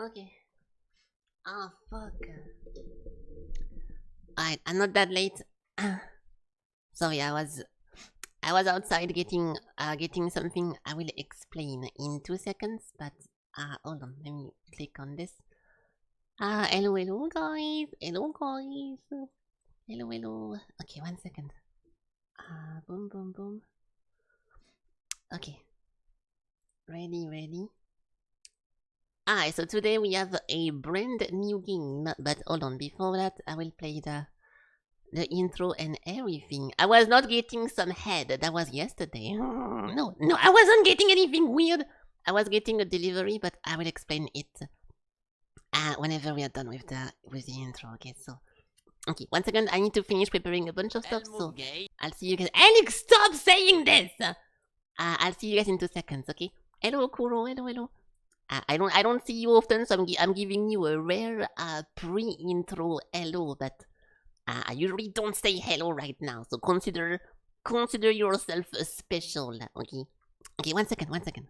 Okay. Oh, fuck. Alright, I'm not that late. Sorry, I was outside getting something. I will explain in 2 seconds, but hold on, let me click on this. Hello guys. Hello guys. Hello. Okay, 1 second. Boom. Okay. Ready. So today we have a brand new game, but hold on, before that I will play the intro and everything. I was not getting some head, that was yesterday. No, I wasn't getting anything weird. I was getting a delivery, but I will explain it whenever we are done with the intro. Okay, so okay, 1 second, I need to finish preparing a bunch of stuff, so I'll see you guys. Alex, stop saying this! I'll see you guys in 2 seconds, okay? Hello Kuro, hello. I don't see you often, so I'm giving you a rare pre-intro hello, but I usually don't say hello right now, so consider yourself special, okay? Okay, 1 second.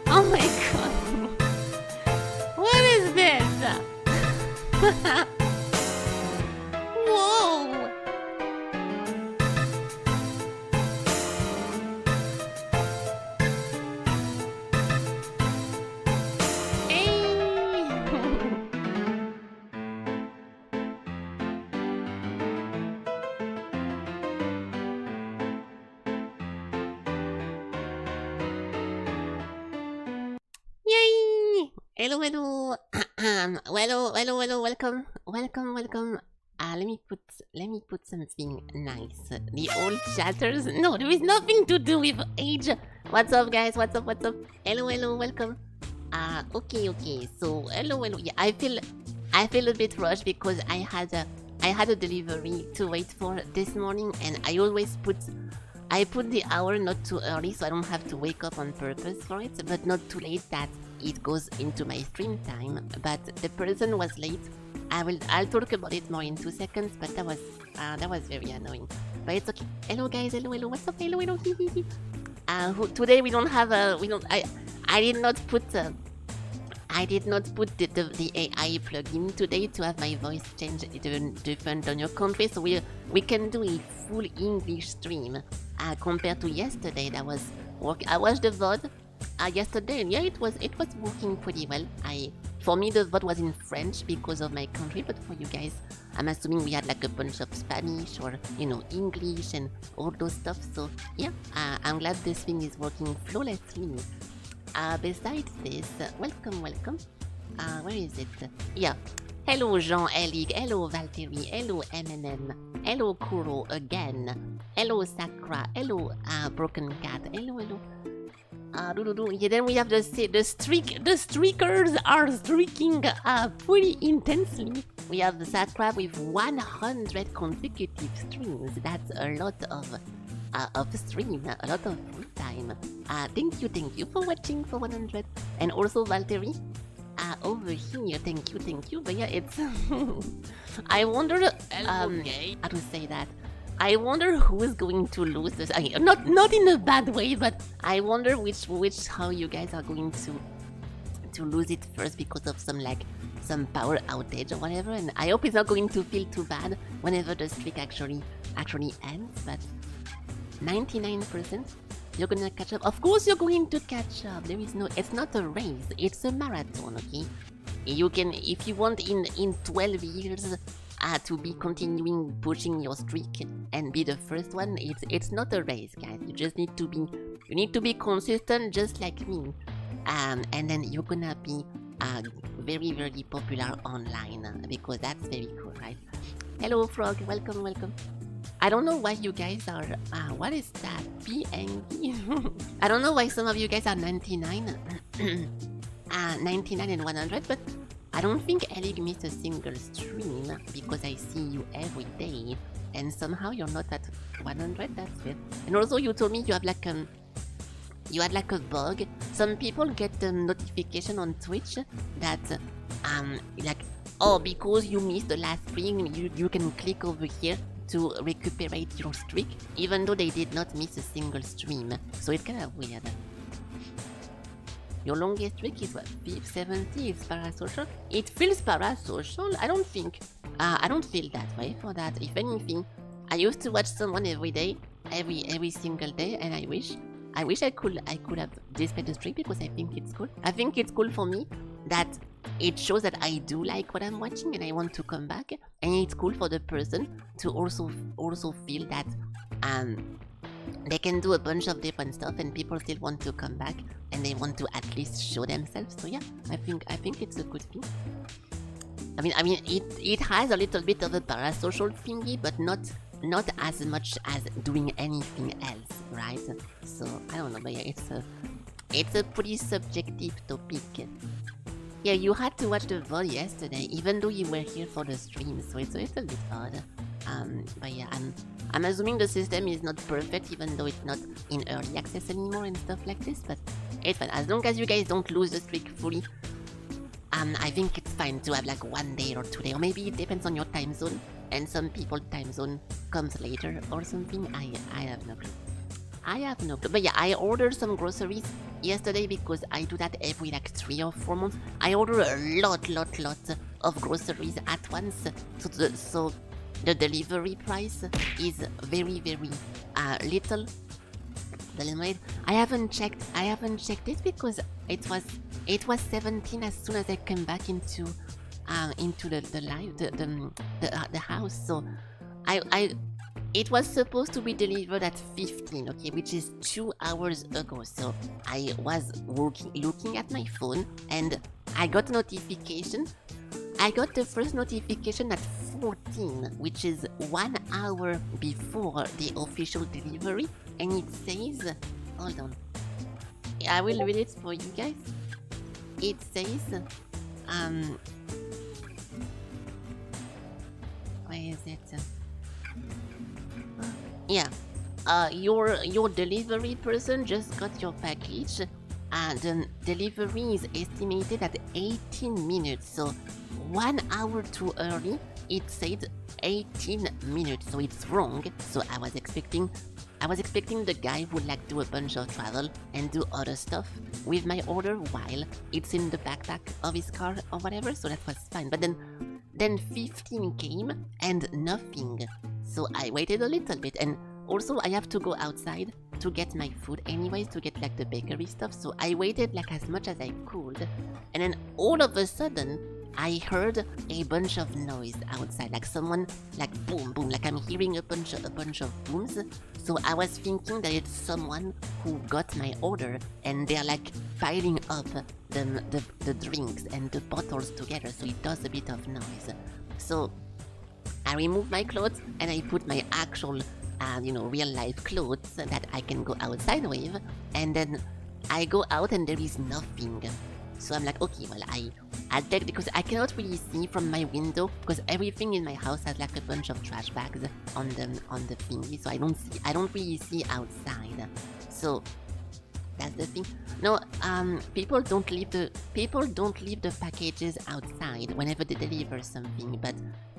Oh my god. What is this? Whoa. Hey. Yay! Hello. Hello, welcome. Let me put something nice. The old chatters? No, there is nothing to do with age. What's up, guys? What's up? Hello, welcome. Okay. So, hello. Yeah, I feel a bit rushed because I had a delivery to wait for this morning, and I put the hour not too early so I don't have to wake up on purpose for it, but not too late that it goes into my stream time. But the person was late. I'll talk about it more in 2 seconds, but that was very annoying. But it's okay. Hello guys, hello. What's up? Hello. Today we don't have I did not put the AI plugin today to have my voice change different on your country, so we can do a full English stream compared to yesterday. That was I watched the VOD yesterday, and yeah, it was working pretty well. For me the VOD was in French because of my country, but for you guys, I'm assuming we had like a bunch of Spanish or English and all those stuff. So yeah, I'm glad this thing is working flawlessly. Besides this, welcome. Where is it? Yeah. Hello Jean-Elig, hello Valtteri, hello MNM, hello Kuro again, hello Sakura, hello Broken Cat, hello. Yeah, then we have the streakers are streaking pretty intensely. We have the Sakura with 100 consecutive streams. That's a lot of stream, a lot of free time. Thank you for watching for 100. And also Valtteri, over here, thank you. But yeah, it's I wonder how to say that. I wonder who is going to lose this. Not in a bad way, but I wonder how you guys are going to lose it first because of some power outage or whatever. And I hope it's not going to feel too bad whenever the streak actually ends. But 99%, you're gonna catch up. Of course, you're going to catch up. It's not a race. It's a marathon. Okay, you can, if you want, in 12 years. To be continuing pushing your streak and be the first one. It's not a race, guys. You just need to be consistent, just like me, and then you're gonna be very, very popular online, because that's very cool, right? Hello Frog, welcome. I don't know why you guys are what is that? PNG? I don't know why some of you guys are 99 99 and 100, but I don't think Elig missed a single stream because I see you every day, and somehow you're not at 100. That's weird. And also, you told me you have you had a bug. Some people get the notification on Twitch that because you missed the last stream, you can click over here to recuperate your streak, even though they did not miss a single stream. So it's kind of weird. Your longest streak is what? 70 is parasocial? It feels parasocial? I don't feel that way for that. If anything, I used to watch someone every day, every single day, and I wish I could have displayed the streak because I think it's cool. I think it's cool for me that it shows that I do like what I'm watching and I want to come back, and it's cool for the person to also feel that they can do a bunch of different stuff and people still want to come back and they want to at least show themselves. So yeah, I think it's a good thing. I mean it has a little bit of a parasocial thingy, but not as much as doing anything else, right? So I don't know, but yeah, it's a pretty subjective topic. Yeah, you had to watch the VOD yesterday, even though you were here for the stream, so it's a little bit odd. But yeah, I'm assuming the system is not perfect, even though it's not in early access anymore and stuff like this, but it's fine. As long as you guys don't lose the streak fully, I think it's fine to have like 1 day or 2 days, or maybe it depends on your time zone, and some people time zone comes later or something. I have no clue. But yeah, I ordered some groceries yesterday because I do that every like 3 or 4 months. I order a lot of groceries at once, so the delivery price is very, very little. I haven't checked it because it was 17 as soon as I came back into the house. So it was supposed to be delivered at 15, okay, which is 2 hours ago. So I was looking at my phone and I got a notification. I got the first notification at 14, which is 1 hour before the official delivery, and it says, hold on, I will read it for you guys. It says, where is it? Yeah, your delivery person just got your package, and the delivery is estimated at 18 minutes, so 1 hour too early. It said 18 minutes, so it's wrong. So I was expecting the guy would like do a bunch of travel and do other stuff with my order while it's in the backpack of his car or whatever, so that was fine. But then 15 came and nothing, so I waited a little bit. And also I have to go outside to get my food anyways, to get like the bakery stuff, so I waited like as much as I could, and then all of a sudden I heard a bunch of noise outside, like someone, like boom, boom, like I'm hearing a bunch of booms. So I was thinking that it's someone who got my order and they're like piling up the drinks and the bottles together, so it does a bit of noise. So I remove my clothes and I put my actual, real life clothes that I can go outside with, and then I go out and there is nothing. So I'm like, okay, well, I'll take, because I cannot really see from my window, because everything in my house has like a bunch of trash bags on the thingy, so I don't really see outside. So that's the thing. No, people don't leave the packages outside whenever they deliver something, but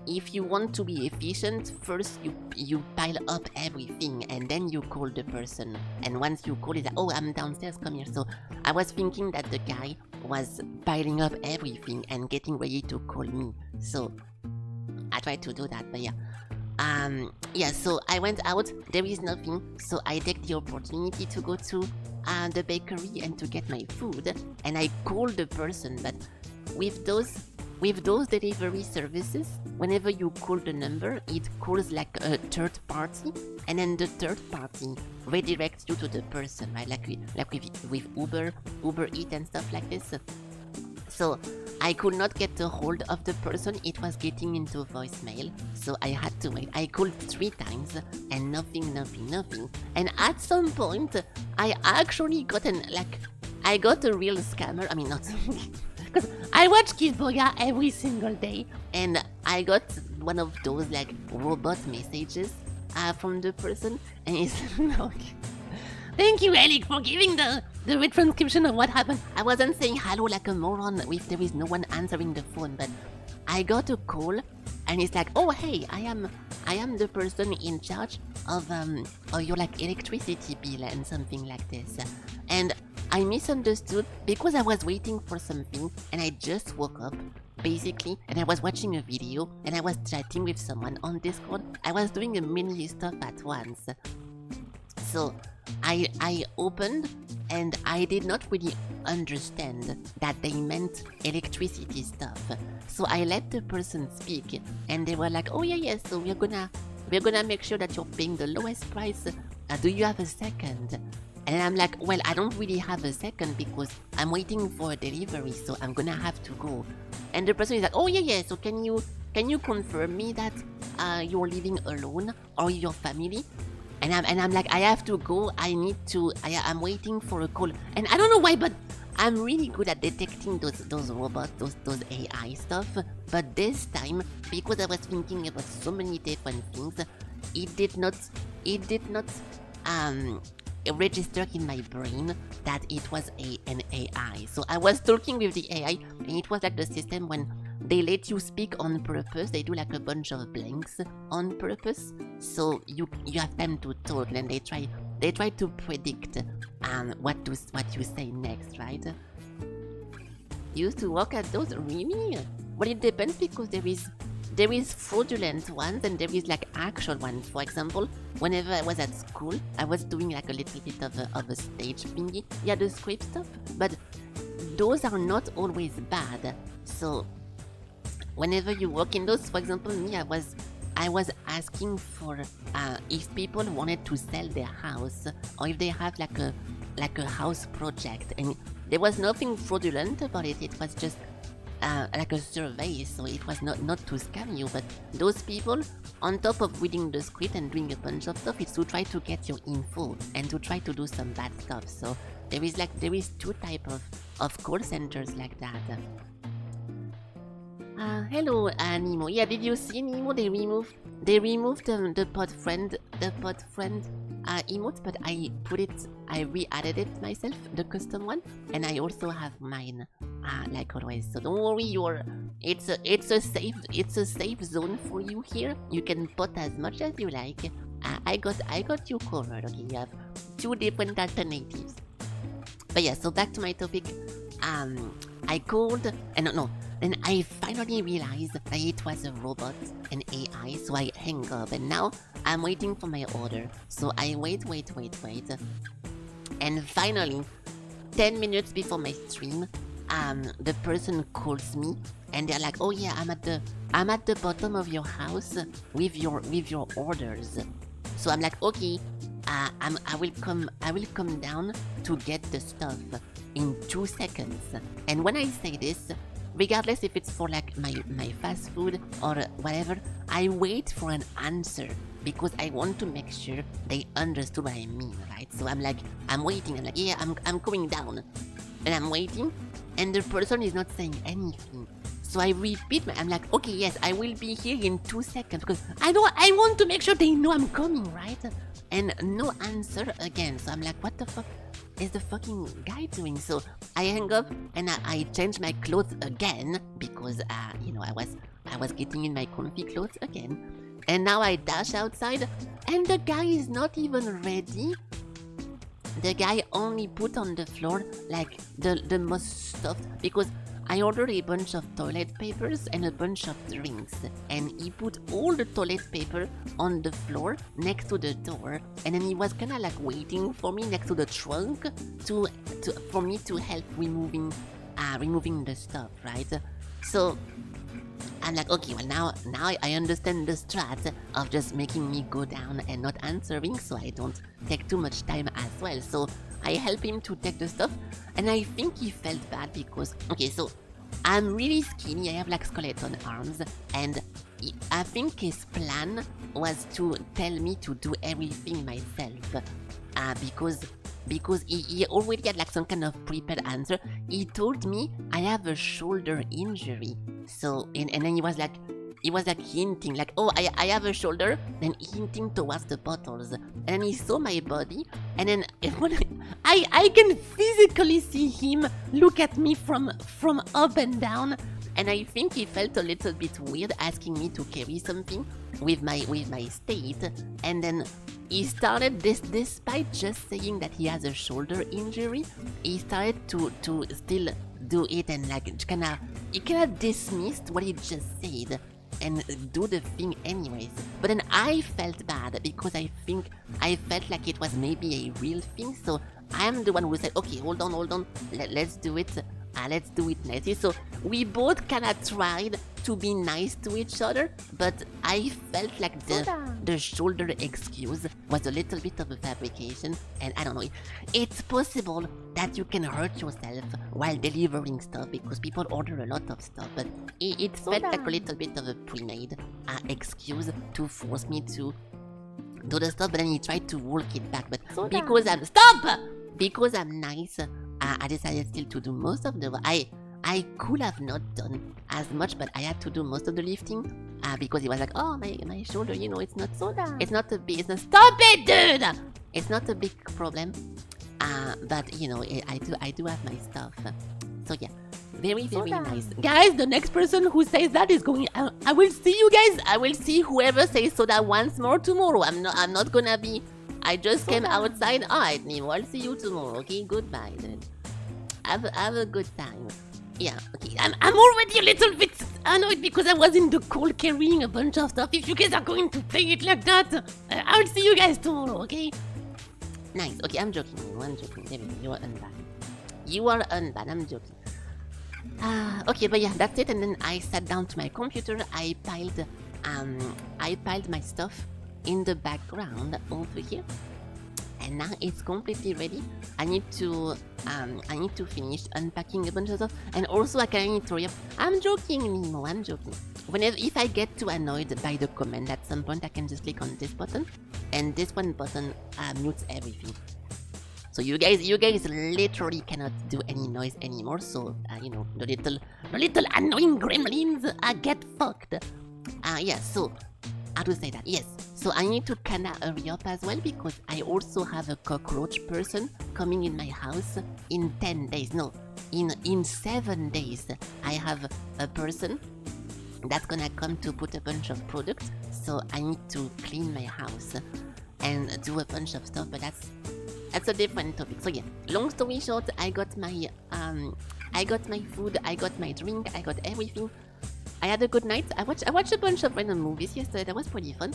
if you want to be efficient, first you pile up everything and then you call the person. And once you call it, like, oh, I'm downstairs, come here. So I was thinking that the guy was piling up everything and getting ready to call me. So I tried to do that, but yeah. So I went out, there is nothing, so I take the opportunity to go to the bakery and to get my food, and I call the person. But with those delivery services, whenever you call the number, it calls like a third party, and then the third party redirects you to the person, right? Like with Uber Eats and stuff like this. So I could not get a hold of the person, it was getting into voicemail, so I had to wait. I called 3 times and nothing. And at some point, I actually got I got a real scammer. I mean, not because I watch Kid Boga every single day, and I got one of those like robot messages from the person, and it's okay. Thank you, Alec, for giving the retranscription of what happened. I wasn't saying hello like a moron if there is no one answering the phone, but I got a call, and it's like, oh hey, I am the person in charge of your like electricity bill and something like this. And I misunderstood because I was waiting for something, and I just woke up basically, and I was watching a video, and I was chatting with someone on Discord. I was doing a million stuff at once. So I opened, and I did not really understand that they meant electricity stuff. So I let the person speak, and they were like, oh yeah, so we're gonna make sure that you're paying the lowest price. Do you have a second? And I'm like, well, I don't really have a second because I'm waiting for a delivery, so I'm gonna have to go. And the person is like, oh yeah, so can you confirm me that you're living alone or your family? And I'm like, I have to go, I'm waiting for a call. And I don't know why, but I'm really good at detecting those robots, those AI stuff. But this time, because I was thinking about so many different things, it did not register in my brain that it was an AI. So I was talking with the AI, and it was like the system when they let you speak on purpose. They do like a bunch of blanks on purpose, so you have time to talk, and they try to predict what you say next, right? You used to work at those, really? Well, it depends, because there is fraudulent ones and there is like actual ones. For example, whenever I was at school, I was doing like a little bit of a stage thingy. Yeah, the script stuff, but those are not always bad. So whenever you work in those, for example, me, I was asking for if people wanted to sell their house, or if they have like a house project, and there was nothing fraudulent about it. It was just like a survey, so it was not to scam you. But those people, on top of reading the script and doing a bunch of stuff, it's to try to get your info and to try to do some bad stuff. So there is 2 types of call centers like that. Hello, Nemo. Yeah, did you see, Nemo? They removed the pod friend emote, but I re-added it myself, the custom one, and I also have mine, like always. So don't worry, it's a safe zone for you here. You can pot as much as you like. I got you covered. Okay, you have 2 different alternatives. But yeah, so back to my topic. I called, and no. Then I finally realized that it was a robot, an AI, so I hang up, and now I'm waiting for my order. So I wait. And finally, 10 minutes before my stream, the person calls me, and they're like, oh yeah, I'm at the bottom of your house with your orders. So I'm like, okay, I will come down to get the stuff in 2 seconds. And when I say this, regardless if it's for like my fast food or whatever, I wait for an answer because I want to make sure they understood what I mean, right? So I'm waiting. I'm like, yeah, I'm going down, and I'm waiting, and the person is not saying anything. So I repeat, I'm like, okay, yes, I will be here in 2 seconds because I want to make sure they know I'm coming, right? And no answer again. So I'm like, what the fuck is the fucking guy doing? So I hang up and I change my clothes again because I was getting in my comfy clothes again. And now I dash outside and the guy is not even ready. The guy only put on the floor like the most stuff because I ordered a bunch of toilet papers and a bunch of drinks, and he put all the toilet paper on the floor next to the door, and then he was kind of like waiting for me next to the trunk for me to help removing the stuff, right? So I'm like, okay, well now I understand the strat of just making me go down and not answering, so I don't take too much time as well. So I help him to take the stuff, and I think he felt bad because, okay, so I'm really skinny, I have like skeleton arms, and I think his plan was to tell me to do everything myself, because he already had like some kind of prepared answer. He told me I have a shoulder injury, so and then he was like hinting like, oh, I have a shoulder, then hinting towards the bottles, and then he saw my body, and then I can physically see him look at me from up and down, and I think he felt a little bit weird asking me to carry something with my state, and then he started despite just saying that he has a shoulder injury, he started to still do it, and like he kinda dismissed what he just said and do the thing anyways. But then I felt bad because I think I felt like it was maybe a real thing, so I'm the one who said, okay, hold on, let's do it. Let's do it nicely. So we both kinda tried to be nice to each other, but I felt like the shoulder excuse was a little bit of a fabrication, and I don't know, it's possible that you can hurt yourself while delivering stuff because people order a lot of stuff, but it felt like a little bit of a pre-made excuse to force me to do the stuff, but then he tried to work it back, but because I'm nice, I decided still to do most of the work. I could have not done as much, but I had to do most of the lifting because he was like, oh, my shoulder, it's not a big, stop it, dude! It's not a big problem, but I do have my stuff. So yeah, very, very nice. Guys, the next person who says that is going, I will see you guys. I will see whoever says soda once more tomorrow. I'm not gonna be, I just came outside. Alright, Nemo, I'll see you tomorrow, okay? Goodbye, then. Have a good time. Yeah, okay. I'm already a little bit annoyed because I was in the cold carrying a bunch of stuff. If you guys are going to play it like that, I'll see you guys tomorrow, okay? Nice. Okay, I'm joking. There we go. You are unbanned. I'm joking. Okay, but yeah, that's it. And then I sat down to my computer. I piled my stuff in the background over here, and now it's completely ready. I need to finish unpacking a bunch of stuff, and also I can need to hurry up. I'm joking, Nemo. I'm joking. If I get too annoyed by the comment at some point, I can just click on this button, and this one button mutes everything. So you guys literally cannot do any noise anymore. So the little annoying gremlins get fucked. Yeah. So how to say that? Yes. So I need to kinda hurry up as well because I also have a cockroach person coming in my house in 10 days. No, in 7 days. I have a person that's gonna come to put a bunch of products. So I need to clean my house and do a bunch of stuff. But that's a different topic. So yeah, long story short, I got my food, I got my drink, I got everything. I had a good night. I watched a bunch of random movies yesterday. That was pretty fun.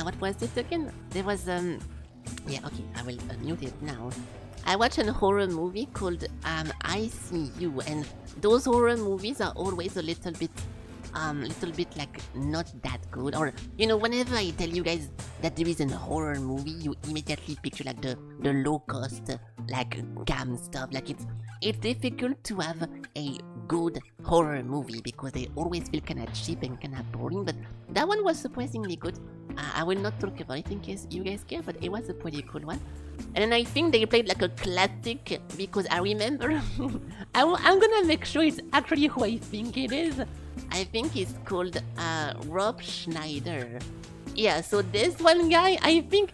What was it again? There was yeah, okay, I will mute it now. I watched a horror movie called I See You, and those horror movies are always a little bit like not that good. Or you know, whenever I tell you guys that there is a horror movie, you immediately picture like the low cost like cam stuff. Like it's difficult to have a good horror movie because they always feel kind of cheap and kind of boring. But that one was surprisingly good. I will not talk about it in case you guys care, but it was a pretty cool one. And then I think they played like a classic because I remember I'm gonna make sure it's actually who I think it is. I think it's called Rob Schneider. Yeah, so this one guy, I think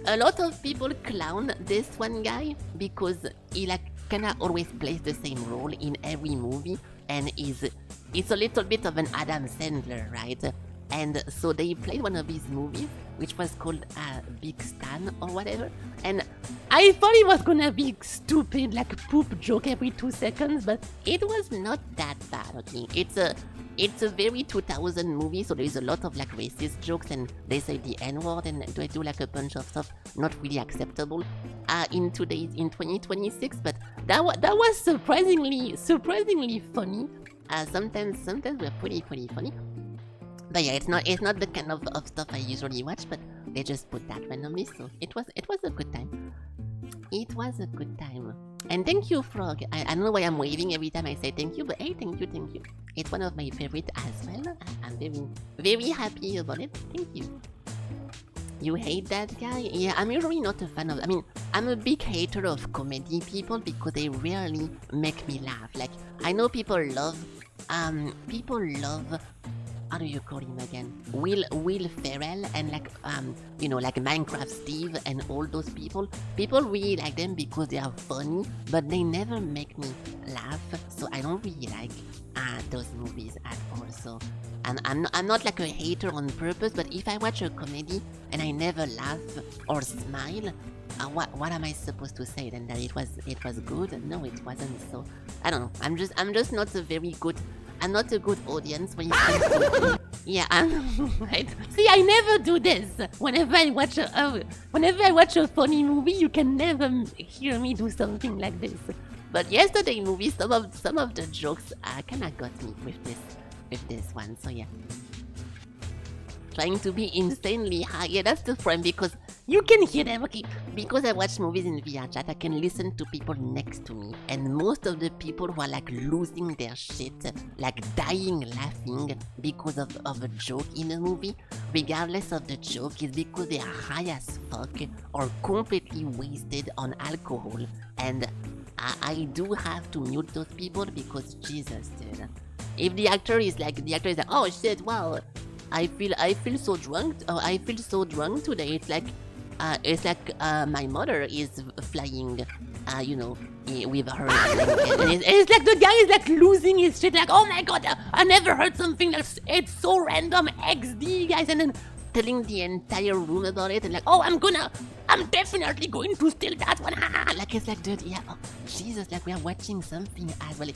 a lot of people clown this one guy because he like kinda always plays the same role in every movie and it's a little bit of an Adam Sandler, right? And so they played one of his movies, which was called Big Stan or whatever. And I thought it was gonna be stupid, like poop joke every 2 seconds, but it was not that bad, okay? It's a very 2000 movie, so there's a lot of like racist jokes and they say the N-word and they do like a bunch of stuff not really acceptable in 2026, but that was surprisingly funny. Sometimes we're pretty funny. But yeah, it's not the kind of stuff I usually watch, but they just put that randomly, so it was a good time. It was a good time. And thank you, Frog. I don't know why I'm waving every time I say thank you, but hey, thank you. It's one of my favorite as well. I'm very happy about it. Thank you. You hate that guy? Yeah, I'm usually not a fan of... I mean, I'm a big hater of comedy people because they rarely make me laugh. Like, I know people love... how do you call him again? Will Ferrell and like you know, like Minecraft Steve and all those people. People really like them because they are funny, but they never make me laugh. So I don't really like those movies at all. So I'm not like a hater on purpose, but if I watch a comedy and I never laugh or smile, what am I supposed to say then? That it was good? No, it wasn't. So I don't know. I'm just not a very good. I'm not a good audience when it comes to... Yeah, right. See, I never do this. Whenever I watch a funny movie, you can never hear me do something like this. But yesterday movie, some of the jokes kind of got me with this one. So yeah, trying to be insanely high. Yeah, that's the problem because you can hear them. Okay, because I watch movies in VR chat, I can listen to people next to me, and most of the people who are like losing their shit, like dying laughing because of a joke in a movie, regardless of the joke, is because they are high as fuck or completely wasted on alcohol. And I do have to mute those people because Jesus, dude. If the actor is like, oh shit, wow, I feel so drunk. Oh, I feel so drunk today. It's like my mother is flying, you know, with her. And it's like the guy is like losing his shit. Like, oh my god, I never heard something that's it's so random XD, guys, and then telling the entire room about it and like, oh, I'm definitely going to steal that one. Like it's like, dude, yeah, oh, Jesus, like we are watching something as well.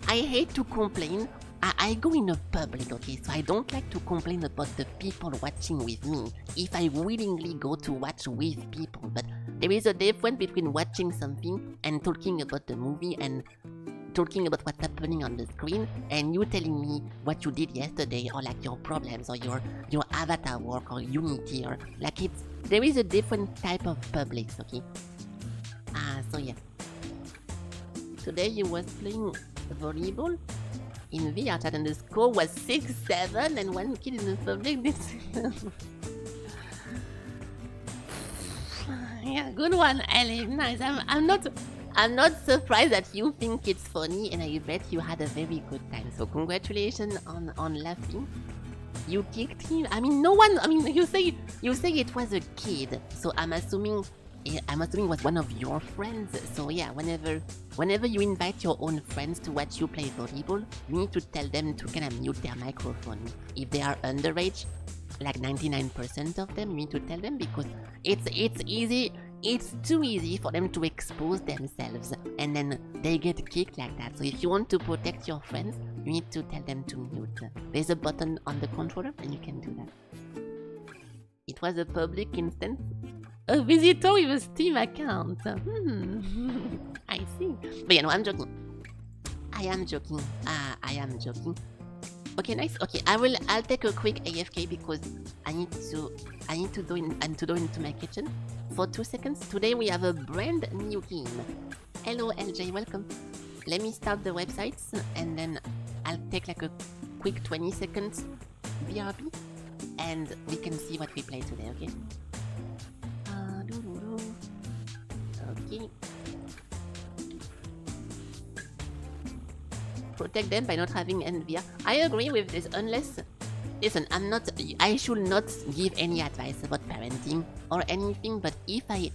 I hate to complain. I go in a public, okay, so I don't like to complain about the people watching with me if I willingly go to watch with people, but there is a difference between watching something and talking about the movie and talking about what's happening on the screen and you telling me what you did yesterday or like your problems or your avatar work or Unity or like there is a different type of publics, okay? So yeah. Today you was playing volleyball in VR chat and the score was 6-7 and one kid in the public did Yeah, good one, Ellie. Nice. I'm not surprised that you think it's funny and I bet you had a very good time. So congratulations on laughing. You kicked him. I mean, no one. I mean, you say it was a kid. So I'm assuming it was one of your friends. So yeah, whenever you invite your own friends to watch you play volleyball, you need to tell them to kind of mute their microphone. If they are underage, like 99% of them, you need to tell them because it's easy. It's too easy for them to expose themselves and then they get kicked like that. So if you want to protect your friends, you need to tell them to mute. There's a button on the controller and you can do that. It was a public instance. A visitor with a Steam account. I see. But yeah, no, I'm joking. I am joking. I am joking. Okay, nice. Okay, I'll take a quick AFK because I need to go into my kitchen for 2 seconds. Today we have a brand new game. Hello LJ, welcome. Let me start the websites and then I'll take like a quick 20 seconds BRB and we can see what we play today, okay? Okay. Protect them by not having NVIDIA. I agree with this unless... Listen, I should not give any advice about parenting or anything, but if I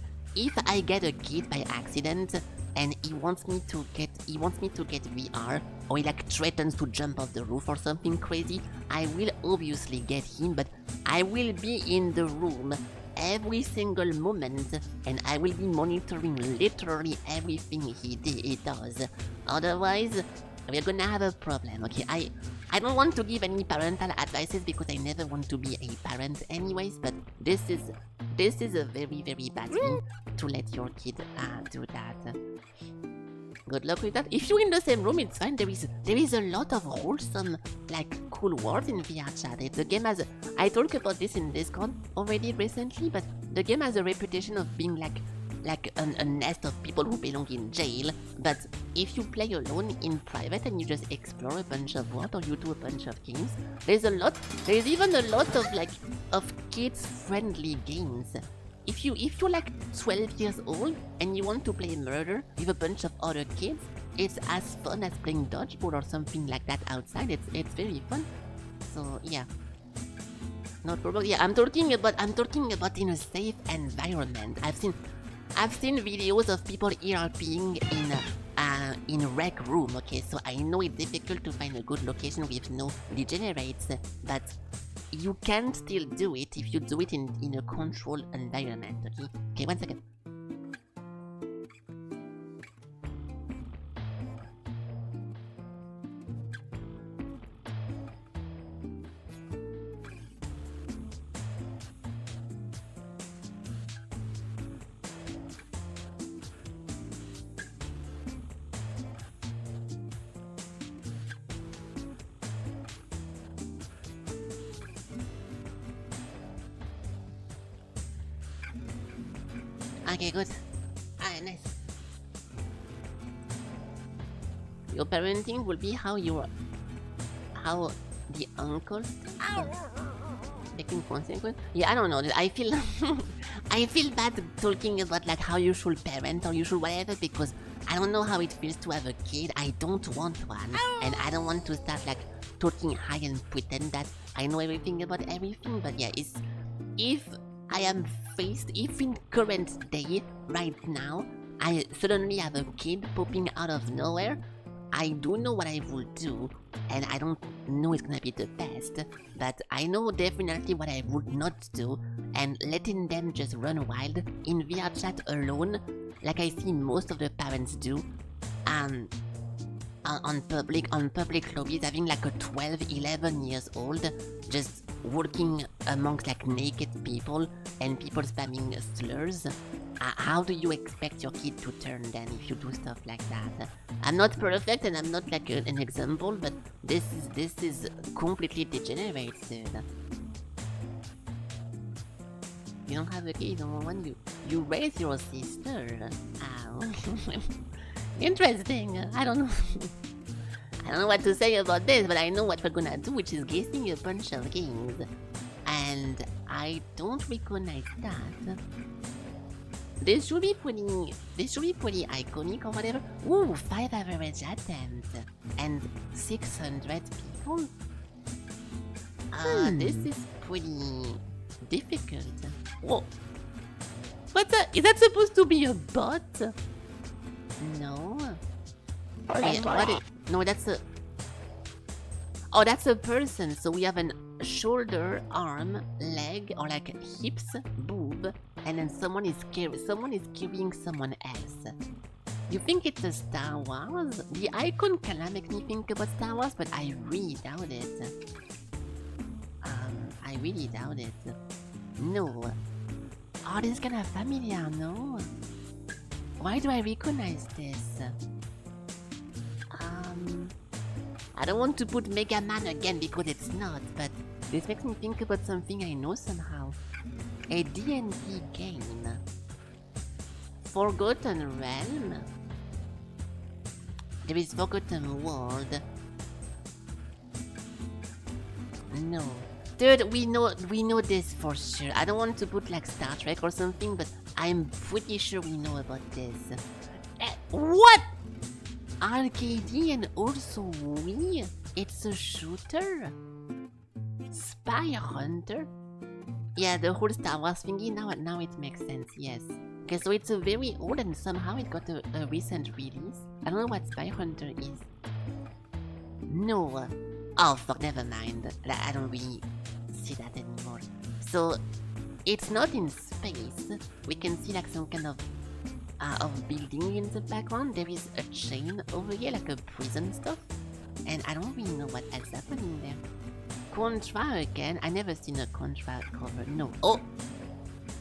get a kid by accident and he wants me to get VR or he like threatens to jump off the roof or something crazy, I will obviously get him, but I will be in the room every single moment and I will be monitoring literally everything he does. Otherwise, we're gonna have a problem, okay? I don't want to give any parental advices because I never want to be a parent anyways, but this is a very, very bad thing to let your kid do that. Good luck with that. If you're in the same room, it's fine. There is a lot of wholesome, like, cool words in VR chat. The game has... I talked about this in Discord already recently, but the game has a reputation of being like a nest of people who belong in jail. But if you play alone in private and you just explore a bunch of world or you do a bunch of games, there's even a lot of like kids-friendly games. If you're like 12 years old and you want to play murder with a bunch of other kids, it's as fun as playing dodgeball or something like that outside. It's very fun. So yeah. No problem. Yeah, I'm talking about in a safe environment. I've seen videos of people ERPing in rec room, okay, so I know it's difficult to find a good location with no degenerates, but you can still do it if you do it in a controlled environment, okay? Okay, 1 second. Okay, good. Alright, nice. Your parenting will be how the uncles taking consequence. Yeah, I don't know. I feel bad talking about like how you should parent or you should whatever because I don't know how it feels to have a kid. I don't want one, and I don't want to start like talking high and pretend that I know everything about everything. But yeah, if in current day, right now, I suddenly have a kid popping out of nowhere, I do know what I will do, and I don't know it's gonna be the best, but I know definitely what I would not do, and letting them just run wild in VR chat alone, like I see most of the parents do, on public lobbies, having like a 12, 11 years old, just working amongst like naked people and people spamming slurs. How do you expect your kid to turn then if you do stuff like that? I'm not perfect and I'm not like an example, but this is completely degenerate, dude. You don't have a kid, you raise your sister. Ow. Interesting. I don't know what to say about this, but I know what we're gonna do, which is guessing a bunch of games. And I don't recognize that. This should be pretty iconic or whatever. Ooh, 5 average attempts and 600 people. This is pretty difficult. Whoa. Is that supposed to be a bot? No. Wait, no, that's a... Oh, that's a person. So we have an shoulder, arm, leg, or like hips, boob, and then someone is carrying someone else. You think it's a Star Wars? The icon can make me think about Star Wars, but I really doubt it. I really doubt it. No. Oh, this is kind of familiar, no? Why do I recognize this? I don't want to put Mega Man again because it's not, but this makes me think about something I know somehow. A D&D game. Forgotten Realm? There is Forgotten World. No. Dude, we know this for sure. I don't want to put like Star Trek or something, but I'm pretty sure we know about this. What? Arcade and also Wii? It's a shooter? Spy Hunter? Yeah, the whole Star Wars thingy, now it makes sense, yes. Okay, so it's a very old and somehow it got a recent release. I don't know what Spy Hunter is. No. Oh fuck, never mind. I don't really see that anymore. So, it's not in space. We can see like some kind of building in the background. There is a chain over here, like a prison stuff. And I don't really know what else happening there. Contra again. I never seen a Contra cover. No. Oh!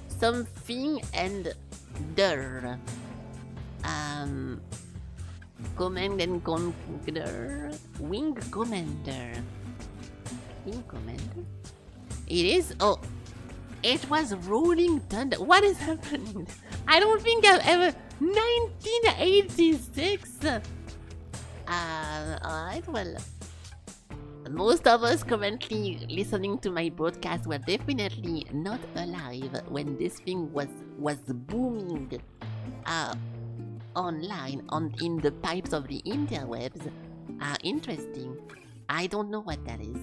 Something and der. Command and Conquer. Wing Commander. Wing Commander? It is? Oh. It was Rolling Thunder. What is happening? I don't think I've ever... 1986! Alright, well... Most of us currently listening to my broadcast were definitely not alive when this thing was booming online in the pipes of the interwebs. Interesting. I don't know what that is.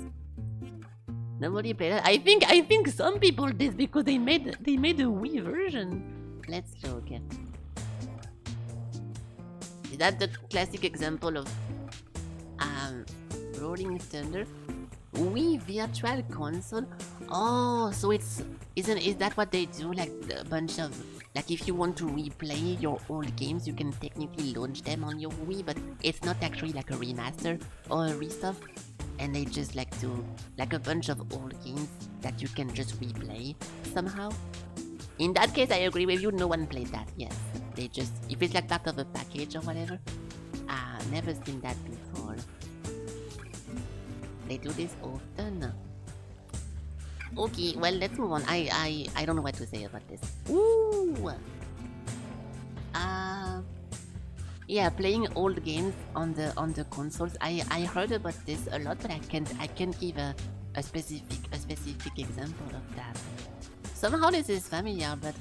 Nobody played it. I think some people did because they made a Wii version. Let's look. Is that the classic example of Rolling Thunder? Wii Virtual Console? Oh, so is that what they do? Like a bunch of, like if you want to replay your old games, you can technically launch them on your Wii, but it's not actually like a remaster or a restuff. And they just like do like a bunch of old games that you can just replay somehow. In that case, I agree with you, no one played that, yes. They just, if it's like part of a package or whatever. Never seen that before. They do this often. Okay, well, let's move on. I don't know what to say about this. Ooh! Yeah, playing old games on the consoles. I heard about this a lot, but I can't give a specific example of that. Somehow this is familiar, but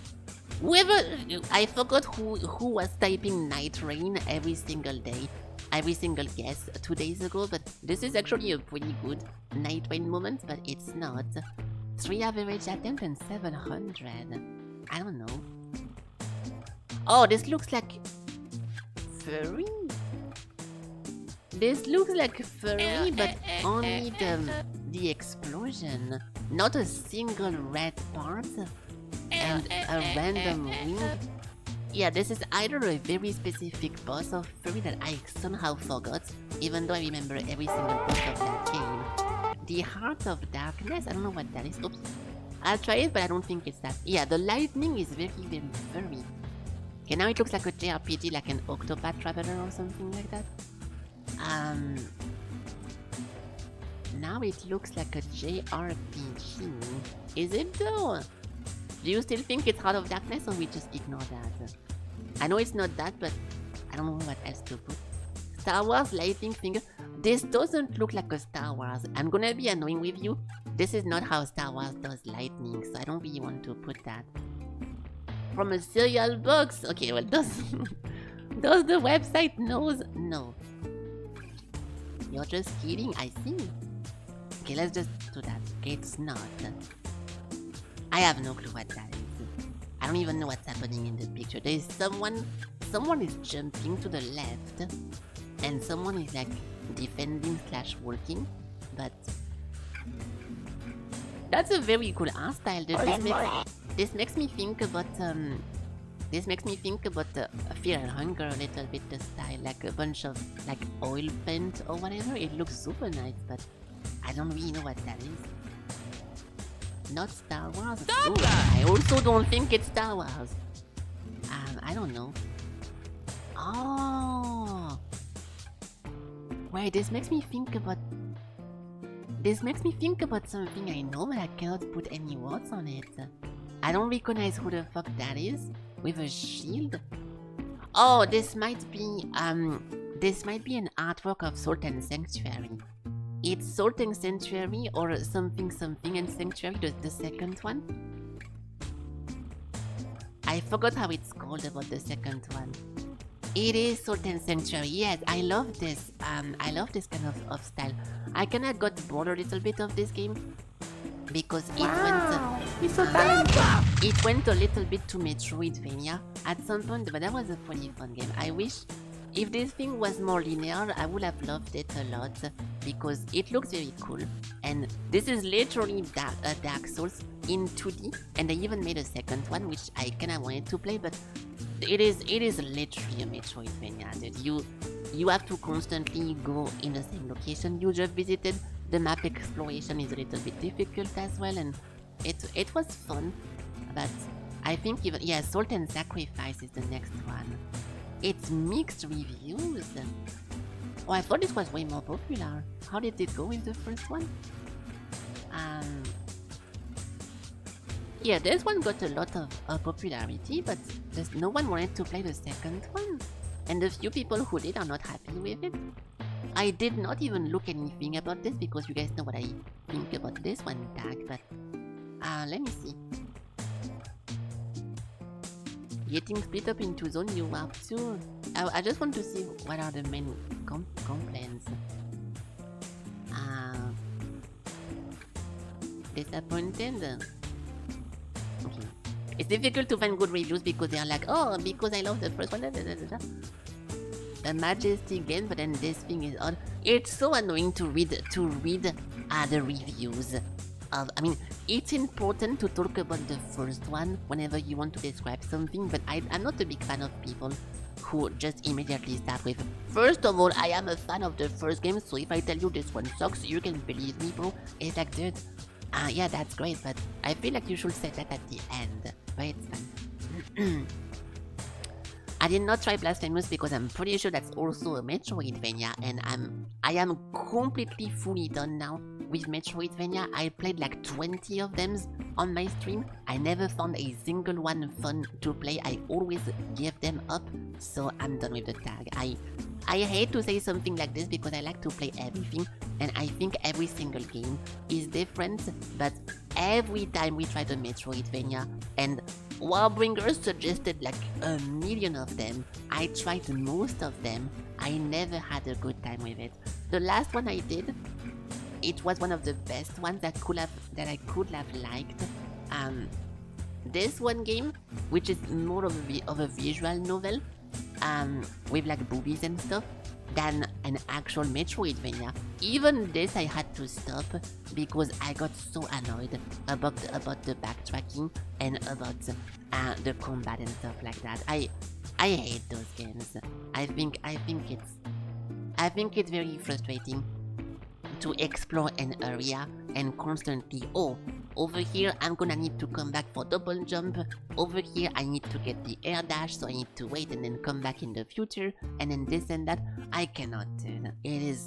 I forgot who was typing Night Rain every single day, every single guess 2 days ago, but this is actually a pretty good Night Rain moment, but it's not. 3 average attempt and 700. I don't know. Oh, this looks like furry? This looks like furry, but only the explosion. Not a single red part and a random wing. Yeah, this is either a very specific boss of furry that I somehow forgot, even though I remember every single boss of that game. The Heart of Darkness, I don't know what that is. Oops. I'll try it, but I don't think it's that. Yeah, the lightning is very, very furry. Okay, now it looks like a JRPG, like an Octopath Traveler or something like that. Now it looks like a JRPG. Is it though? Do you still think it's Heart of Darkness, or we just ignore that? I know it's not that, but I don't know what else to put. Star Wars Lightning Finger. This doesn't look like a Star Wars. I'm gonna be annoying with you. This is not how Star Wars does lightning, so I don't really want to put that. From a cereal box. Okay, well, does the website knows? No. You're just kidding, I see. Okay, let's just do that. Okay, it's not. I have no clue what that is. I don't even know what's happening in the picture. There is someone is jumping to the left, and someone is like defending / walking, but that's a very cool art style. This makes me think about Fear and Hunger a little bit, the style, like a bunch of like oil paint or whatever. It looks super nice, but I don't really know what that is. not Star Wars. Ooh, I also don't think it's Star Wars. I don't know. Oh. Wait, this makes me think about something I know, but I cannot put any words on it. I don't recognize who the fuck that is with a shield. Oh, this might be an artwork of Salt and Sanctuary. It's Salt and Sanctuary or something and Sanctuary, the second one. I forgot how it's called about the second one. It is Salt and Sanctuary. Yes, I love this. I love this kind of style. I kinda got bored a little bit of this game because it went a little bit to Metroidvania at some point, but that was a pretty fun game. I wish if this thing was more linear, I would have loved it a lot because it looks very cool. And this is literally Dark Souls in 2D, and they even made a second one, which I kinda wanted to play, but it is literally a Metroidvania. Dude. You have to constantly go in the same location you just visited. The map exploration is a little bit difficult as well, and it was fun. But I think even Salt and Sacrifice is the next one. It's mixed reviews. Oh, I thought this was way more popular. How did it go with the first one? Yeah, this one got a lot of popularity, but no one wanted to play the second one. And the few people who did are not happy with it. I did not even look anything about this because you guys know what I think about this one tag, but let me see. Getting split up into zone you have to. I just want to see what are the main complaints. Disappointed. Okay. It's difficult to find good reviews because they are like, oh, because I love the first one. A majestic game, but then this thing is odd. It's so annoying to read the reviews. I mean, it's important to talk about the first one whenever you want to describe something, but I'm not a big fan of people who just immediately start with, first of all, I am a fan of the first game, so if I tell you this one sucks, you can believe me, bro. It's like, dude, yeah, that's great, but I feel like you should say that at the end, but it's fine. I did not try Blasphemous because I'm pretty sure that's also a Metroidvania, and I am completely fully done now with Metroidvania. I played like 20 of them on my stream. I never found a single one fun to play. I always give them up, so I'm done with the tag. I hate to say something like this because I like to play everything, and I think every single game is different, but every time we tried a Metroidvania, and Warbringer suggested like a million of them, I tried most of them, I never had a good time with it. The last one I did, it was one of the best ones that I could have liked. This one game, which is more of a visual novel, with like boobies and stuff, than an actual Metroidvania. Even this I had to stop because I got so annoyed about the backtracking and about the combat and stuff like that. I hate those games. I think it's very frustrating to explore an area and constantly, oh, over here I'm gonna need to come back for double jump, over here I need to get the air dash, so I need to wait and then come back in the future, and then this and that. I cannot do it.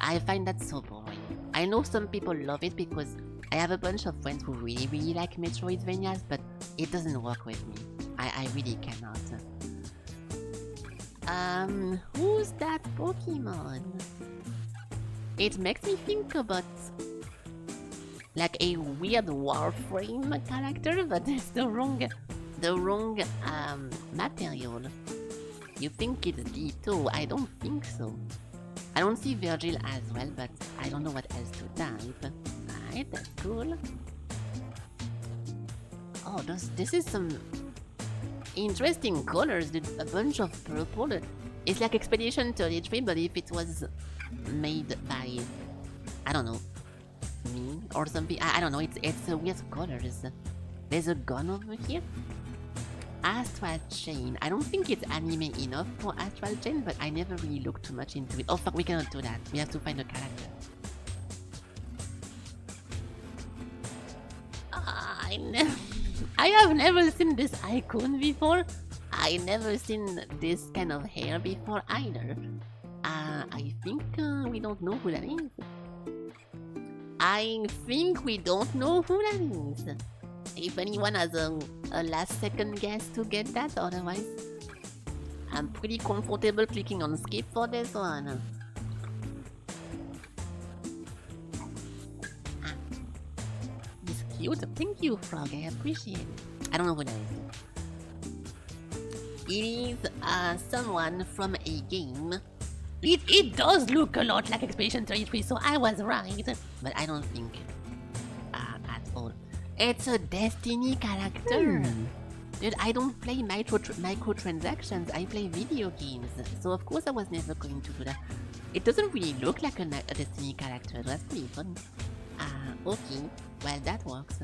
I find that so boring. I know some people love it because I have a bunch of friends who really like Metroidvanias, but it doesn't work with me. I really cannot. Who's that Pokemon? It makes me think about like a weird Warframe character, but it's the wrong material. You think it's D2? I don't think so. I don't see Virgil as well, but I don't know what else to type. Alright, that's cool. Oh, this is some interesting colors, dude. A bunch of purple. It's like Expedition 33, but if it was made by, I don't know, me or something. I don't know, it's a weird colors. There's a gun over here. Astral Chain. I don't think it's anime enough for Astral Chain, but I never really looked too much into it. Oh fuck, we cannot do that. We have to find a character. I have never seen this icon before. I never seen this kind of hair before either. I think we don't know who that is. I think we don't know who that is. If anyone has a last second guess to get that, otherwise I'm pretty comfortable clicking on skip for this one. It's cute. Thank you, Frog. I appreciate it. I don't know who that is. It is someone from a game. It does look a lot like Expedition 33, so I was right. But I don't think at all. It's a Destiny character. Dude, I don't play microtransactions, I play video games. So of course I was never going to do that. It doesn't really look like a Destiny character, that's pretty fun. Okay, well that works.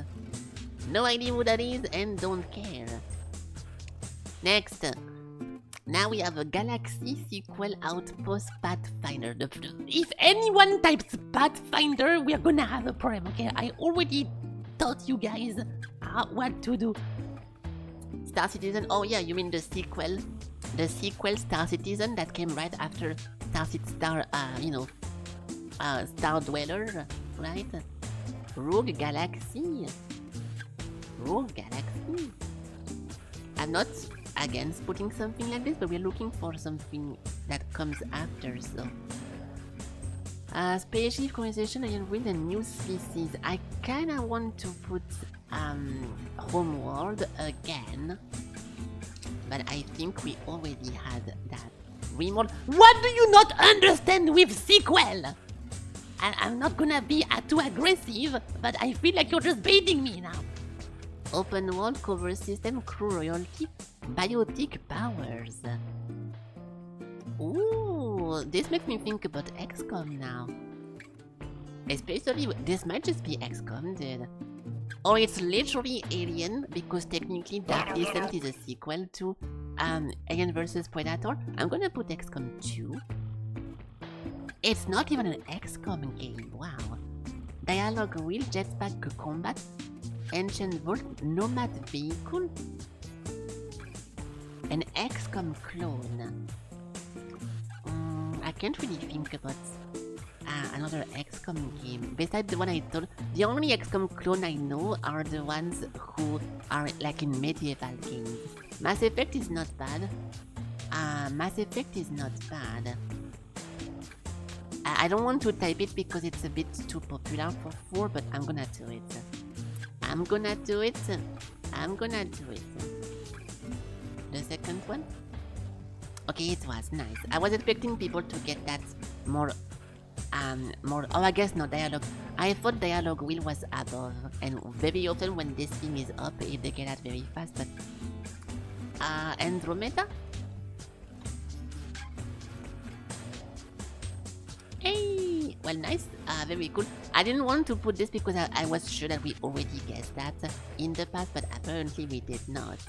No idea who that is and don't care. Next. Now we have a Galaxy sequel Outpost Pathfinder. If anyone types Pathfinder, we are gonna have a problem, okay? I already taught you guys what to do. Star Citizen, oh yeah, you mean the sequel? The sequel Star Citizen that came right after Star Dweller, right? Rogue Galaxy. Rogue Galaxy. I'm not against putting something like this, but we're looking for something that comes after, so. Spaceship conversation and with a new species. I kinda want to put Homeworld again, but I think we already had that. Remold. What do you not understand with sequel? And I'm not gonna be too aggressive, but I feel like you're just baiting me now. Open world cover system, crew royalty, biotic powers. Ooh, this makes me think about XCOM now. Especially, this might just be XCOM, dude. Or it's literally Alien, because technically Dark Descent is a sequel to Alien vs Predator. I'm gonna put XCOM 2. It's not even an XCOM game, wow. Dialogue wheel, jetpack combat, ancient vault, nomad vehicle, an XCOM clone. I can't really think about another XCOM game. Besides the one I told, the only XCOM clone I know are the ones who are like in medieval games. Mass Effect is not bad. Mass Effect is not bad. I don't want to type it because it's a bit too popular for 4, but I'm gonna do it. I'm gonna do it. I'm gonna do it. The second one? Okay, it was nice. I was expecting people to get that more, oh, I guess no, dialogue. I thought dialogue wheel was above, and very often when this thing is up, they get that very fast, but... Andromeda? Hey! Well, nice. Very cool. I didn't want to put this because I was sure that we already guessed that in the past, but apparently we did not.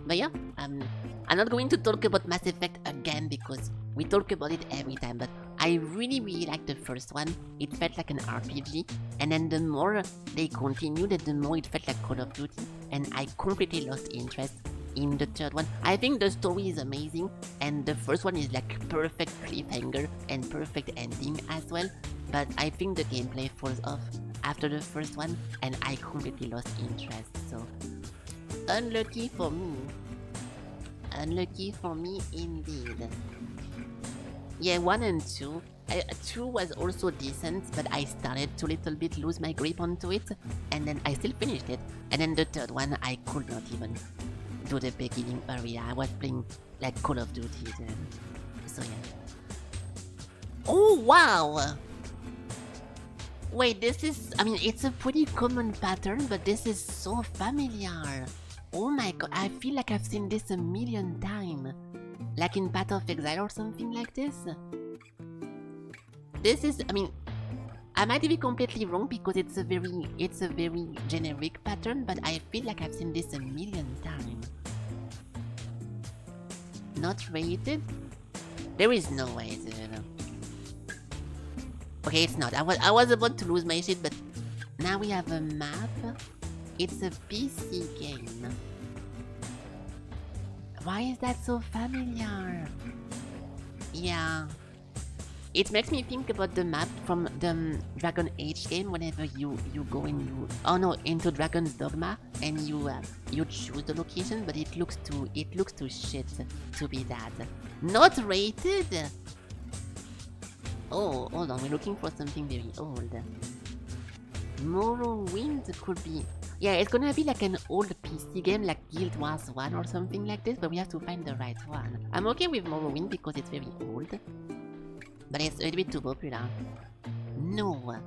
But yeah, I'm not going to talk about Mass Effect again because we talk about it every time, but I really liked the first one. It felt like an RPG, and then the more they continued, the more it felt like Call of Duty, and I completely lost interest in the third one. I think the story is amazing, and the first one is like perfect cliffhanger and perfect ending as well, but I think the gameplay falls off after the first one, and I completely lost interest, so unlucky for me. Unlucky for me indeed. Yeah, 1 and 2. 2 was also decent, but I started to little bit lose my grip onto it, and then I still finished it, and then the third one I could not even do the beginning area. I was playing like Call of Duty then. So yeah. Oh wow! Wait, this is, I mean, it's a pretty common pattern, but this is so familiar. Oh my god, I feel like I've seen this a million times. Like in Path of Exile or something like this. This is, I mean, I might be completely wrong because it's a very generic pattern, but I feel like I've seen this a million times. Not rated? There is no way, dude. Okay, it's not. I was about to lose my shit, but now we have a map. It's a PC game. Why is that so familiar? Yeah. It makes me think about the map from the Dragon Age game whenever you go into Dragon's Dogma and you choose the location, but it looks too shit to be that. Not rated. Oh, hold on, we're looking for something very old. Morrowind could be... Yeah, it's gonna be like an old PC game like Guild Wars 1 or something like this, but we have to find the right one. I'm okay with Morrowind because it's very old. But it's a little bit too popular. No.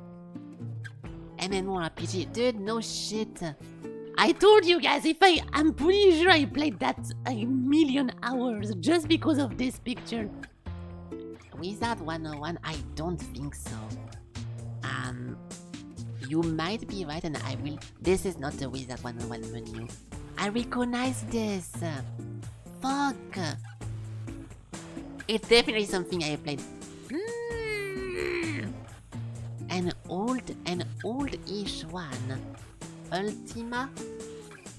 MMORPG. Dude, no shit. I told you guys, I'm pretty sure I played that a million hours just because of this picture. Wizard 101? I don't think so. You might be right and I will... This is not the Wizard 101 menu. I recognize this. Fuck. It's definitely something I played. An old-ish one. Ultima?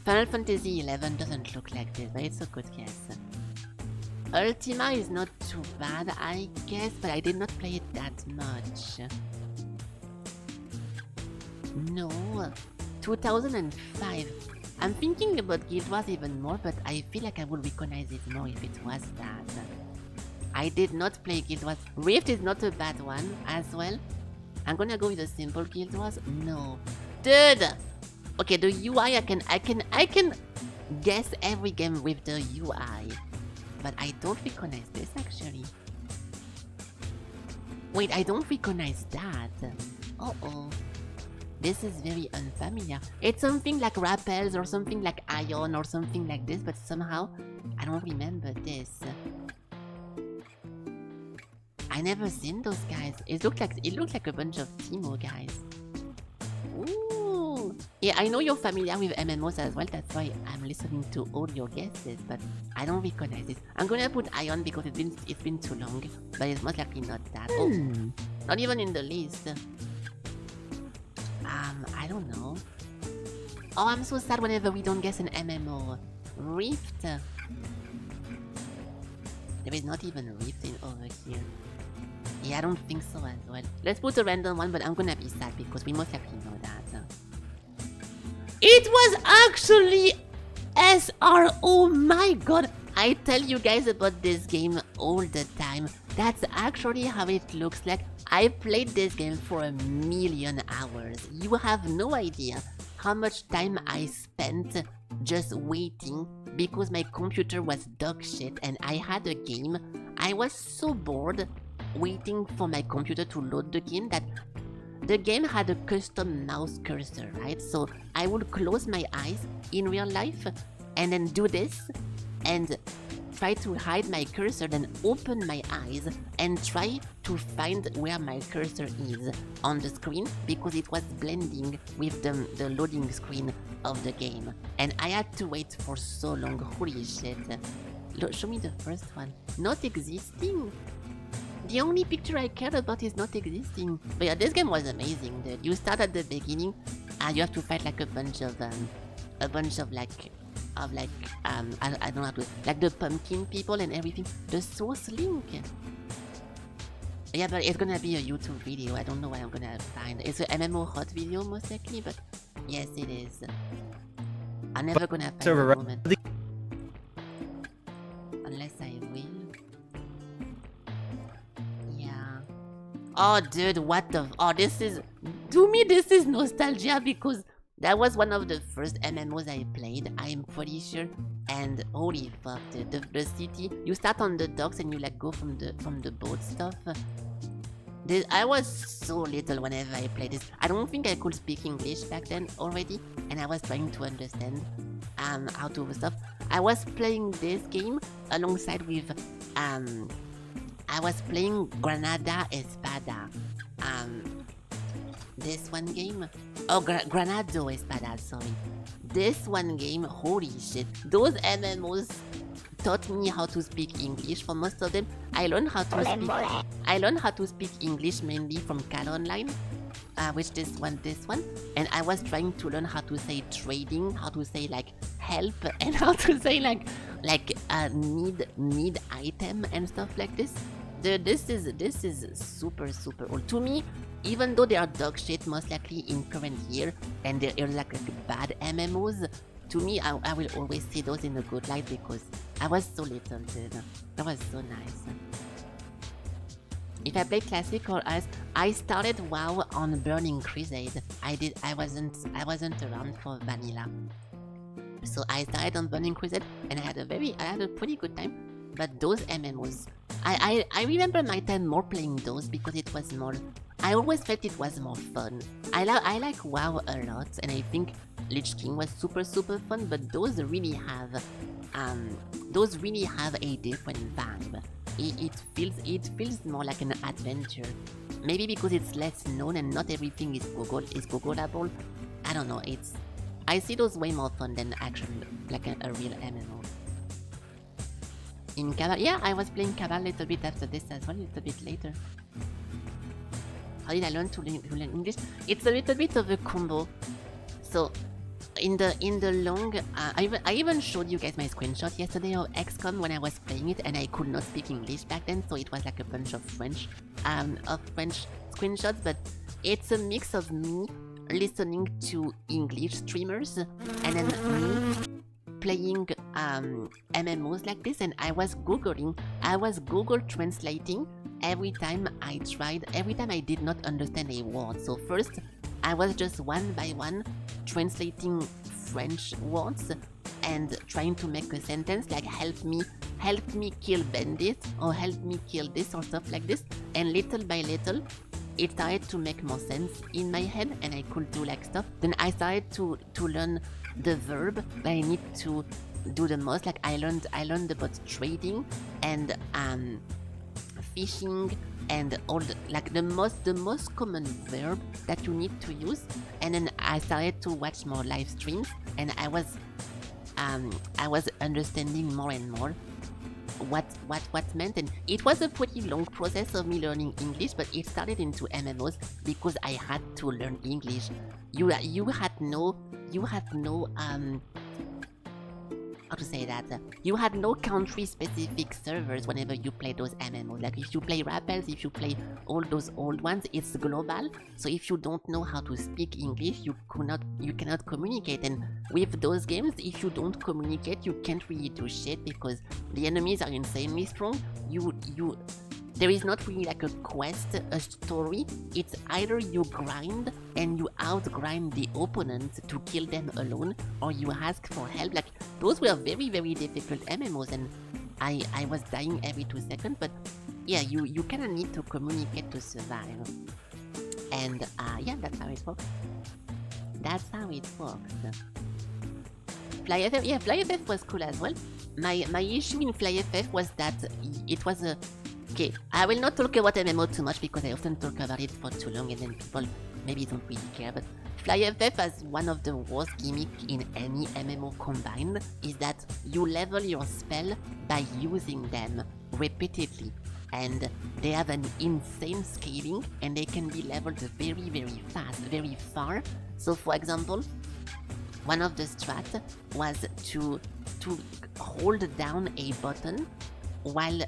Final Fantasy 11 doesn't look like this, but it's a good guess. Ultima is not too bad, I guess, but I did not play it that much. No. 2005. I'm thinking about Guild Wars even more, but I feel like I would recognize it more if it was that. I did not play Guild Wars. Rift is not a bad one as well. I'm gonna go with a simple Guild Wars. No. Dude! Okay, the UI, I can guess every game with the UI. But I don't recognize this actually. Wait, I don't recognize that. Uh-oh. This is very unfamiliar. It's something like Rappels or something like Ion or something like this, but somehow I don't remember this. I never seen those guys. It looked like a bunch of Timo guys. Ooh. Yeah, I know you're familiar with MMOs as well, that's why I'm listening to all your guesses, but I don't recognize it. I'm gonna put Ion because it's been too long, but it's most likely not that. Oh, not even in the list. I don't know. Oh, I'm so sad whenever we don't guess an MMO. Rift. There is not even a Rift in over here. Yeah, I don't think so as well. Let's put a random one, but I'm gonna be sad because we most likely know that. It was actually SR! Oh my god! I tell you guys about this game all the time. That's actually how it looks like. I played this game for 1,000,000 hours. You have no idea how much time I spent just waiting because my computer was dog shit and I had a game. I was so bored waiting for my computer to load the game that the game had a custom mouse cursor, right? So I would close my eyes in real life and then do this and try to hide my cursor, then open my eyes and try to find where my cursor is on the screen because it was blending with the loading screen of the game. And I had to wait for so long, holy shit. Look, show me the first one. Not existing? The only picture I cared about is not existing. But yeah, this game was amazing, dude. You start at the beginning and you have to fight like a bunch of I don't know how to, like the pumpkin people and everything. The source link. Yeah, but it's gonna be a YouTube video. I don't know what I'm gonna find. It's an MMO hot video most likely, but yes, it is. I'm never gonna find the moment. Unless I will. Yeah. Oh, dude, what the? Oh, this is... To me, this is nostalgia because that was one of the first MMOs I played, I'm pretty sure. And holy fuck, dude, the city. You start on the docks and you like go from the boat stuff. I was so little whenever I played this. I don't think I could speak English back then already, and I was trying to understand how to do stuff. I was playing this game alongside with I was playing Granada Espada. This one game. Oh, Granado Espada, sorry. This one game, holy shit. Those MMOs taught me how to speak English for most of them. I learned how to speak English mainly from Cal Online. which this one, and I was trying to learn how to say trading, how to say like help, and how to say like need item and stuff like this. This is super old to me. Even though they are dog shit most likely in current year, and they're like bad MMOs, to me I will always see those in a good light because I was so little, dude. That was so nice. If I played Classic or Ice, I started WoW on Burning Crusade. I wasn't around for Vanilla. So I started on Burning Crusade and I had a pretty good time. But those MMOs, I remember my time more playing those because it was more, I always felt it was more fun. I like WoW a lot, and I think Lich King was super fun, but those really have a different vibe. It feels more like an adventure. Maybe because it's less known and not everything is Googleable. I don't know, I see those way more fun than actually like a real MMO. In Cabal, yeah, I was playing Cabal a little bit after this as well, a little bit later. How did I learn to learn English? It's a little bit of a combo. So in the long, I even showed you guys my screenshot yesterday of XCOM when I was playing it, and I could not speak English back then, so it was like a bunch of French screenshots. But it's a mix of me listening to English streamers and then me playing MMOs like this, and I was Google translating every time I did not understand a word. So first I was just one by one translating French words and trying to make a sentence like help me kill bandit, or help me kill this, or stuff like this, and little by little it started to make more sense in my head and I could do like stuff. Then I started to learn the verb that I need to do the most. Like I learned about trading and fishing and all the most common verb that you need to use. And then I started to watch more live streams, and I was understanding more and more what meant. And it was a pretty long process of me learning English, but it started into MMOs because I had to learn English. You had no how to say that? You had no country-specific servers whenever you play those MMOs. Like if you play Rappels, if you play all those old ones, it's global. So if you don't know how to speak English, you cannot communicate. And with those games, if you don't communicate, you can't really do shit because the enemies are insanely strong. There is not really like a quest, a story. It's either you grind and you outgrind the opponent to kill them alone, or you ask for help. Like those were very difficult MMOs, and I was dying every 2 seconds. But yeah, you kind of need to communicate to survive. And yeah, that's how it works. FlyFF, yeah, FlyFF was cool as well. My issue in FlyFF was that it was a... Okay, I will not talk about MMO too much because I often talk about it for too long and then people maybe don't really care, but FlyFF has one of the worst gimmicks in any MMO combined, is that you level your spell by using them repeatedly, and they have an insane scaling and they can be leveled very fast, very far. So for example, one of the strats was to hold down a button while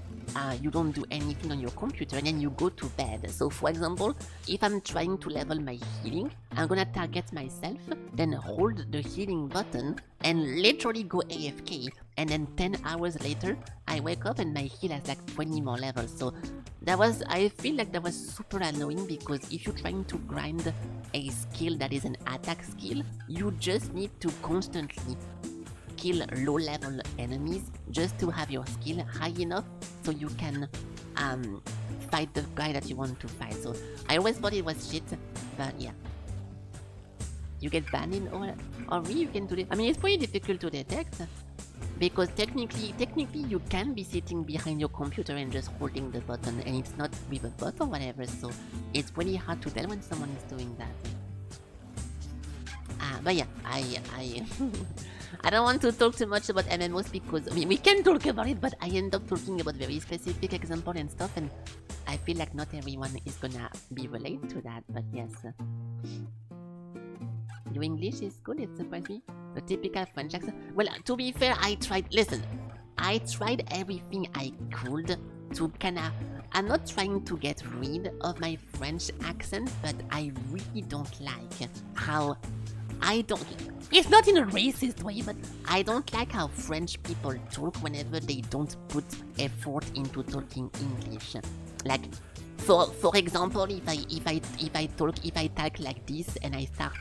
you don't do anything on your computer, and then you go to bed. So for example, if I'm trying to level my healing, I'm gonna target myself, then hold the healing button and literally go AFK, and then 10 hours later I wake up and my heal has like 20 more levels. So I feel like that was super annoying, because if you're trying to grind a skill that is an attack skill, you just need to constantly kill low-level enemies just to have your skill high enough so you can fight the guy that you want to fight. So I always thought it was shit, but yeah. You get banned in or you can do it. I mean, it's pretty difficult to detect, because technically you can be sitting behind your computer and just holding the button, and it's not with a bot or whatever, so it's pretty hard to tell when someone is doing that. But yeah, I don't want to talk too much about MMOs because, I mean, we can talk about it, but I end up talking about very specific examples and stuff, and I feel like not everyone is gonna be related to that, but yes. Your English is good, it surprised me. The typical French accent. Well, to be fair, I tried everything I could to kinda... I'm not trying to get rid of my French accent, but I really don't like how... It's not in a racist way, but I don't like how French people talk whenever they don't put effort into talking English. Like, for example, if I talk like this and I start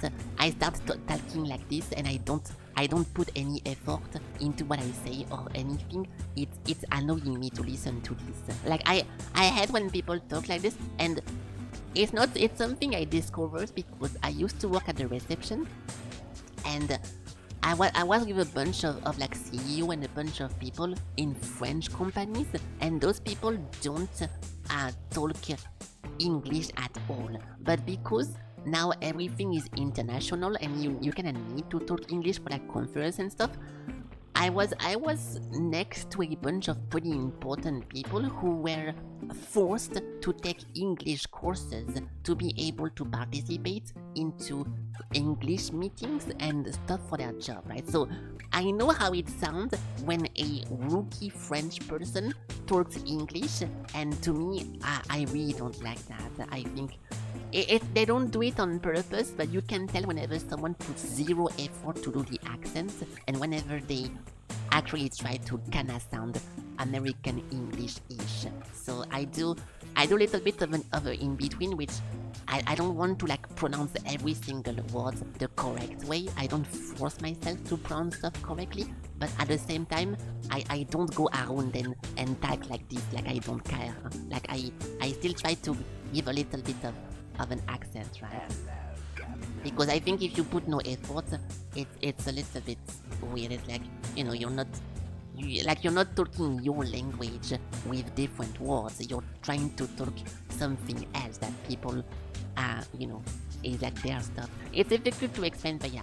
talking like this and I don't put any effort into what I say or anything, it's annoying me to listen to this. Like I hate when people talk like this, and it's something I discovered because I used to work at the reception, and I was with a bunch of like CEO and a bunch of people in French companies, and those people don't talk English at all. But because now everything is international and you kind of need to talk English for like conference and stuff, I was next to a bunch of pretty important people who were forced to take English courses to be able to participate into English meetings and stuff for their job, right? So I know how it sounds when a rookie French person talks English, and to me, I really don't like that. I think they don't do it on purpose, but you can tell whenever someone puts zero effort to do the accent, and whenever they actually try to kinda sound American English-ish. So I do a little bit of an in-between, which I don't want to like pronounce every single word the correct way. I don't force myself to pronounce stuff correctly, but at the same time, I don't go around and talk like this, like I don't care. Like I still try to give a little bit of an accent, right? Because I think if you put no effort, it's a little bit weird. It's like, you know, you're not talking your language with different words. You're trying to talk something else that people, is like their stuff. It's difficult to explain, but yeah,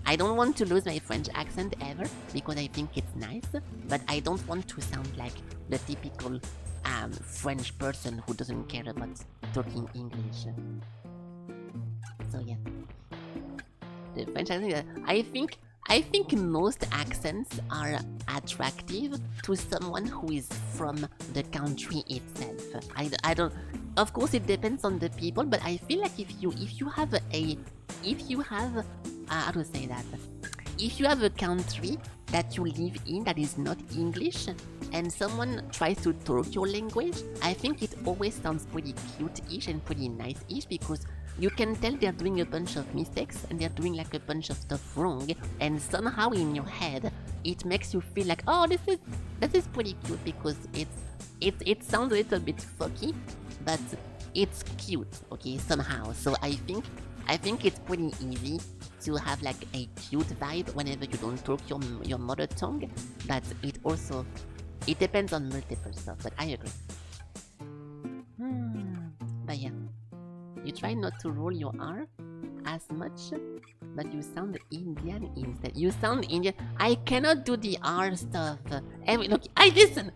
I don't want to lose my French accent ever because I think it's nice, but I don't want to sound like the typical French person who doesn't care about talking English. So yeah, the French accent. I think most accents are attractive to someone who is from the country itself. I don't. Of course, it depends on the people, but I feel like if you have how to say that? If you have a country that you live in that is not English, and someone tries to talk your language, I think it always sounds pretty cute-ish and pretty nice-ish because you can tell they're doing a bunch of mistakes and they're doing like a bunch of stuff wrong, and somehow in your head it makes you feel like, oh, this is pretty cute because it sounds a little bit fucky, but it's cute, okay, somehow. So I think it's pretty easy to have like a cute vibe whenever you don't talk your mother tongue, but it depends on multiple stuff, but I agree. But yeah, you try not to roll your R as much, but you sound Indian instead. You sound Indian. I cannot do the R stuff. Look, listen.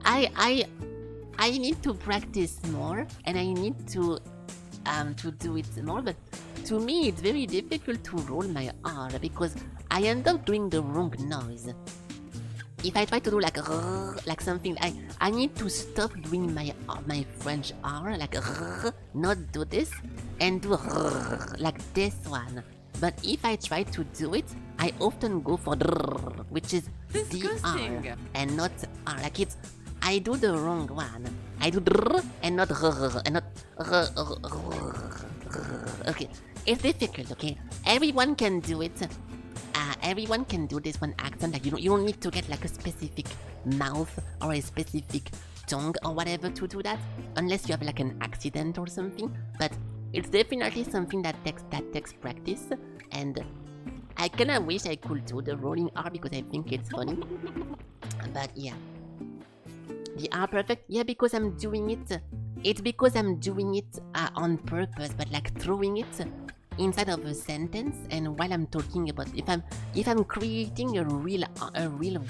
I need to practice more, and I need to do it more. But to me, it's very difficult to roll my R because I end up doing the wrong noise. If I try to do like something, I need to stop doing my French R, like not do this, and do like this one. But if I try to do it, I often go for which is disgusting. DR and not R. Like I do the wrong one. I do and not and not. Okay, it's difficult. Okay, everyone can do it. Everyone can do this one accent. Like you don't need to get like a specific mouth or a specific tongue or whatever to do that, unless you have like an accident or something. But it's definitely something that takes practice, and I kinda wish I could do the rolling R because I think it's funny. But yeah, the R perfect. Yeah, because I'm doing it. It's because I'm doing it on purpose, but like throwing it inside of a sentence, and while I'm talking about if I'm creating a real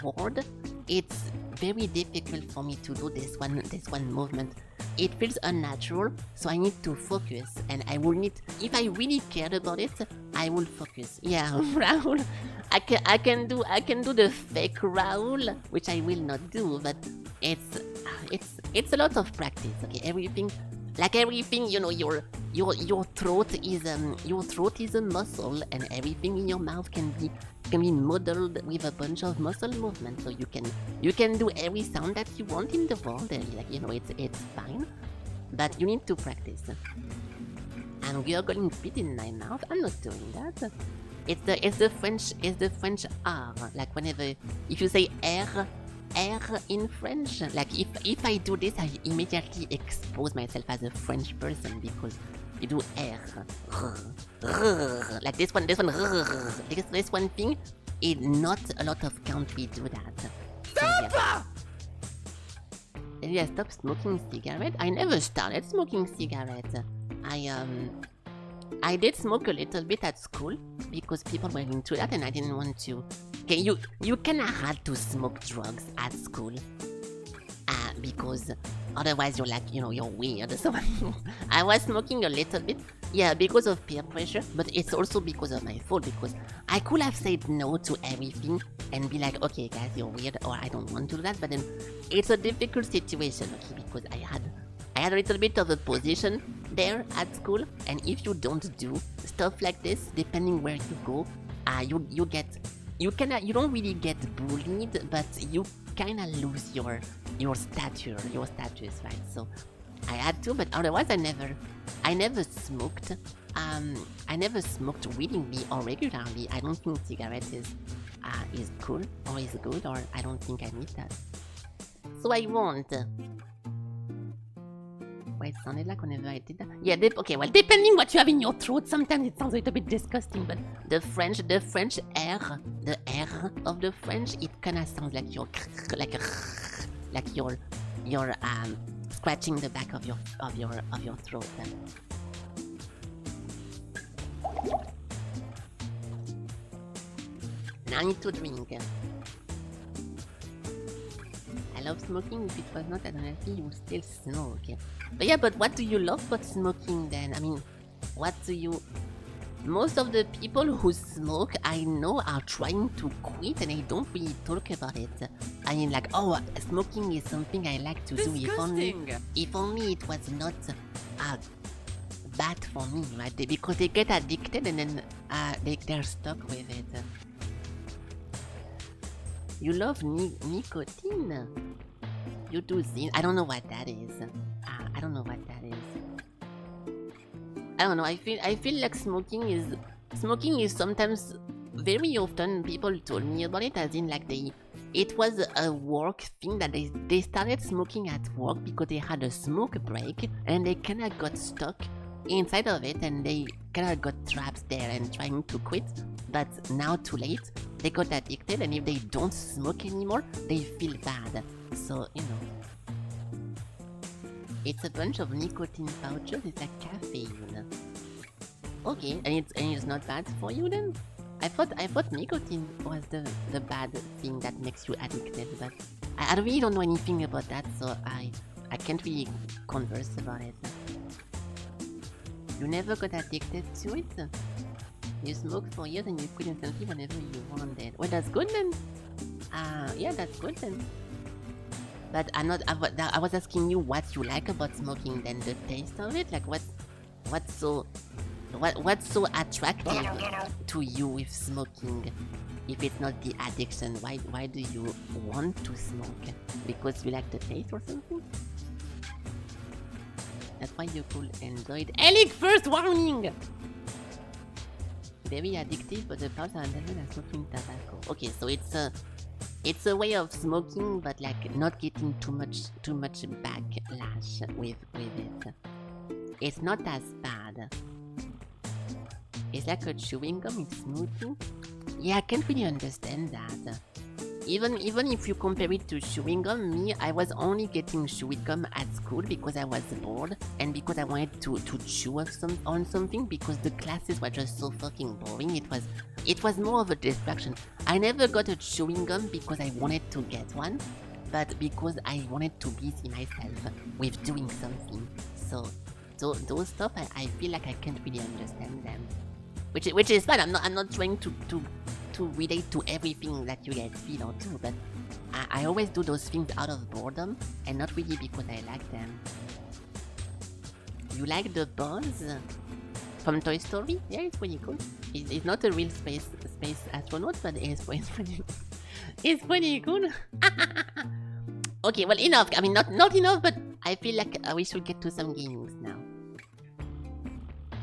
word, it's very difficult for me to do this one movement. it feels unnatural, so I need to focus, and I will need, if I really cared about it, I will focus. Yeah, Raul, I can do the fake Raul, which I will not do, but it's a lot of practice. Okay, everything, you know, your throat is a muscle, and everything in your mouth can be modeled with a bunch of muscle movements, so you can do every sound that you want in the world, and like, you know, it's fine, but you need to practice. I'm gurgling spit in my mouth. I'm not doing that. It's the French R. Like whenever, if you say R in French, like if I do this, I immediately expose myself as a French person, because you do R. Like this one, this one thing, not a lot of country do that. So, yeah. Maybe I stopped smoking cigarette. I never started smoking cigarette. I did smoke a little bit at school because people were into that, and I didn't want to. Okay, you kinda had to smoke drugs at school. Because otherwise you're like, you know, you're weird. So I was smoking a little bit, yeah, because of peer pressure, but it's also because of my fault, because I could have said no to everything and be like, okay guys, you're weird, or I don't want to do that, but then it's a difficult situation, okay, because I had a little bit of a position there at school, and if you don't do stuff like this, depending where you go, you don't really get bullied, but you kinda lose your status, right? So I had to, but otherwise I never smoked. I never smoked willingly or regularly. I don't think cigarette is cool or is good, or I don't think I need that. So I won't. Wait, it sounded like whenever I did that. Yeah, okay, well, depending what you have in your throat, sometimes it sounds a little bit disgusting, but the French R, the R of the French, it kinda sounds like you're scratching the back of your throat. Now I need to drink. I love smoking. If it was not unhealthy, you would still smoke. But yeah, but what do you love about smoking then? I mean, what do you... Most of the people who smoke, I know, are trying to quit, and they don't really talk about it. I mean, like, oh, smoking is something I like to do. If only it was not bad for me, right? Because they get addicted, and then they're stuck with it. You love nicotine? You do zine? I don't know what that is. I don't know what that is. I don't know. I feel like smoking is sometimes, very often people told me about it, as in like it was a work thing, that they started smoking at work because they had a smoke break, and they kinda got stuck inside of it, and they kinda got trapped there and trying to quit, but now too late. They got addicted, and if they don't smoke anymore, they feel bad. So, you know, it's a bunch of nicotine pouches. It's like caffeine. Okay, and it's not bad for you then? I thought nicotine was the bad thing that makes you addicted, but I really don't know anything about that, so I can't really converse about it. You never got addicted to it? You smoked for years and you quit instantly whenever you wanted. Well, that's good then. Yeah, that's good then. But I was asking you what you like about smoking, then the taste of it. Like what's so attractive to you with smoking? If it's not the addiction, why do you want to smoke? Because you like the taste or something? That's why you could enjoy it. Alec, first warning! Very addictive, but the parts are intended as smoking tobacco. Okay, so it's a way of smoking, but like not getting too much backlash with it. It's not as bad. It's like a chewing gum, it's smoothing. Yeah, I can't really understand that. Even if you compare it to chewing gum, I was only getting chewing gum at school because I was bored and because I wanted to chew on something, because the classes were just so fucking boring. It was more of a distraction. I never got a chewing gum because I wanted to get one. but because I wanted to busy myself with doing something. So those stuff, I feel like I can't really understand them. Which is fine. I'm not trying to relate to everything that you guys feel or do, but I always do those things out of boredom and not really because I like them. You like the Buzz from Toy Story? Yeah, it's pretty cool. It's not a real space astronaut, but it's pretty cool. Okay, well, enough. I mean, not enough, but I feel like we should get to some gamings now.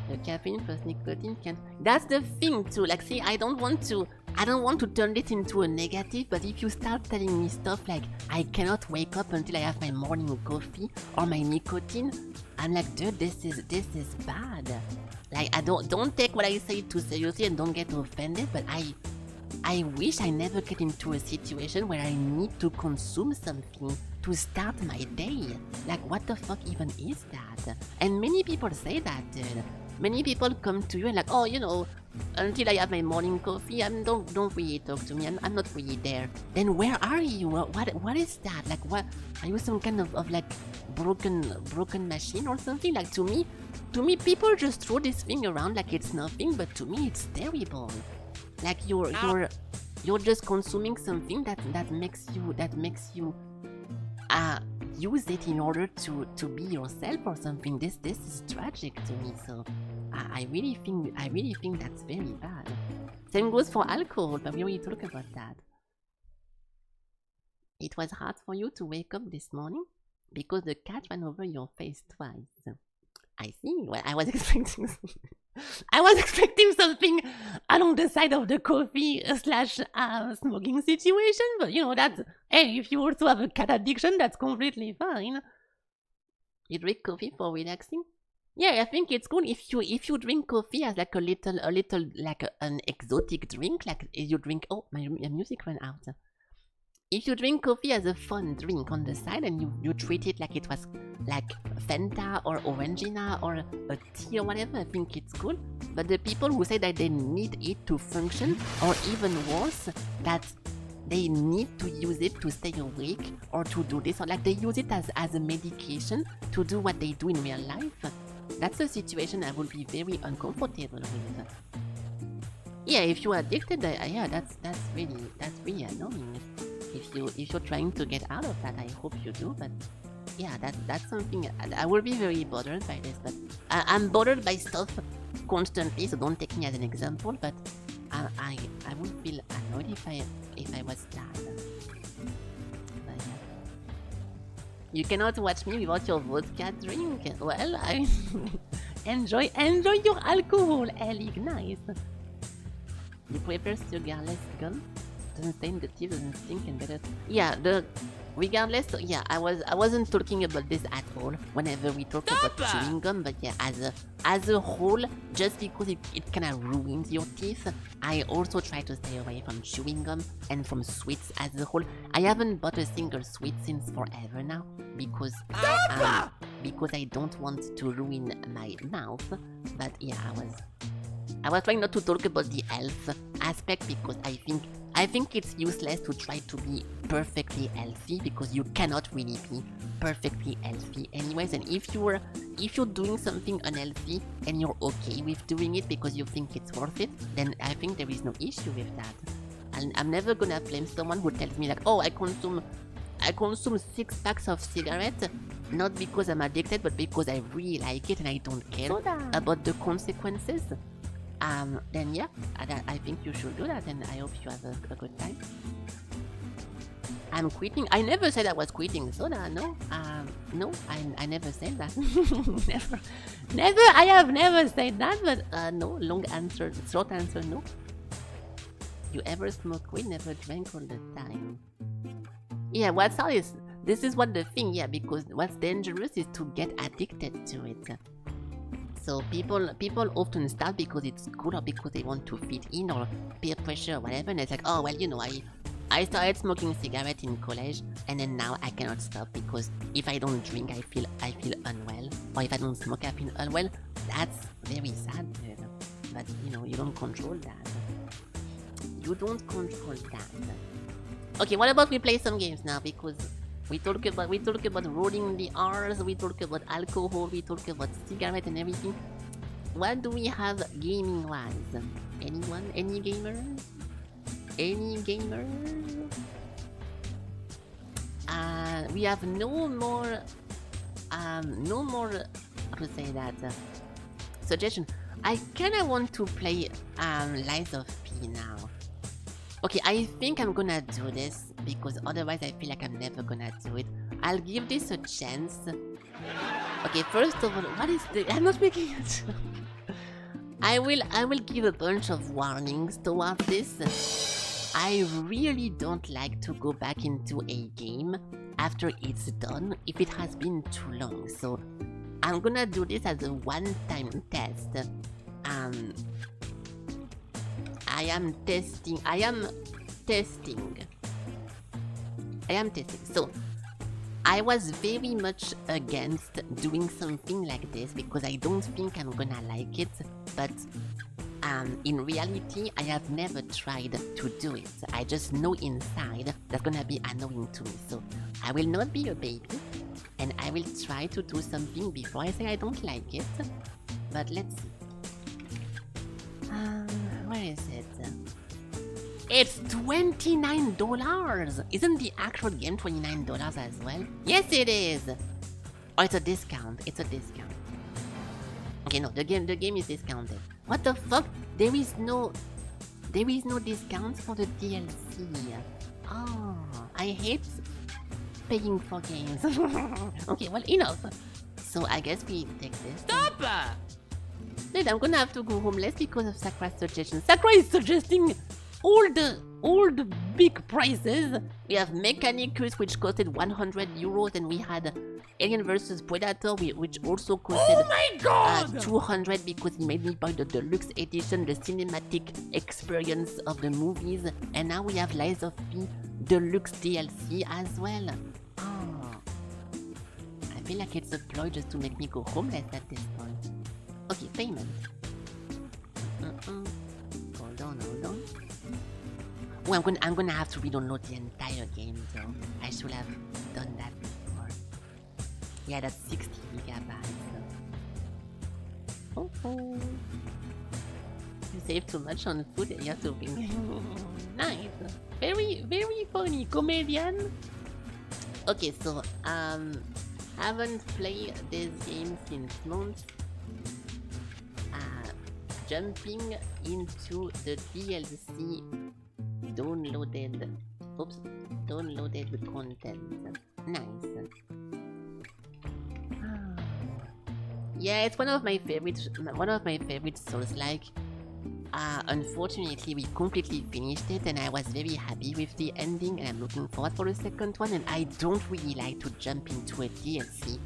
The caffeine plus nicotine can. That's the thing too. Like, see, I don't want to turn it into a negative. But if you start telling me stuff like I cannot wake up until I have my morning coffee or my nicotine, I'm like, dude, this is bad. Like, I don't take what I say too seriously and don't get offended. But I wish I never get into a situation where I need to consume something to start my day. Like, what the fuck even is that? And many people say that, dude. Many people come to you and like, oh, you know, until I have my morning coffee, don't really talk to me. I'm not really there. Then where are you? What is that? Like, what are you, some kind of like broken machine or something? Like, to me, people just throw this thing around like it's nothing, but to me it's terrible. Like, you're just consuming something that makes you use it in order to be yourself or something. This is tragic to me. So I really think that's very bad. Same goes for alcohol, but we already talked about that. It was hard for you to wake up this morning because the cat ran over your face twice. I see. Well, I was expecting something along the side of the coffee / smoking situation, but you know, that's, hey, if you also have a cat addiction, that's completely fine. You drink coffee for relaxing? Yeah, I think it's cool if you drink coffee as like a little like an exotic drink, like you drink. Oh, my music ran out. If you drink coffee as a fun drink on the side and you treat it like it was like Fanta or Orangina or a tea or whatever, I think it's cool. But the people who say that they need it to function, or even worse, that they need to use it to stay awake or to do this, or like they use it as a medication to do what they do in real life, that's a situation I would be very uncomfortable with. Yeah, if you're addicted, yeah, that's really annoying. If you're trying to get out of that, I hope you do. But yeah, that's something I will be very bothered by this. But I'm bothered by stuff constantly, so don't take me as an example. But I would feel annoyed if I was that. But yeah. You cannot watch me without your vodka drink. Well, I enjoy your alcohol, Ellie. Nice. You prefer sugarless gum? Doesn't stain the teeth, doesn't stink, and better. Yeah, regardless. Yeah, I wasn't talking about this at all. Whenever we talk about chewing gum, but yeah, as a whole, just because it kind of ruins your teeth, I also try to stay away from chewing gum and from sweets as a whole. I haven't bought a single sweet since forever now because I don't want to ruin my mouth. But yeah, I was trying not to talk about the health aspect because I think it's useless to try to be perfectly healthy because you cannot really be perfectly healthy anyways. And if you're doing something unhealthy and you're okay with doing it because you think it's worth it, then I think there is no issue with that. And I'm never gonna blame someone who tells me like, oh, I consume 6 packs of cigarettes, not because I'm addicted, but because I really like it and I don't care about the consequences. Then yeah, I think you should do that, and I hope you have a good time. I'm quitting. I never said I was quitting soda. No, no, I never said that. never. I have never said that. But no. Long answer, short answer, no. You ever smoke weed? Never drank all the time. Yeah, this is what the thing. Yeah, because what's dangerous is to get addicted to it. So people often start because it's cool or because they want to fit in or peer pressure or whatever, and it's like, oh well, you know, I started smoking cigarette in college and then now I cannot stop because if I don't drink I feel unwell, or if I don't smoke I feel unwell. That's very sad, but you know, you don't control that. You don't control that. Okay, what about we play some games now, because We talk about rolling the R's, we talk about alcohol, we talk about cigarette and everything. What do we have gaming-wise? Anyone? Any gamers? Any gamers? We have no more, how to say that, suggestion. I kinda want to play, Lies of P now. Okay, I think I'm gonna do this, because otherwise I feel like I'm never gonna do it. I'll give this a chance. Okay, first of all, what is the... I'm not making it. I will give a bunch of warnings towards this. I really don't like to go back into a game after it's done if it has been too long. So I'm gonna do this as a one-time test. I am testing. So I was very much against doing something like this because I don't think I'm gonna like it, but in reality I have never tried to do it. I just know inside that's gonna be annoying to me, so I will not be a baby and I will try to do something before I say I don't like it. But let's see. Where is it? It's $29! Isn't the actual game $29 as well? Yes, it is! Oh, it's a discount. It's a discount. Okay, no, the game is discounted. What the fuck? There is no discounts for the DLC. Oh, I hate paying for games. Okay, well, enough. So I guess we take this. Stop! Dude, I'm gonna have to go homeless because of Sakura's suggestion. Sakura is suggesting all the big prices. We have Mechanicus, which costed 100 euros, and we had Alien vs Predator, which also costed 200 because he made me buy the deluxe edition, the cinematic experience of the movies, and now we have Lies of P deluxe DLC as well. Oh, I feel like it's a ploy just to make me go homeless at this point. Okay, payment. Hold on. Oh, I'm gonna have to re-download the entire game though. I should have done that before. Yeah, that's 60 gigabytes. So. Oh. You save too much on food and you have to bring. Nice. Very, very funny. Comedian. Okay, so haven't played this game since months. Jumping into the DLC downloaded content. Nice. Yeah, it's one of my favorites Souls-like. Unfortunately, we completely finished it and I was very happy with the ending and I'm looking forward for the second one, and I don't really like to jump into a DLC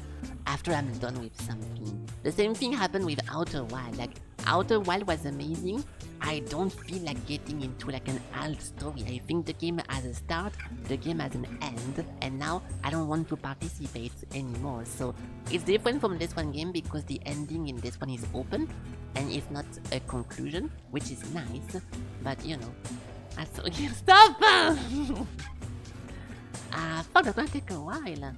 after I'm done with something. The same thing happened with Outer Wild. Like, Outer Wild was amazing. I don't feel like getting into like an alt story. I think the game has a start, the game has an end, and now I don't want to participate anymore. So it's different from this one game because the ending in this one is open and it's not a conclusion, which is nice, but you know, stop! Fuck, that's gonna take a while.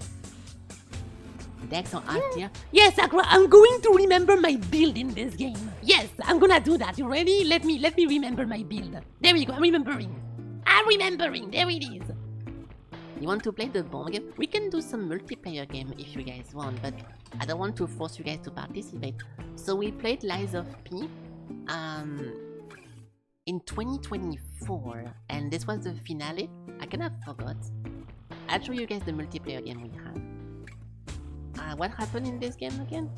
Dex on art tier. Yes, Sakura, I'm going to remember my build in this game. Yes, I'm gonna do that. You ready? Let me remember my build. There we go. I'm remembering. There it is. You want to play the bomb game? We can do some multiplayer game if you guys want, but I don't want to force you guys to participate. So we played Lies of P in 2024, and this was the finale. I kind of forgot. I'll show you guys the multiplayer game we had. What happened in this game again?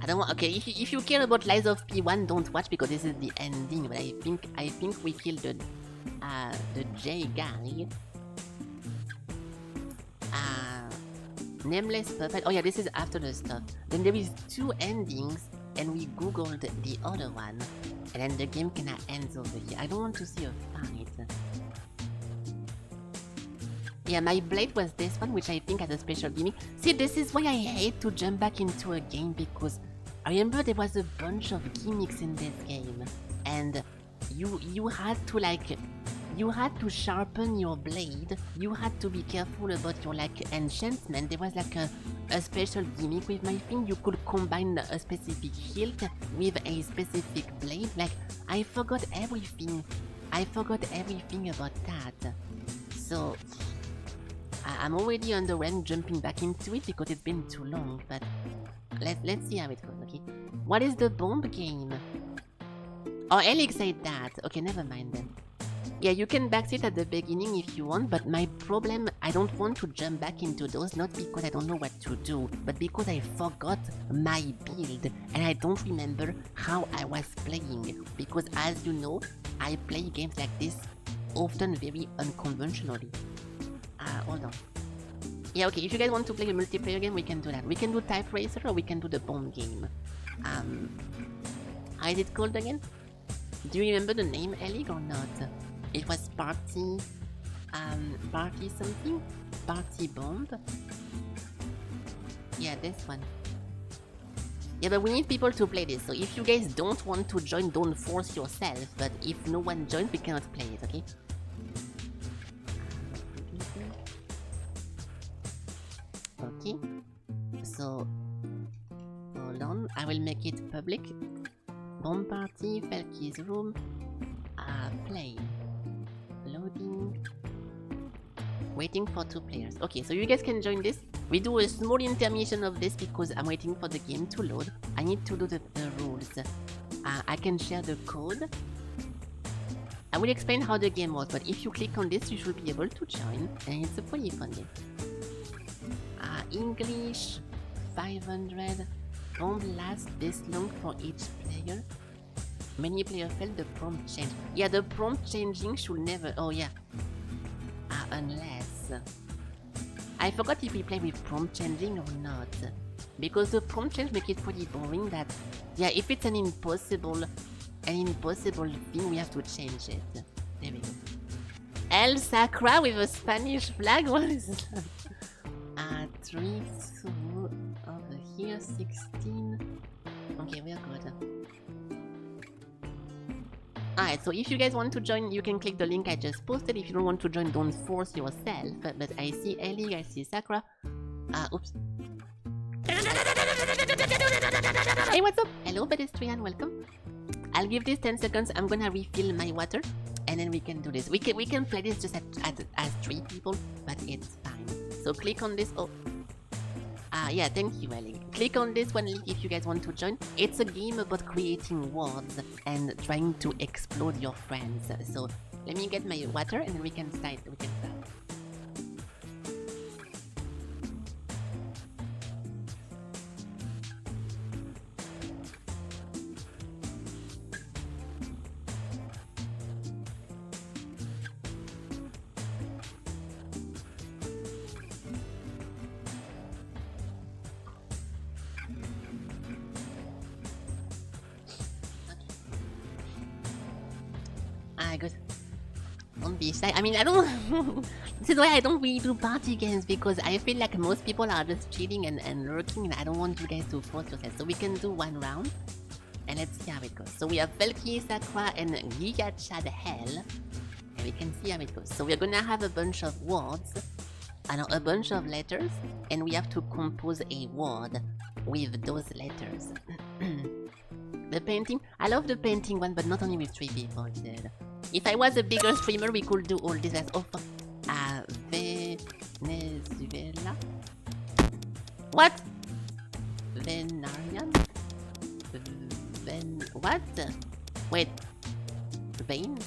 I don't want. Okay, if you care about Lies of P1, don't watch because this is the ending. But I think we killed the J guy. Nameless Puppet. Oh yeah, this is after the stuff. Then there is 2 endings, and we googled the other one. And then the game kinda ends over here. I don't want to see a fight. Yeah, my blade was this one, which I think has a special gimmick. See, this is why I hate to jump back into a game, because I remember there was a bunch of gimmicks in this game. And you had to like, you had to sharpen your blade. You had to be careful about your like enchantment. There was like a special gimmick with my thing. You could combine a specific hilt with a specific blade. Like I forgot everything. I forgot everything about that. So I'm already underwhelmed jumping back into it because it's been too long. But let's see how it goes. Okay, what is the bomb game? Oh, Alex said that. Okay, never mind then. Yeah, you can backseat at the beginning if you want, but my problem, I don't want to jump back into those, not because I don't know what to do, but because I forgot my build, and I don't remember how I was playing. Because as you know, I play games like this often very unconventionally. Hold on. Yeah, okay, if you guys want to play a multiplayer game, we can do that. We can do Type Racer or we can do the bomb game. How is it called again? Do you remember the name, Ellie, or not? It was Party something? Party Bomb? Yeah, this one. Yeah, but we need people to play this, so if you guys don't want to join, don't force yourself, but if no one joins, we cannot play it, okay? Okay. So, hold on, I will make it public. Bomb party, Felky's room, play. Loading. Waiting for 2 players. Okay, so you guys can join this. We do a small intermission of this because I'm waiting for the game to load. I need to do the rules. I can share the code. I will explain how the game works, but if you click on this, you should be able to join, and it's a pretty fun game. English, 500. Won't last this long for each player. Many players felt the prompt change. Yeah, the prompt changing should never... Oh yeah. Unless... I forgot if we play with prompt changing or not. Because the prompt change make it pretty boring that... Yeah, if it's an impossible thing, we have to change it. There we go. El Sacra with a Spanish flag? What is that? 3 through over here, 16. Okay, we're good. Alright, so if you guys want to join, you can click the link I just posted. If you don't want to join, don't force yourself. But I see Ellie, I see Sakura. Oops. Hey, what's up? Hello, pedestrian, welcome. I'll give this 10 seconds. I'm gonna refill my water, and then we can do this. We can play this just as 3 people, but it's fine. So click on this. Oh. Yeah, thank you, Ellie. Click on this one link if you guys want to join. It's a game about creating worlds and trying to explode your friends. So let me get my water and then we can start. Good. Don't be shy. I mean, I don't... This is why I don't really do party games, because I feel like most people are just chilling and lurking, and I don't want you guys to force yourself. So we can do 1 round, and let's see how it goes. So we have Felky, Sakura, and Giga Chad Hell, and we can see how it goes. So we're gonna have a bunch of words, a bunch of letters, and we have to compose a word with those letters. The painting, I love the painting one, but not only with 3 people, dude. If I was a bigger streamer, we could do all this as often. Venezuela. What? Venarian? What? Wait. Vein?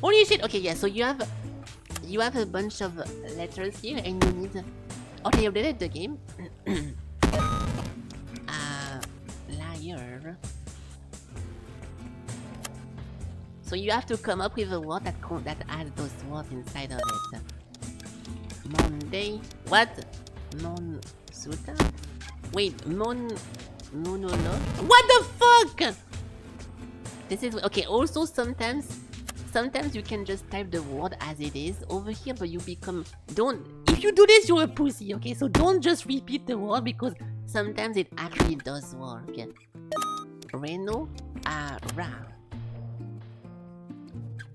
Holy shit! Okay, yeah. So you have a bunch of letters here, and you need. Okay, you updated the game. Liar. So you have to come up with a word that has those words inside of it. Monday. What? Monsuta? Wait, monologue? What the fuck? This is okay. Also, sometimes you can just type the word as it is over here, but you become if you do this, you're a pussy. Okay, so don't just repeat the word because sometimes it actually does work. Reno, Ra.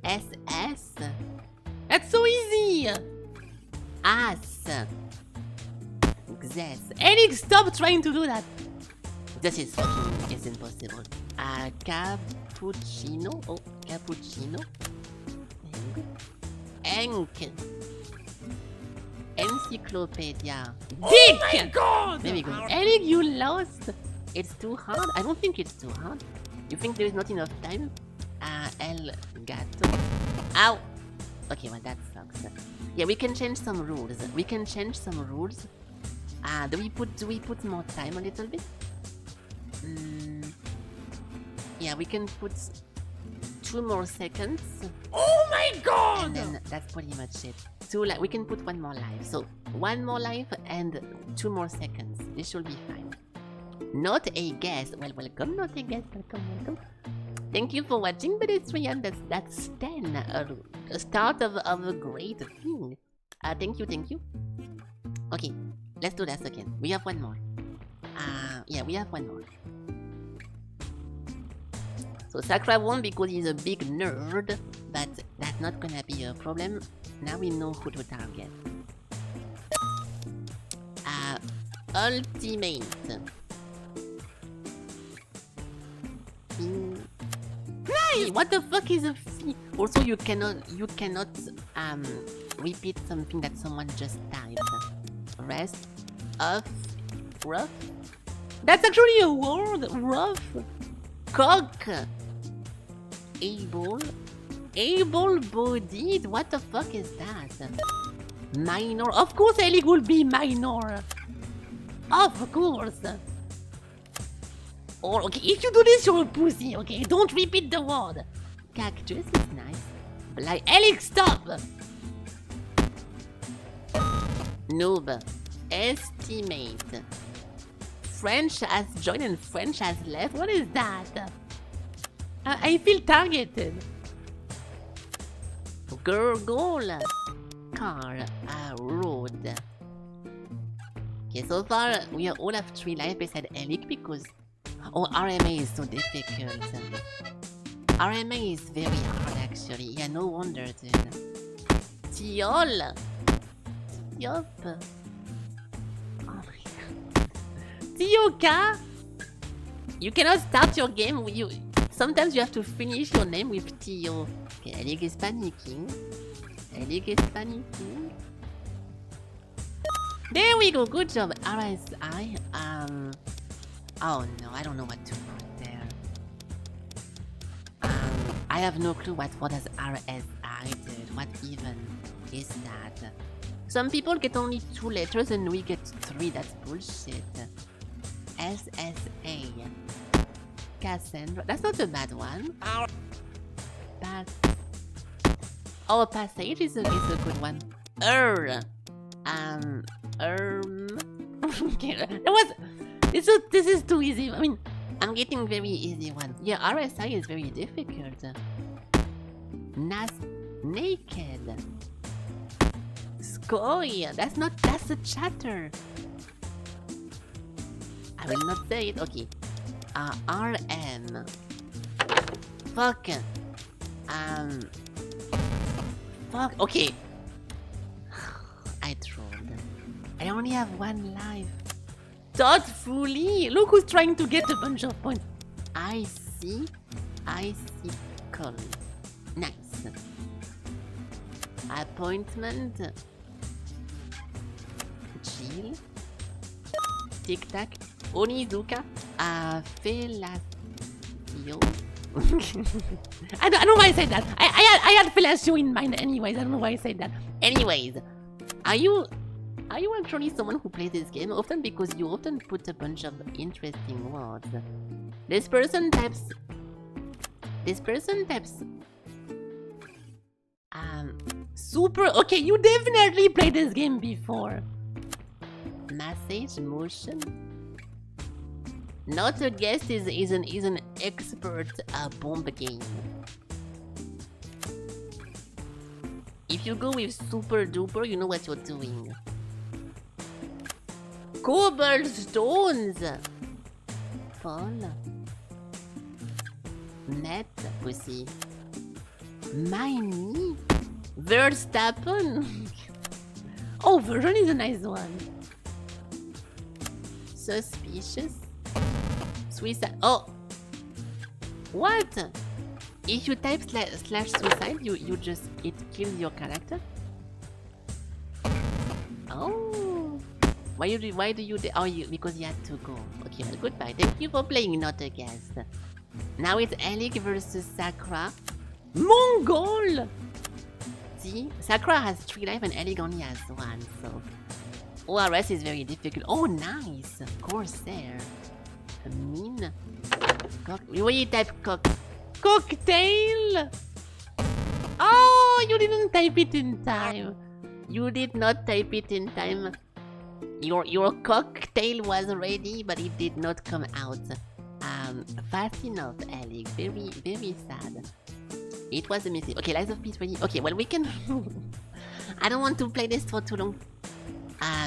SS. That's so easy. Ass. Xes. Eric, stop trying to do that. This is fucking is impossible. Cappuccino. Oh, cappuccino. Enk. Encyclopedia. Dick! Oh my god! There we go. Eric, you lost. It's too hard. I don't think it's too hard. You think there is not enough time? El gato. Ow! Okay, well that sucks. Yeah, we can change some rules. Do we put more time a little bit? Yeah, we can put 2 more seconds. Oh my god! And then that's pretty much it. We can put 1 more life. So 1 more life and 2 more seconds. This should be fine. Not a guest. Well, welcome, not a guest. Welcome. Thank you for watching, pedestrian. That's 10. A start of a great thing. Thank you. Okay, let's do that again. We have 1 more. Yeah, we have 1 more. So Sakura won because he's a big nerd, but that's not gonna be a problem. Now we know who to target. Ultimate. Nice! What the fuck is a fee? Also, you cannot repeat something that someone just typed. Rest of rough. That's actually a word. Rough. Cock. Able-bodied? What the fuck is that? Minor? Of course Ellie will be minor. Of course. Or, okay, if you do this, you're a pussy, okay? Don't repeat the word. Cactus is nice. Like, Alex, stop! Noob. Estimate. French has joined and French has left. What is that? I feel targeted. Gurgle. Car. Road. Okay, so far we all have 3 life beside Elic because... Oh, RMA is so difficult. RMA is very hard actually. Yeah, no wonder, dude. Tiol. Tiop. Oh my god. Tioka. You cannot start your game with you. Sometimes you have to finish your name with Tio. Okay, Elic is panicking. There we go. Good job. RSI. Oh no, I don't know what to put there. I have no clue what does RSI did. What even is that? Some people get only 2 letters and we get 3. That's bullshit. SSA. Cassandra. That's not a bad one. Oh, passage is a good one. Okay, this is too easy. I mean, I'm getting very easy ones. Yeah, RSI is very difficult. Naked. Skoy. That's a chatter. I will not say it. Okay. RM. Fuck. Fuck. Okay. I trolled. I only have 1 life. Thoughtfully. Look who's trying to get a bunch of points. I see. Call. Nice. Appointment. Chill. Tic Tac. Onizuka. Fellatio. I don't know why I said that. I had Fellatio in mind anyways. I don't know why I said that. Anyways. Are you actually someone who plays this game often? Because you often put a bunch of interesting words. This person types... Super... Okay, you definitely played this game before. Massage motion. Not a guest is an expert bomb game. If you go with super duper, you know what you're doing. Cobblestones. Fall. Net pussy. Miney? Verstappen? Oh, version is a nice one. Suspicious? Suicide. Oh! What? If you type slash suicide, you just, it kills your character? Oh! Why do you, oh, because you had to go. Okay, well, goodbye. Thank you for playing, not a guest. Now it's Alec versus Sakura. Mongol! See? Sakura has 3 life and Alec only has 1, so... ORS is very difficult. Oh, nice! Corsair. Mean. What you type cocktail? Oh, you didn't type it in time. You did not type it in time. Your cocktail was ready, but it did not come out. Fast enough, Alec. Very, very sad. It was a mistake. Okay, Lies of Peace ready. Okay, well, we can... I don't want to play this for too long.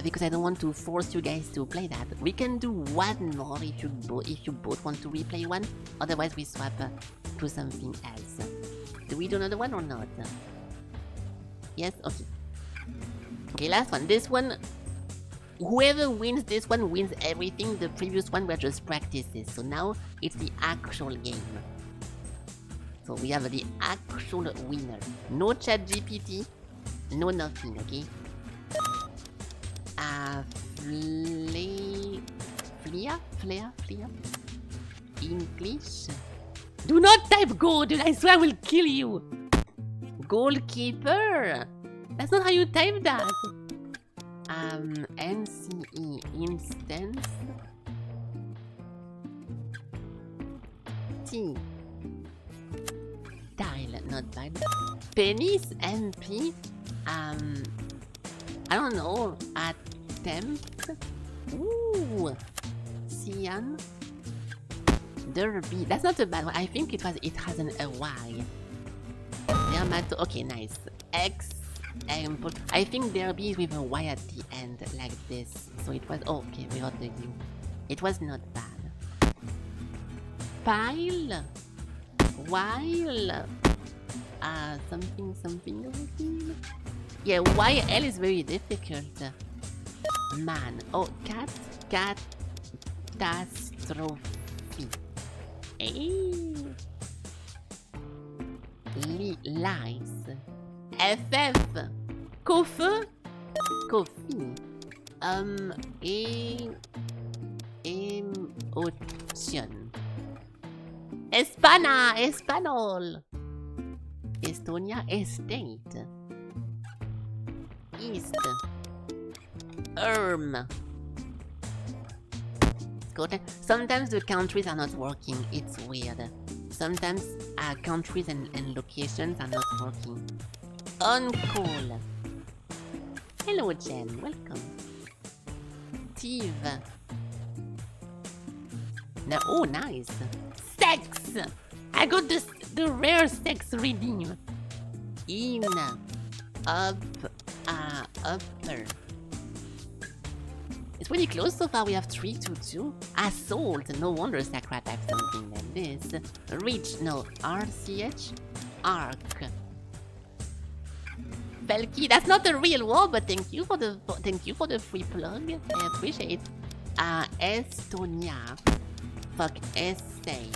Because I don't want to force you guys to play that. We can do one more if you both want to replay one. Otherwise, we swap to something else. Do we do another one or not? Yes? Okay. Okay, last one. This one... Whoever wins this one wins everything. The previous one were just practices. So now it's the actual game. So we have the actual winner. No chat GPT. No nothing, okay? Flea? English? Do not type goal, dude. I swear I will kill you. Goalkeeper? That's not how you type that. NCE instance. T. Tile, not bad. Penis MP. I don't know. Attempt. Ooh. Cyan. Derby. That's not a bad one. I think it has an Y. Dermato. Okay, nice. X. I think Derby is with a Y at the end, like this. So it was. Oh, okay, we got the U. It was not bad. Pile. While. Something. Yeah, YL is very difficult. Man. Oh, catastrophe. Hey. Lies. FF. Coffee. Ocean. Espanol. Estonia. Estate. East. Scotland. Sometimes the countries are not working. It's weird. Sometimes countries and locations are not working. On call. Hello, Jen. Welcome. Steve. No, oh, nice. Sex. I got the rare sex reading. In. Upper. It's pretty close so far. We have 3 to 2. Assault. No wonder Sakura typed something like this. Reach. No. RCH. Arc. Felky. That's not a real war, but thank you for the free plug. I appreciate. Estonia. Fuck. Essay.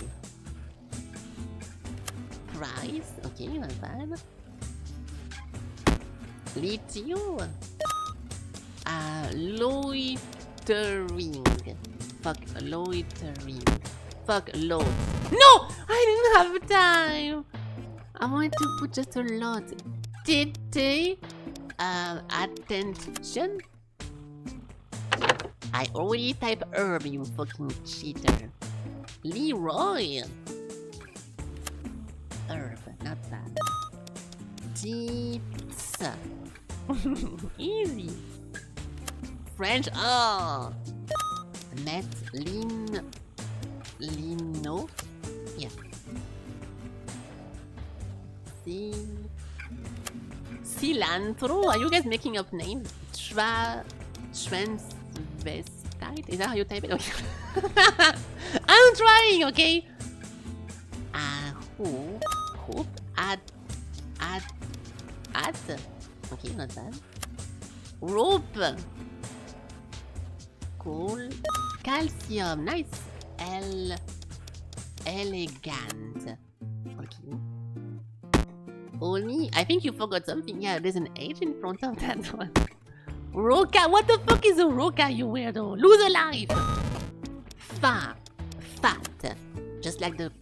Price. Okay, not bad. Lithium. Loitering. Fuck loitering. Fuck load. No! I didn't have time! I wanted to put just a lot. Attention? I already type herb, you fucking cheater. Leroy. Herb, not bad. Deeps. Easy. French. Oh. Met. Lino. Yeah. Cilantro. Are you guys making up names? Transvestite. Is that how you type it? Okay. I'm trying. Okay. Hope. Hat. Okay, not bad. Rope. Cool. Calcium. Nice. Elegant. Okay. Only. I think you forgot something. Yeah, there's an H in front of that one. Roca. What the fuck is a Roca, you weirdo? Lose a life. Fat. Just like the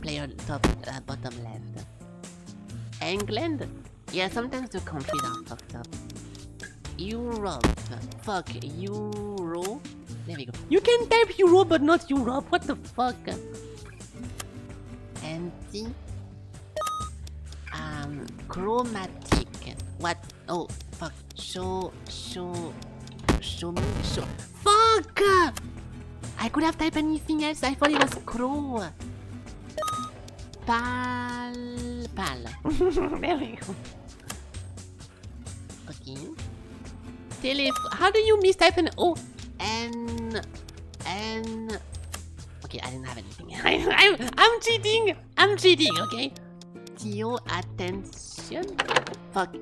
player top bottom left. England? Yeah, sometimes the countries are fucked up. Europe. Fuck. Euro. There we go. You can type Euro but not Europe. What the fuck? Empty. Chromatic. What? Oh, fuck. Show me. Fuck! I could have typed anything else. I thought it was crow. Pal. There we go. Okay. How do you mistype an O? N. Okay, I didn't have anything. I'm cheating. Okay. Tio, attention. Fuck.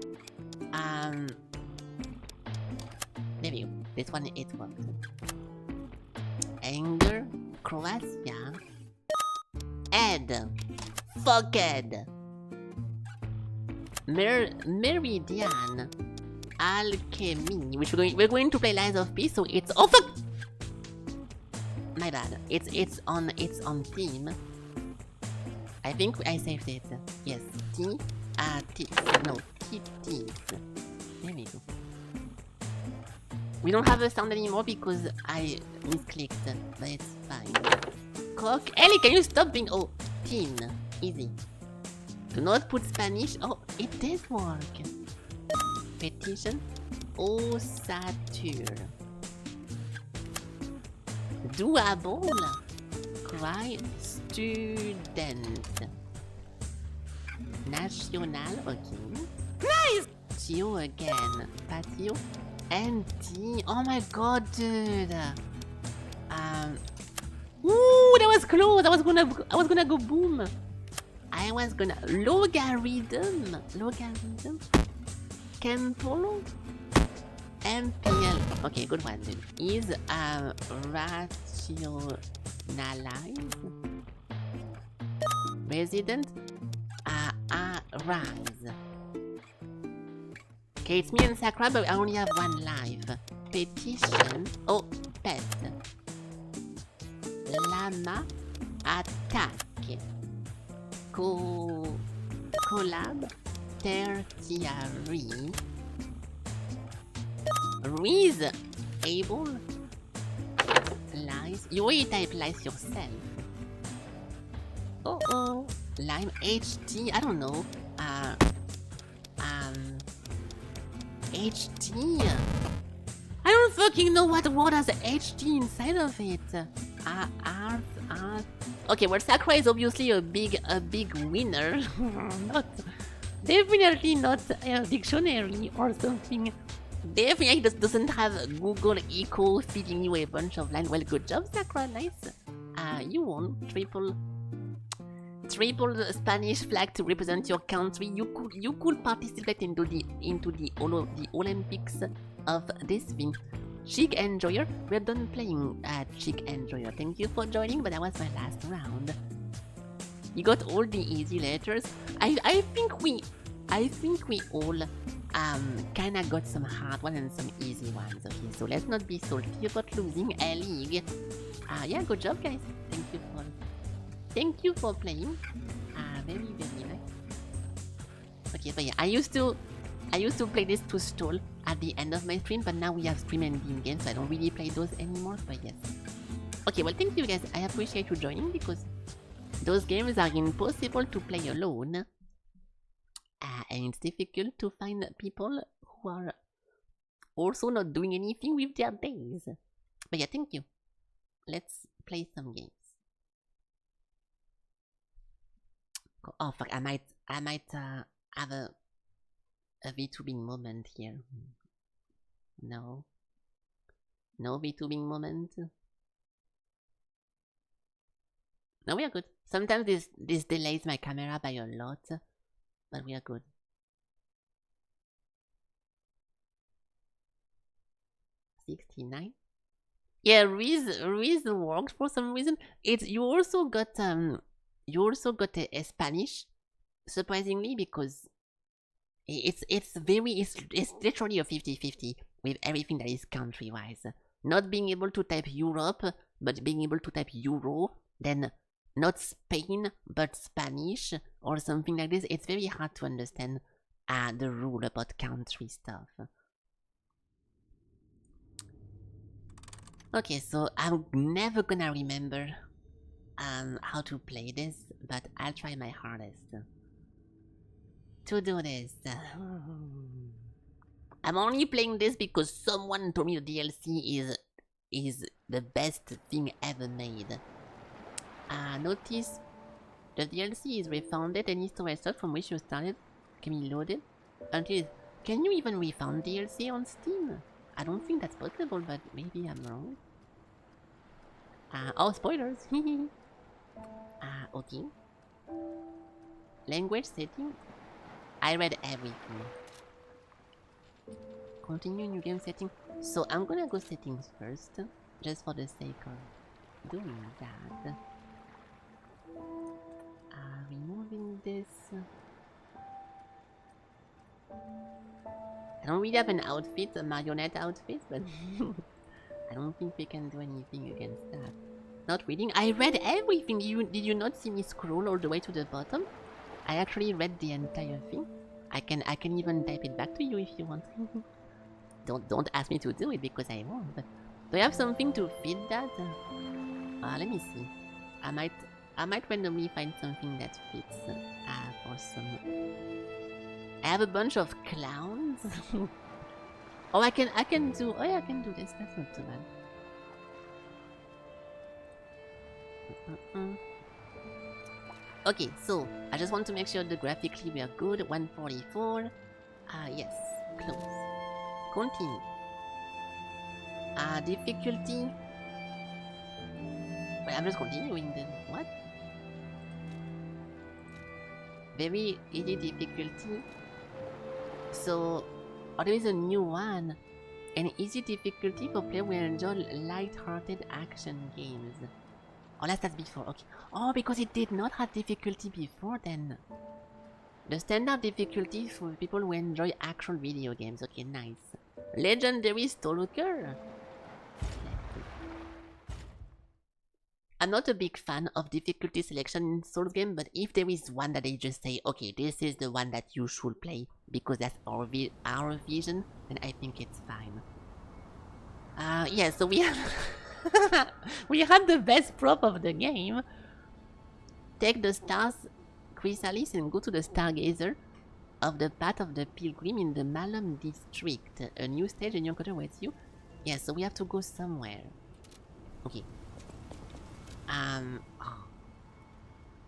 There we go. This one it worked. Anger. Croatia. Ed. Fuck Ed. Meridian. Alchemy. Which we're going to play Lies of Peace, so it's fuck! My bad. It's on team. I think I saved it. Yes. T. No. T. There we go. We don't have a sound anymore because I misclicked, but it's fine. Cock. Ellie, can you stop being teen? Easy. Do not put Spanish. Oh, it did work. Petition. Ossature. Doable. Cry. Student. National. Okay. Nice! Tio again. Patio. NT. Oh my god, dude. Ooh, that was close. I was gonna go boom. I was gonna logarithm. Campolo. MPL. Okay, good one, dude. Is rationalized. Resident. Rise. Okay, it's me and Sakura, but I only have one life. Petition. Oh, pet. Llama. Attack. Collab. Tertiary. Reese. Able. Lies. You already type lies yourself. Lime. HT. I don't know. HT. I don't fucking know what word has HT inside of it. Art. Okay, well, Sakura is obviously a big winner. Definitely not a dictionary or something. Definitely doesn't have Google Echo feeding you a bunch of lines. Well, good job, Sakura. Nice. You won triple Spanish flag to represent your country. You could participate into the Olympics of this thing. Chic Enjoyer, we're done playing Chic Enjoyer. Thank you for joining, but that was my last round. You got all the easy letters. I think we all kinda got some hard ones and some easy ones. Okay, so let's not be salty about losing a league. Yeah, good job, guys. Thank you for playing. Very nice. Okay, so yeah, I used to play this to stall at the end of my stream, but now we have stream ending games, so I don't really play those anymore, but yes. Okay, well, thank you guys. I appreciate you joining because those games are impossible to play alone. And it's difficult to find people who are also not doing anything with their days. But yeah, thank you. Let's play some games. Oh fuck, I might have a VTubing moment here. No VTubing moment. No, we are good. Sometimes this delays my camera by a lot, but we are good. 69. Yeah, Riz worked for some reason. You also got a Spanish, surprisingly, because it's literally a 50-50 with everything that is country wise. Not being able to type Europe, but being able to type Euro, then not Spain but Spanish or something like this. It's very hard to understand the rule about country stuff. Okay, so I'm never gonna remember how to play this, but I'll try my hardest to do this. I'm only playing this because someone told me the DLC is the best thing ever made. Notice the DLC is refounded and storage slot from which you started can be loaded. Can you even refound DLC on Steam? I don't think that's possible, but maybe I'm wrong. Oh, spoilers! Okay. Language setting? I read everything. Continue new game setting. So I'm gonna go settings first, just for the sake of doing that. Removing this. I don't really have an outfit, a marionette outfit, but I don't think we can do anything against that. Not reading? I read everything! Did you not see me scroll all the way to the bottom? I actually read the entire thing. I can even type it back to you if you want. Don't ask me to do it because I won't. But do you have something to feed that? Let me see. I might randomly find something that fits for some. I have a bunch of clowns. Oh, I can do. Oh yeah, I can do this. That's not too bad. Okay, so I just want to make sure that graphically we are good. 144. Yes. Close. Continue. Difficulty. Well, I'm just continuing then. What? Very easy difficulty. So, there is a new one. An easy difficulty for players who enjoy light-hearted action games. Oh, that's before. Okay. Oh, because it did not have difficulty before then. The standard difficulty for people who enjoy actual video games. Okay, nice. Legendary Stalker. I'm not a big fan of difficulty selection in Souls game, but if there is one that they just say, okay, this is the one that you should play because that's our vision, then I think it's fine. Yeah, so we have we had the best prop of the game. Take the stars chrysalis and go to the stargazer of the path of the pilgrim in the Malum district. A new stage and your encounter waits you. Yeah, so we have to go somewhere. Okay.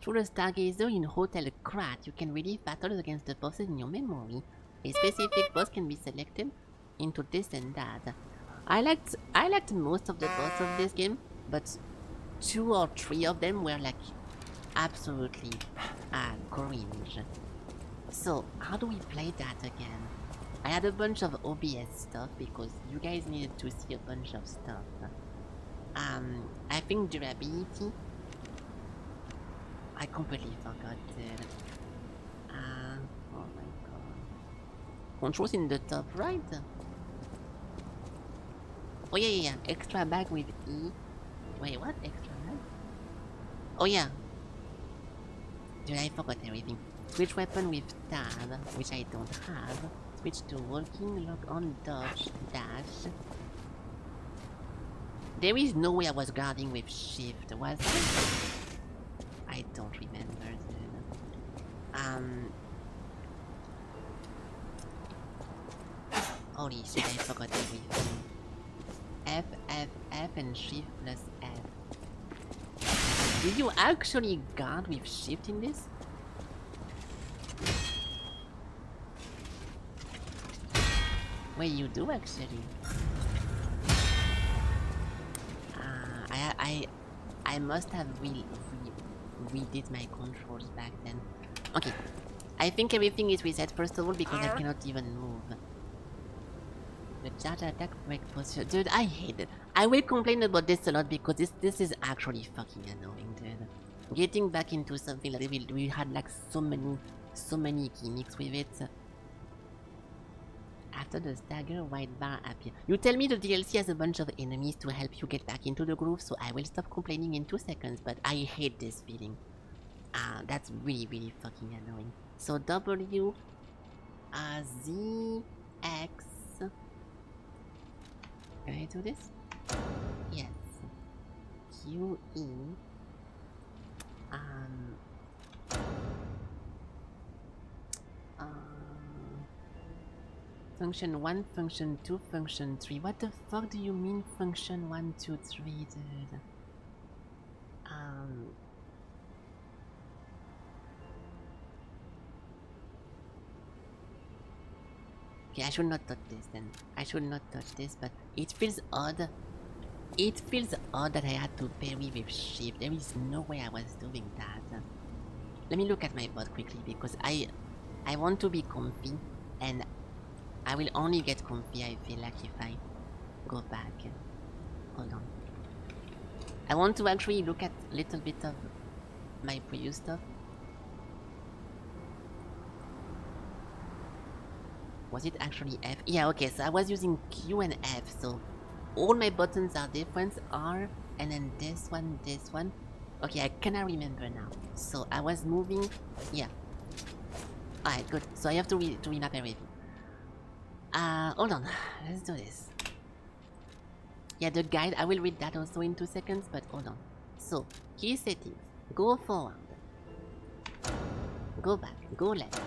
Through the stargazer in Hotel Krat, you can relieve battles against the bosses in your memory. A specific boss can be selected into this and that. I liked most of the bosses of this game, but 2 or 3 of them were like absolutely cringe. So how do we play that again? I had a bunch of OBS stuff because you guys needed to see a bunch of stuff. I think durability. I completely forgot it. Oh my god. Controls in the top right. Oh yeah. Extra bag with E. Wait, what? Extra bag? Oh yeah. Dude, I forgot everything. Switch weapon with tab, which I don't have. Switch to walking, lock on, dodge, dash. There is no way I was guarding with shift, was I? I don't remember, dude. Holy shit, I forgot everything. F, and shift plus F. Did you actually guard with shift in this? Wait, you do actually. I must have redid my controls back then. Okay, I think everything is reset first of all because I cannot even move. The charge attack break posture. Dude, I hate it. I will complain about this a lot because this is actually fucking annoying, dude. Getting back into something like we had like so many gimmicks with it. After the stagger, white bar appear. You tell me the DLC has a bunch of enemies to help you get back into the groove, so I will stop complaining in 2 seconds, but I hate this feeling. That's really fucking annoying. So W, Z, X. Can I do this? Yes. Q, E. Function 1, function 2, function 3. What the fuck do you mean function 1, 2, 3, dude? Okay, I should not touch this then. I should not touch this, but it feels odd. It feels odd that I had to parry with shift. There is no way I was doing that. Let me look at my bot quickly because I want to be comfy and I will only get comfy, I feel like, if I go back. Hold on. I want to actually look at a little bit of my previous stuff. Was it actually F? Yeah, okay, so I was using Q and F, so all my buttons are different. R, and then this one. Okay, I cannot remember now. So I was moving, yeah. Alright, good. So I have to remap everything. Hold on. Let's do this. Yeah, the guide, I will read that also in 2 seconds, but hold on. So, key settings. Go forward. Go back. Go left.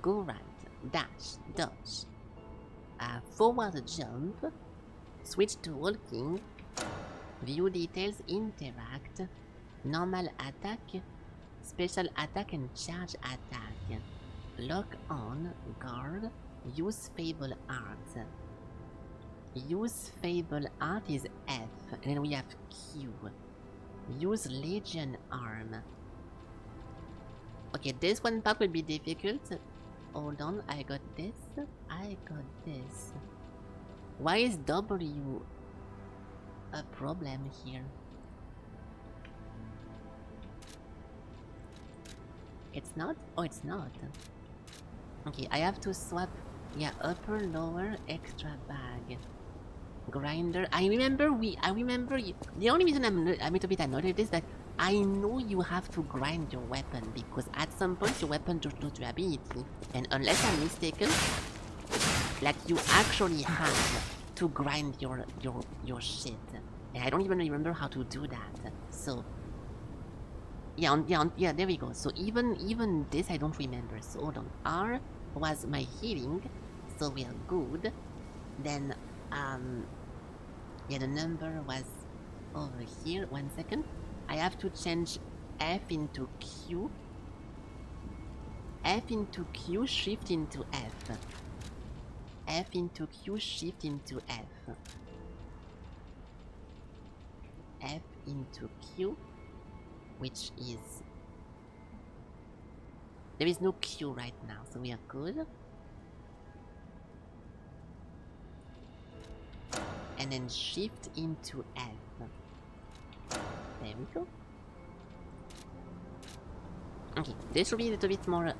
Go right. Dash. Dodge. Forward jump. Switch to walking. View details. Interact. Normal attack. Special attack and charge attack. Lock on. Guard. Use Fable Art. Use Fable Art is F. And then we have Q. Use Legion Arm. Okay, this one part will be difficult. Hold on, I got this. Why is W a problem here? It's not? Oh, it's not. Okay, I have to swap. Yeah, upper, lower, extra bag. Grinder. I remember the only reason I'm a little bit annoyed is that I know you have to grind your weapon because at some point your weapon does no durability, and unless I'm mistaken, like you actually have to grind your shit, and I don't even remember how to do that. So yeah, there we go. So even this I don't remember. So hold on. R was my healing, so we are good. Then yeah, the number was over here. 1 second. I have to change F into Q. F into Q, shift into F. F into Q, shift into F. F into Q, which is... There is no Q right now, so we are good. And then shift into F. There we go. Okay, this will be a little bit more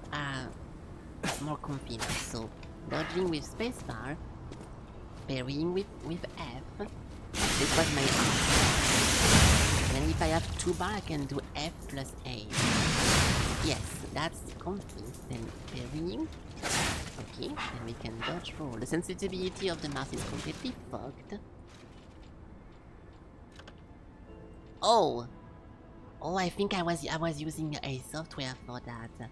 comfy now. So, dodging with spacebar, parrying with F. This was my R. And then if I have 2 bar, I can do F plus A. Yes, that's comfy. Then parrying. Okay, then we can dodge roll. The sensitivity of the mouse is completely fucked. Oh! Oh, I think I was using a software for that.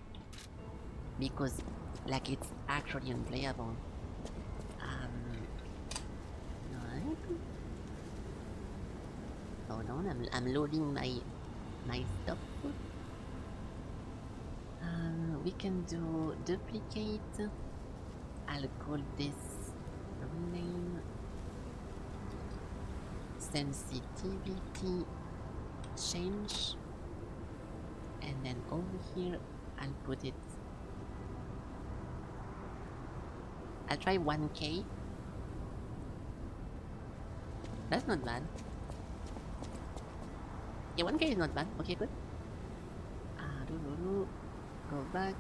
Because, like, it's actually unplayable. Right. Hold on, I'm loading my stuff. We can do duplicate. I'll call this rename sensitivity change, and then over here I'll put it. I'll try 1K. That's not bad. Yeah, 1k is not bad. Okay, good. Go back.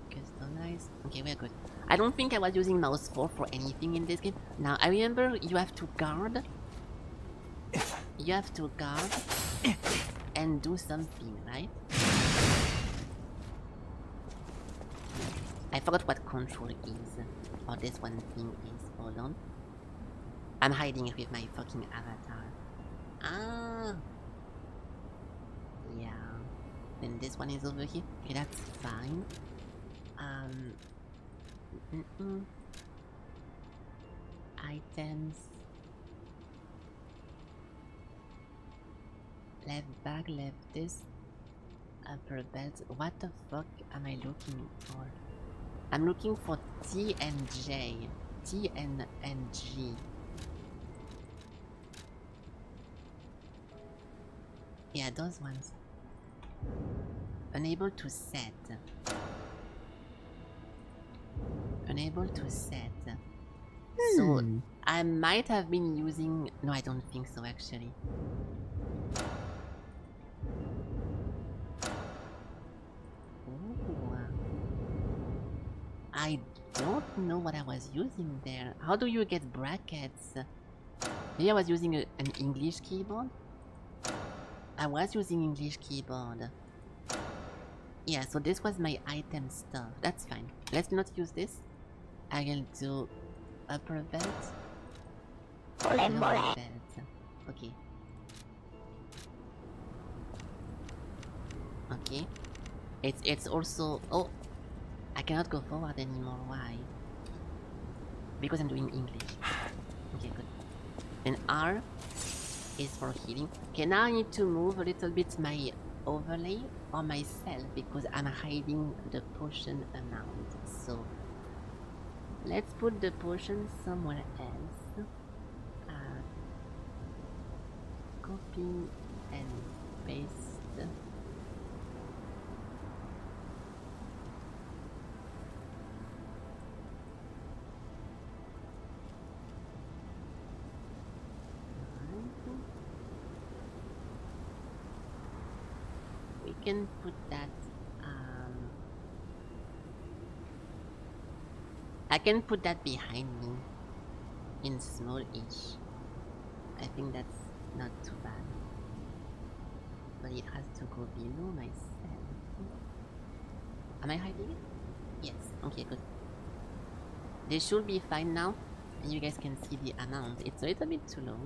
Customize. Okay, we're good. I don't think I was using mouse 4 for anything in this game. Now, I remember you have to guard. You have to guard and do something, right? I forgot what control is. Or this one thing is. Hold on. I'm hiding it with my fucking avatar. Ah. Yeah. Then this one is over here. Okay, that's fine. Items. Left bag, left this. Upper belt. What the fuck am I looking for? I'm looking for T and J. T and G. Yeah, those ones. Unable to set. Unable to set. So, I might have been using... No, I don't think so, actually. Ooh. I don't know what I was using there. How do you get brackets? Maybe I was using an English keyboard? I was using English keyboard. Yeah, so this was my item stuff. That's fine. Let's not use this. I will do upper belt. Lower belt. Okay. Okay. It's also... Oh! I cannot go forward anymore. Why? Because I'm doing English. Okay, good. Then R is for healing. Okay, now I need to move a little bit my overlay on myself because I'm hiding the potion amount. So let's put the potion somewhere else. Copy and paste. We can put that. I can put that behind me in small-ish. I think that's not too bad. But it has to go below myself. Am I hiding it? Yes. Okay, good. This should be fine now. And you guys can see the amount. It's a little bit too low.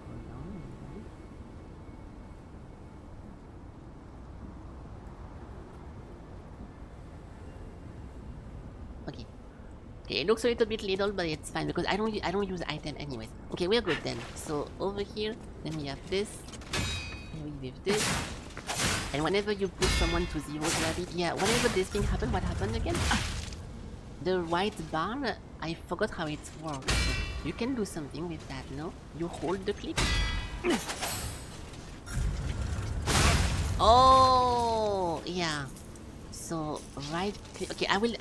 Hold on. Okay. Okay, it looks a little bit little, but it's fine because I don't use item anyways. Okay, we're good then. So over here, then we have this. And we have this. And whenever you put someone to 0 gravity, yeah, whenever this thing happened, what happened again? The white bar, I forgot how it works. You can do something with that, no? You hold the click. Oh, yeah. So right click. Okay, I will.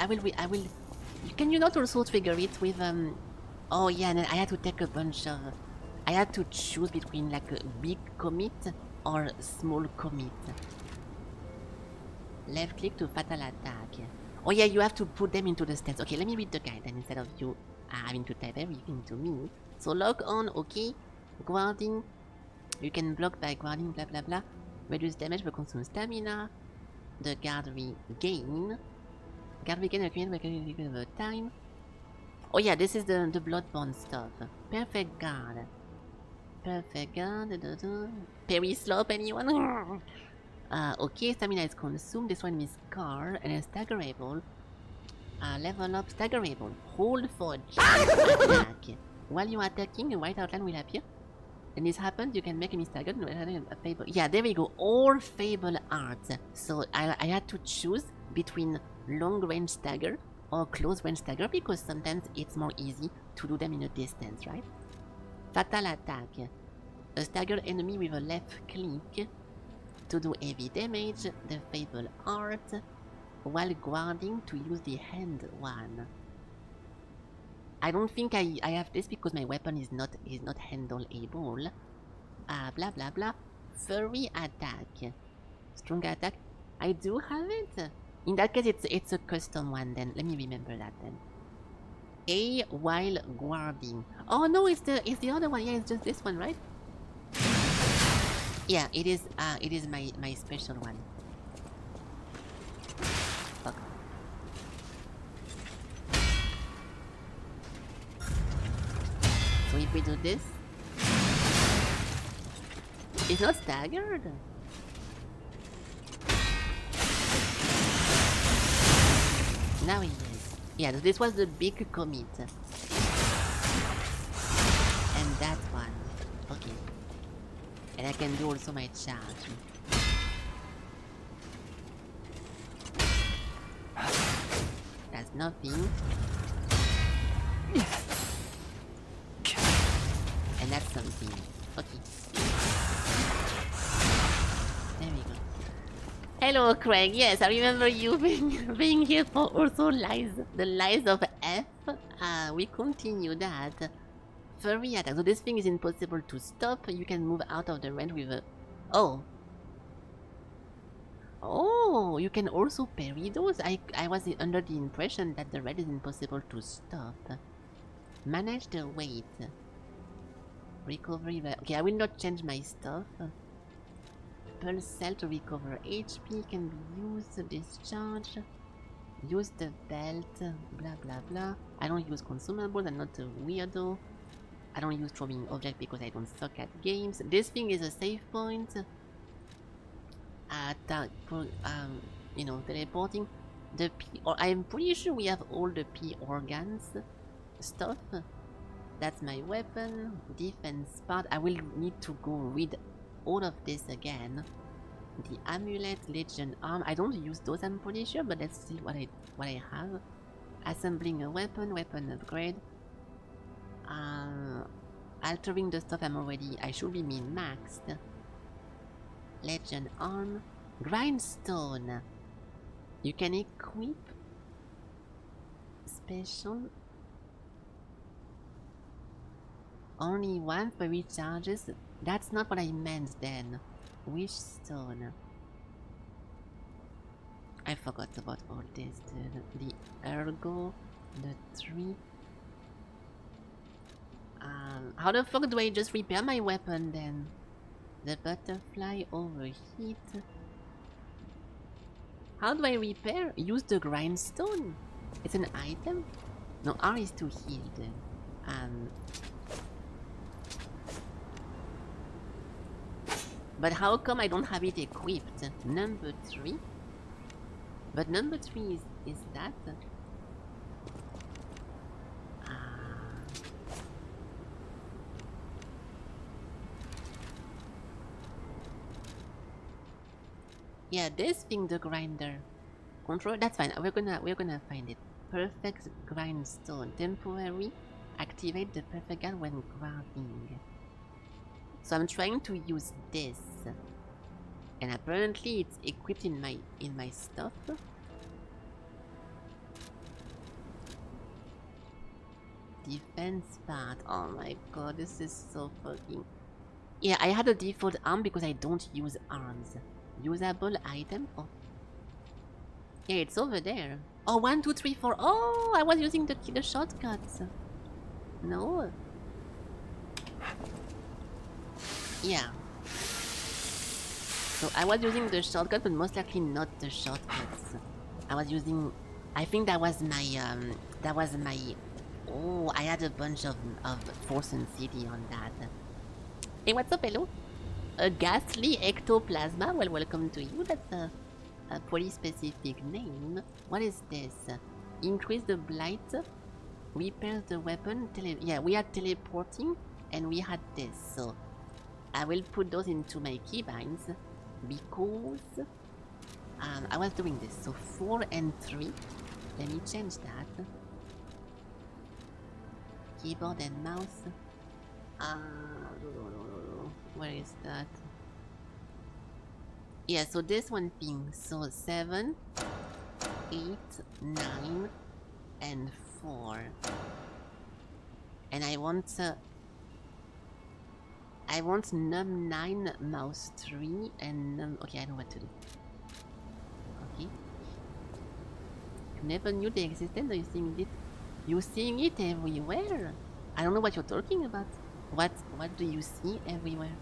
Can you not also trigger it with Oh yeah, and then I had to take a bunch of. I had to choose between like a big commit or small commit. Left click to fatal attack. Oh yeah, you have to put them into the stance. Okay, let me read the guide then instead of you having to type everything to me. So lock on, okay. Guarding. You can block by guarding, blah blah blah. Reduce damage but consume stamina. The guard regain. Guard regain over time. Oh yeah, this is the bloodborne stuff. Perfect guard. Perfect guard. Parry slope, anyone? Okay, stamina is consumed. This one is car and is staggerable. Level up staggerable. Hold for attack. While you are attacking, a white outline will appear. When this happens, you can make me staggered. Yeah, there we go. All Fable arts. So I had to choose between long range stagger or close range stagger because sometimes it's more easy to do them in a distance, right? Fatal attack. A staggered enemy with a left click to do heavy damage. The Fable art while guarding to use the hand one. I don't think I have this because my weapon is not handleable. Blah blah blah. Furry attack. Strong attack. I do have it. In that case, it's a custom one then. Let me remember that then. A while guarding. Oh no, it's the other one. Yeah, it's just this one, right? Yeah, it is my special one. Fuck. So if we do this, it's not staggered. Now it is. Yeah, this was the big commit. And that one. Okay. And I can do also my charge. That's nothing. And that's something. Okay. There we go. Hello, Craig. Yes, I remember you being here for also lies. The lies of F. We continue that. Furry attack. So this thing is impossible to stop. You can move out of the range with a... Oh. Oh, you can also parry those. I was under the impression that the red is impossible to stop. Manage the weight. Recovery... Okay, I will not change my stuff. Pulse cell to recover HP can be used. Discharge. Use the belt. Blah blah blah. I don't use consumables. I'm not a weirdo. I don't use throwing objects because I don't suck at games. This thing is a save point. You know, teleporting. The P, or I'm pretty sure we have all the P organs stuff. That's my weapon. Defense part. I will need to go read all of this again. The amulet, legion arm. I don't use those, I'm pretty sure, but let's see what I have. Assembling a weapon, weapon upgrade. Altering the stuff I should be min-maxed. Legion arm. Grindstone. You can equip special only once per recharges. That's not what I meant then. Wish stone. I forgot about all this. The ergo, the tree. How the fuck do I just repair my weapon then? The butterfly overheat. How do I repair? Use the grindstone. It's an item. No, R is to heal then. But how come I don't have it equipped? Number 3? But number 3 is that? Yeah, this thing, the grinder. Control, that's fine. We're gonna find it. Perfect grindstone. Temporary. Activate the perfect gun when grinding. So I'm trying to use this. And apparently it's equipped in my stuff. Defense part. Oh my god, this is so fucking... Yeah, I had a default arm because I don't use arms. Usable item? Oh. Yeah, it's over there. Oh, 1, 2, 3, 4. Oh, I was using the shortcuts. No. Yeah. So I was using the shortcut, but most likely not the shortcuts. I was using... I think that was my... Oh, I had a bunch of Force and City on that. Hey, what's up, hello? A ghastly ectoplasma? Well, welcome to you. That's a pretty specific name. What is this? Increase the blight. Repairs the weapon. Yeah, we had teleporting and we had this. So I will put those into my keybinds because I was doing this. So 4 and 3. Let me change that. Keyboard and mouse. Where is that? Yeah, so this one thing. So 7, 8, 9, and 4. And I want num 9, mouse 3, and num... Okay, I know what to do. Okay. You never knew they existed, or you seeing it? You seeing it everywhere? I don't know what you're talking about. What do you see everywhere?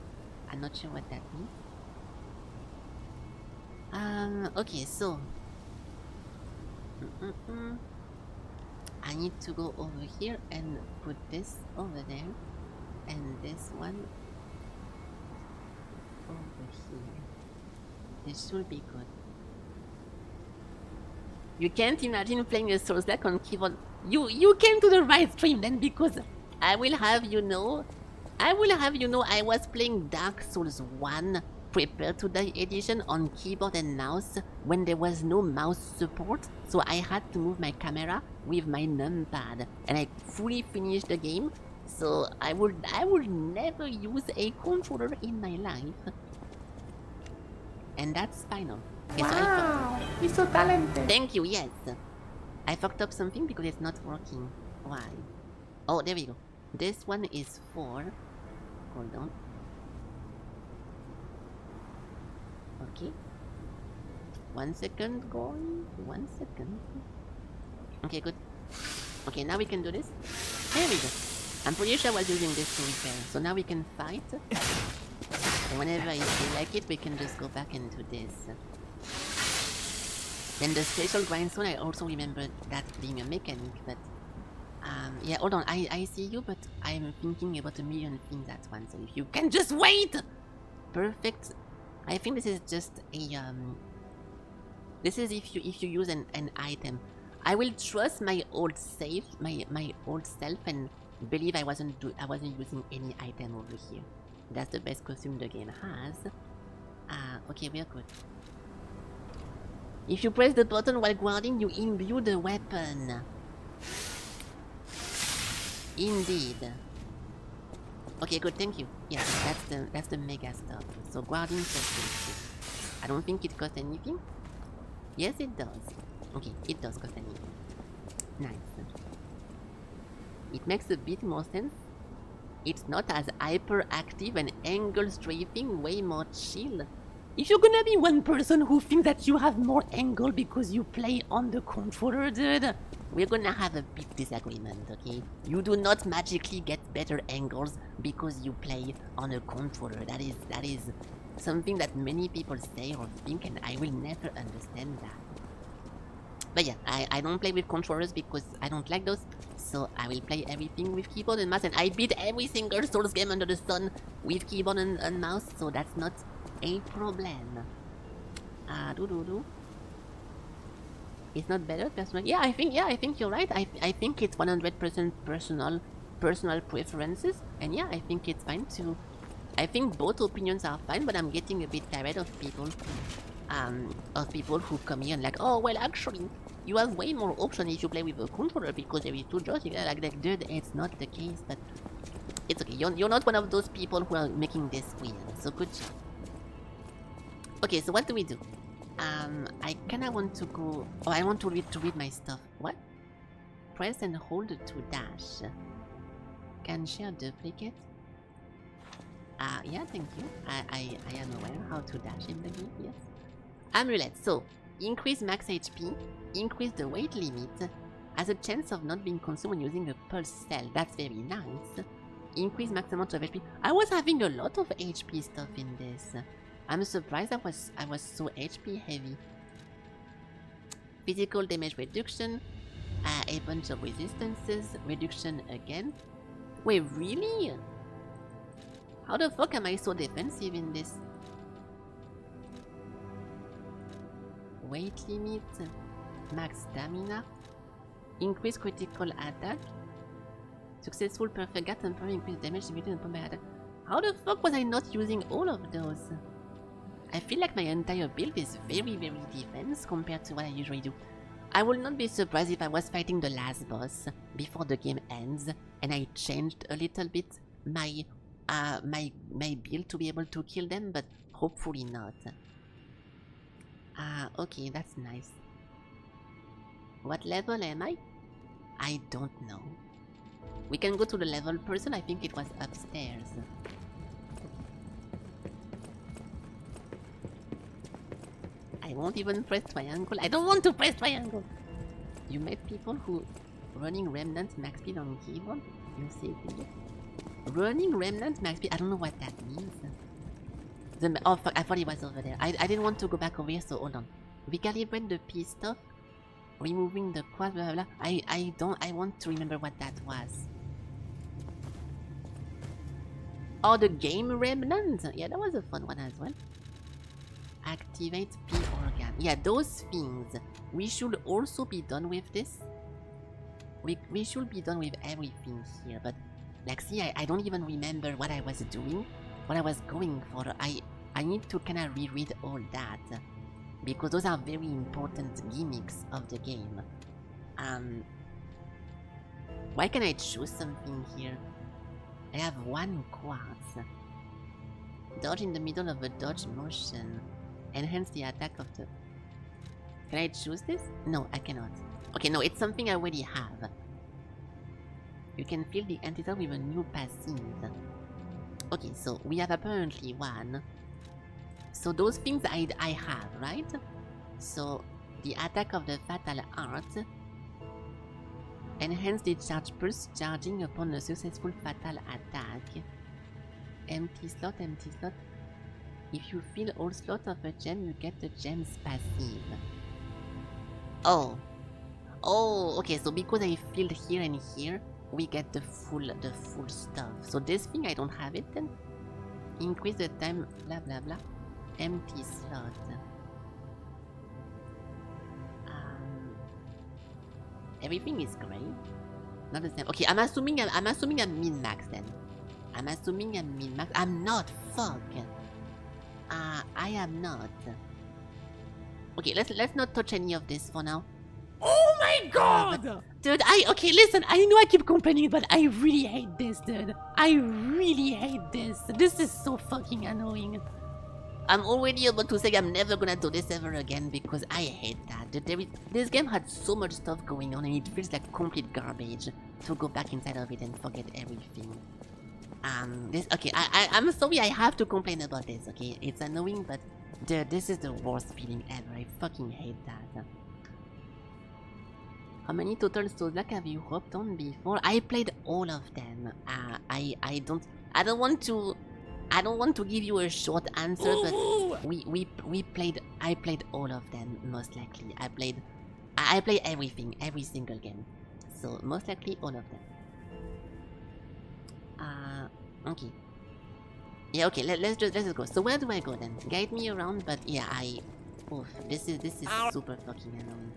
I'm not sure what that means. Okay, so... I need to go over here and put this over there. And this one over here. This should be good. You can't imagine playing a Souls-like on keyboard. You came to the right stream then, because I will have you know I was playing Dark Souls 1 Prepare to Die edition on keyboard and mouse when there was no mouse support, so I had to move my camera with my numpad, and I fully finished the game, so I would never use a controller in my life. And that's final. Okay, Wow, he's so talented. Thank you, yes. I fucked up something because it's not working. Why? Oh, there we go. This one is 4. Hold on. Okay. 1 second, going. 1 second. Okay, good. Okay, now we can do this. There we go. I'm pretty sure I was using this to repair. So now we can fight. And whenever I feel like it, we can just go back and do this. Then the spatial grindstone, I also remember that being a mechanic, but... yeah, hold on, I see you, but I'm thinking about a million things at once, so if you can just wait! Perfect. I think this is just a, this is if you use an item. I will trust my old self, my old self, and believe I wasn't using any item over here. That's the best costume the game has. Okay, we're good. If you press the button while guarding, you imbue the weapon. Indeed. Okay, good, thank you. Yeah, that's the mega stuff. So guarding for I don't think it costs anything. Yes, it does. Okay, it does cost anything. Nice. It makes a bit more sense. It's not as hyperactive and angle strafing, way more chill. If you're gonna be one person who thinks that you have more angle because you play on the controller, dude, we're gonna have a big disagreement, okay? You do not magically get better angles because you play on a controller. That is something that many people say or think, and I will never understand that. But yeah, I don't play with controllers because I don't like those, so I will play everything with keyboard and mouse, and I beat every single Souls game under the sun with keyboard and mouse, so that's not a problem. It's not better personal. Yeah, I think you're right. I think it's 100% personal preferences, and yeah, I think it's fine too. I think both opinions are fine, but I'm getting a bit tired of people who come here and like, oh well, actually, you have way more options if you play with a controller because there is 2 joysticks. Like, dude, it's not the case, but it's okay. You're not one of those people who are making this weird. So good job. Okay, so what do we do? I kinda want to go... Oh, I want to read my stuff. What? Press and hold to dash. Can share duplicate? Yeah, thank you. I am aware how to dash in the game, yes. Amulet, so, increase max HP, increase the weight limit, has a chance of not being consumed when using a pulse cell. That's very nice. Increase max amount of HP. I was having a lot of HP stuff in this. I'm surprised I was so HP heavy. Physical damage reduction, a bunch of resistances, reduction again. Wait, really? How the fuck am I so defensive in this? Weight limit, max stamina, increase critical attack, successful perfect guard, temporary increase damage distributed upon my attack. How the fuck was I not using all of those? I feel like my entire build is very, very defense compared to what I usually do. I will not be surprised if I was fighting the last boss before the game ends and I changed a little bit my build to be able to kill them, but hopefully not. Okay, that's nice. What level am I? I don't know. We can go to the level person. I think it was upstairs. I won't even press triangle. I don't want to press triangle. You met people who running remnant max speed on keyboard? You see it? Running remnant max speed? I don't know what that means. Oh fuck, I thought it was over there. I didn't want to go back over here, so hold on. Recalibrate the P stuff. Removing the quad, blah blah blah. I want to remember what that was. Oh, the game remnant? Yeah, that was a fun one as well. Activate P organ. Yeah, those things. We should also be done with this. We should be done with everything here, but like see, I don't even remember what I was doing, what I was going for. I need to kinda reread all that. Because those are very important gimmicks of the game. Why can I choose something here? I have one quartz. Dodge in the middle of a dodge motion. Enhance the attack of the... Can I choose this? No, I cannot. Okay, no, it's something I already have. You can fill the antidote with a new passive. Okay, so we have apparently one. So those things I have, right? So the attack of the fatal art. Enhance the charge pulse charging upon a successful fatal attack. Empty slot, empty slot. If you fill all slots of a gem, you get the gem's passive. Oh. Oh, okay, so because I filled here and here, we get the full stuff. So this thing, I don't have it then. Increase the time, blah blah blah. Empty slot. Everything is great. Not the same. Okay, I'm assuming I'm min-max then. I'm assuming I'm min-max. I'm not. Fuck. I am not. Okay, let's not touch any of this for now. Oh my god! Dude, okay, listen, I know I keep complaining, but I really hate this, dude. I really hate this. This is so fucking annoying. I'm already about to say I'm never gonna do this ever again because I hate that. This game had so much stuff going on and it feels like complete garbage to go back inside of it and forget everything. Okay, I'm sorry I have to complain about this, okay? It's annoying, but dude, this is the worst feeling ever. I fucking hate that. How many total Souls-like have you hopped on before? I played all of them. I don't want to give you a short answer, but I played all of them most likely. I play everything, every single game. So most likely all of them. Okay. Yeah, okay, let's just go. So where do I go then? Guide me around, but yeah, oof, this is super fucking annoying.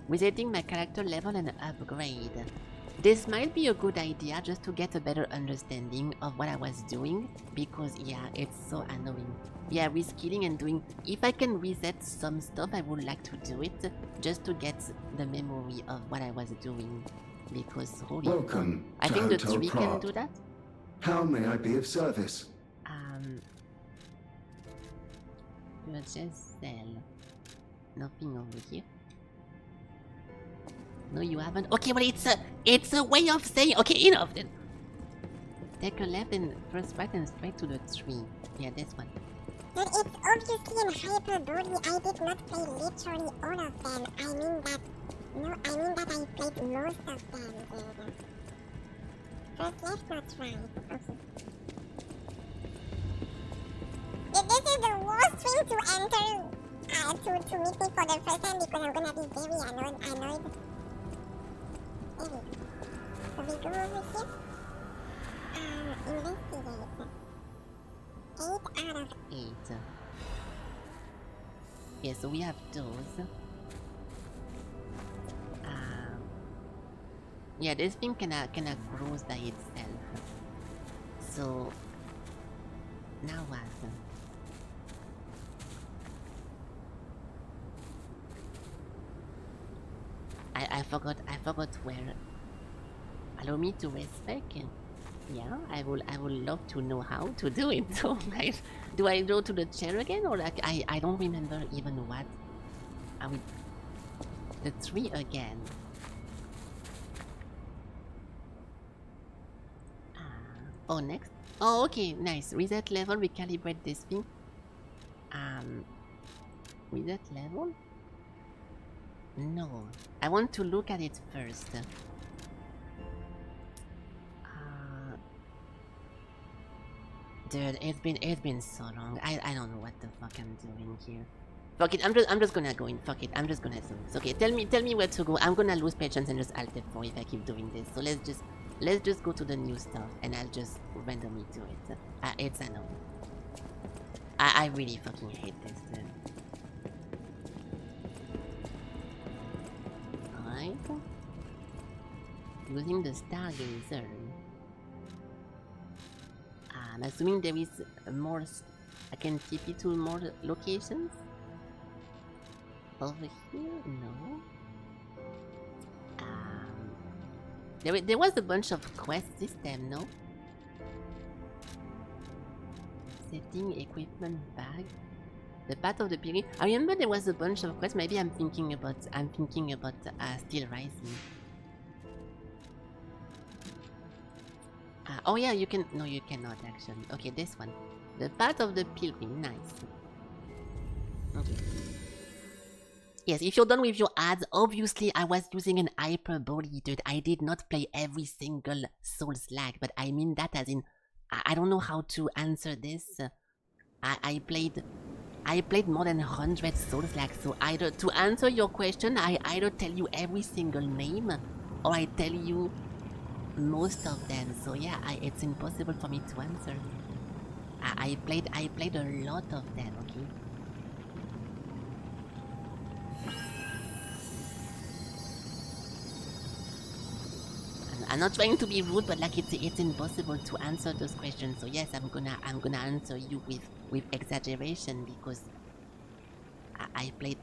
Resetting my character level and upgrade. This might be a good idea just to get a better understanding of what I was doing, because yeah, it's so annoying. Yeah, reskilling and doing... If I can reset some stuff, I would like to do it, just to get the memory of what I was doing. Because holy Welcome I to think the Hotel tree Prague. can do that. How may I be of service? Purchase sell. Nothing over here. No, you haven't. Okay, well, it's a way of saying. Okay, enough then. Take a left and first right and straight to the tree. Yeah, this one. But it's obviously in hyperbole. I did not play literally all of them. I mean that. No, I mean that I played most of them. First left, not right. Okay. This is the worst thing to enter. To meet me for the first time because I'm gonna be very annoyed. There we go. So we go over here. Investigate. 8 out of 8. Yeah, so we have those. Yeah, this thing kinda grows by itself. So now what? I forgot where. Allow me to respect. Yeah, I would love to know how to do it. So like, do I go to the chair again, or like I don't remember even what. The tree again. Oh, next? Oh, okay, nice. Reset level, recalibrate this thing. Reset level? No. I want to look at it first. Dude, it's been so long. I don't know what the fuck I'm doing here. Fuck it, I'm just gonna go in. Fuck it, I'm just gonna do this. Okay, tell me where to go. I'm gonna lose patience and just alt F4 if I keep doing this. So let's just go to the new stuff and I'll just randomly do it. It's annoying. I really fucking hate this, dude. Alright. Using the Stargazer. I'm assuming there is more. I can TP to more locations. Over here, no. There was a bunch of quests this time, no? Setting equipment bag. The path of the pilgrim. I remember there was a bunch of quests. Maybe I'm thinking about Still Rising. Oh yeah, you can. No, you cannot actually. Okay, this one. The path of the pilgrim. Nice. Okay. Yes, if you're done with your ads, obviously I was using an hyperbole, dude. I did not play every single Souls-like, but I mean that as in, I don't know how to answer this. I played more than 100 Souls-like, so either to answer your question, I either tell you every single name, or I tell you most of them. So yeah, it's impossible for me to answer. I played a lot of them. Okay. I'm not trying to be rude, but like it's impossible to answer those questions. So yes, I'm gonna answer you with exaggeration because I played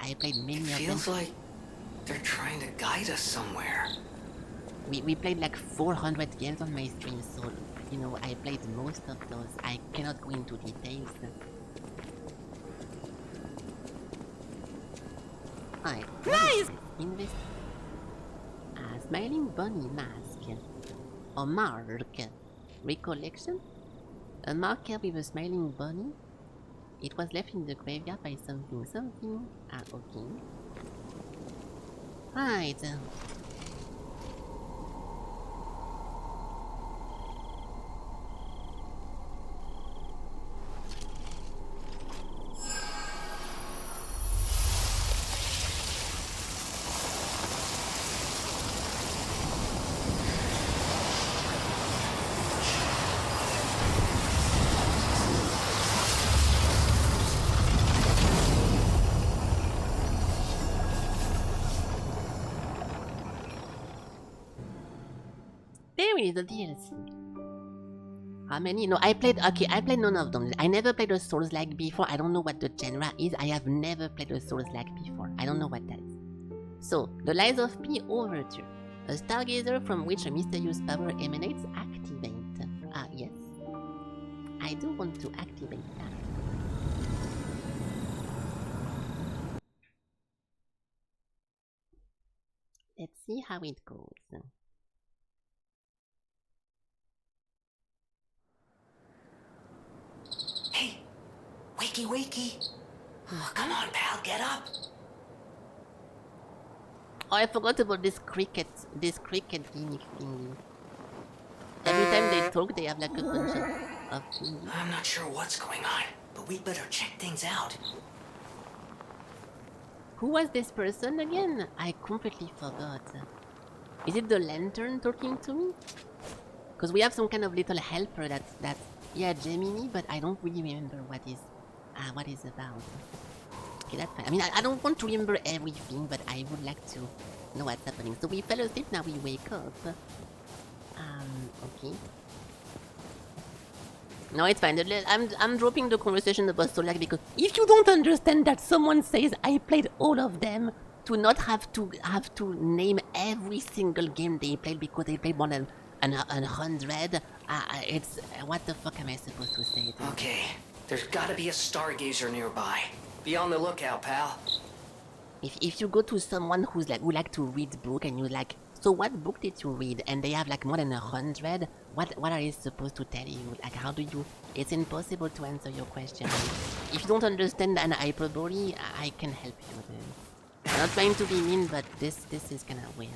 many of them. Feels like they're trying to guide us somewhere. We played like 400 games on my stream, so you know I played most of those. I cannot go into details. Alright. Nice! Invest. Smiling bunny mask. A mark. Recollection? A marker with a smiling bunny? It was left in the graveyard by something. Okay. Right. There is the DLC. How many? No, I played none of them. I never played a Souls-like before. I don't know what the genre is. I have never played a Souls-like before. I don't know what that is. So, the Lies of P Overture. A stargazer from which a mysterious power emanates. Activate. Yes. I do want to activate that. Let's see how it goes. Hey, wakey. Oh, come on, pal, get up. Oh, I forgot about this cricket gimmick thingy. Every time they talk, they have like a bunch of thingy. I'm not sure what's going on, but we better check things out. Who was this person again? I completely forgot. Is it the lantern talking to me? Because we have some kind of little helper that's yeah, Gemini, but I don't really remember what is about. Okay, that's fine. I mean, I don't want to remember everything, but I would like to know what's happening. So we fell asleep, now we wake up. Okay. No, it's fine. I'm dropping the conversation about Solar because if you don't understand that someone says I played all of them, to not have to name every single game they played because they played more than 100, it's what the fuck am I supposed to say? Okay, there's gotta be a stargazer nearby. Be on the lookout, pal. If you go to someone who like to read book and you like, so what book did you read? And they have like more than 100, what are you supposed to tell you? Like, how do you? It's impossible to answer your question. If you don't understand an hyperbole, I can help you. I'm not trying to be mean, but this is kind of weird.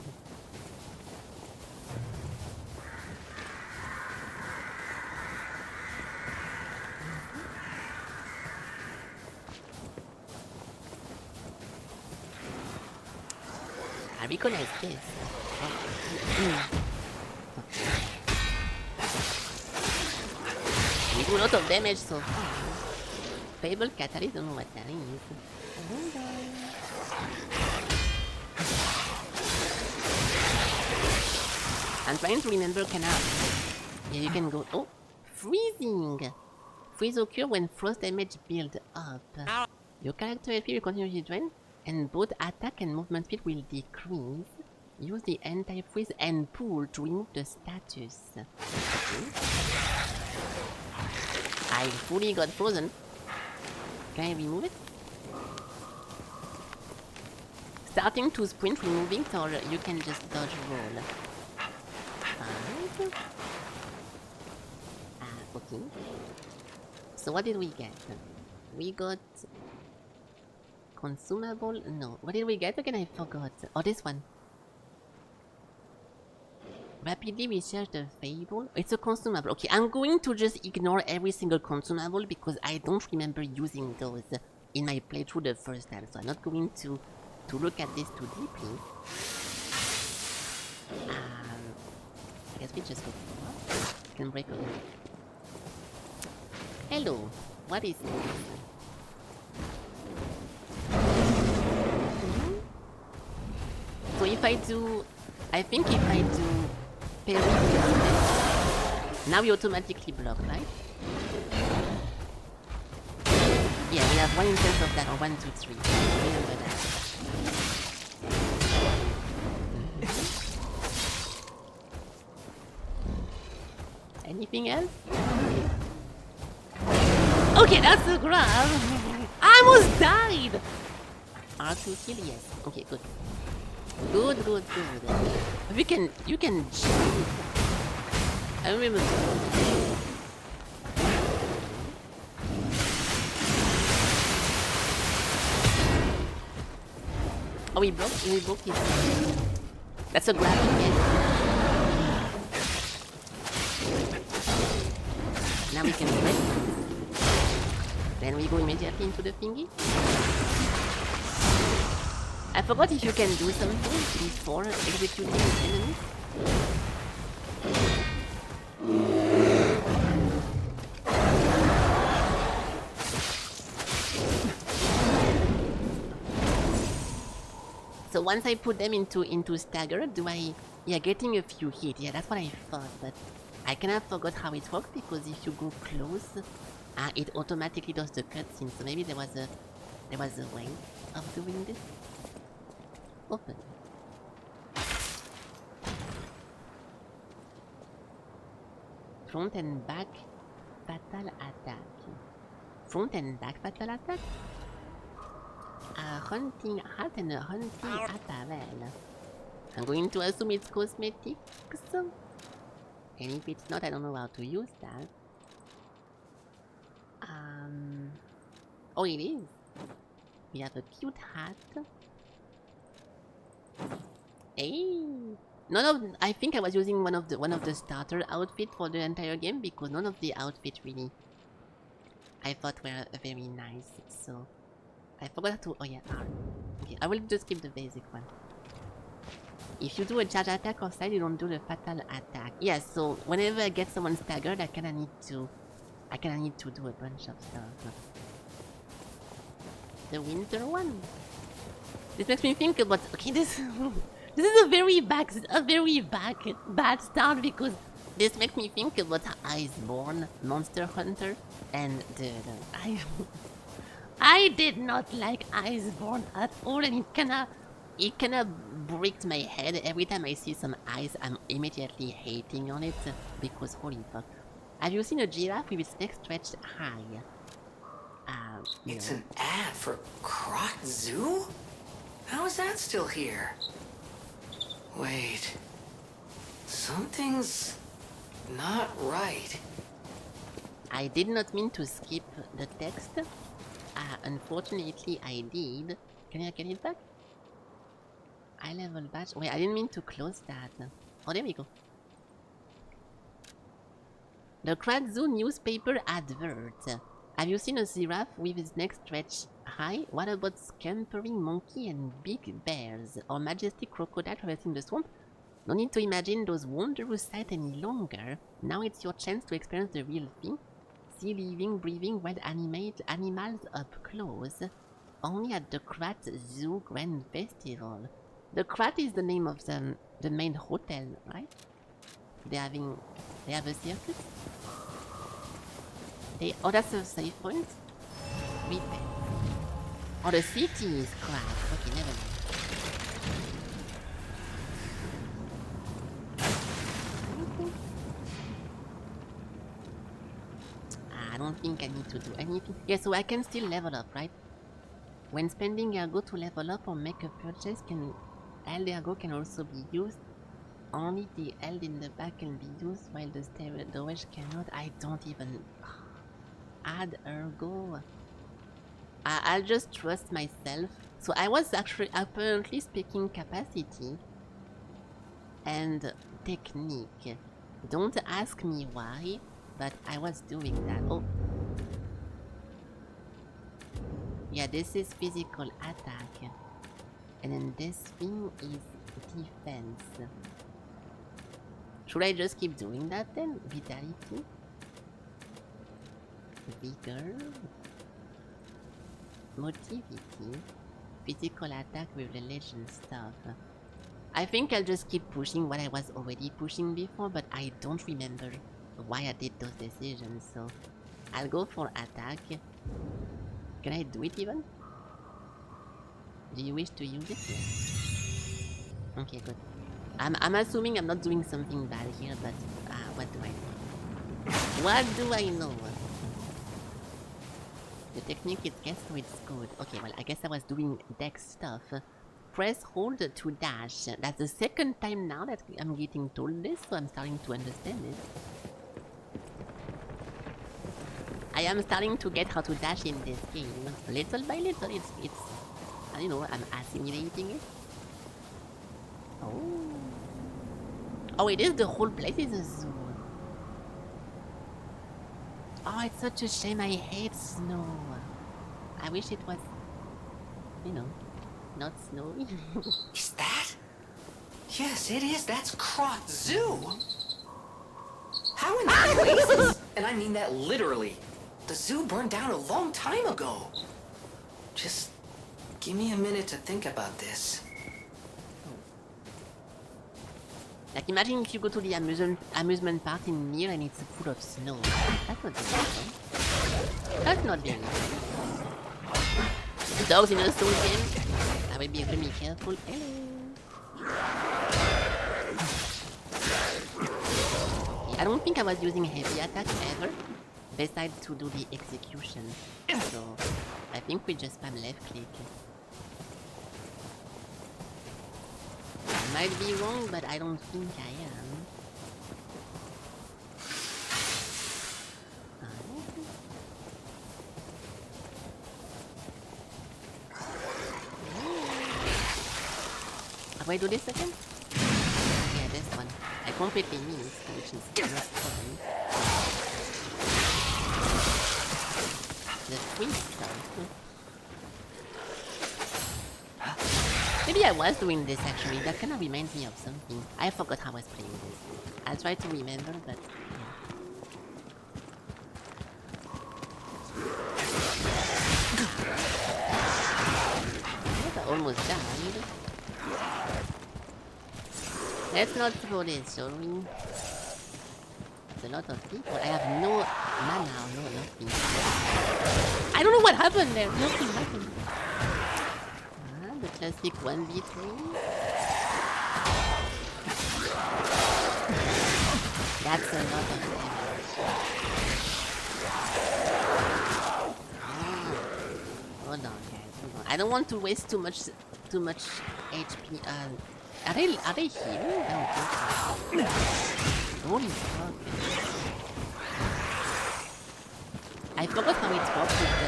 I recognize this. We do a lot of damage so far. Fable Catalyst, don't know what that is. I'm trying to remember canal. Yeah, you can go. Oh, freezing! Freeze occur when frost damage builds up. Your character HP will continue to drain, and both attack and movement speed will decrease. Use the anti-freeze and pull to remove the status. Okay. I fully got frozen. Can I remove it? Starting to sprint, removing, or you can just dodge roll. Alright. Okay. So what did we get? We got... consumable? No. What did we get again? I forgot. Oh, this one. Rapidly recharge the Fable. It's a consumable. Okay, I'm going to just ignore every single consumable because I don't remember using those in my playthrough the first time. So I'm not going to look at this too deeply. I guess we just go forward. Can break away. Hello. What is this? So if I do... I think if I do... now we automatically block, right? Yeah, we have 1 instance of that, or 1, 2, 3. Remember that. Anything else? Okay, that's a grab! I almost died! R2 kill, yes. Okay, good. Good, good, good. You can jump. I remember. Oh, we broke it. That's a grab again. Now we can break. Then we go immediately into the thingy. I forgot if you can do something before executing an enemy. So once I put them into stagger, do I... Yeah, getting a few hits. Yeah, that's what I thought, but I kind of forgot how it works because if you go close, it automatically does the cutscene. So maybe there was a way of doing this. Open. Front and back fatal attack. Front and back fatal attack? A hunting hat and a hunting apparel. I'm going to assume it's cosmetics. And if it's not, I don't know how to use that. Oh, it is. We have a cute hat. Hey, I think I was using one of the starter outfit for the entire game because none of the outfits really I thought were very nice. So I forgot to. Oh yeah, R. Okay, I will just keep the basic one. If you do a charge attack or side, you don't do the fatal attack. Yeah, so whenever I get someone staggered, I kinda need to do a bunch of stuff. The winter one. This makes me think about this is a very bad start because this makes me think about Iceborne, Monster Hunter, and I did not like Iceborne at all, and it kinda bricked my head every time I see some ice. I'm immediately hating on it because holy fuck. Have you seen a giraffe with its neck stretched high? It's an ad for Croc Zoo? How is that still here? Wait. Something's not right. I did not mean to skip the text. Unfortunately, I did. Can I get it back? Eye level badge. Wait, I didn't mean to close that. Oh, there we go. The Crack Zoo newspaper advert. Have you seen a giraffe with his neck stretched high? What about scampering monkey and big bears? Or majestic crocodile traversing the swamp? No need to imagine those wondrous sights any longer. Now it's your chance to experience the real thing. See living, breathing, wild animals up close. Only at the Krat Zoo Grand Festival. The Krat is the name of the main hotel, right? They have a circus? Oh, that's a save point? Oh, the city is Krat. Okay, never mind. I don't think I need to do anything. Yeah, so I can still level up, right? When spending ergo to level up or make a purchase, Eld ergo can also be used. Only the Eld in the back can be used, while the storage cannot. I don't even add ergo. I'll just trust myself. So I was actually apparently speaking capacity and technique. Don't ask me why, but I was doing that. Oh. Yeah, this is physical attack. And then this thing is defense. Should I just keep doing that then? Vitality? Vigor? Motivity? Physical attack with religion stuff. I think I'll just keep pushing what I was already pushing before, but I don't remember why I did those decisions, so I'll go for attack. Can I do it even? Do you wish to use it? Yeah. Okay, good. I'm assuming I'm not doing something bad here, but what do I know? What do I know? The technique is guess so it's good. Okay, well I guess I was doing dex stuff. Press hold to dash. That's the second time now that I'm getting told this, so I'm starting to understand it. I am starting to get how to dash in this game. Little by little, it's I don't know, I'm assimilating it. Oh. Oh, it is the whole place is a zoo. Oh, it's such a shame. I hate snow. I wish it was, you know, not snowy. Is that? Yes, it is. That's Krot Zoo. How in the blazes? And I mean that literally. The zoo burned down a long time ago. Just give me a minute to think about this. Like, imagine if you go to the amusement park in Mir and it's full of snow. That's not very nice. That's not very nice. Dogs in a soul game. I will be extremely careful. Hello. I don't think I was using heavy attack ever, besides to do the execution. So I think we just spam left click. I might be wrong, but I don't think I am. How do I do this again? Yeah, this one. I completely missed, which is not fun. The free stuff. Maybe I was doing this actually. That kind of reminds me of something. I forgot how I was playing this. I'll try to remember, but yeah. Almost died. Let's not throw this, shall we? It's a lot of people. I have no mana or no nothing. I don't know what happened there. Nothing happened. The classic 1v3. That's a lot of damage. Hold on, guys. Hold on. I don't want to waste too much HP. Are they healing? I don't think so. Holy fuck. I forgot how it works with the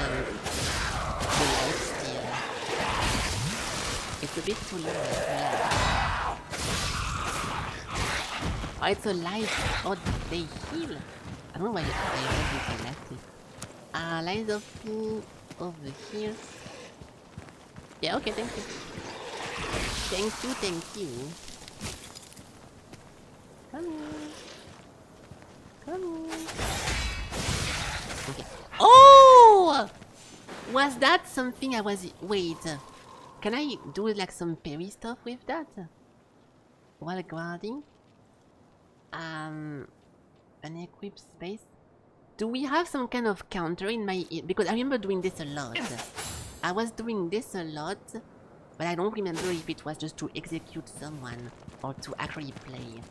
light steal. It's a bit too low. Yeah. Oh, it's a life. Oh, they heal. I don't know why I left it. Lines of ping over here. Yeah, okay, thank you. Thank you. Come here. Come here. Okay. Oh! Was that something I was... Wait. Can I do like some parry stuff with that? While guarding? Unequip space? Do we have some kind of counter in my... Because I remember doing this a lot. I was doing this a lot, but I don't remember if it was just to execute someone or to actually play.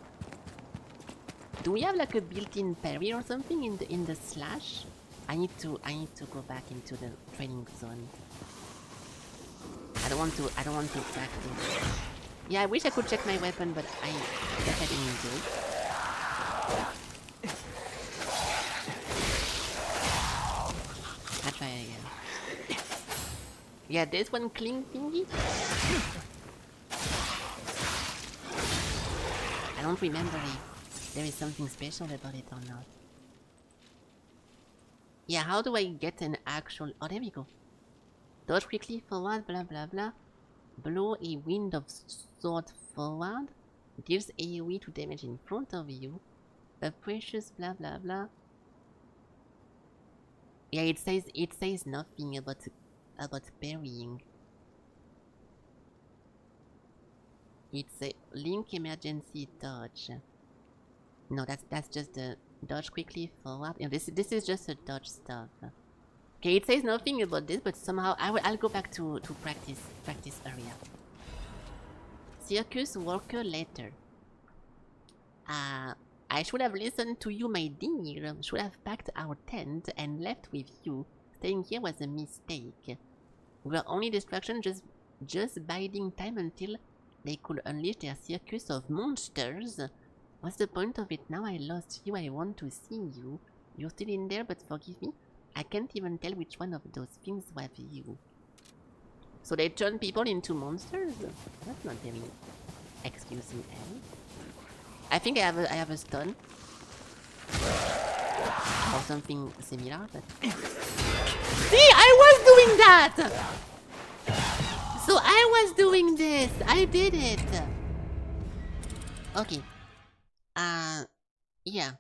Do we have like a built-in parry or something in the slash? I need to go back into the training zone. I don't want to practice. Yeah, I wish I could check my weapon, but I guess I didn't do it. I'll try it again. Yeah, this one cling thingy? I don't remember if there is something special about it or not. Yeah, how do I get an actual... Oh, there we go. Dodge quickly forward, blah blah blah. Blow a wind of sword forward. Gives AoE to damage in front of you. A precious blah blah blah. Yeah, it says nothing about parrying. It's a link emergency dodge. No, that's just the dodge quickly forward. Yeah, this is just a dodge stuff. Okay, it says nothing about this, but somehow I'll go back to practice area. Circus worker later. I should have listened to you, my dear. Should have packed our tent and left with you. Staying here was a mistake. We were only distraction, just biding time until they could unleash their circus of monsters. What's the point of it now? I lost you. I want to see you. You're still in there, but forgive me. I can't even tell which one of those things was you. So they turn people into monsters? That's not very excusing, eh? I think I have a stun. Or something similar, but... See! I was doing that! So I was doing this! I did it! Okay. Yeah.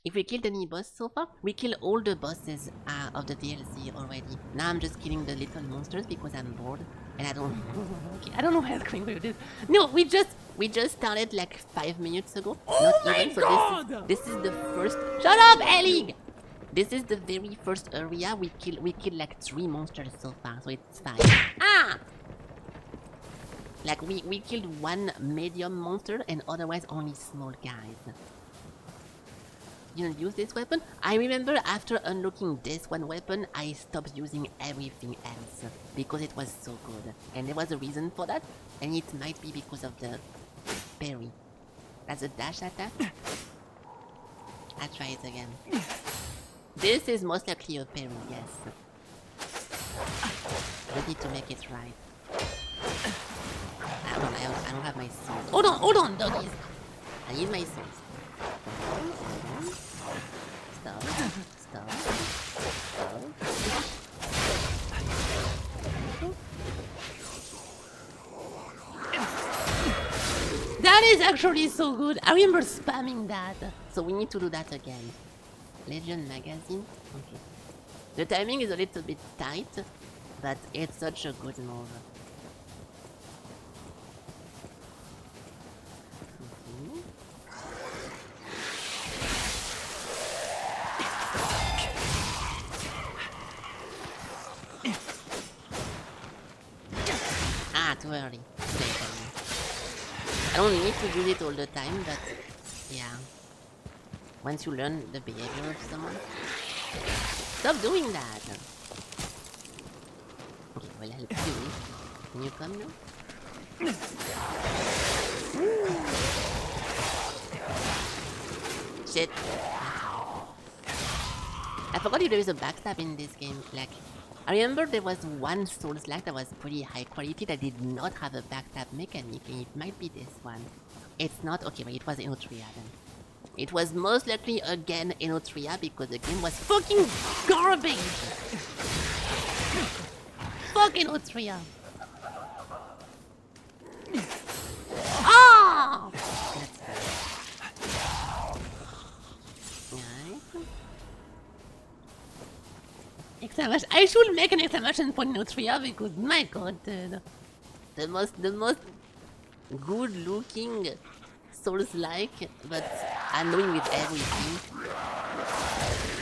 If we killed any boss so far, we killed all the bosses of the DLC already. Now I'm just killing the little monsters because I'm bored and I don't. Okay, I don't know where I'm going with this. No, we just started like 5 minutes ago. Oh not even. God! So this is the first. Shut up, Ellie! This is the very first area we killed like 3 monsters so far, so it's fine. Ah! Like we killed 1 medium monster and otherwise only small guys. You don't use this weapon? I remember after unlocking this one weapon, I stopped using everything else because it was so good. And there was a reason for that, and it might be because of the parry. That's a dash attack. I'll try it again. This is most likely a parry, yes. I need to make it right. I don't have my sword. Hold on, doggies! I need my sword. Stop. That is actually so good. I remember spamming that. So we need to do that again. Legend magazine. Okay. The timing is a little bit tight, but it's such a good move. Too early. I don't need to use it all the time, but yeah. Once you learn the behavior of someone. Stop doing that! Okay, well, I'll help you. Can you come now? Shit. I forgot if there is a backstab in this game. Like, I remember there was one Souls-like that was pretty high quality that did not have a backstab mechanic, and it might be this one. It's not okay, but it was Overture then. It was most likely again Overture because the game was fucking garbage. Fucking Overture. Ah! Exclamation! I should make an exclamation point in Overture because my god, dude. The most good looking Souls-like, but annoying with everything.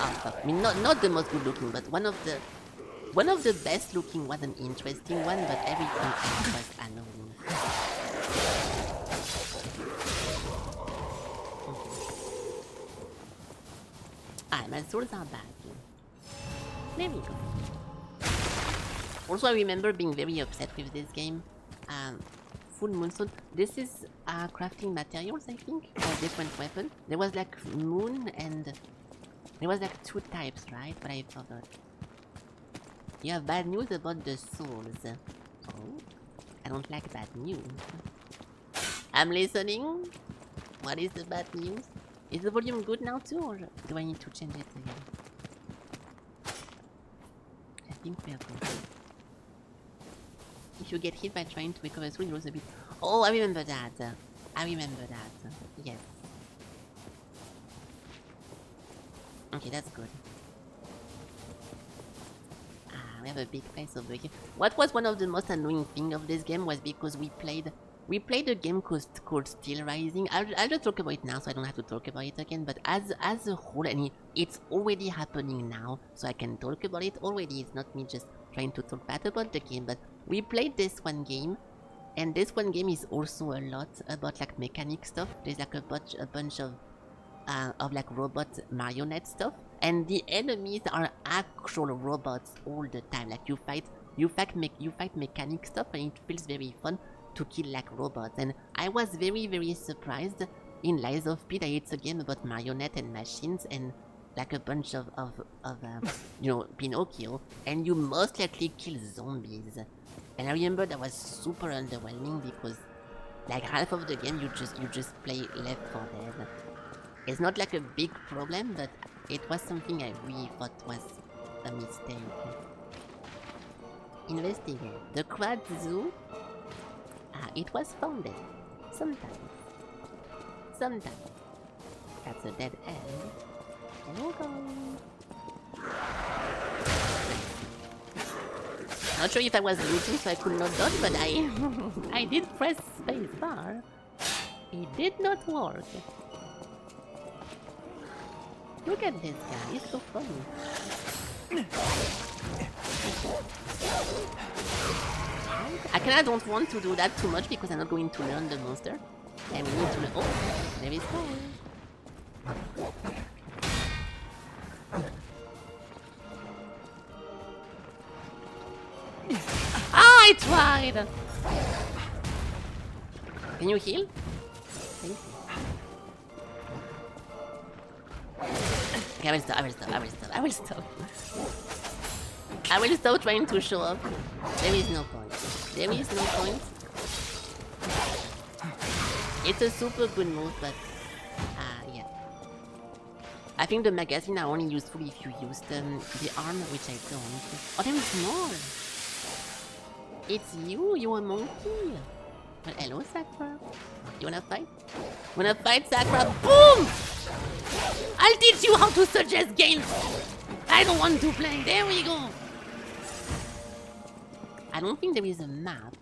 Oh fuck. I mean, not the most good looking, but one of the best looking was an interesting one, but everything else was annoying. Ah, my Souls are back. There we go. Also, I remember being very upset with this game. Full moonstone. This is crafting materials, I think, for different weapons. There was like moon and there was like 2 types, right? But I forgot. You have bad news about the souls. Oh, I don't like bad news. I'm listening. What is the bad news? Is the volume good now too, or do I need to change it again? I think we are good. If you get hit by trying to recover through, you lose a bit. Oh, I remember that. I remember that. Yes. Okay, that's good. We have a big place over here. What was one of the most annoying things of this game was because we played a game called Still Rising. I'll just talk about it now so I don't have to talk about it again. But as a whole, and it's already happening now, so I can talk about it already. It's not me just trying to talk bad about the game, but we played this one game, and this one game is also a lot about like mechanic stuff. There's like a bunch of like robot marionette stuff, and the enemies are actual robots all the time. Like you fight mechanic stuff, and it feels very fun to kill like robots. And I was very surprised in Lies of P that it's a game about marionette and machines and like a bunch of you know, Pinocchio, and you most likely kill zombies. And I remember that was super underwhelming because like half of the game you just play Left 4 Dead. It's not like a big problem, but it was something I really thought was a mistake. Investigate. The Quad Zoo. It was founded. Sometimes. That's a dead end. Hello guys. Not sure if I was looting so I could not dodge, but I did press space bar. It did not work. Look at this guy, he's so funny. I kinda don't want to do that too much because I'm not going to learn the monster. And we need to learn. Oh, there is one. Ah, I tried! Can you heal? Thank you. Okay, I will stop trying to show up. There is no point. It's a super good move, but yeah. I think the magazine are only useful if you use the arm, which I don't. Oh, there is more! It's you're a monkey! Well, hello, Sakura. You wanna fight? Wanna fight, Sakura? Boom! I'll teach you how to suggest games! I don't want to play. There we go! I don't think there is a map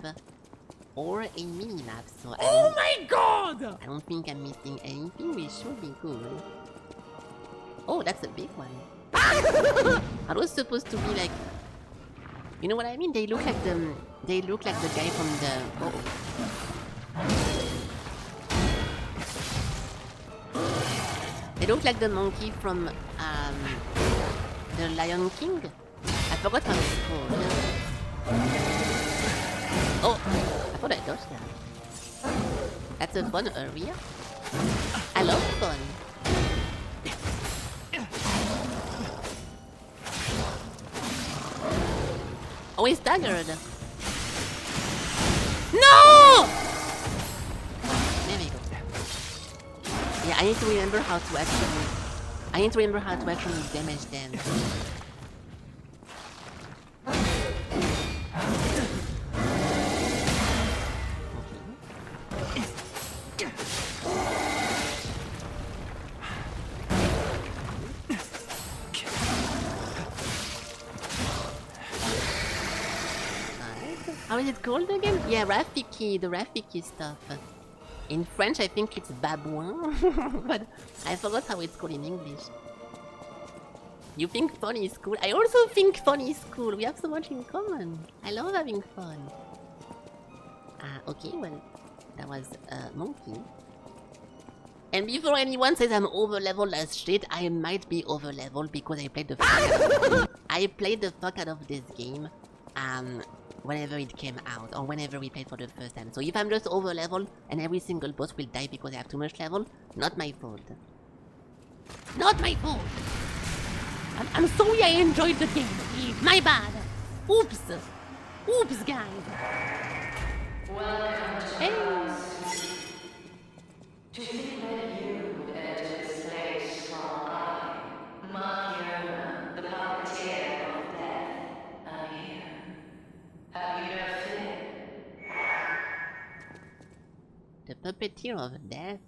or a mini-map, so Oh my god! I don't think I'm missing anything. We should be good. Oh, that's a big one. Are those supposed to be like... You know what I mean? They look like the guy from the... Oh. They look like the monkey from the Lion King. I forgot how it's called. Oh, I thought I dodged that. That's a fun area. I love fun. Oh, he's staggered. No! There we go. Yeah, I need to remember how to actually damage them. How is it called again? Yeah, Rafiki, the Rafiki stuff. In French, I think it's babouin, but I forgot how it's called in English. You think fun is cool? I also think fun is cool. We have so much in common. I love having fun. Okay, well, that was Monkey. And before anyone says I'm over-leveled as shit, I might be over-leveled because I played the fuck out of this game. Whenever it came out, or whenever we played for the first time. So if I'm just over level and every single boss will die because I have too much level, not my fault. Not my fault! I'm sorry I enjoyed the game. My bad. Oops. Oops, guys. Hey. To think that you would enter this place while I, Markiona, the puppeteer of death, am here. Have you no fear? The puppeteer of death?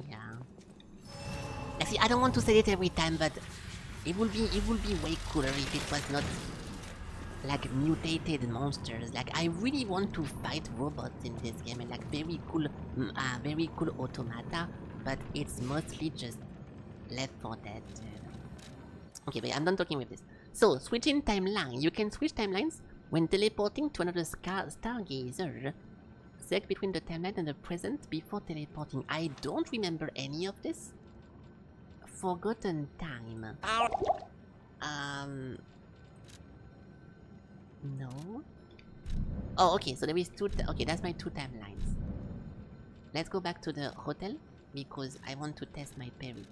Yeah. See, I don't want to say it every time, but it would be way cooler if it was not like mutated monsters. Like I really want to fight robots in this game and like very cool automata, but it's mostly just Left 4 Dead. Okay, but I'm done talking with this. So, switching timeline. You can switch timelines when teleporting to another stargazer. Select between the timeline and the present before teleporting. I don't remember any of this. Forgotten time. No. Oh, okay, so there is two. Okay, that's my two timelines. Let's go back to the hotel because I want to test my parry.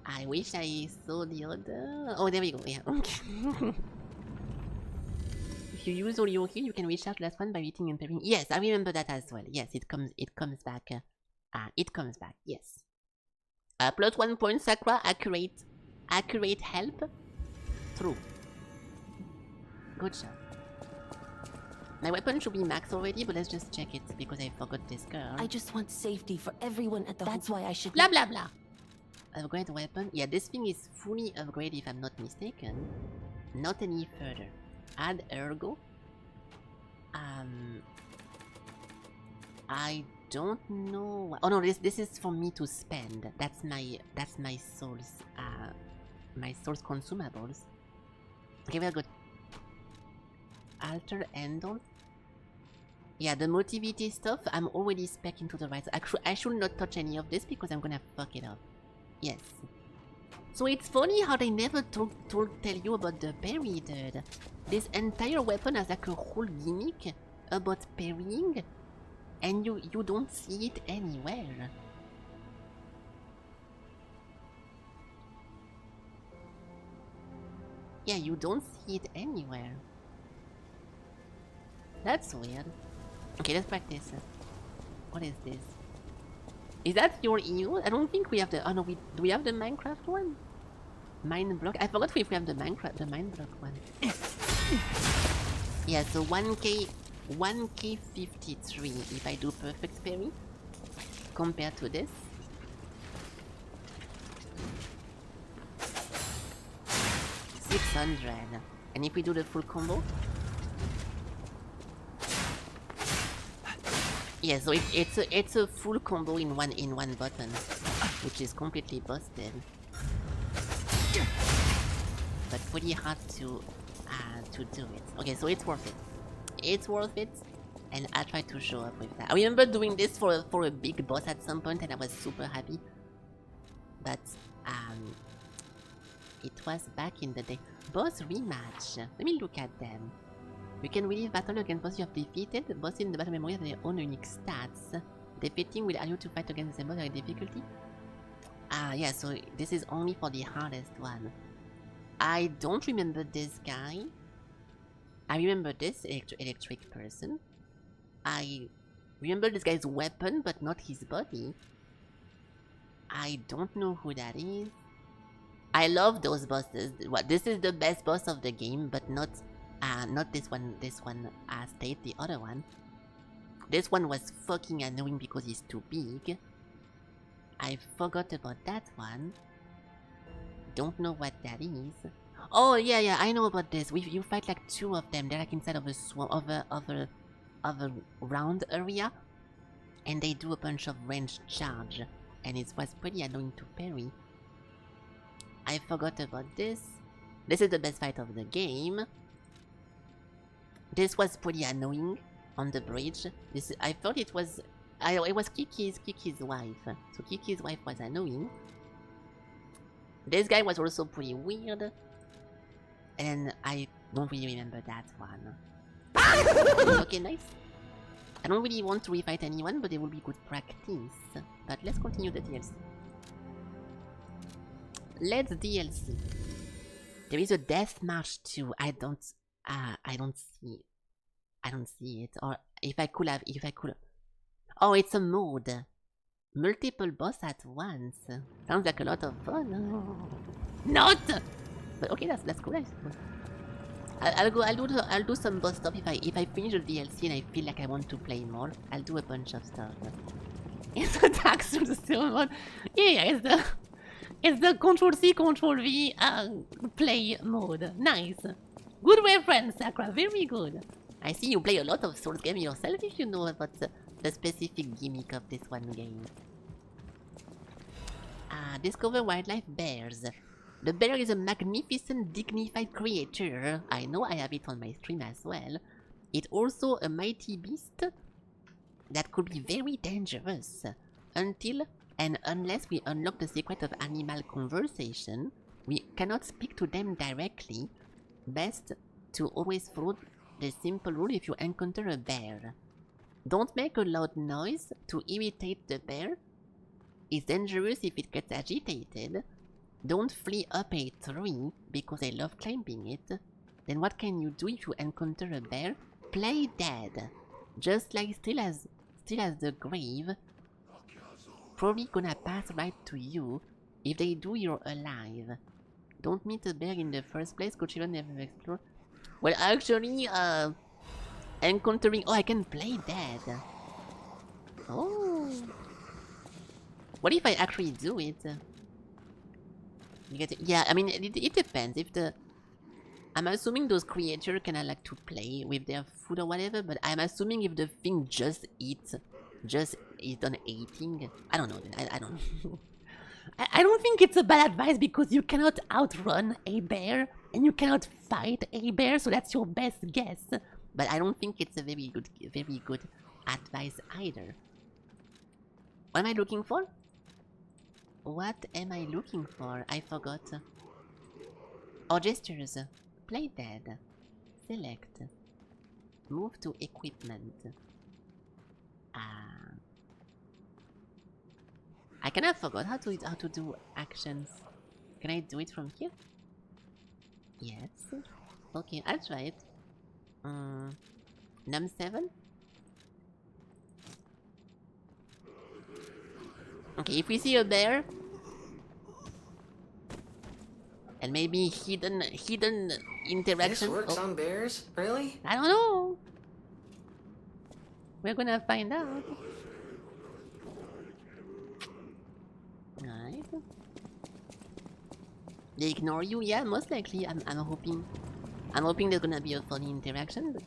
I wish I saw the other. Oh, there we go. Yeah. If you use all your heal, you can recharge last one by eating and parrying. Yes, I remember that as well. Yes, it comes back. It comes back. Yes. Plus 1 point, Sakura. Accurate help. True. Good job. My weapon should be max already, but let's just check it because I forgot this girl. I just want safety for everyone at the That's why I should blah blah blah. Upgrade weapon. Yeah, this thing is fully upgraded if I'm not mistaken. Not any further. Add ergo. I don't know. Oh no, this is for me to spend. That's my soul's my soul's consumables. Okay, we're good. Alter handle. Yeah, the motivity stuff, I'm already specking to the right. I should not touch any of this because I'm gonna fuck it up. Yes. So it's funny how they never tell you about the parry, dude. This entire weapon has like a whole gimmick about parrying, and you don't see it anywhere. Yeah, you don't see it anywhere. That's weird. Okay, let's practice. What is this? Is that your EU? I don't think we have the. Oh no, do we have the Minecraft one? Mine block. I forgot if we have the mine block one. Yeah, so 1k53 if I do perfect parry compared to this. 600. And if we do the full combo. Yeah, so it's a full combo in one button, which is completely busted, but pretty hard to do it. Okay, so it's worth it. It's worth it, and I'll try to show up with that. I remember doing this for a big boss at some point, and I was super happy. But it was back in the day. Boss rematch. Let me look at them. You can relieve battle against bosses you have defeated. Bosses in the battle memory have their own unique stats. Defeating will allow you to fight against the boss with difficulty. Ah, yeah, so this is only for the hardest one. I don't remember this guy. I remember this electric person. I remember this guy's weapon, but not his body. I don't know who that is. I love those bosses. What, this is the best boss of the game, but not this one. This one stayed the other one. This one was fucking annoying because he's too big. I forgot about that one. Don't know what that is. Oh yeah, I know about this. You fight like two of them. They're like inside of a of a round area, and they do a bunch of ranged charge, and it was pretty annoying to parry. I forgot about this. This is the best fight of the game. This was pretty annoying on the bridge. I thought it was Kiki's wife. So Kiki's wife was annoying. This guy was also pretty weird. And I don't really remember that one. Okay, nice. I don't really want to refight anyone, but it will be good practice. But let's continue the DLC. Let's DLC. There is a Death March 2. I don't see it. Or if I could. Oh, it's a mode. Multiple boss at once. Sounds like a lot of fun. Not! But okay, that's cool. I'll do some boss stuff if I finish the DLC and I feel like I want to play more. I'll do a bunch of stuff. It's the Dark Souls still one. Yeah, it's the Control C, Control V play mode. Nice. Good reference, Sakura. Very good. I see you play a lot of Souls games yourself if you know about the specific gimmick of this one game. Discover wildlife bears. The bear is a magnificent, dignified creature. I know I have it on my stream as well. It's also a mighty beast that could be very dangerous. Until and unless we unlock the secret of animal conversation, we cannot speak to them directly. Best to always follow the simple rule if you encounter a bear. Don't make a loud noise to irritate the bear. It's dangerous if it gets agitated. Don't flee up a tree because they love climbing it. Then what can you do if you encounter a bear? Play dead. Just like still as the grave. Probably gonna pass right to you. If they do, you're alive. Don't meet a bear in the first place. Go children never explore. Well, actually, encountering. Oh, I can play dead. Oh. What if I actually do it? You get it? Yeah, I mean, it depends. If I'm assuming those creatures can like to play with their food or whatever, but I'm assuming if the thing just is done eating. I don't know. I don't know. I don't think it's a bad advice because you cannot outrun a bear and you cannot fight a bear, so that's your best guess. But I don't think it's a very good advice either. What am I looking for? What am I looking for? I forgot. Oh, gestures. Play dead. Select. Move to equipment. I kind of forgot how to do actions. Can I do it from here? Yes. Okay, I'll try it. Num 7. Okay, if we see a bear and maybe hidden interaction. This works on bears, really? I don't know. We're gonna find out. Alright. They ignore you? Yeah, most likely. I'm hoping there's gonna be a funny interaction. But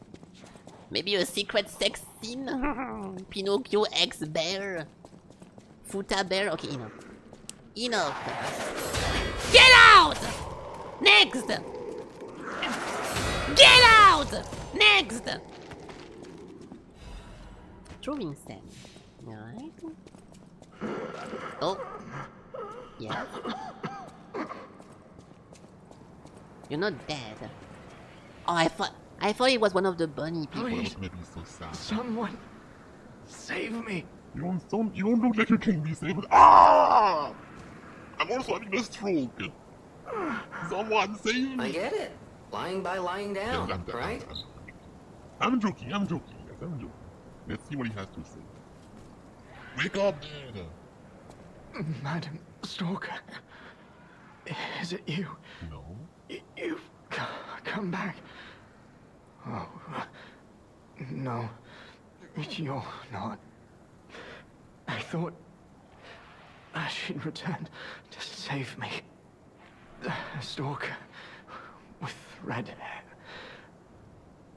maybe a secret sex scene. Pinocchio X bear. Futa bear. Okay, enough. Enough. Get out! Next! Get out! Next! Throwing sand. Alright. Oh. Yes. You're not dead. Oh, I thought it was one of the bunny people. Please. Gonna be so sad. Someone save me. You don't look like you can be saved. Ah! I'm also having a stroke. Someone save me. I get it. Lying by lying down, right? I'm joking, guys, I'm joking. Let's see what he has to say. Wake up, dude. Madam Stalker, is it you? No. You've come back. Oh, no, you're not. I thought she'd returned to save me. The Stalker with red hair.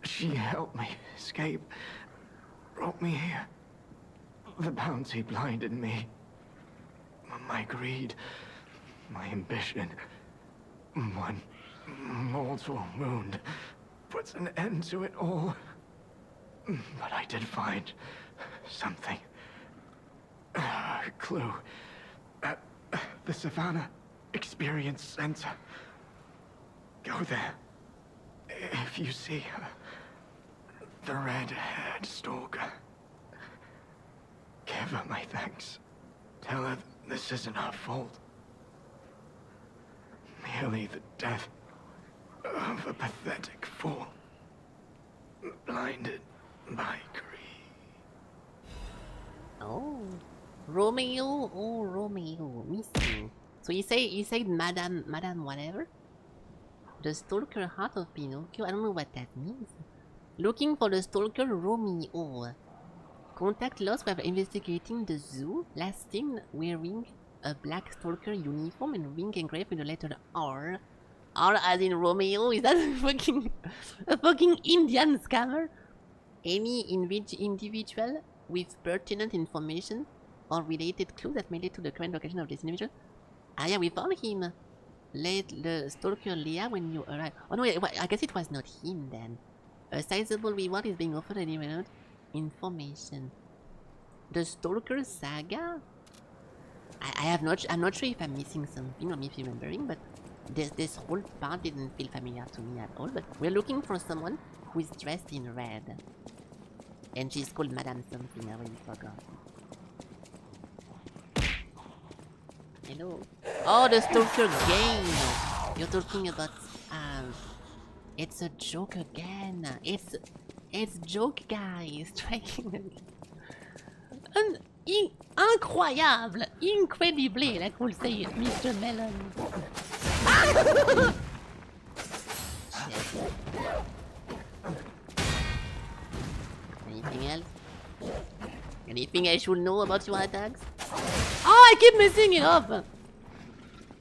She helped me escape, brought me here. The bounty blinded me. My greed, my ambition, one mortal wound puts an end to it all. But I did find something. A clue at the Savannah Experience Center. Go there. If you see her, the red-haired stalker, give her my thanks. Tell her this isn't her fault. Merely the death of a pathetic fool, blinded by greed. Oh, Romeo. Oh, Romeo. Missing. So you said Madame whatever? The Stalker Heart of Pinocchio? I don't know what that means. Looking for the Stalker Romeo. Contact lost while investigating the zoo. Last seen wearing a black Stalker uniform and ring engraved with the letter R. R as in Romeo? Is that a fucking Indian scammer? Any individual with pertinent information or related clues that may lead to the current location of this individual? Ah yeah, we found him. Let the Stalker Leah when you arrive. Oh no, wait, I guess it was not him then. A sizable reward is being offered at the information. The Stalker Saga? I'm not sure if I'm missing something or misremembering, but this whole part didn't feel familiar to me at all. But we're looking for someone who is dressed in red. And she's called Madame something, I already forgot. Hello. Oh, the Stalker game! You're talking about, it's a joke again. It's joke, guys. Striking. Incroyable! Incredibly, like we'll say it, Mr. Melon. Anything else? Anything I should know about your attacks? Oh, I keep messing it up!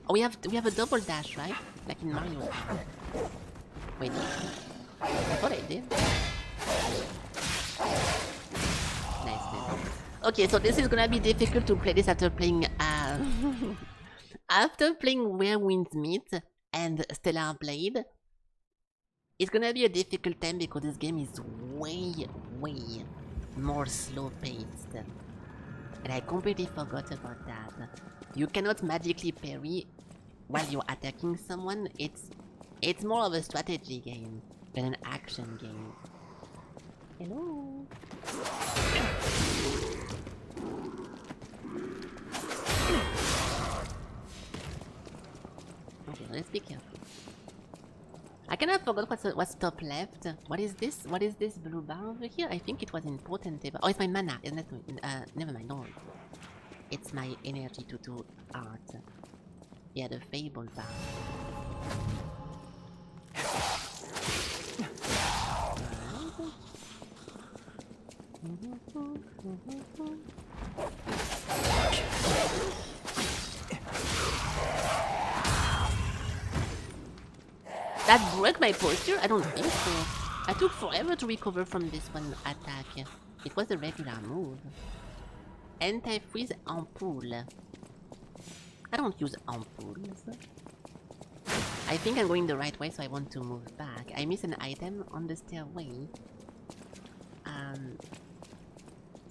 Oh, we have a double dash, right? Like in Mario. Wait, I thought I did. Nice. Okay, so this is gonna be difficult to play this after playing after playing Where Winds Meet and Stellar Blade. It's gonna be a difficult time because this game is way more slow paced. And I completely forgot about that. You cannot magically parry while you're attacking someone. It's more of a strategy game than an action game. Hello. Okay, let's be careful. I kind of forgot what's top left. What is this? What is this blue bar over here? I think it was important. Oh, it's my mana, isn't it? Never mind. No, it's my energy to do art. Yeah, the Fable bar. That broke my posture? I don't think so. I took forever to recover from this one attack. It was a regular move. Anti-freeze ampoule. I don't use ampoules. I think I'm going the right way, so I want to move back. I miss an item on the stairway.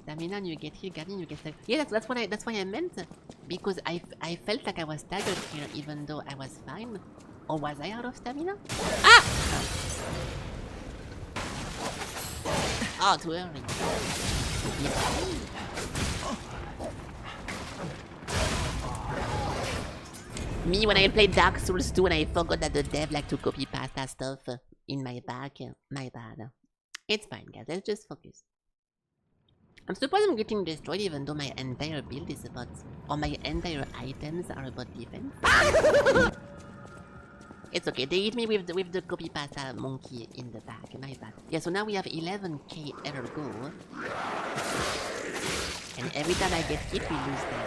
Stamina, you get here. Guardian, you get staggered. Yeah, that's why I meant. Because I felt like I was staggered here, even though I was fine. Or was I out of stamina? Ah! Oh, too early. Me when I played Dark Souls 2 and I forgot that the dev like to copy pasta stuff in my back. My bad. It's fine, guys. Let's just focus. I'm surprised I'm getting destroyed even though my entire build is about... or my entire items are about defense. It's okay, they hit me with the copy pasta monkey in the back, my bad. Yeah, so now we have 11k ergo. And every time I get hit, we lose them.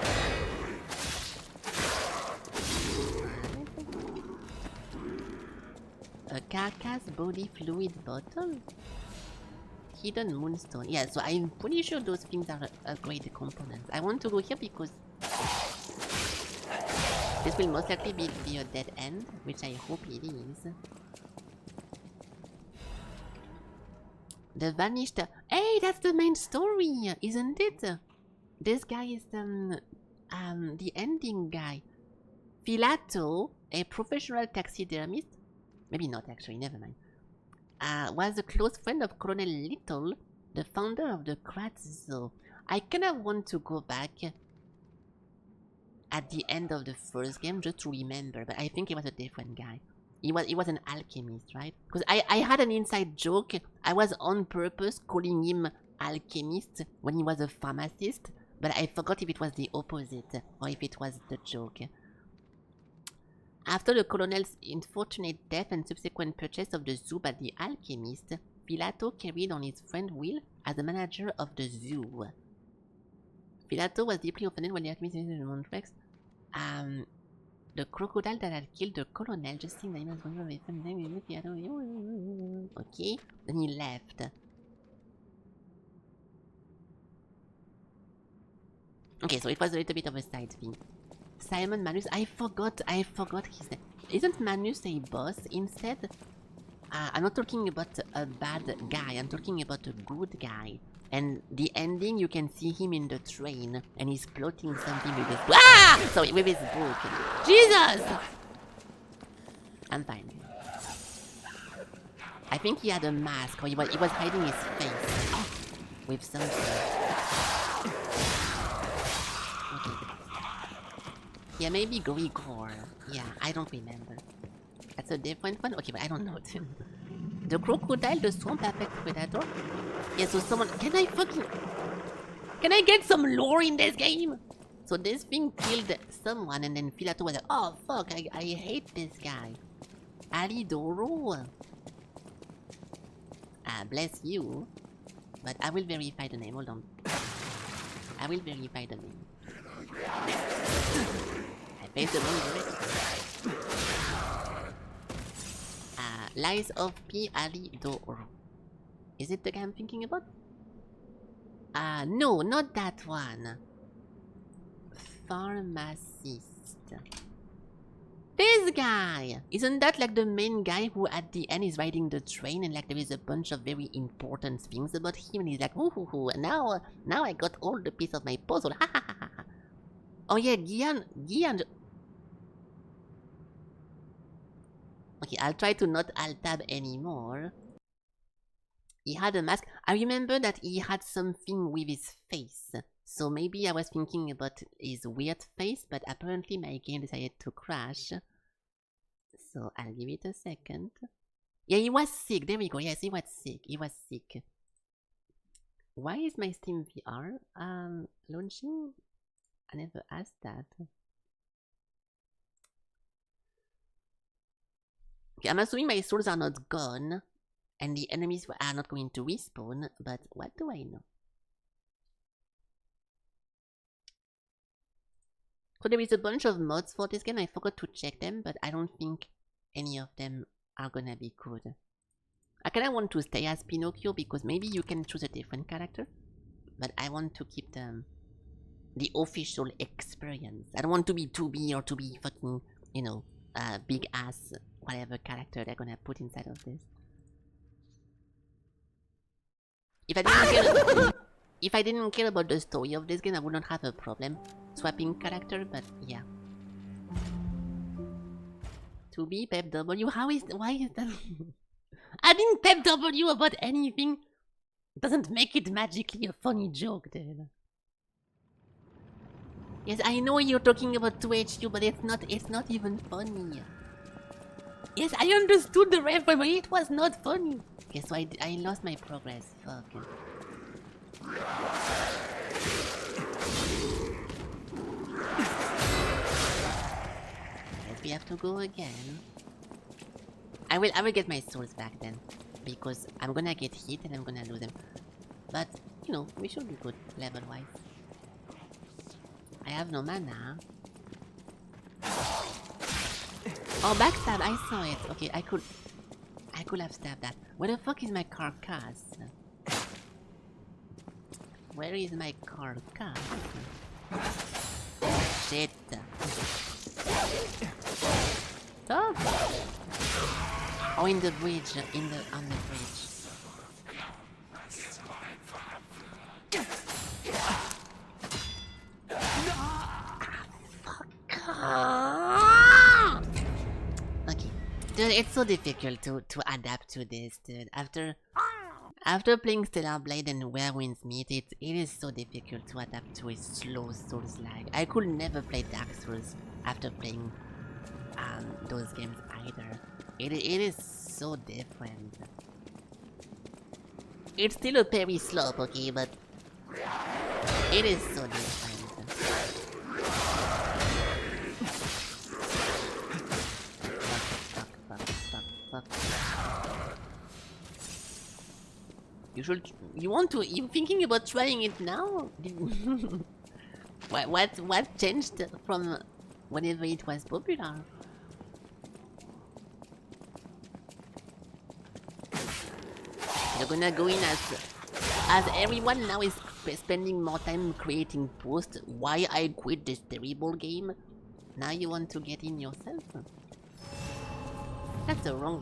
A carcass body fluid bottle? Hidden moonstone. Yeah, so I'm pretty sure those things are upgraded components. I want to go here because this will most likely be a dead end, which I hope it is. The vanished... Hey, that's the main story, isn't it? This guy is the ending guy. Filato, a professional taxidermist, maybe not actually, never mind, was a close friend of Colonel Little, the founder of the Kratz Zoo. I kinda want to go back at the end of the first game just to remember, but I think he was a different guy. He was an alchemist, right? Because I had an inside joke. I was on purpose calling him alchemist when he was a pharmacist, but I forgot if it was the opposite or if it was the joke. After the colonel's unfortunate death and subsequent purchase of the zoo by the alchemist, Filato carried on his friend Will as the manager of the zoo. Filato was deeply offended when the alchemist in Montrex. The crocodile that had killed the colonel just seemed that he was going to be Filato. Okay, then he left. Okay, so it was a little bit of a side thing. Simon Manus, I forgot his name. Isn't Manus a boss instead? I'm not talking about a bad guy, I'm talking about a good guy. And the ending, you can see him in the train, and he's plotting something with his... Ah! Sorry, with his book. Jesus! I'm fine. I think he had a mask, or he was hiding his face. Oh, with something. Okay. Yeah, maybe Grigor. Yeah, I don't remember. That's a different one? Okay, but I don't know. The crocodile, the swamp apex predator? Yeah, so someone... Can I get some lore in this game? So this thing killed someone and then Filato was like, oh fuck, I hate this guy. Alidoro. Bless you. But I will verify the name, hold on. I will verify the name. I faced the wrong direction. Lies of P. Alidoro. Is it the guy I'm thinking about? No, not that one. Pharmacist. This guy! Isn't that like the main guy who at the end is riding the train and like there is a bunch of very important things about him and he's like, ooh, now I got all the piece of my puzzle. Ha ha ha ha. Oh yeah, Gian. Okay, I'll try to not alt-tab anymore. He had a mask. I remember that he had something with his face. So maybe I was thinking about his weird face, but apparently my game decided to crash. So I'll give it a second. Yeah, he was sick. There we go. Yes, he was sick. Why is my Steam VR launching? I never asked that. Okay, I'm assuming my souls are not gone. And the enemies are not going to respawn, but what do I know? So there is a bunch of mods for this game, I forgot to check them, but I don't think any of them are gonna be good. I kinda want to stay as Pinocchio because maybe you can choose a different character, but I want to keep the official experience. I don't want to be 2B or to be fucking, you know, big ass whatever character they're gonna put inside of this. If I didn't care about the story of this game, I would not have a problem swapping character, but yeah. To be Pep W, why is that? Adding Pep W about anything doesn't make it magically a funny joke, dude. Yes, I know you're talking about Twitch, but it's not even funny. Yes, I understood the reference, but it was not funny. Okay, so I lost my progress. Fuck. Yes, we have to go again. I will get my souls back then, because I'm gonna get hit and I'm gonna lose them. But you know, we should be good level-wise. I have no mana. Oh, backstab! I saw it. Okay, I could have stabbed that. Where the fuck is my carcass? Where is my carcass? Shit! Stop! Oh, in the bridge, on the bridge. Okay, dude, it's so difficult to adapt to this, dude. After playing Stellar Blade and Where Winds Meet, it is so difficult to adapt to a slow Souls-like. I could never play Dark Souls after playing those games either. It is so different. It's still a parry slope, okay, but it is so different. Fuck. You thinking about trying it now? What changed from whenever it was popular? You're gonna go in as everyone now is spending more time creating posts why I quit this terrible game. Now you want to get in yourself? That's a wrong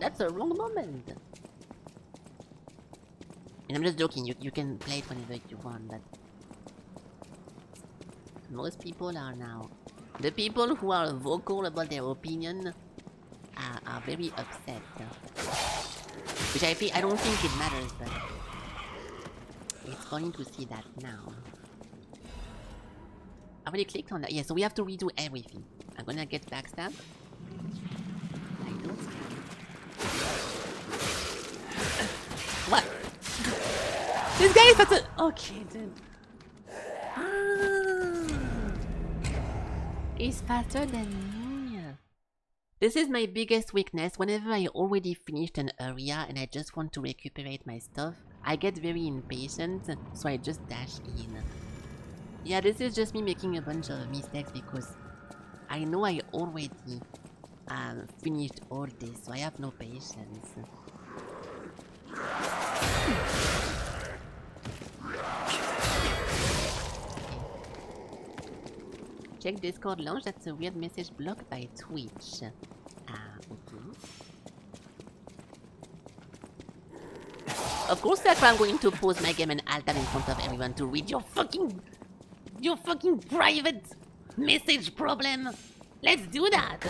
moment. And I'm just joking, you can play it whenever you want, but most people are now. The people who are vocal about their opinion are very upset. Which I don't think it matters, but it's funny to see that now. I already clicked on that. Yeah, so we have to redo everything. I'm gonna get backstab. I don't scan. What? This guy is such a... Okay, dude. He's faster than me. This is my biggest weakness. Whenever I already finished an area and I just want to recuperate my stuff, I get very impatient, so I just dash in. Yeah, this is just me making a bunch of mistakes because I know I already finished all this, so I have no patience. Check Discord launch, that's a weird message blocked by Twitch. Okay. Of course that's why I'm going to pause my game and alt tab in front of everyone to read your fucking private message problem. Let's do that.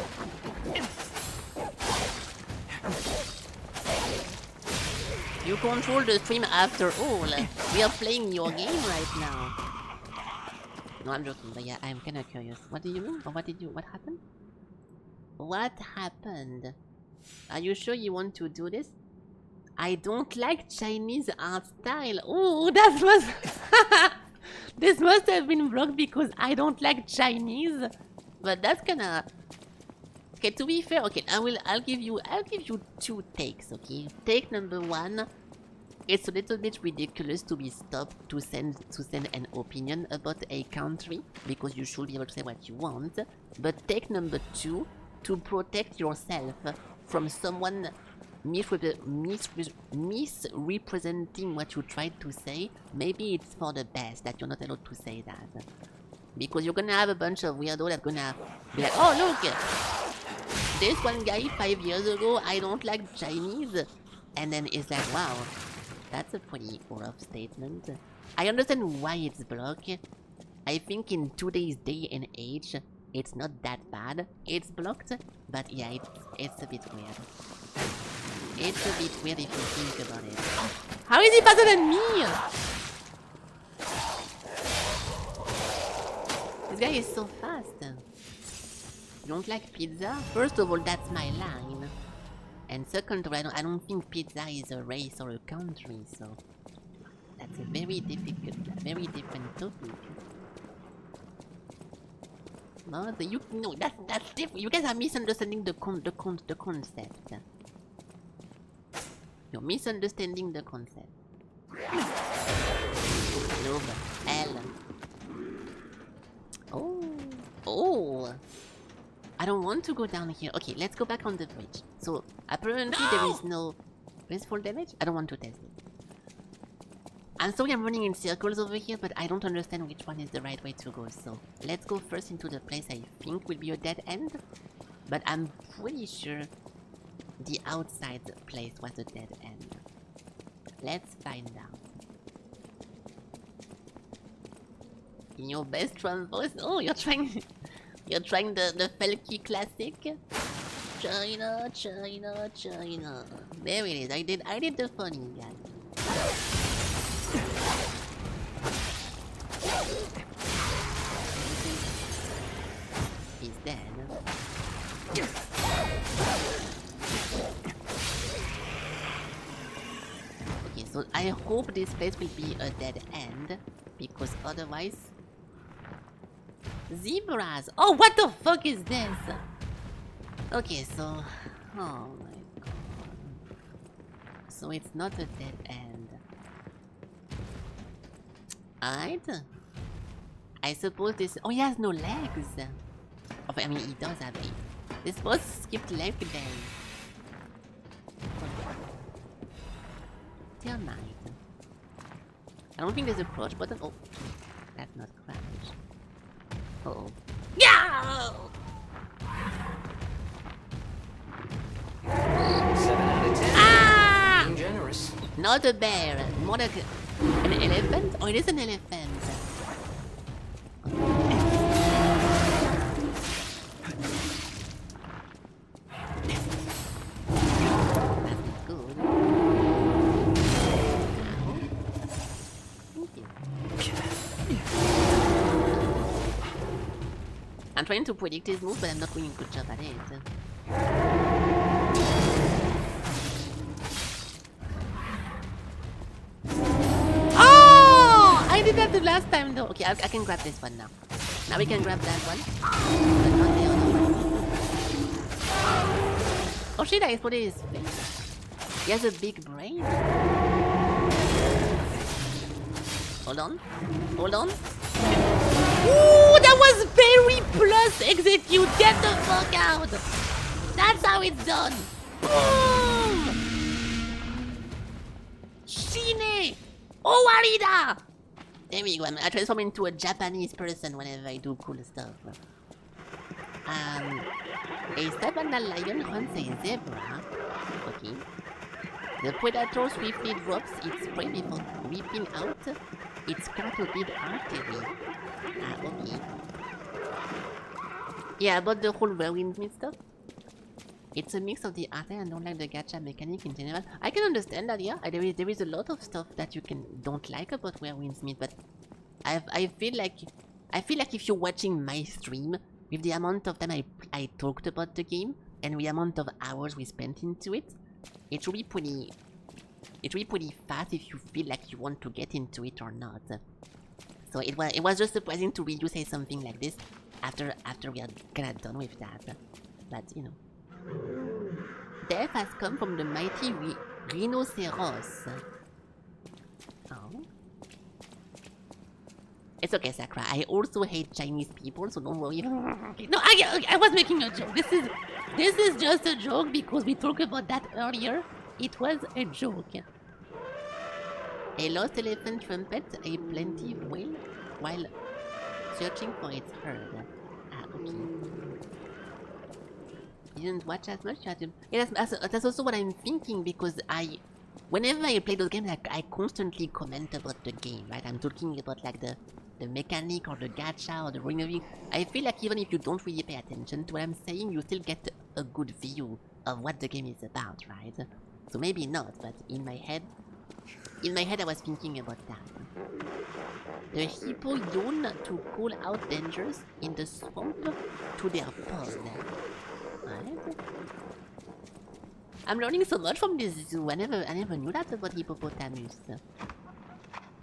You control the stream after all. We are playing your game right now. No, I'm joking, but yeah, I'm kinda curious. What do you mean? Or what happened? What happened? Are you sure you want to do this? I don't like Chinese art style. Oh, that was... This must have been blocked because I don't like Chinese. But that's kinda... Okay, to be fair, okay, I'll give you 2 takes, okay? Take number 1. It's a little bit ridiculous to be stopped to send an opinion about a country because you should be able to say what you want. But take number 2, to protect yourself from someone misrepresenting what you tried to say. Maybe it's for the best that you're not allowed to say that. Because you're gonna have a bunch of weirdos that's gonna be like, oh look! This one guy 5 years ago, I don't like Chinese. And then it's like, wow. That's a pretty rough statement. I understand why it's blocked. I think in today's day and age, it's not that bad. It's blocked, but yeah, it's a bit weird. It's a bit weird if you think about it. How is he faster than me? This guy is so fast. You don't like pizza? First of all, that's my line. And second of all, I don't think pizza is a race or a country, so... That's a very very different topic. No, no, that's different. You guys are misunderstanding the concept. You're misunderstanding the concept. Love L. Oh. I don't want to go down here. Okay, let's go back on the bridge. So apparently there is no fall damage. I don't want to test it. I'm sorry I'm running in circles over here, but I don't understand which one is the right way to go. So let's go first into the place I think will be a dead end. But I'm pretty sure the outside place was a dead end. Let's find out. In your best run voice? Oh, you're trying the Felky classic? China. There it is. I did the funny guy. He's dead. Okay, so I hope this place will be a dead end, because otherwise... Zebras! Oh, what the fuck is this? Okay, so... Oh my god. So it's not a dead end. Alright. I suppose this... Oh, he has no legs! Oh, I mean, he does have it. This was skipped leg day. Termite. I don't think there's a crouch button. Oh, that's not crouch. Uh-oh. Yeah! 7 out of 10. Ah! Being generous. Not a bear. More like an elephant? Oh, it is an elephant. I'm trying to predict his move, but I'm not doing a good job at it. Oh! I did that the last time though. Okay, I can grab this one now. Now we can grab that one. But not the other one. Oh shit, I exploded his face. He has a big brain. Hold on. Hold on. Ooh, that was very plus execute. Get the fuck out. That's how it's done. Boom. Shine. Owarida. There we go. I transform into a Japanese person whenever I do cool stuff. A Savannah lion hunts a zebra. Okay. The predator swiftly drops its prey before whipping out its carotid artery. Okay. Yeah, about the whole whirlwind stuff. It's a mix of the artery and don't like the gacha mechanic in general. I can understand that, yeah. There is a lot of stuff that you don't like about Whirlwind Smith, but I feel like if you're watching my stream, with the amount of time I talked about the game and the amount of hours we spent into it, it will be pretty fast if you feel like you want to get into it or not. So it was just surprising to read you say something like this after we are kinda done with that. But you know. Death has come from the mighty rhinoceros. Oh. It's okay, Sakura. I also hate Chinese people, so don't worry. No, I was making a joke. This is just a joke because we talked about that earlier. It was a joke. A lost elephant trumpets a plaintive wail while searching for its herd. Okay. You didn't watch as much? You had to... Yeah, that's also what I'm thinking, because whenever I play those games, I constantly comment about the game, right? I'm talking about like the mechanic or the gacha or the ring. I feel like even if you don't really pay attention to what I'm saying, you still get a good view of what the game is about, right? So maybe not, but in my head, In my head I was thinking about that. The hippo yawn to call out dangers in the swamp to their pod. Right? I'm learning so much from this zoo. I never knew that about hippopotamus.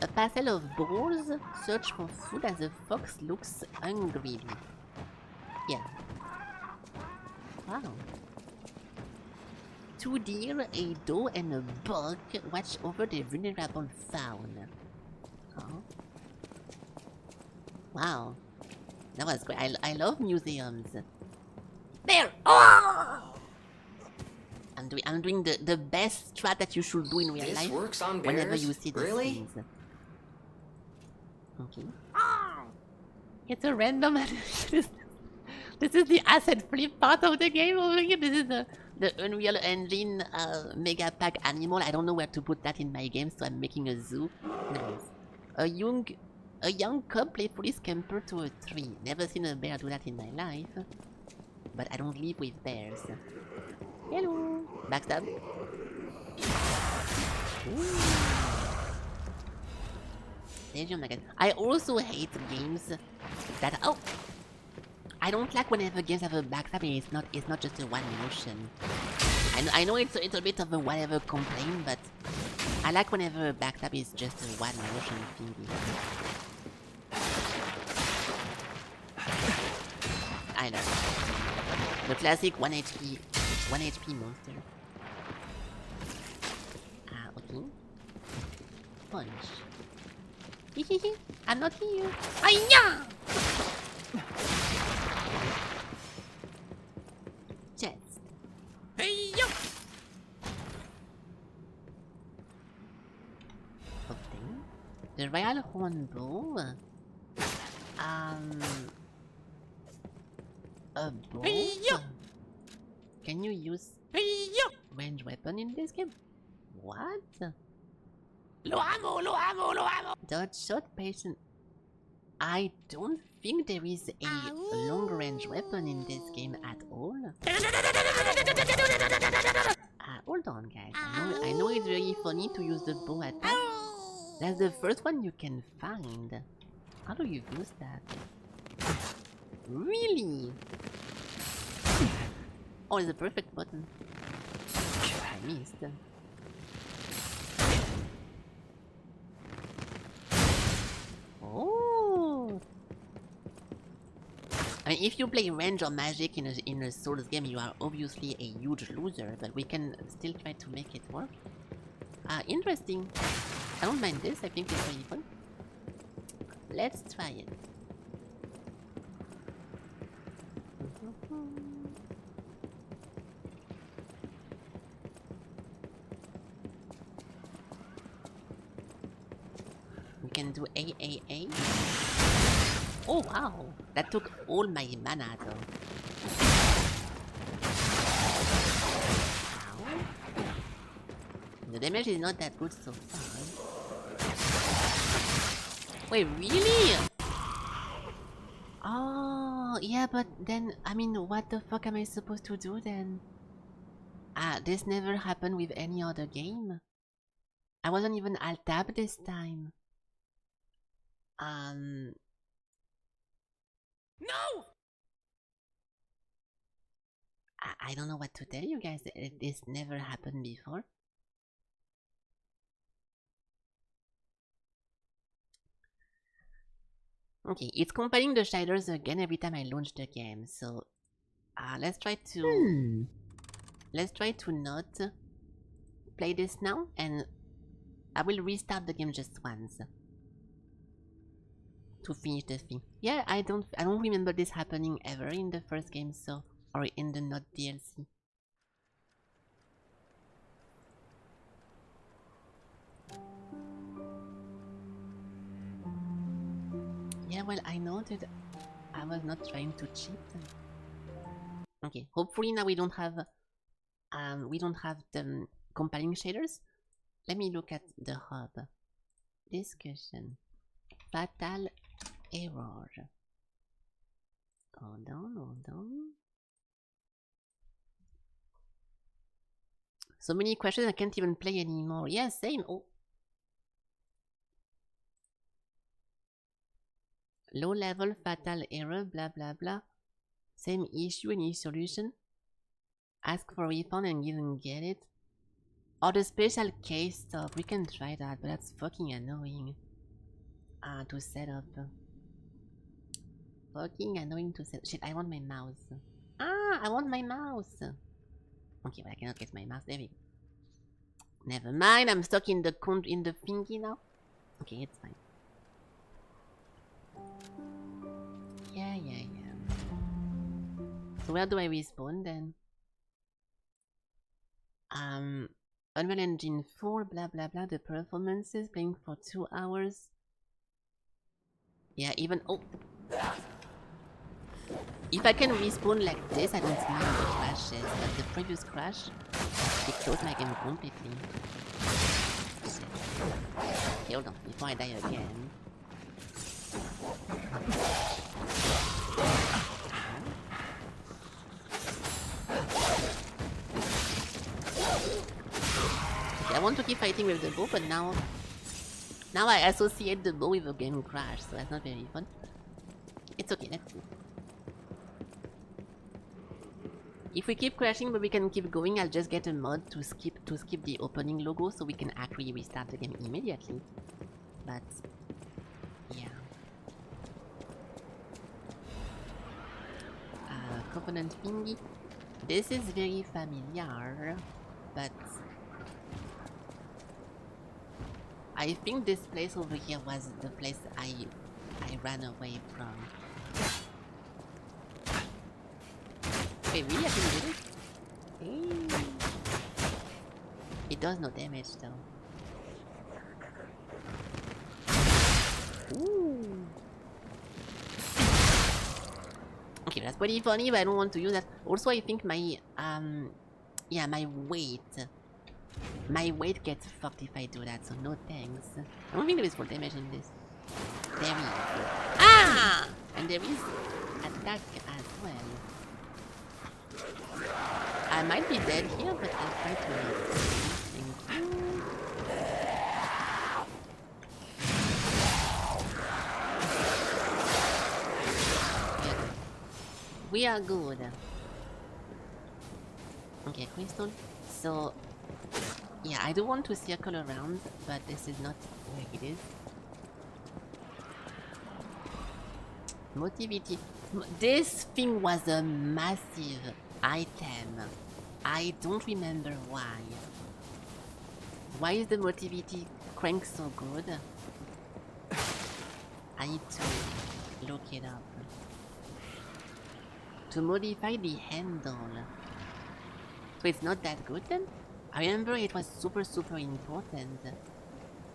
A parcel of boars search for food as a fox looks hungry. Yeah. Wow. 2 deer, a doe, and a buck watch over the vulnerable fauna. Oh. Wow. That was great. I love museums. There! Oh! I'm doing the best strat that you should do in real This life works on whenever bears? you see these Really? things. Okay. It's a random This is the asset flip part of the game over here. This is the Unreal Engine Mega Pack animal. I don't know where to put that in my game, so I'm making a zoo. Nice. A young cub playfully scampered to a tree. Never seen a bear do that in my life. But I don't live with bears. Hello. Backstab. Oh my god. I also hate games that I don't like whenever games have a backstab and it's not just a one motion. I know it's a bit of a whatever complaint, but I like whenever a backstab is just a one motion thingy. I know. The classic 1 HP monster. Okay. Punch. Hehehe, I'm not here. Aya! Chest. Hey-yo! Okay. The Royal Hornbow. A bow? Hey-yo! Can you use range weapon in this game? What? Low ammo! Dodge shot patient. I don't think there is a long range weapon in this game at all. Hold on guys, I know it's very funny to use the bow attack. That's the first one you can find. How do you use that? Really? Oh, it's a perfect button. I missed. Oh! I mean, if you play range or magic in a Souls game, you are obviously a huge loser, but we can still try to make it work. Interesting. I don't mind this, I think it's really fun. Let's try it. We can do AAA. Oh wow, that took all my mana though. Ow. The damage is not that good so far. Wait, really? Oh, yeah, but then, I mean, what the fuck am I supposed to do then? This never happened with any other game. I wasn't even alt-tab this time. No! I don't know what to tell you guys. This never happened before. Okay, it's compiling the shaders again every time I launch the game. So, let's try to not play this now, and I will restart the game just once to finish the thing. Yeah, I don't remember this happening ever in the first game, so, or in the not DLC. Yeah, well, I know that I was not trying to cheat. Okay, hopefully now we don't have the compiling shaders. Let me look at the hub. Discussion. Fatal error. Hold on. So many questions I can't even play anymore. Yeah, same. Oh, Low level fatal error, blah blah blah. Same issue, any solution? Ask for refund and didn't get it. Or the special case stuff, we can try that, but that's fucking annoying. To set up. Fucking annoying to set. Shit, I want my mouse. I want my mouse. Okay, but I cannot get my mouse. There we go. Never mind, I'm stuck in the thingy now. Okay, it's fine. Yeah. So where do I respawn then? Unreal Engine 4, blah blah blah, the performances, playing for 2 hours. Yeah, even if I can respawn like this, I don't mind the crashes, but the previous crash, it killed my game completely. Okay, hold on, before I die again. Okay, I want to keep fighting with the bow, but now I associate the bow with a game crash, so that's not very fun. It's okay, let's see. If we keep crashing but we can keep going, I'll just get a mod to skip the opening logo so we can actually restart the game immediately. But yeah. Covenant thingy. This is very familiar, but I think this place over here was the place I ran away from. Wait, really? I can do it? Hey. It does no damage though. Ooh. Okay, that's pretty funny, but I don't want to use that. Also, I think my yeah, my weight gets fucked if I do that, so no thanks. I don't think there is full damage in this. There is. And there is attack as well. I might be dead here, but I'll try to live. Thank you. We are good. Okay, crystal. So, yeah, I do want to circle around, but this is not where it is. Motivity. This thing was a massive item. I don't remember why. Why is the motivity crank so good? I need to look it up. To modify the handle. So it's not that good then? I remember it was super important.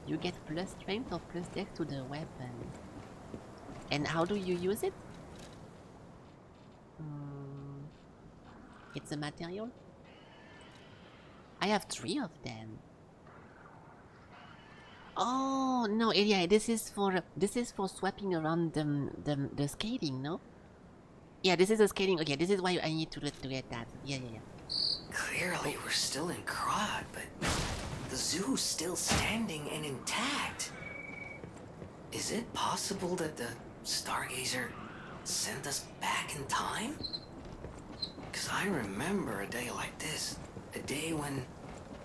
You get plus strength or plus dex to the weapon. And how do you use it? It's a material? I have 3 of them. Oh no, yeah, this is for swapping around the skating, no? Yeah, this is a skating. Okay, this is why I need to get that. Yeah. Clearly, we're still in Krot, but the zoo's still standing and intact. Is it possible that the Stargazer sent us back in time? Because I remember a day like this. A day when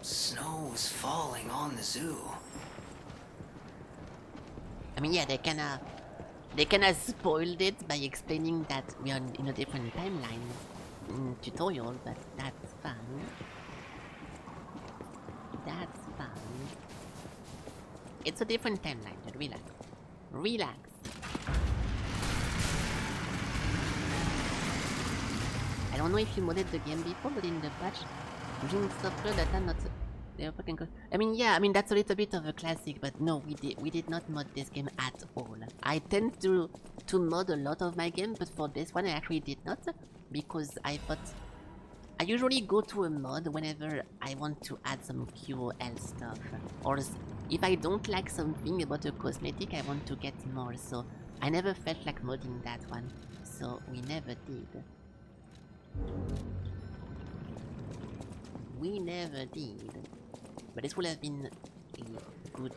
snow was falling on the zoo. I mean, yeah, they kinda spoiled it by explaining that we are in a different timeline tutorial, but that's fine. That's fine. It's a different timeline, but relax. Relax. I don't know if you modded the game before, but in the patch, bring software data not... They are fucking good. I mean, yeah, that's a little bit of a classic, but no, we did not mod this game at all. I tend to mod a lot of my games, but for this one I actually did not, because I thought... I usually go to a mod whenever I want to add some QOL stuff, or if I don't like something about a cosmetic, I want to get more, so I never felt like modding that one, so we never did. We never did. But this would have been a good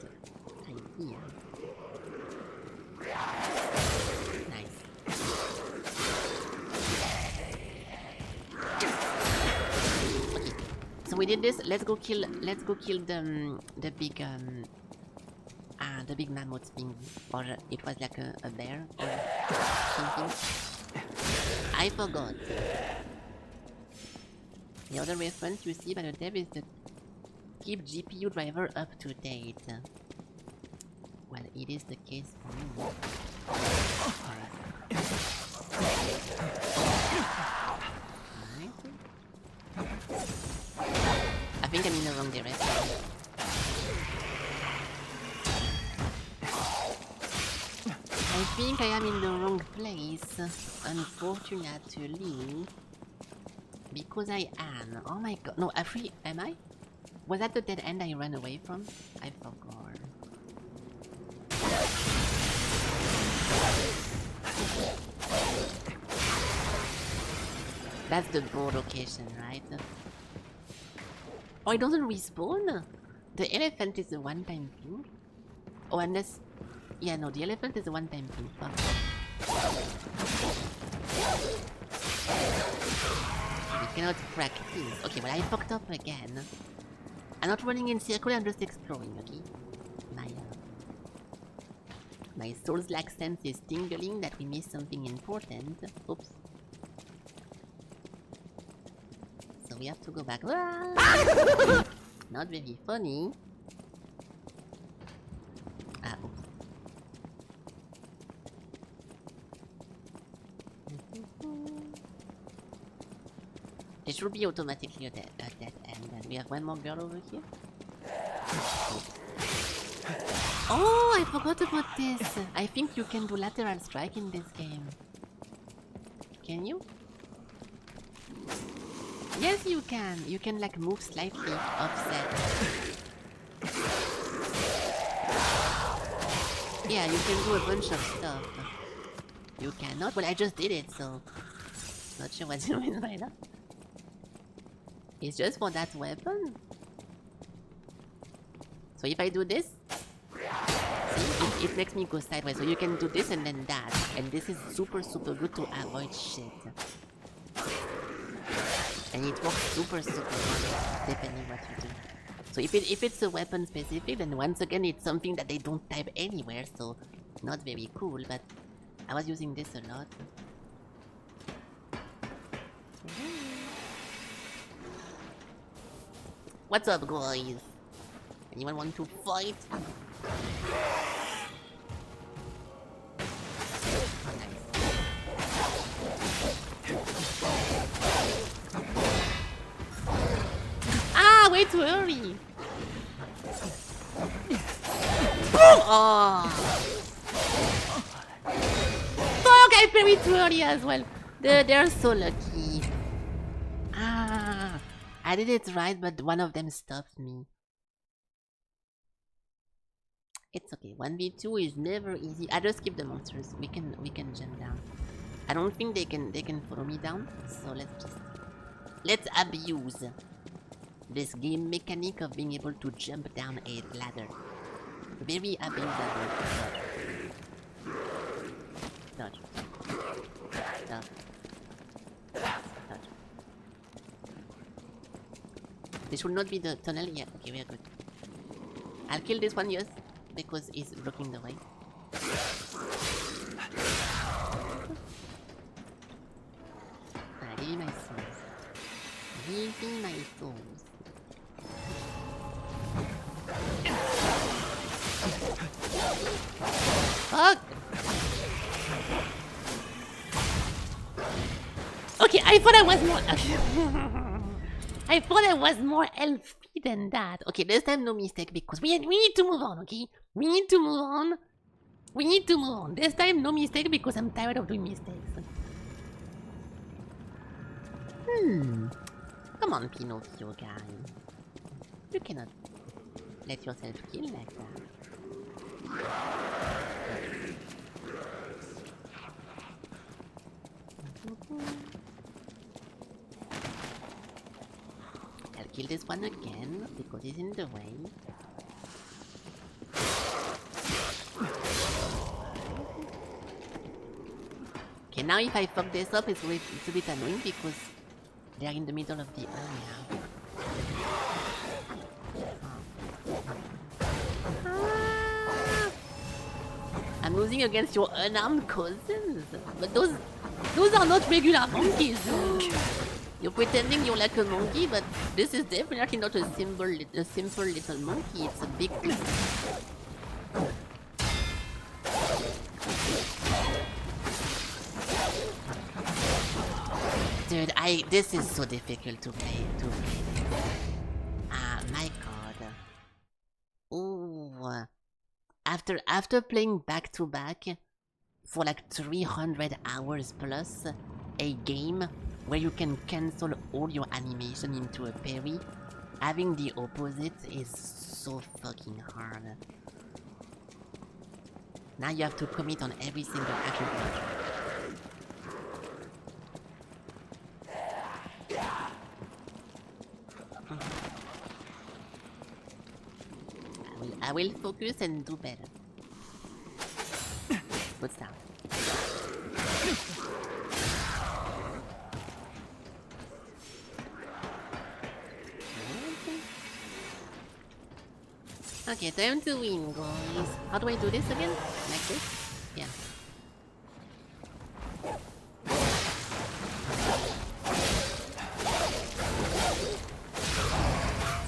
idea. So we did this. Let's go kill the big mammoth thing, or it was like a bear or something. I forgot. The other reference you see by the dev is the keep GPU driver up to date. Well, it is the case for me. Alright. I think I'm in the wrong direction. I think I am in the wrong place, unfortunately. Because I am. Oh my god. No, am I? Was that the dead end I ran away from? I forgot. That's the board location, right? Oh, it doesn't respawn? The elephant is a one-time thing? Oh, unless... Yeah, no, the elephant is a one-time thing. Fuck. We cannot practice. Okay, well, I fucked up again. I'm not running in circle, I'm just exploring, okay? My Souls-like sense is tingling that we missed something important. Oops. So we have to go back. Ah! Not very funny. Ah, oops. It should be automatically a dead end. And we have one more girl over here. Oh, I forgot about this. I think you can do lateral strike in this game. Can you? Yes, you can. You can like move slightly offset. Yeah, you can do a bunch of stuff. You cannot? Well, I just did it, so... Not sure what you mean by that. It's just for that weapon? So if I do this... See, it makes me go sideways. So you can do this and then that. And this is super good to avoid shit. And it works super well, depending what you do. So if it's a weapon specific, then once again it's something that they don't type anywhere, so not very cool, but I was using this a lot. What's up, guys? Anyone want to fight? Ah, way too early! Oh! Fuck, I parried too early as well. They're so lucky. Ah, I did it right, but one of them stopped me. It's okay. 1v2 is never easy. I just keep the monsters. We can jump down. I don't think they can follow me down. So let's abuse this game mechanic of being able to jump down a ladder. Very abusable. Dodge. Dodge. Dodge. This should not be the tunnel yet. Okay, we are good. I'll kill this one, yes, because he's blocking the way. Give me my souls. Give me my souls. Fuck! Okay, I thought I was more... I thought I was more healthy than that. Okay, this time no mistake because we need to move on, okay? We need to move on. We need to move on. This time no mistake because I'm tired of doing mistakes. Come on, Pinocchio guy. You cannot let yourself kill like that. I'll kill this one again because he's in the way. Okay, now if I fuck this up, it's a bit annoying because they are in the middle of the area. losing against your unarmed cousins. But those are not regular monkeys. You're pretending you're like a monkey, but this is definitely not a simple little monkey. It's a big. Dude, this is so difficult to play. Ah, my god. Ooh. After playing back to back for like 300 hours plus a game where you can cancel all your animation into a parry, having the opposite is so fucking hard. Now you have to commit on every single action. I will focus and do better. Good start. Okay, time to win, guys. How do I do this again? Like this? Yeah.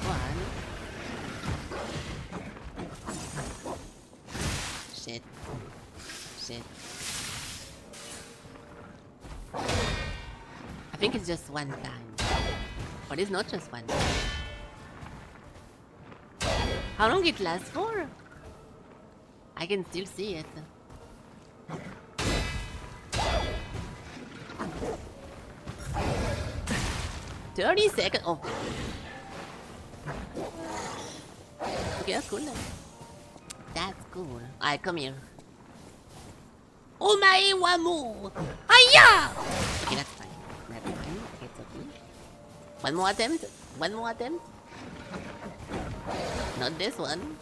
One. Shit. I think it's just one time. But it's not just one time. How long it lasts for? I can still see it. "30 seconds. Oh. Okay, that's cool then. That's cool. Alright, come here. Omae wa mo! Hiya! Okay, that's fine. That's fine. It's okay. One more attempt. Not this one.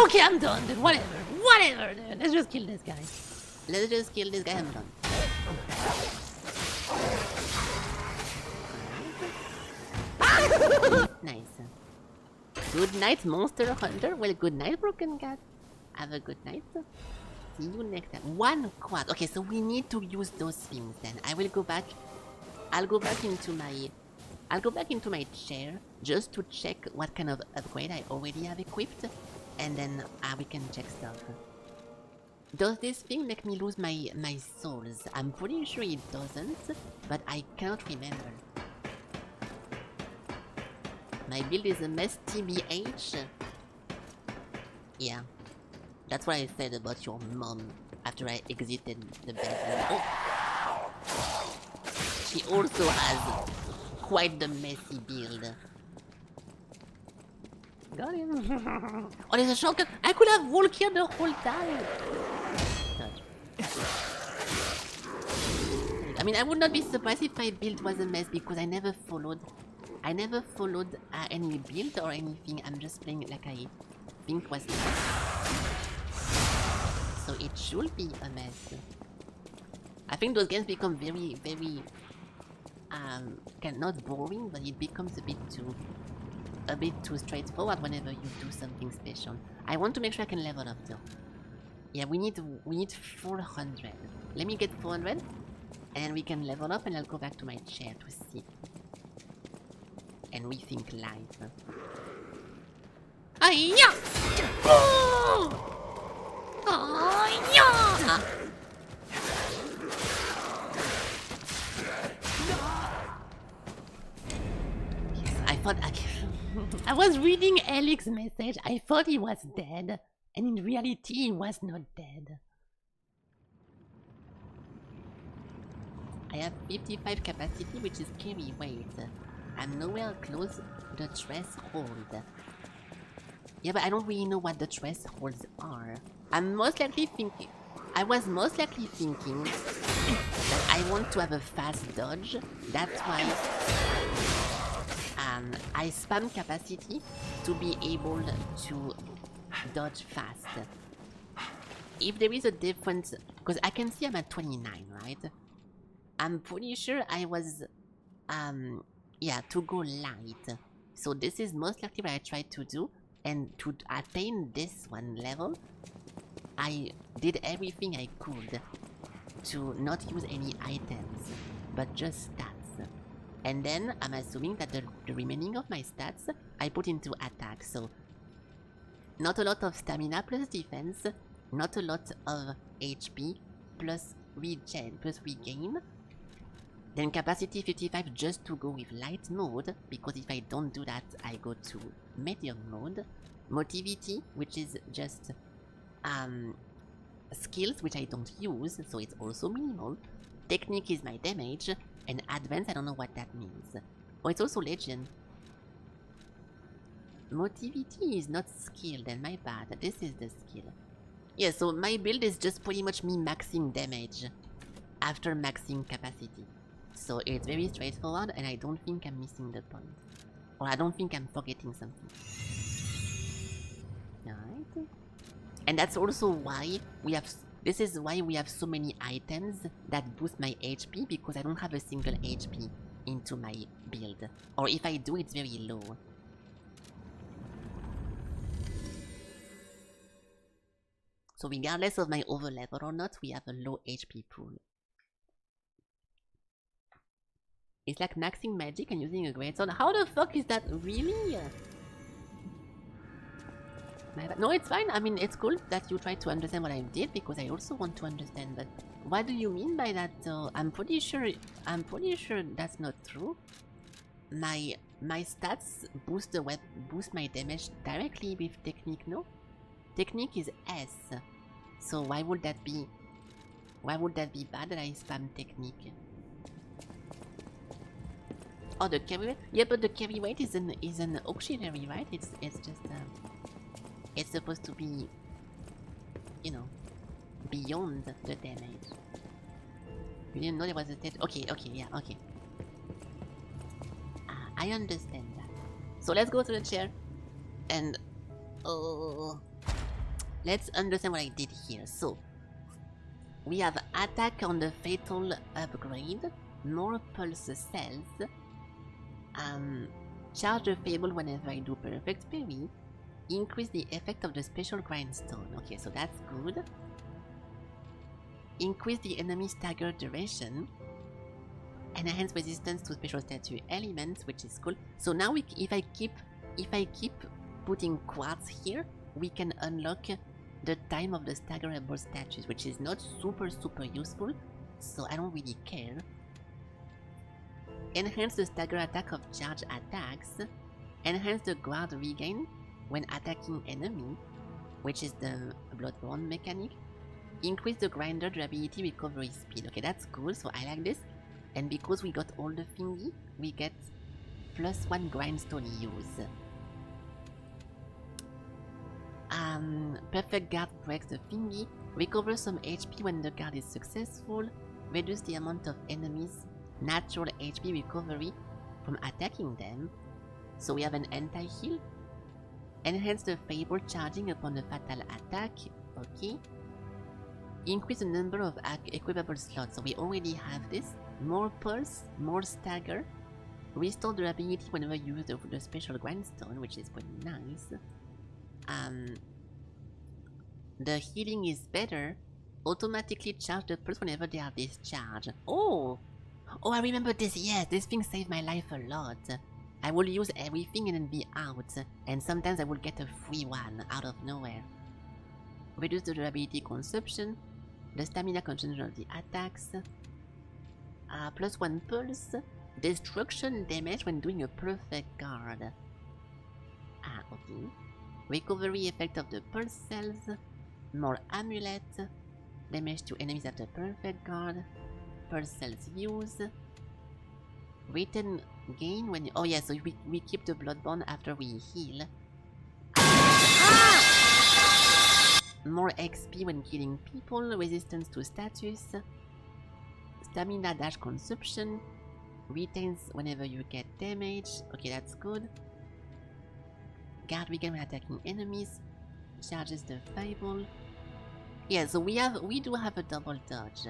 Okay, I'm done, dude. Whatever, dude. Let's just kill this guy. I'm done. Nice. Good night, Monster Hunter. Well, good night, Broken Cat. Have a good night. See you next time. 1 quad. Okay, so we need to use those things then. I'll go back into my chair just to check what kind of upgrade I already have equipped, and then we can check stuff. Does this thing make me lose my souls? I'm pretty sure it doesn't, but I cannot remember. My build is a mess, TBH. Yeah, that's what I said about your mom after I exited the bedroom. Oh. She also has quite the messy build. Got him. Oh, there's a shortcut. I could have walked here the whole time. I mean, I would not be surprised if my build was a mess because I never followed any build or anything. I'm just playing like I think was nice. So it should be a mess. I think those games become very, very not boring, but it becomes a bit too straightforward whenever you do something special. I want to make sure I can level up though. Yeah, we need 400. Let me get 400 and we can level up, and I'll go back to my chair to sit and rethink life. Hiya! Oh! Hiya! I was reading Alex's message. I thought he was dead, and in reality he was not dead. I have 55 capacity, which is carry weight. I'm nowhere close to the threshold. Yeah, but I don't really know what the thresholds are. I was most likely thinking that I want to have a fast dodge. That's why I spam capacity to be able to dodge fast. If there is a difference, because I can see I'm at 29, right? I'm pretty sure I was, to go light. So this is most likely what I tried to do. And to attain this one level, I did everything I could to not use any items, but just stats. And then I'm assuming that the remaining of my stats I put into attack, so not a lot of stamina plus defense, not a lot of HP plus regain. Then capacity 55 just to go with light mode, because if I don't do that, I go to medium mode. Motivity, which is just skills, which I don't use, so it's also minimal. Technique is my damage, and advanced, I don't know what that means. Oh, it's also legend. Motivity is not skill, then my bad. This is the skill. Yeah, so my build is just pretty much me maxing damage after maxing capacity. So it's very straightforward, and I don't think I'm missing the point. Or I don't think I'm forgetting something. Alright. And that's also why we have... This is why we have so many items that boost my HP, because I don't have a single HP into my build. Or if I do, it's very low. So regardless of my overlevel or not, we have a low HP pool. It's like maxing magic and using a greatsword. How the fuck is that really? No, it's fine. I mean, it's cool that you try to understand what I did, because I also want to understand. But what do you mean by that? I'm pretty sure that's not true. My stats boost my damage directly with technique. No, technique is S. So why would that be? Why would that be bad that I spam technique? Oh, the carry weight? Yeah, but the carry weight is an auxiliary, right? It's just it's supposed to be, you know, beyond the damage. You didn't know there was a stat. Okay, yeah, okay. I understand that. So let's go to the chair and let's understand what I did here. So we have attack on the fatal upgrade, more pulse cells. Charge the fable whenever I do perfect parry. Increase the effect of the special grindstone. Okay, so that's good. Increase the enemy stagger duration. Enhance resistance to special statue elements, which is cool. So now if I keep putting quartz here, we can unlock the time of the staggerable statues, which is not super useful. So I don't really care. Enhance the stagger attack of charge attacks. Enhance the guard regain when attacking enemy, which is the Bloodborne mechanic. Increase the grinder durability recovery speed. Okay, that's cool, so I like this. And because we got all the thingy, we get +1 grindstone use. Perfect guard breaks the thingy. Recover some HP when the guard is successful. Reduce the amount of enemies' natural HP recovery from attacking them. So we have an anti-heal. Enhance the fable charging upon a fatal attack. Okay. Increase the number of equipable slots. So we already have this. More pulse, more stagger. Restore durability whenever you use the special grindstone, which is pretty nice. The healing is better. Automatically charge the pulse whenever they are discharged. Oh, I remember this. Yes, this thing saved my life a lot. I will use everything and then be out, and sometimes I will get a free one out of nowhere. Reduce the durability consumption, the stamina consumption of the attacks, +1 pulse, destruction damage when doing a perfect guard. Okay. Recovery effect of the pulse cells, more amulet, damage to enemies after perfect guard, pulse cells use, return gain when... Oh yeah, so we keep the Bloodborne after we heal. More XP when killing people, resistance to status, stamina dash consumption, retains whenever you get damage. Okay, that's good. Guard regain when attacking enemies, charges the fable. Yeah, so we do have a double dodge.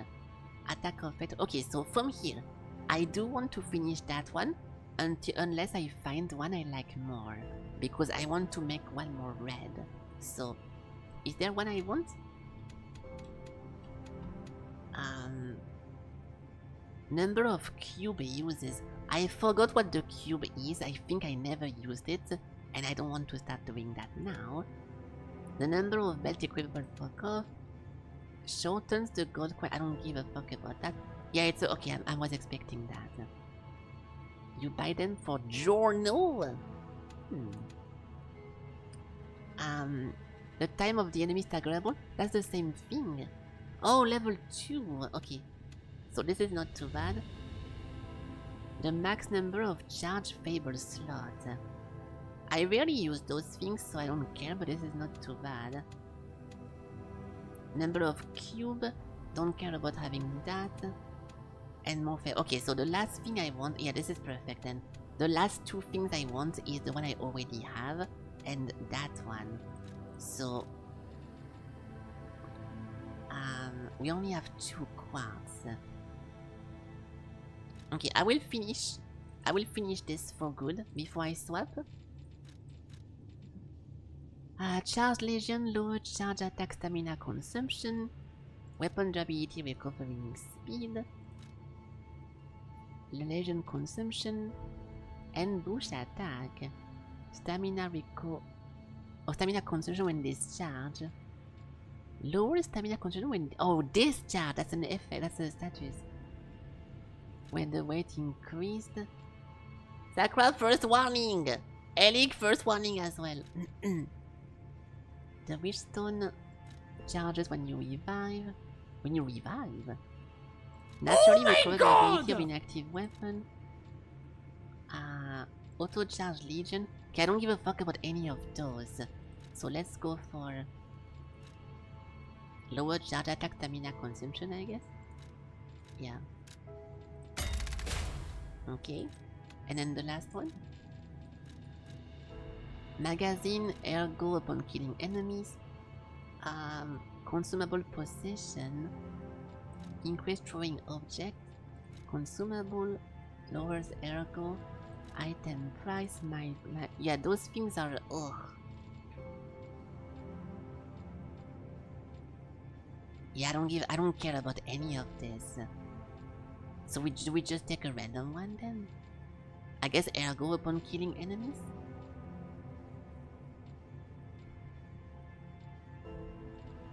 Attack of fate. Okay, so from here, I do want to finish that one unless I find one I like more. because I want to make one more red. So, is there one I want? Number of cube uses. I forgot what the cube is. I think I never used it, and I don't want to start doing that now. The number of belt equipment fuck off. Shortens the gold coin. I don't give a fuck about that. Yeah, it's okay. I was expecting that. You buy them for journal. The time of the enemy staggerable. That's the same thing. Oh, level 2. Okay. So this is not too bad. The max number of charge favor slots. I rarely use those things, so I don't care, but this is not too bad. Number of cube. Don't care about having that. And more fair. Okay, so the last thing I want... Yeah, this is perfect then. The last two things I want is the one I already have, and that one. So... we only have 2 quartz. Okay, I will finish this for good before I swap. Charge Legion, lower charge attack stamina consumption, weapon durability recovering speed, Legion consumption, and bush attack, stamina stamina consumption when discharged. Lower stamina consumption when... Oh, discharge! That's an effect, that's a status. When the weight increased. Sakura first warning! Elik first warning as well. The Wishstone charges when you revive. When you revive? Naturally recover the ability of inactive weapon. Auto charge Legion. Okay, I don't give a fuck about any of those. So let's go for lower charge attack stamina consumption, I guess. Yeah. Okay. And then the last one. Magazine ergo upon killing enemies. Consumable possession. Increase throwing object. Consumable lowers ergo. Item price. Yeah, those things are... Ugh. Yeah, I don't care about any of this. So we just take a random one then? I guess ergo upon killing enemies?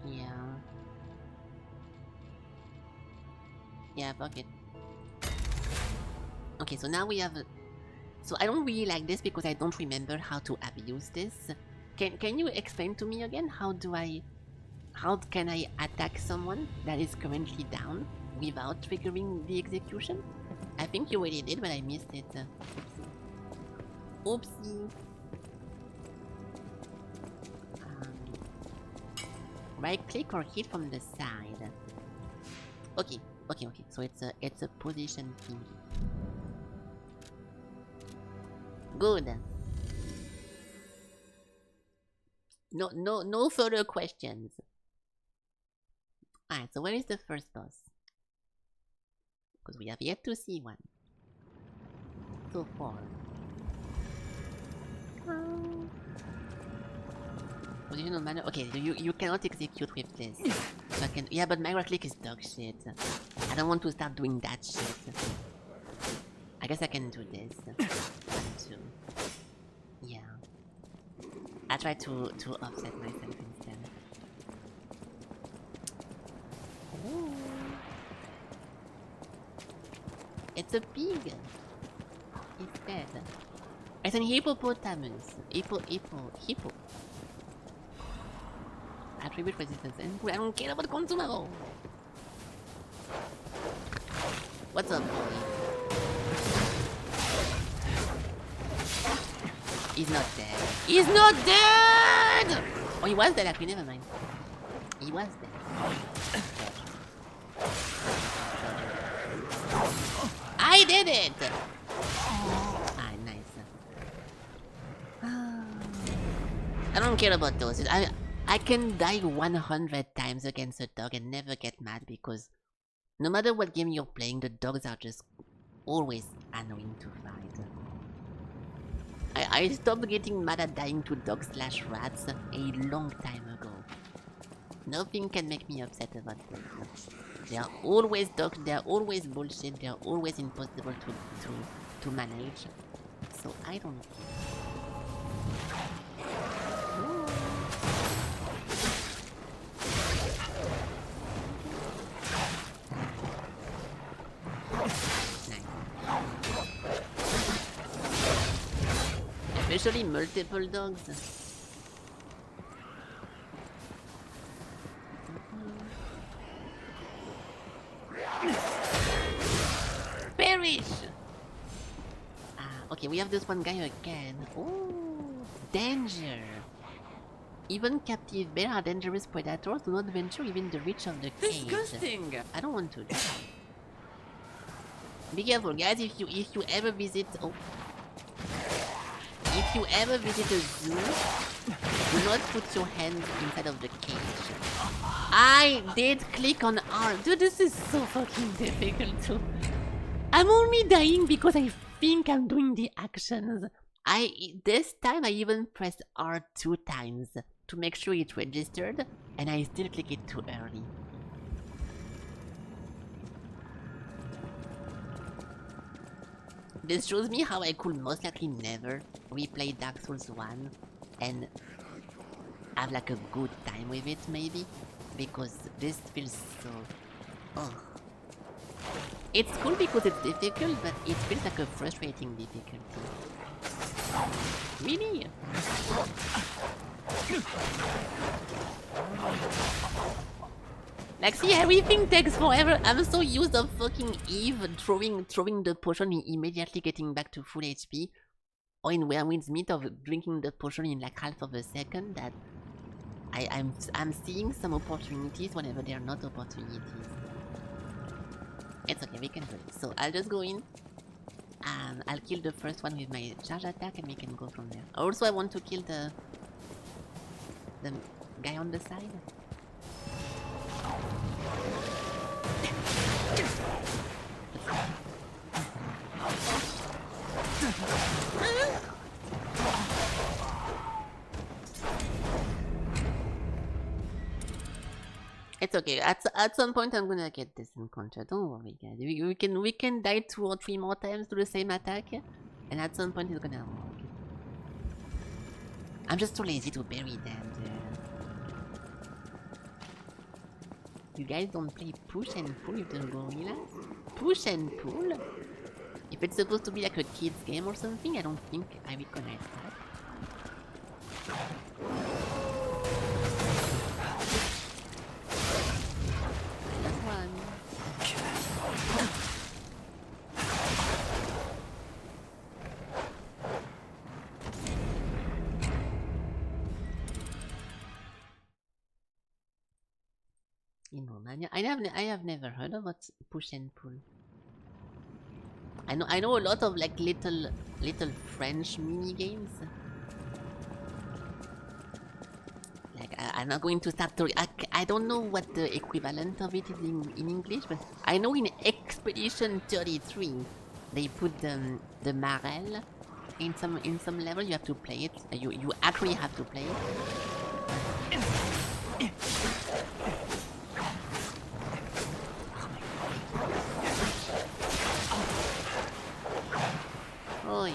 Yeah. Yeah, fuck it. Okay, so now we have... So I don't really like this because I don't remember how to abuse this. Can you explain to me again? How can I attack someone that is currently down without triggering the execution? I think you already did, but I missed it. Oopsie. Right click or hit from the side. Okay. So it's a position thing. Good. No further questions. Alright, so where is the first boss? Because we have yet to see one. So far. Position of manner. Okay, you cannot execute with this. So yeah, but my right click is dog shit. I don't want to start doing that shit. I guess I can do this. 1, 2. Yeah. I try to offset myself instead. Ooh. It's a pig. It's dead. It's an hippopotamus. Hippo. Attribute resistance. And I don't care about consumable. What's up, boy? He's not dead. He's not dead! Oh, he was dead actually, never mind. He was dead. I did it! Ah, nice. I don't care about those. I can die 100 times against a dog and never get mad because no matter what game you're playing, the dogs are just always annoying to fight. I stopped getting mad at dying to dogs / rats a long time ago. Nothing can make me upset about this. They are always dogs, they are always bullshit, they are always impossible to manage. So I don't care. Especially multiple dogs. Perish! Okay, we have this one guy again. Oh, danger! Even captive bears are dangerous predators. Do not venture within the reach of the cage. Disgusting! I don't want to die. Be careful, guys. If you ever visit, if you ever visit a zoo, do not put your hands inside of the cage. I did click on R. Dude, this is so fucking difficult too. I'm only dying because I think I'm doing the actions. This time I even pressed R 2 times to make sure it registered, and I still click it too early. This shows me how I could most likely never replay Dark Souls 1 and have like a good time with it, maybe, because this feels so... Ugh. It's cool because it's difficult, but it feels like a frustrating difficulty. Really? Like, see, everything takes forever. I'm so used to fucking Eve throwing the potion and immediately getting back to full HP. Or in Werewind's Meat of drinking the potion in like half of a second that I'm seeing some opportunities whenever there are not opportunities. It's okay, we can do it. So I'll just go in. I'll kill the first one with my charge attack and we can go from there. Also, I want to kill the guy on the side. It's okay. At some point I'm gonna get this encounter. Don't worry, guys. We can die 2 or 3 more times to the same attack, and at some point it's gonna work. I'm just too lazy to bury them. You guys don't play push and pull with the gorillas? Push and pull? If it's supposed to be like a kid's game or something, I don't think I recognize that. Last one. In Romania, I have never heard of what's push and pull. I know a lot of like little French mini games. Like I'm not going to start to. I don't know what the equivalent of it is in English, but I know in Expedition 33 they put the Marel in some level. You have to play it. You actually have to play it. Oh, yo.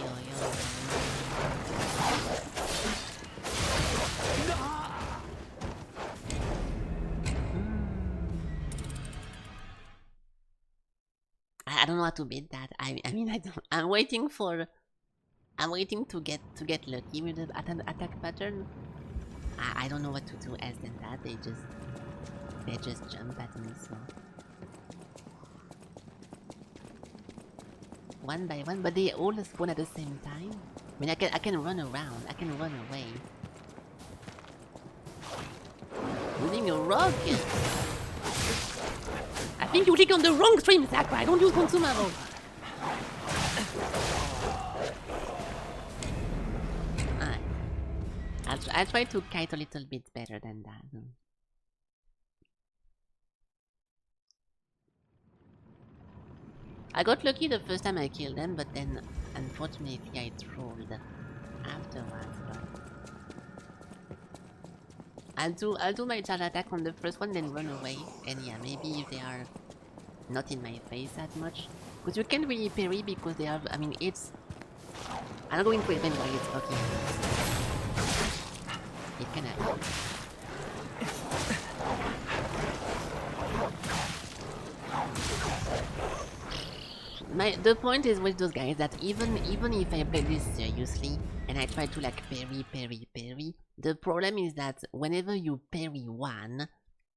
I don't know how to beat that. I mean, I don't. I'm waiting to get lucky with the attack pattern. I don't know what to do else than that. They just jump at me, so. One by one, but they all spawn at the same time. I mean, I can run around. I can run away. Using a rocket. I think you click on the wrong stream, Sakura. I don't use consumable. Alright. I'll try to kite a little bit better than that. I got lucky the first time I killed them, but then unfortunately I trolled. afterwards, but I'll do my charge attack on the first one, then run away. And yeah, maybe if they are not in my face that much, because you can't really parry because they have. I mean, it's. I'm not going to explain why it's fucking. It can happen. The point is with those guys that even if I play this seriously and I try to like parry, the problem is that whenever you parry one,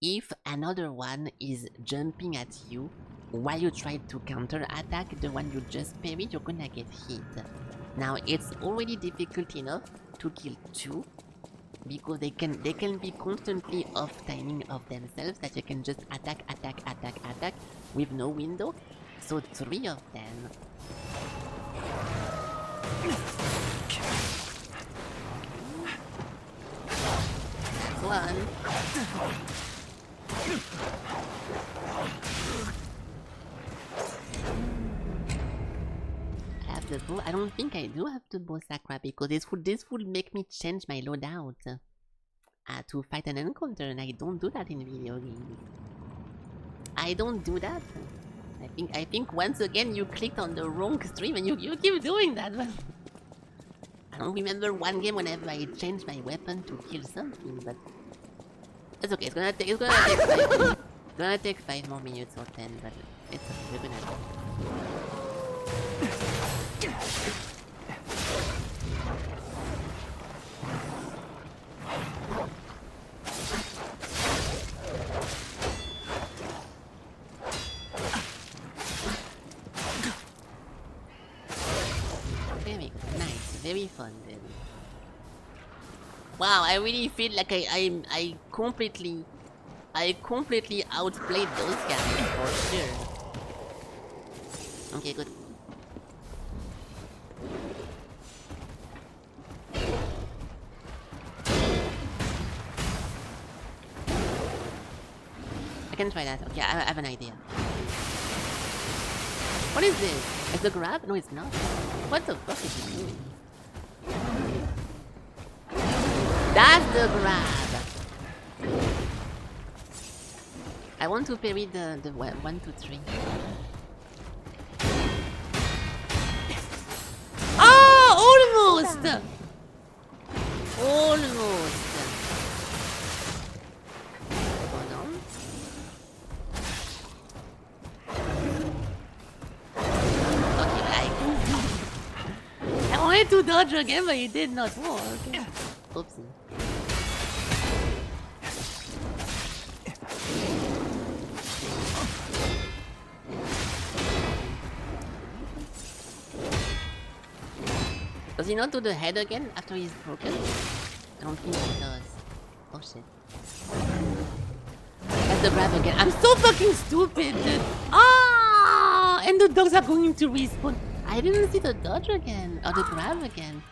if another one is jumping at you while you try to counter attack the one you just parried, you're gonna get hit. Now it's already difficult enough to kill two because they can be constantly off timing of themselves that you can just attack with no window. So 3 of them. That's one. I have the bow. I don't think I do have the bow Sakura because this would make me change my loadout to fight an encounter, and I don't do that in video games. I don't do that. I think once again you clicked on the wrong stream and you keep doing that. I don't remember one game whenever I changed my weapon to kill something, but it's okay. It's gonna take 5 more minutes or 10, but it's okay. We're gonna do it. Very fun then. Wow, I really feel like I completely outplayed those guys for sure. Okay, good. I can try that. Okay, I have an idea. What is this? Is the grab? No, it's not. What the fuck is he doing? That's the grab! I want to parry the 1, 2, 3. Oh! Almost! Almost! Hold on. Okay, I wanted to dodge again, but it did not work. Oopsie. Does he not do the head again after he's broken? I don't think he does. Oh shit. That's the grab again. I'm so fucking stupid! Ah! And the dogs are going to respawn. I didn't see the dodge again. Or the grab again.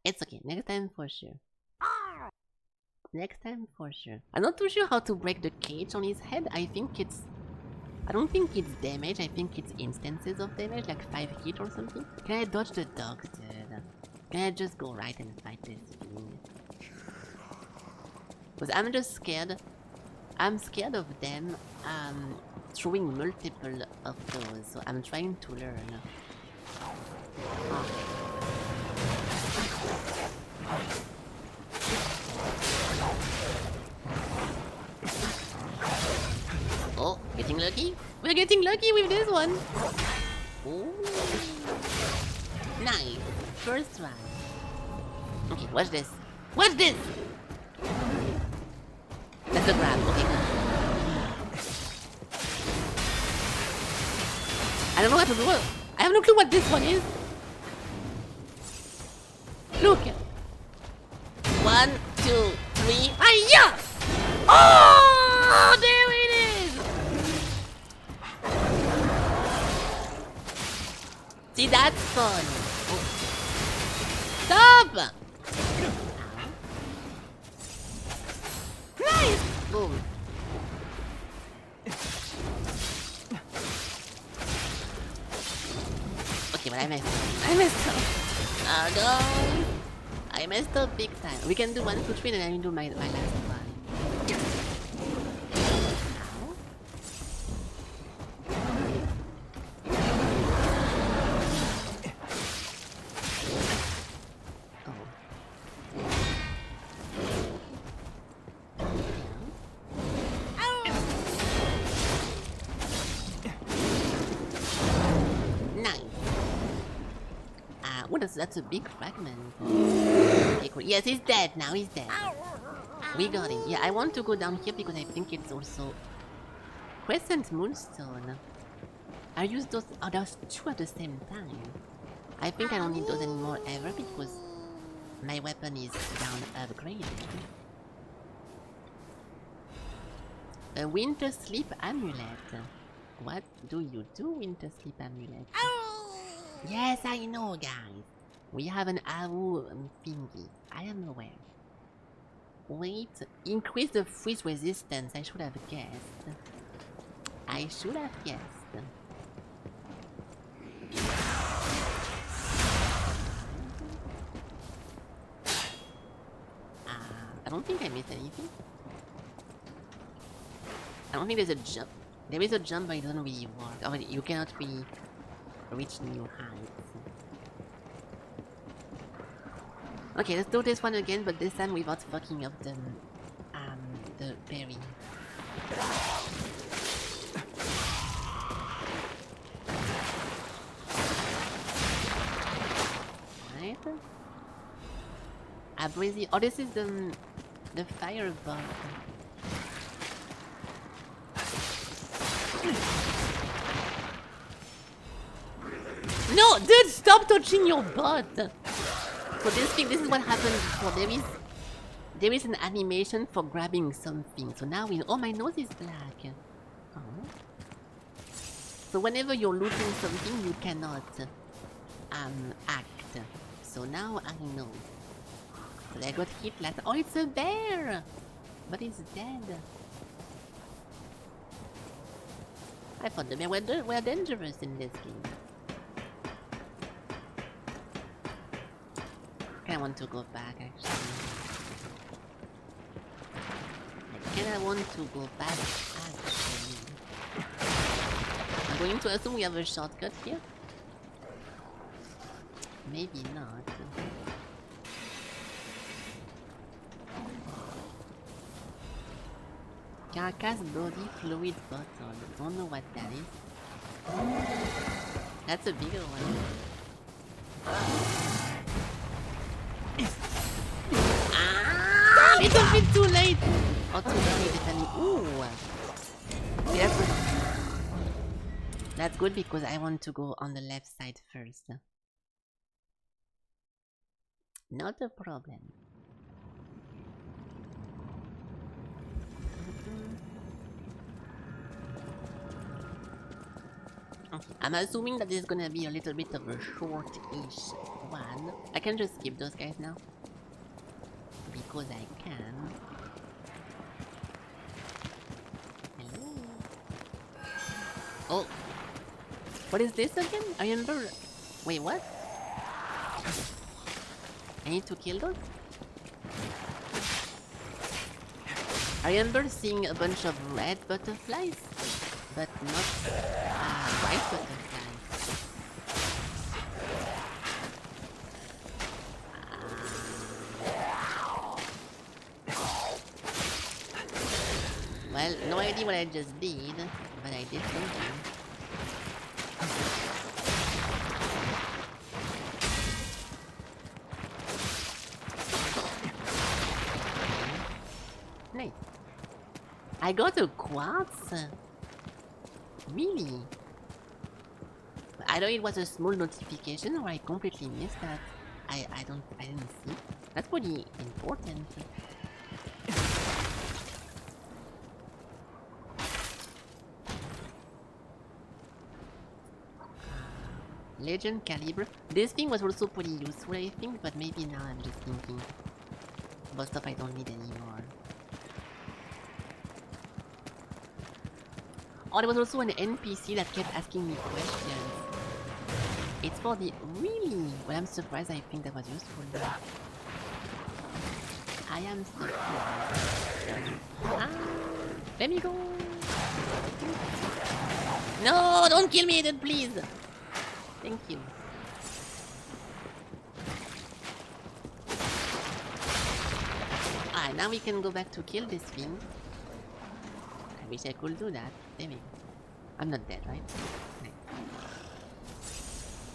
It's okay. Next time for sure. Next time for sure. I'm not too sure how to break the cage on his head. I don't think it's damage, I think it's instances of damage, like 5 hit or something. Can I dodge the dogs, dude? Can I just go right and fight this thing? Because I'm just scared. I'm scared of them throwing multiple of those, so I'm trying to learn. Oh, getting lucky? We're getting lucky with this one! Ooh. Nice! First round. Okay, watch this. Watch this! That's a grab, okay. I don't know what to do. I have no clue what this one is. Look! 1, 2, 3. Hiya! Oh! There it is! See, that's fun. Oh. Stop! Nice! Boom. Okay, but I messed up. Oh no! I messed up big time. We can do 1, 2, 3 and I will do my last one. That's a big fragment. Okay, cool. Yes, he's dead now. He's dead. We got him. Yeah, I want to go down here because I think it's also Crescent Moonstone. I use those. Oh, there's 2 at the same time. I think I don't need those anymore ever because my weapon is down upgraded. A Winter Sleep Amulet. What do you do, Winter Sleep Amulet? Yes, I know, guys. We have an AU thingy. I am aware. Wait, increase the freeze resistance. I should have guessed. I should have guessed. I don't think I missed anything. I don't think there's a jump. There is a jump, but it doesn't really work. Oh, you cannot really reach new heights. Okay, let's do this one again, but this time without fucking up the berry. Right? Abrasive. Oh, this is the fire bug. No, dude, stop touching your butt. So this is what happened before. There is an animation for grabbing something. So now we know. Oh, my nose is black. Oh. So whenever you're looting something, you cannot act. So now I know. So I got hit last. Oh, it's a bear, but it's dead. I thought the bear were dangerous in this game. I want to go back actually. I want to go back actually. I'm going to assume we have a shortcut here. Maybe not. Carcass body fluid bottle. Don't know what that is. That's a bigger one. It's a bit too late! Or too early, depending. Ooh! Okay, that's good. That's good because I want to go on the left side first. Not a problem. Okay. I'm assuming that this is gonna be a little bit of a short-ish one. I can just skip those guys now. Because I can. Hello. Oh. What is this again? I remember. Wait, what? I need to kill those? I remember seeing a bunch of red butterflies, but not white butterflies. Well, no idea what I just did, but I did something. Nice. I got a quartz? Really? I know it was a small notification or I completely missed that. I didn't see. That's pretty important. Legend caliber. This thing was also pretty useful, I think, but maybe now I'm just thinking about stuff I don't need anymore. Oh, there was also an NPC that kept asking me questions. It's for the... Really? Well, I'm surprised. I think that was useful. I am surprised. Ah, let me go. No, don't kill me, then, please. Thank you. Alright, now we can go back to kill this thing. I wish I could do that. There we go. I'm not dead, right? No.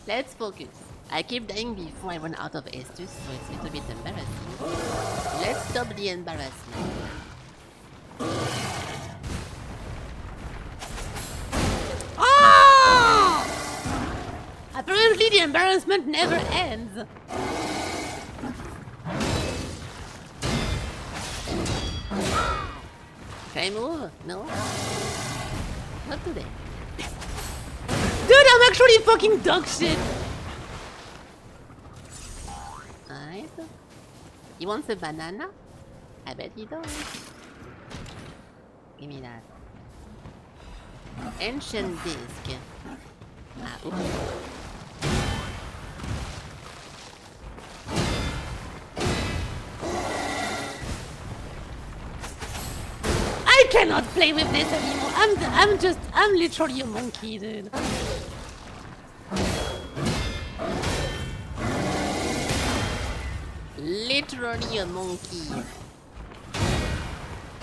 Let's focus. I keep dying before I run out of Estus, so it's a little bit embarrassing. Let's stop the embarrassment. Oh! Apparently the embarrassment never ends. Can I move? No? Not today. Dude, I'm actually fucking dog shit! Alright. He wants a banana? I bet he does. Give me that. Ancient disc. Ah, oops. I cannot play with this anymore. I'm literally a monkey, dude. Literally a monkey.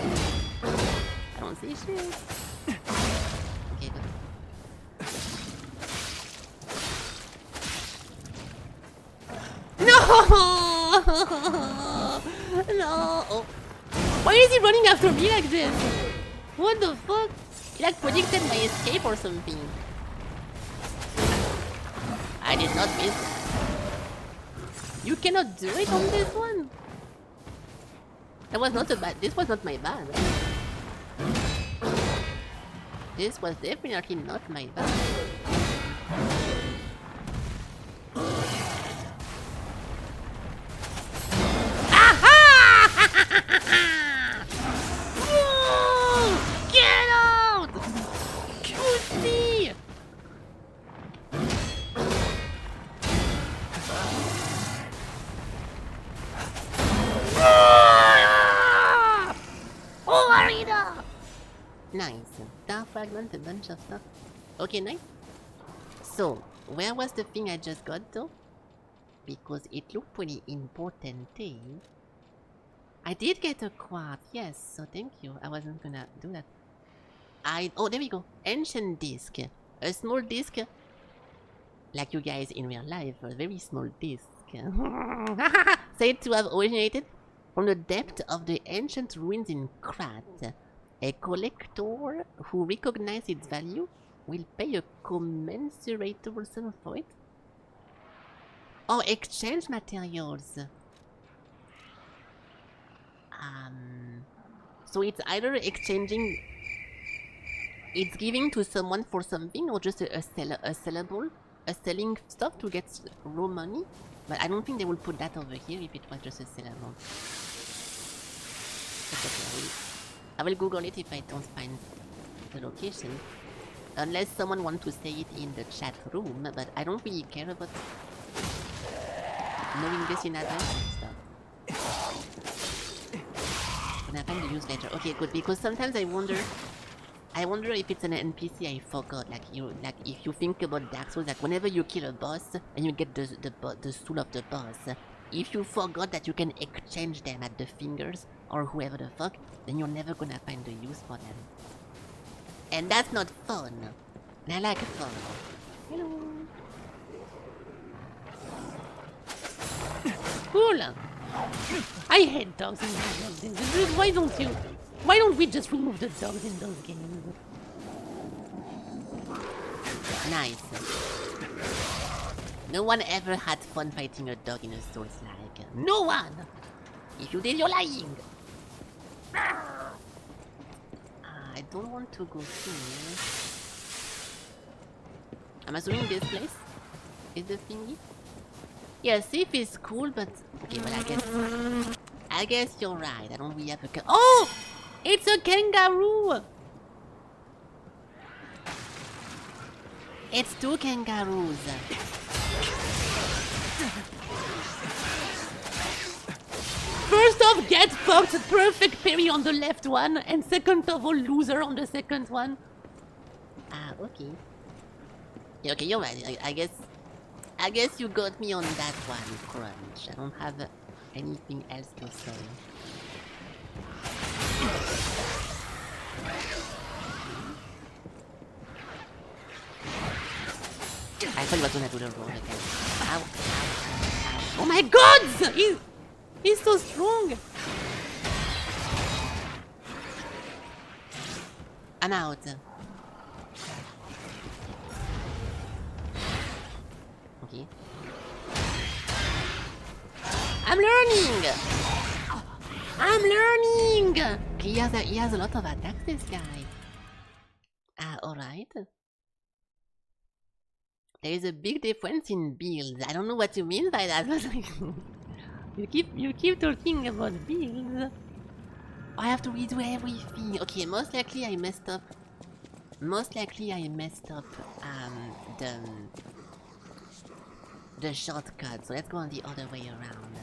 I don't see shit. Okay, good. No! No! Oh. Why is he running after me like this? What the fuck? He like predicted my escape or something. I did not miss that. You cannot do it on this one. That was not a bad. This was not my bad. This was definitely not my bad. Get out! Pussy! Oh, arena! Nice. Dark fragment, a bunch of stuff. Okay, nice. So, where was the thing I just got though? Because it looked pretty important, eh? I did get a quartz, yes, so thank you. I wasn't gonna do that. Oh, there we go. Ancient disc. A small disc. Like you guys in real life, a very small disc. Said to have originated from the depth of the ancient ruins in Krat. A collector who recognizes its value will pay a commensurable sum for it. Oh, exchange materials. So it's either exchanging, it's giving to someone for something, or just a selling stuff to get raw money. But I don't think they will put that over here if it was just a sellable. Okay, I will Google it if I don't find the location. Unless someone wants to say it in the chat room, but I don't really care about knowing this in advance and stuff. Can I find the use later? Okay, good, because sometimes I wonder if it's an NPC I forgot. Like if you think about Dark Souls, like whenever you kill a boss and you get the soul of the boss, if you forgot that you can exchange them at the fingers or whoever the fuck, then you're never gonna find the use for them. And that's not fun. And I like fun. Hello. Cool. I hate dogs in these games. Why don't we just remove the dogs in those games? Nice. No one ever had fun fighting a dog in a Souls-like. No one! If you did, you're lying! I don't want to go through. I'm assuming this place is the thingy? Yeah, safe is cool, but... Okay, well, I guess you're right. I don't really have a... Oh! It's a kangaroo! It's 2 kangaroos. First off, get fucked, perfect parry on the left one, and second of all, loser on the second one. Ah, okay. Yeah, okay, you're right. I guess you got me on that one, Crunch. I don't have anything else to say. I thought he was gonna do the roll again. Ow, ow, ow. Oh my god! He's so strong! I'm out. Okay. I'm learning! I'm learning! He has a lot of attacks, this guy. Ah, alright. There is a big difference in builds. I don't know what you mean by that, but you keep talking about builds. I have to redo everything. Okay, most likely I messed up. The shortcut. So let's go on the other way around.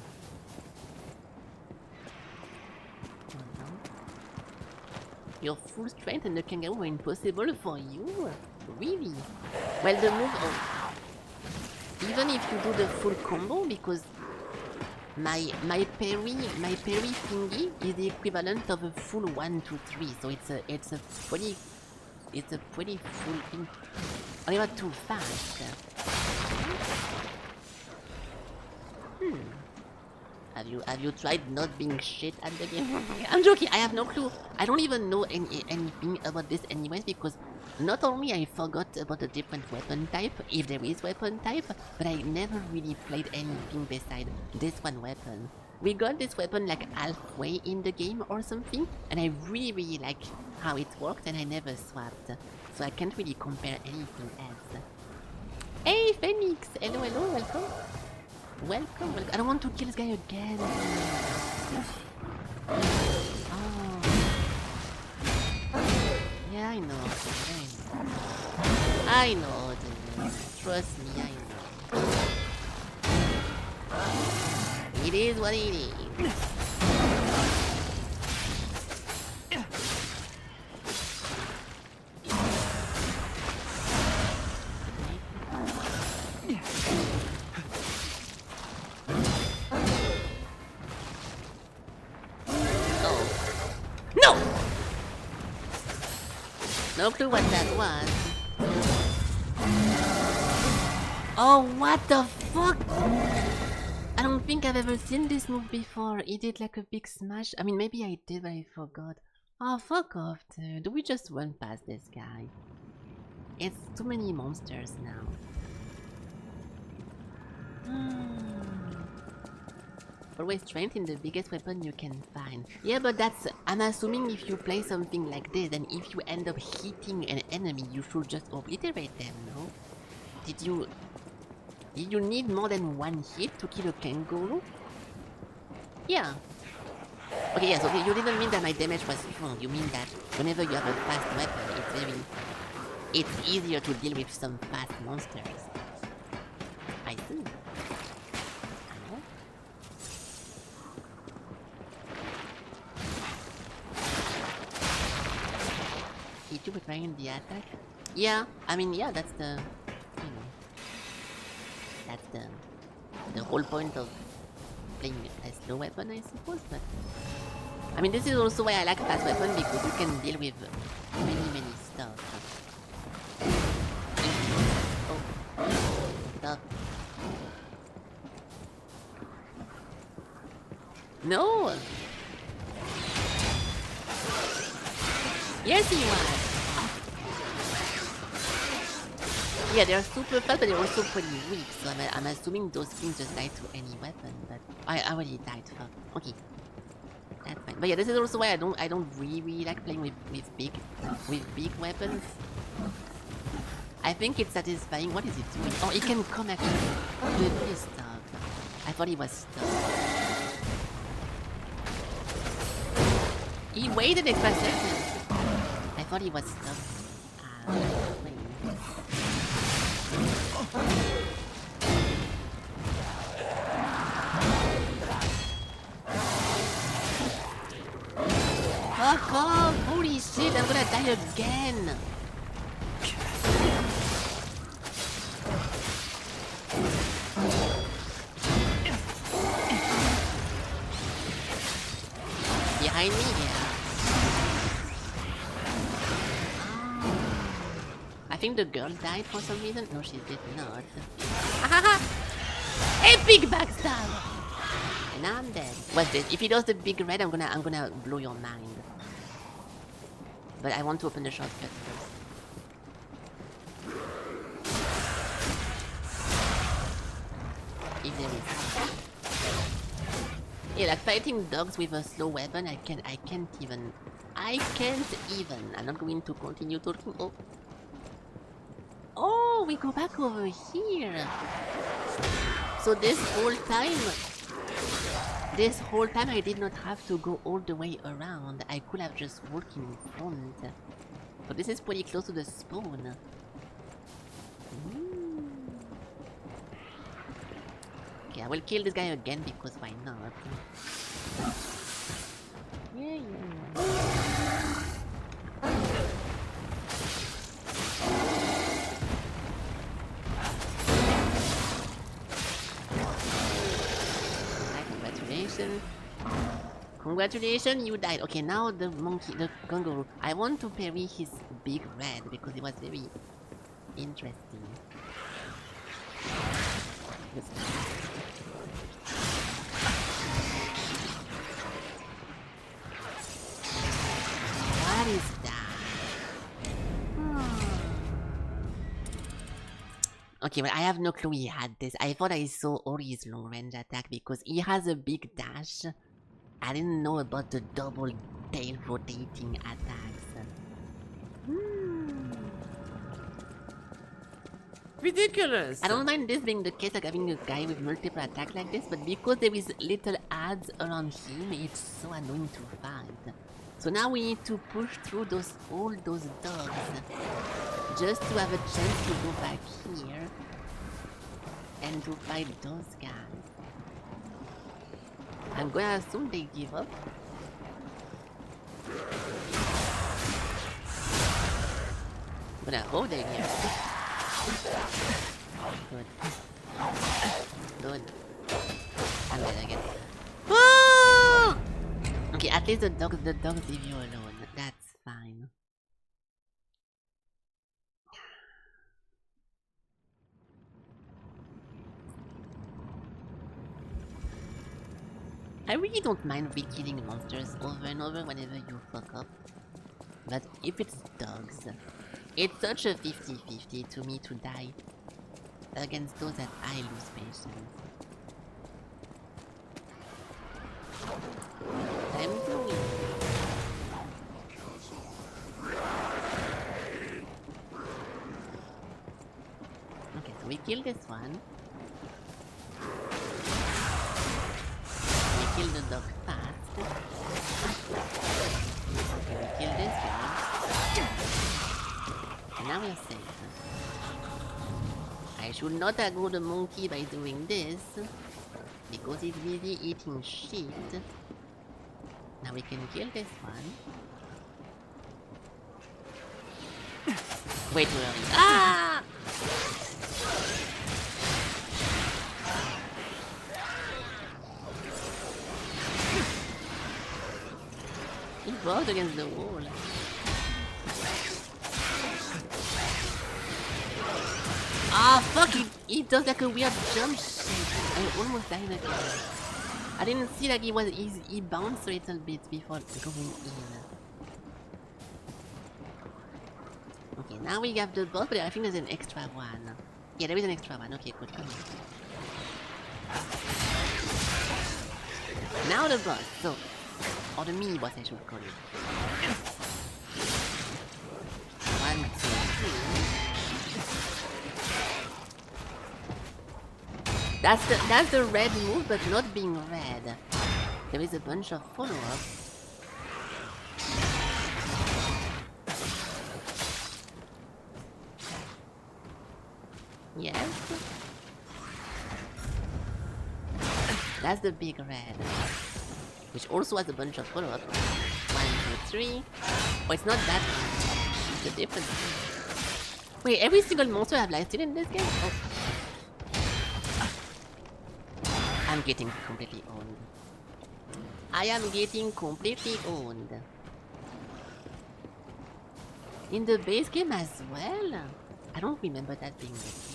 Your full strength and the kangaroo were impossible for you? Really? Well, the move... Oh. Even if you do the full combo, because my parry thingy is the equivalent of a full 1, 2, 3. So it's a pretty full thing. Oh, you are too fast. Have you tried not being shit at the game? I'm joking, I have no clue. I don't even know anything about this anyways, because not only I forgot about the different weapon type, if there is weapon type, but I never really played anything beside this one weapon. We got this weapon like halfway in the game or something, and I really like how it worked, and I never swapped. So I can't really compare anything else. Hey Phoenix! Hello, hello, welcome. Welcome. I don't want to kill this guy again. Oh. Yeah, I know. I know. Trust me, I know. It is what it is. No clue what that was. Oh, what the fuck? I don't think I've ever seen this move before. He did like a big smash. I mean, maybe I did, but I forgot. Oh, fuck off, dude. Do we just run past this guy? It's too many monsters now. Always strength in the biggest weapon you can find. Yeah, but that's... I'm assuming if you play something like this, and if you end up hitting an enemy, you should just obliterate them, no? Did you need more than one hit to kill a kangaroo? Yeah. Okay, yeah, so you didn't mean that my damage was strong. You mean that whenever you have a fast weapon, it's easier to deal with some fast monsters. I see. Did you preparing the attack? Yeah, I mean, yeah, that's the, you know, that's the whole point of playing a slow weapon, I suppose. But I mean, this is also why I like fast weapon, because you can deal with many stuff. Oh, stop. No. Yes, he was. Yeah, they're super fast, but they're also pretty weak. So I'm assuming those things just die to any weapon. But I already died. Fuck. Okay, that's fine. But yeah, this is also why I don't really like playing with big weapons. I think it's satisfying. What is it doing? Oh, it can come at you. Good, he's stuck. I thought he was stuck. He waited extra second. I thought he was stuck. again! Behind me, yeah. I think the girl died for some reason. No, she did not. Epic backstab! And I'm dead. What's this? If he does the big red, I'm gonna blow your mind. But I want to open the shortcut first. If there is. Yeah, like fighting dogs with a slow weapon, I can't even. I'm not going to continue talking. Oh. Oh, we go back over here. So this whole time I did not have to go all the way around. I could have just walked in front. So this is pretty close to the spawn. Okay, I will kill this guy again because why not? Yeah. Congratulations, you died. Okay, now the monkey, the kangaroo. I want to parry his big red because it was very interesting. What is that? Okay, well, I have no clue he had this. I thought I saw all his long range attack because he has a big dash. I didn't know about the double tail rotating attacks. Ridiculous! I don't mind this being the case, like having a guy with multiple attacks like this, but because there is little ads around him, it's so annoying to fight. So now we need to push through all those dogs just to have a chance to go back here and to fight those guys. I'm gonna assume they give up. But I hope they give up. Good. I'm dead again. Ah! Okay, at least the dogs leave you alone. That's fine. I really don't mind re-killing monsters over and over whenever you fuck up. But if it's dogs, it's such a 50-50 to me to die against those that I lose patience. Time to win. Okay, so we kill this one. We kill the dog fast. Okay, we kill this guy. And now we're safe. I should not aggro the monkey by doing this, because he's busy eating shit. Now we can kill this one. Way too early. Ah! He fought against the wall. Ah, fuck! He does like a weird jump shit. I almost died again. I didn't see that he bounced a little bit before going in. Okay, now we have the boss, but I think there's an extra one. Yeah, there is an extra one. Okay, good, come on. Now the boss, so... Or the mini boss, I should call it. 1, 2, 3. That's the red move, but not being red. There is a bunch of follow-ups. Yes. That's the big red. Which also has a bunch of follow-ups. 1, 2, 3. Oh, it's not that one. the difference. Wait, every single monster have lifesteal in this game? Oh. I'm getting completely owned. I am getting completely owned. In the base game as well? I don't remember that being the case.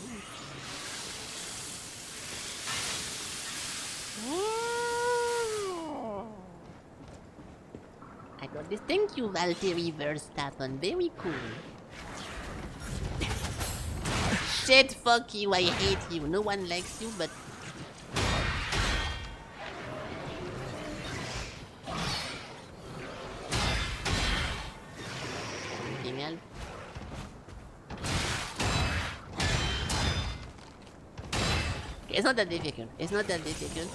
I got this. Thank you, Valtteri Verstappen. Very cool. Shit, fuck you. I hate you. No one likes you, but... Anything else? Okay, it's not that difficult. It's not that difficult.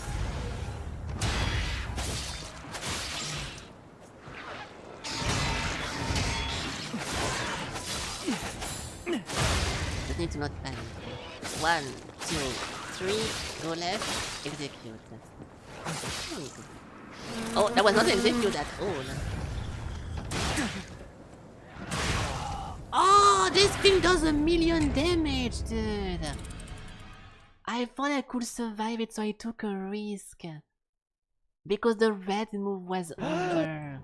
Just need to not panic. 1, 2, 3, go left, execute. Oh, that was not execute at all. Oh, this thing does 1,000,000 damage, dude. I thought I could survive it, so I took a risk. Because the red move was over.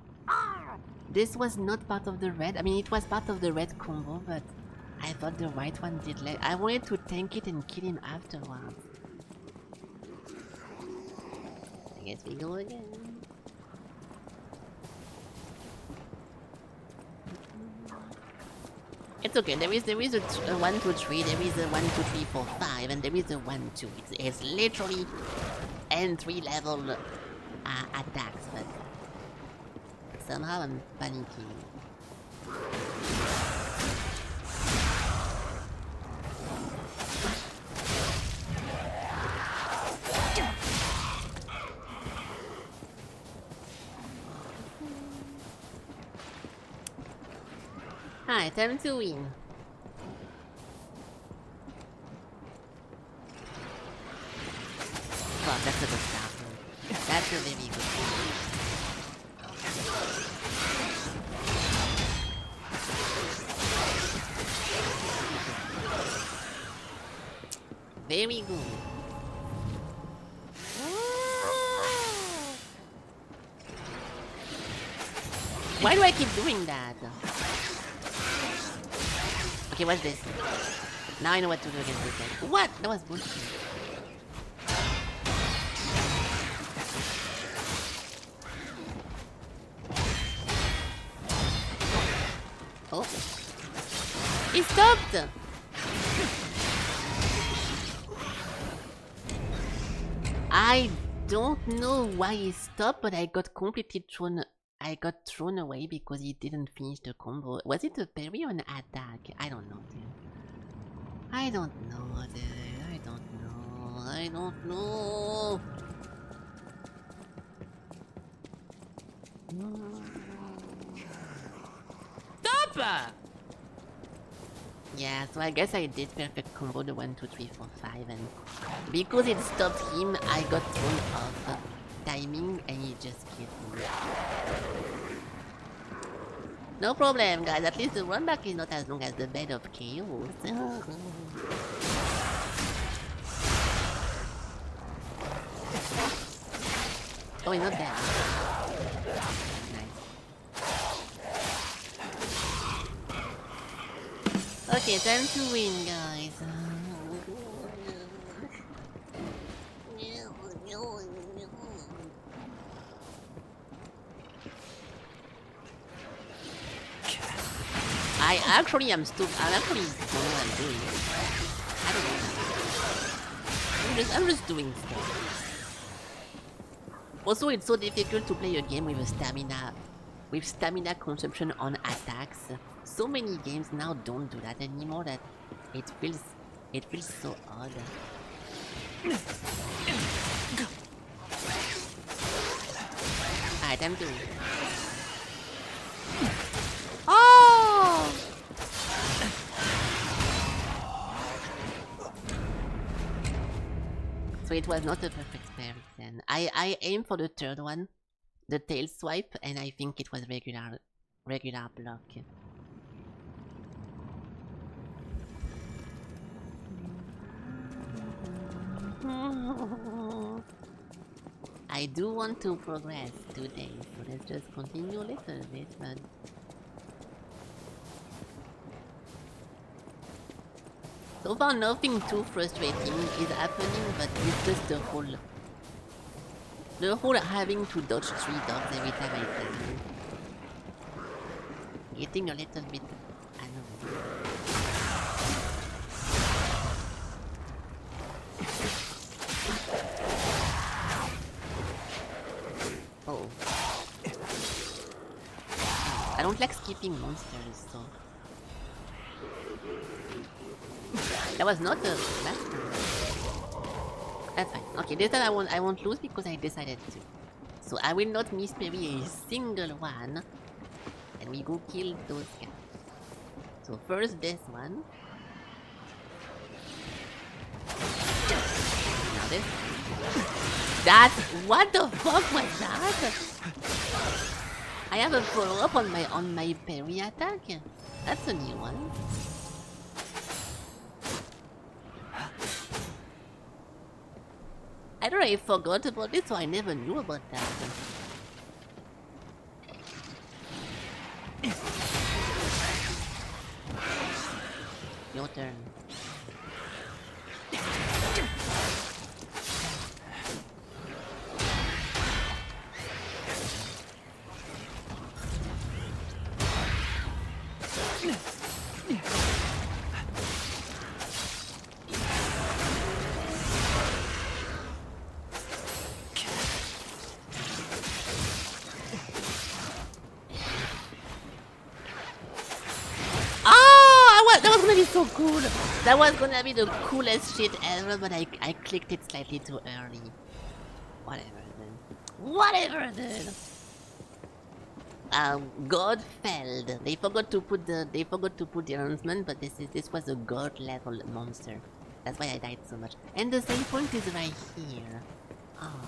This was not part of the red. I mean, it was part of the red combo, but I thought the white one did less. I wanted to tank it and kill him afterwards. I guess we go again. It's okay, there is a 1, 2, 3, there is a 1, 2, 3, 4, 5, and there is a 1, 2. It's literally entry level attacks, but somehow I'm panicking. Hi, time to win. Wow, that's a good start. That's a very good start. Very good. Why do I keep doing that? Okay, what's this? Now I know what to do against this guy. What? That was bullshit. Oh. He stopped! I don't know why he stopped, but I got completely thrown. I got thrown away because he didn't finish the combo. Was it a parry or an attack? I don't know, dude. I don't know, dude. I don't know. I don't know. Stop! Yeah, so I guess I did perfect combo the 1, 2, 3, 4, 5, and because it stopped him, I got thrown off timing and he just killed me. No problem, guys. At least the run back is not as long as the bed of chaos. Oh, he's not bad. Nice. Okay, time to win, guys. I actually am stupid. I actually don't know what I'm doing. I don't know. I'm just doing stuff. Also, it's so difficult to play a game with stamina consumption on attacks. So many games now don't do that anymore that it feels so odd. Alright, I'm doing. Oh! So it was not a perfect parry then. I aimed for the third one, the tail swipe, and I think it was regular block. I do want to progress today, so let's just continue a little bit, but... So far nothing too frustrating is happening, but it's just the whole having to dodge 3 dogs every time I turn. Getting a little bit annoying. Oh. I don't like skipping monsters, so... That was not a bad turn. That's fine. Okay, this time I won't lose because I decided to. So I will not miss maybe a single one. And we go kill those guys. So first this one. Now this. That, what the fuck was that? I have a follow-up on my parry attack. That's a new one. I don't know, I forgot about it, so I never knew about that. Your turn. So cool! That was gonna be the coolest shit ever, but I clicked it slightly too early. Whatever then. Whatever then. God failed. They forgot to put the announcement, but this was a god level monster. That's why I died so much. And the same point is right here. Oh.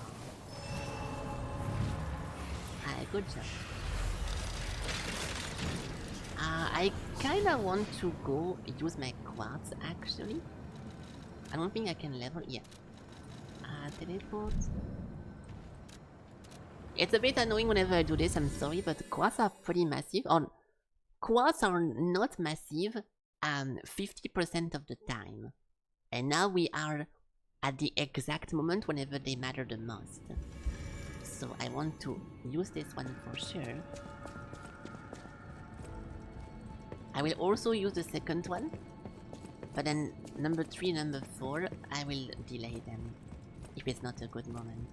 Good job. I kinda want to go use my quartz actually. I don't think I can level. Yeah. Teleport. It's a bit annoying whenever I do this, I'm sorry, but quartz are pretty massive. Quartz are not massive 50% of the time. And now we are at the exact moment whenever they matter the most. So I want to use this one for sure. I will also use the second one, but then number 3, number 4, I will delay them if it's not a good moment.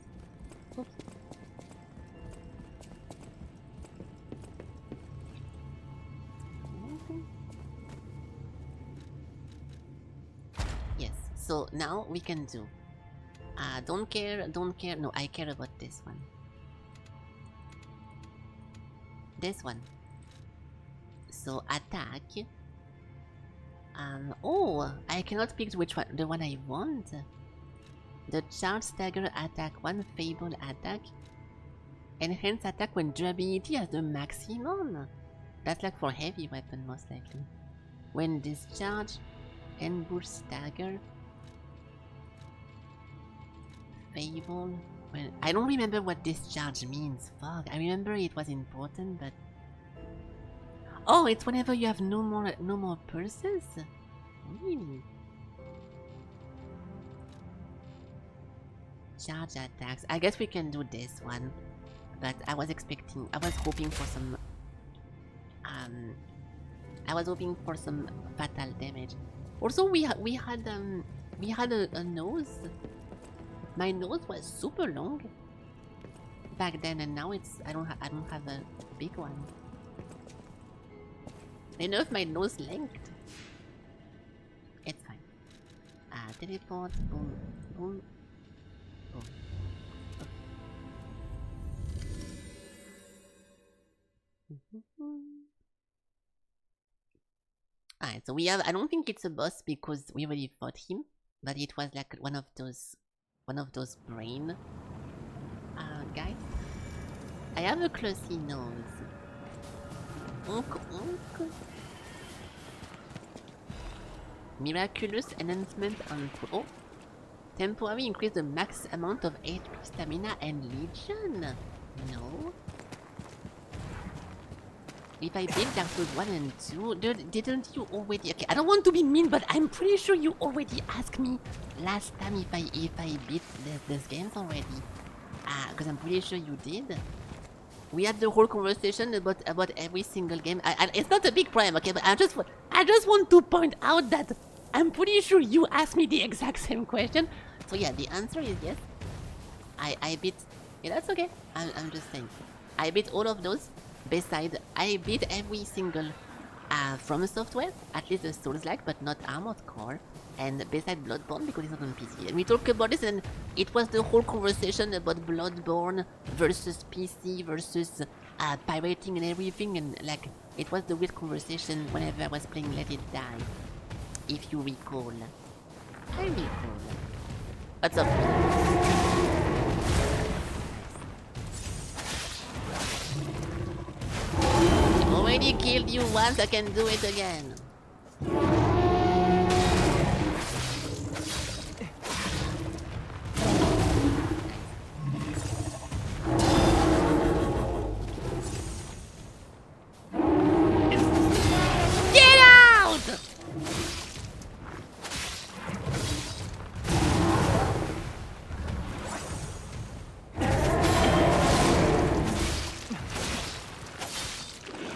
Oops. Yes, so now we can do. Don't care, no, I care about this one. This one. So attack. Oh, I cannot pick which one, the one I want. The charge stagger attack 1, fable attack. Enhance attack when durability has the maximum. That's like for heavy weapon most likely. When discharge, ambush stagger. Fable. Well, I don't remember what discharge means. Fuck, I remember it was important, but. Oh, it's whenever you have no more pulses? Really? Charge attacks. I guess we can do this one. But I was hoping for some fatal damage. Also we had a nose. My nose was super long back then, and now I don't have a big one. I nerf my nose length. It's fine. Teleport, boom, boom, boom. Alright, so we have. I don't think it's a boss because we already fought him, but it was like one of those brain guys. I have a glossy nose. Miraculous enhancement on... Oh! Temporary increase the max amount of HP, stamina, and legion? No. If I beat Dark Souls 1 and 2, didn't you already... Okay, I don't want to be mean, but I'm pretty sure you already asked me last time if I beat these games already. Because I'm pretty sure you did. We had the whole conversation about every single game. It's not a big problem, okay? But I just want to point out that I'm pretty sure you asked me the exact same question. So yeah, the answer is yes. I beat... Yeah, that's okay. I'm just saying. I beat all of those. Besides, I beat every single From Software, at least the Souls-like, but not Armored Core. And besides Bloodborne, because it's not on PC. And we talked about this, and it was the whole conversation about Bloodborne versus PC versus pirating and everything. And like, it was the weird conversation whenever I was playing Let It Die. If you recall. I recall. What's up? Already killed you once, I can do it again. Get out!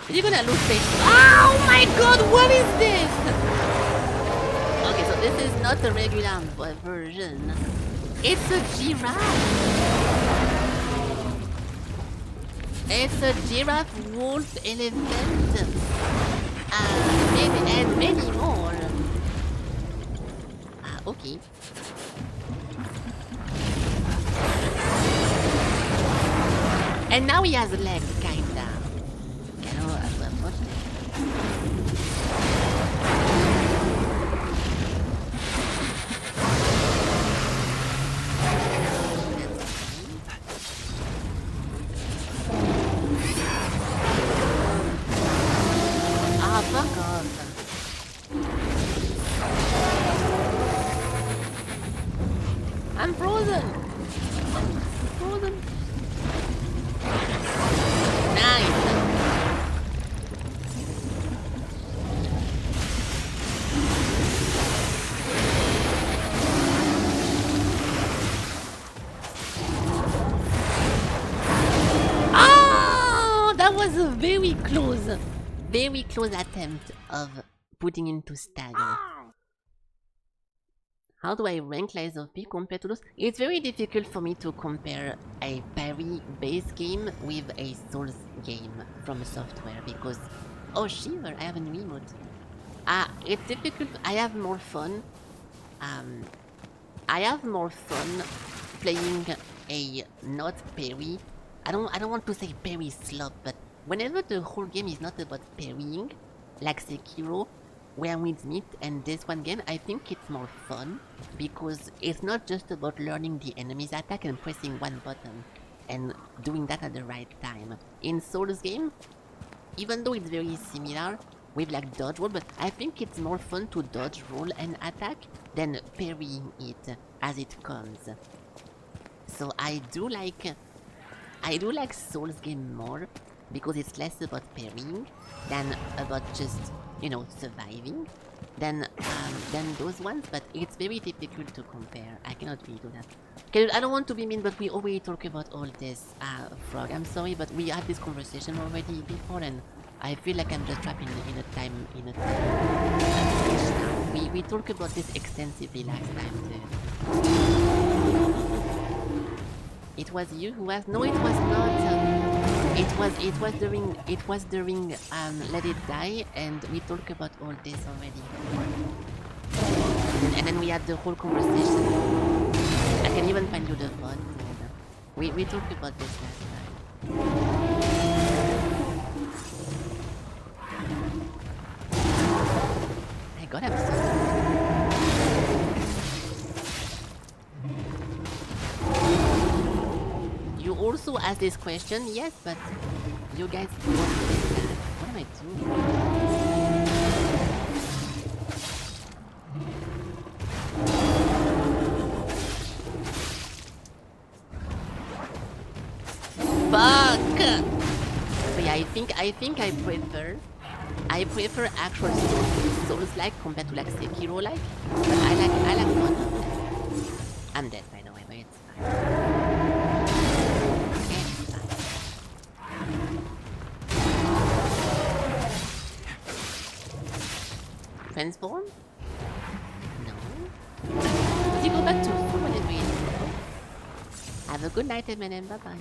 You're gonna lose face. Oh my god, what is this? Okay, so this is not a regular version. It's a giraffe. It's a giraffe, wolf, elephant, and many more. Okay. And now he has legs, kinda. Fuck off. I'm frozen. Frozen. Nice. Oh, that was a very close attempt of putting into stagger. How do I rank Lies of P compared to those? It's very difficult for me to compare a parry-based game with a Souls game from Software because... Oh, shiver, I have a new emote. It's difficult. I have more fun. I have more fun playing a not parry. I don't want to say parry slop, but whenever the whole game is not about parrying, like Sekiro, Where Weeds Meet, and this one game, I think it's more fun because it's not just about learning the enemy's attack and pressing one button and doing that at the right time. In Souls game, even though it's very similar with like dodge roll, but I think it's more fun to dodge roll and attack than parrying it as it comes. So I do like Souls game more because it's less about parrying than about just, you know, surviving than those ones, but it's very difficult to compare. I cannot really do that. Okay, I don't want to be mean, but we already talked about all this, Frog. I'm sorry, but we had this conversation already before, and I feel like I'm just trapped in a time. We talked about this extensively last time too. It was you who asked? No, it was not. It was during Let It Die, and we talked about all this already. And then we had the whole conversation. I can even find you the VOD. We talked about this last time. My god, I'm so... You also asked this question, yes, but you guys don't do that. What am I doing? So yeah, I think I prefer actual Souls-like compared to like Sekiro-like. But I like both of them. I'm dead by the way, but it's fine. It's fine. Transform? No. Did you go back to full when it really? Have a good night, Eminem. Bye bye.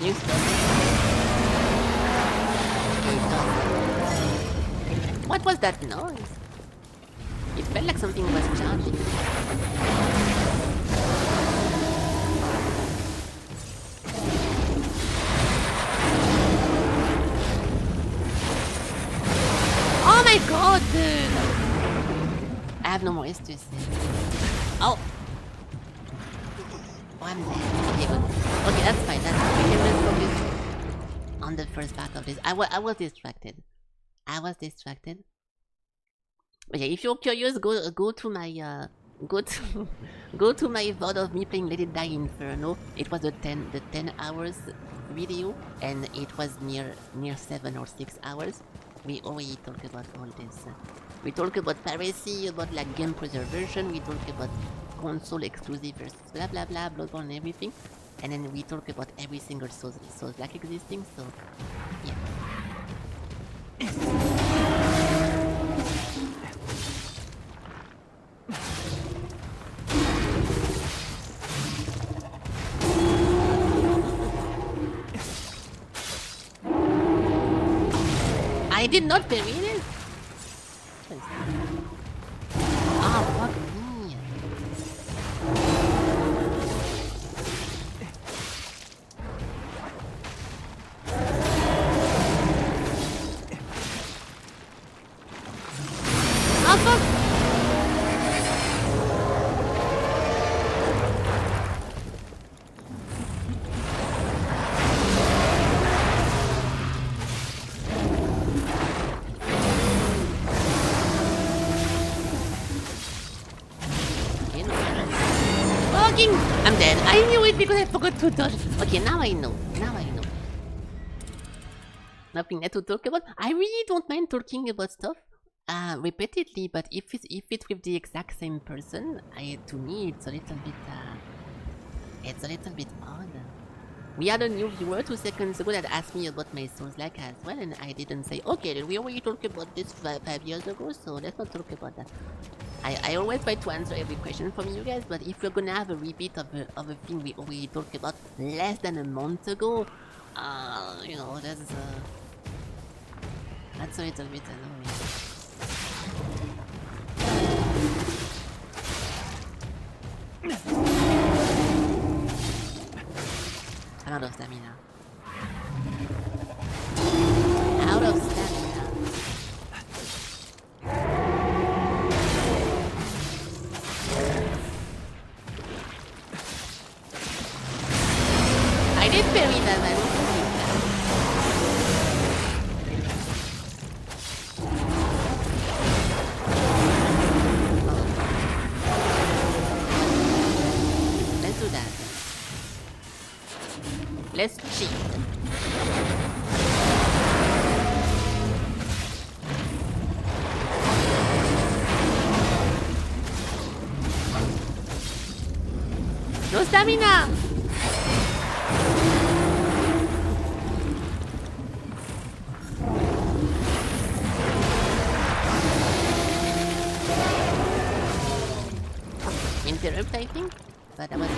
New stuff. What was that noise? It felt like something was charging. Oh my god, dude! I have no more S to say. Oh! Oh, I'm dead. Okay, good. Okay, that's fine. That's fine. We can just focus on the first part of this. I was distracted. But yeah, if you're curious, go to my go to my VOD of me playing Let It Die Inferno. It was the 10 hours video, and it was near 7 or 6 hours. We already talked about all this. We talk about piracy, about like game preservation. We talk about console exclusive versus blah blah blah, Bloodborne and everything. And then we talk about every single Souls like existing. So yeah. I did not parry this. Ah, fuck me. Ah, fuck. I'm dead. I knew it because I forgot to dodge. Okay, now I know. Nothing left to talk about. I really don't mind talking about stuff repeatedly, but if it's with the exact same person, to me it's a little bit odd. We had a new viewer 2 seconds ago that asked me about my Souls-like as well, and I didn't say, okay, we already talked about this 5 years ago, so let's not talk about that. I always try to answer every question from you guys, but if we're gonna have a repeat of a thing we already talked about less than a month ago, you know, that's a little bit annoying. I'm out of stamina. I did parry that, man. Let's do that. Let's cheat. No stamina! Interrupt, I think? But that was...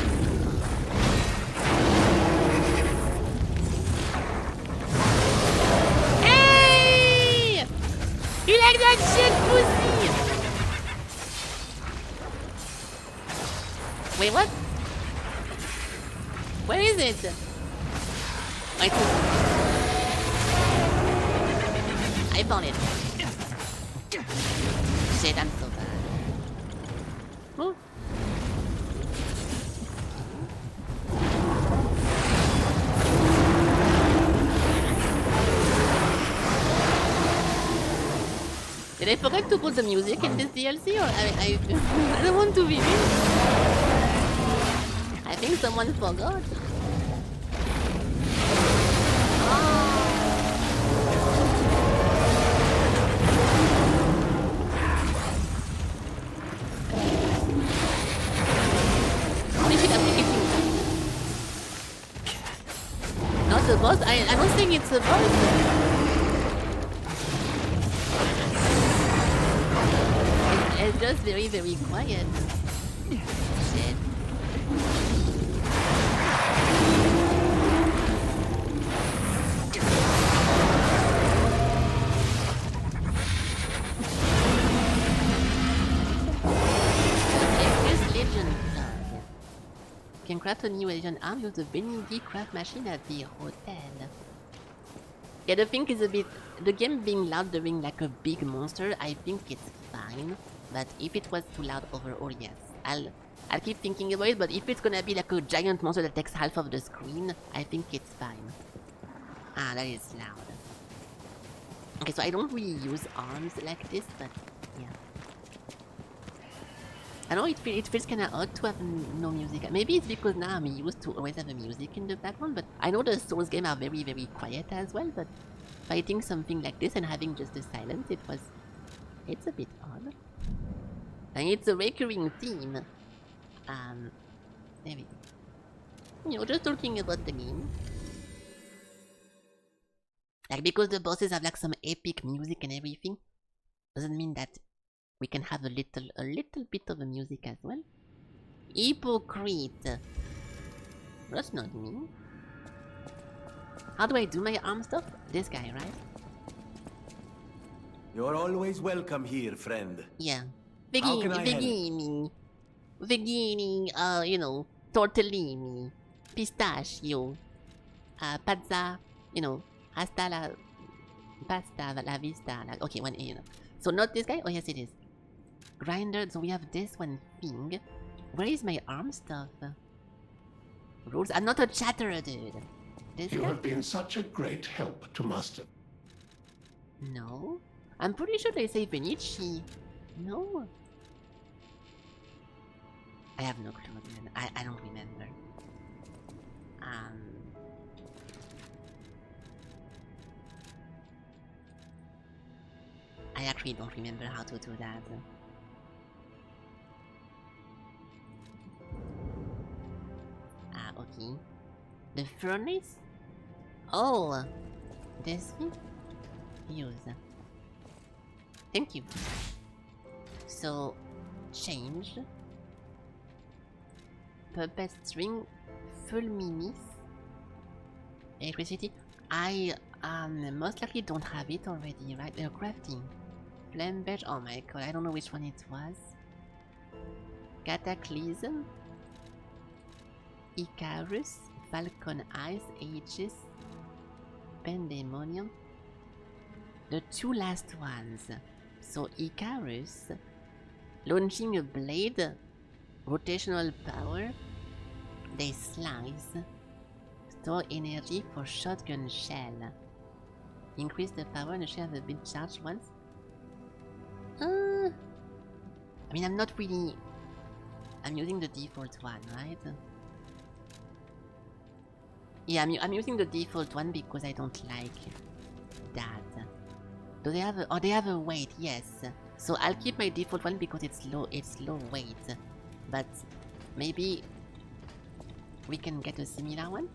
Hey! You like that shit, pussy? Wait, what? Where is it? I found it. Shit, I'm so bad. Ooh. Did Did I forget to put the music in this DLC, or I I don't want to be mean. I think someone forgot. Holy shit, I'm getting not the boss. I don't think it's the boss. It's just very, very quiet. Shit. This legend can craft a new legend arm with the Benigi craft machine at the hotel. Yeah, the thing is a bit... The game being loud during like a big monster, I think it's fine. But if it was too loud overall, yes. I'll keep thinking about it, but if it's gonna be like a giant monster that takes half of the screen, I think it's fine. Ah, that is loud. Okay, so I don't really use arms like this, but yeah. I know it feels kinda odd to have no music. Maybe it's because now I'm used to always have the music in the background, but I know the Souls games are very, very quiet as well, but fighting something like this and having just the silence, it's a bit odd. And it's a recurring theme. There we go. You know, just talking about the game. Like, because the bosses have like some epic music and everything, doesn't mean that we can have a little bit of the music as well. Hypocrite. That's not me. How do I do my arm stuff? This guy, right? You're always welcome here, friend. Yeah. How can I help? Vegini, you know, tortellini, pistachio, pazza, you know, hasta la pasta, la vista. Okay, one, you know. So not this guy? Oh yes, it is. Grinder, so we have this one thing. Where is my arm stuff? Rules? I'm not a chatterer, dude. This You guy? have been such a great help to Master. No. I'm pretty sure they say Venici. No. I have no clue, man. I don't remember. I actually don't remember how to do that. Okay. The furnace? Oh! This thing? Use. Thank you. So, change. Puppet string. Full minis. Electricity. I most likely don't have it already, right? Crafting. Flame badge. Oh my god, I don't know which one it was. Cataclysm. Icarus. Falcon Eyes. Aegis. Pandemonium. The two last ones. So Icarus. Launching a blade. Rotational power. They slice. Store energy for shotgun shell. Increase the power and share the big charge once. I mean, I'm not really... I'm using the default one, right? Yeah, I'm using the default one because I don't like that. Do they have a... Oh, they have a weight, yes. So I'll keep my default one because it's low weight. But maybe we can get a similar one.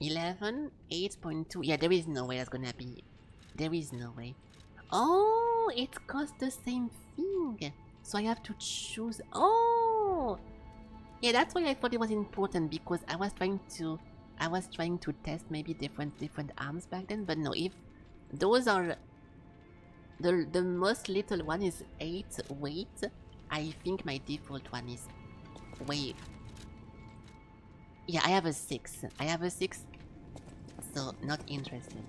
11, 8.2. Yeah, there is no way that's gonna be. There is no way. Oh, it costs the same thing. So I have to choose. Oh, yeah, that's why I thought it was important, because I was trying to test maybe different arms back then. But no, if those are the most little one is 8 weight, I think my default one is way. Yeah, I have a 6. So, not interested.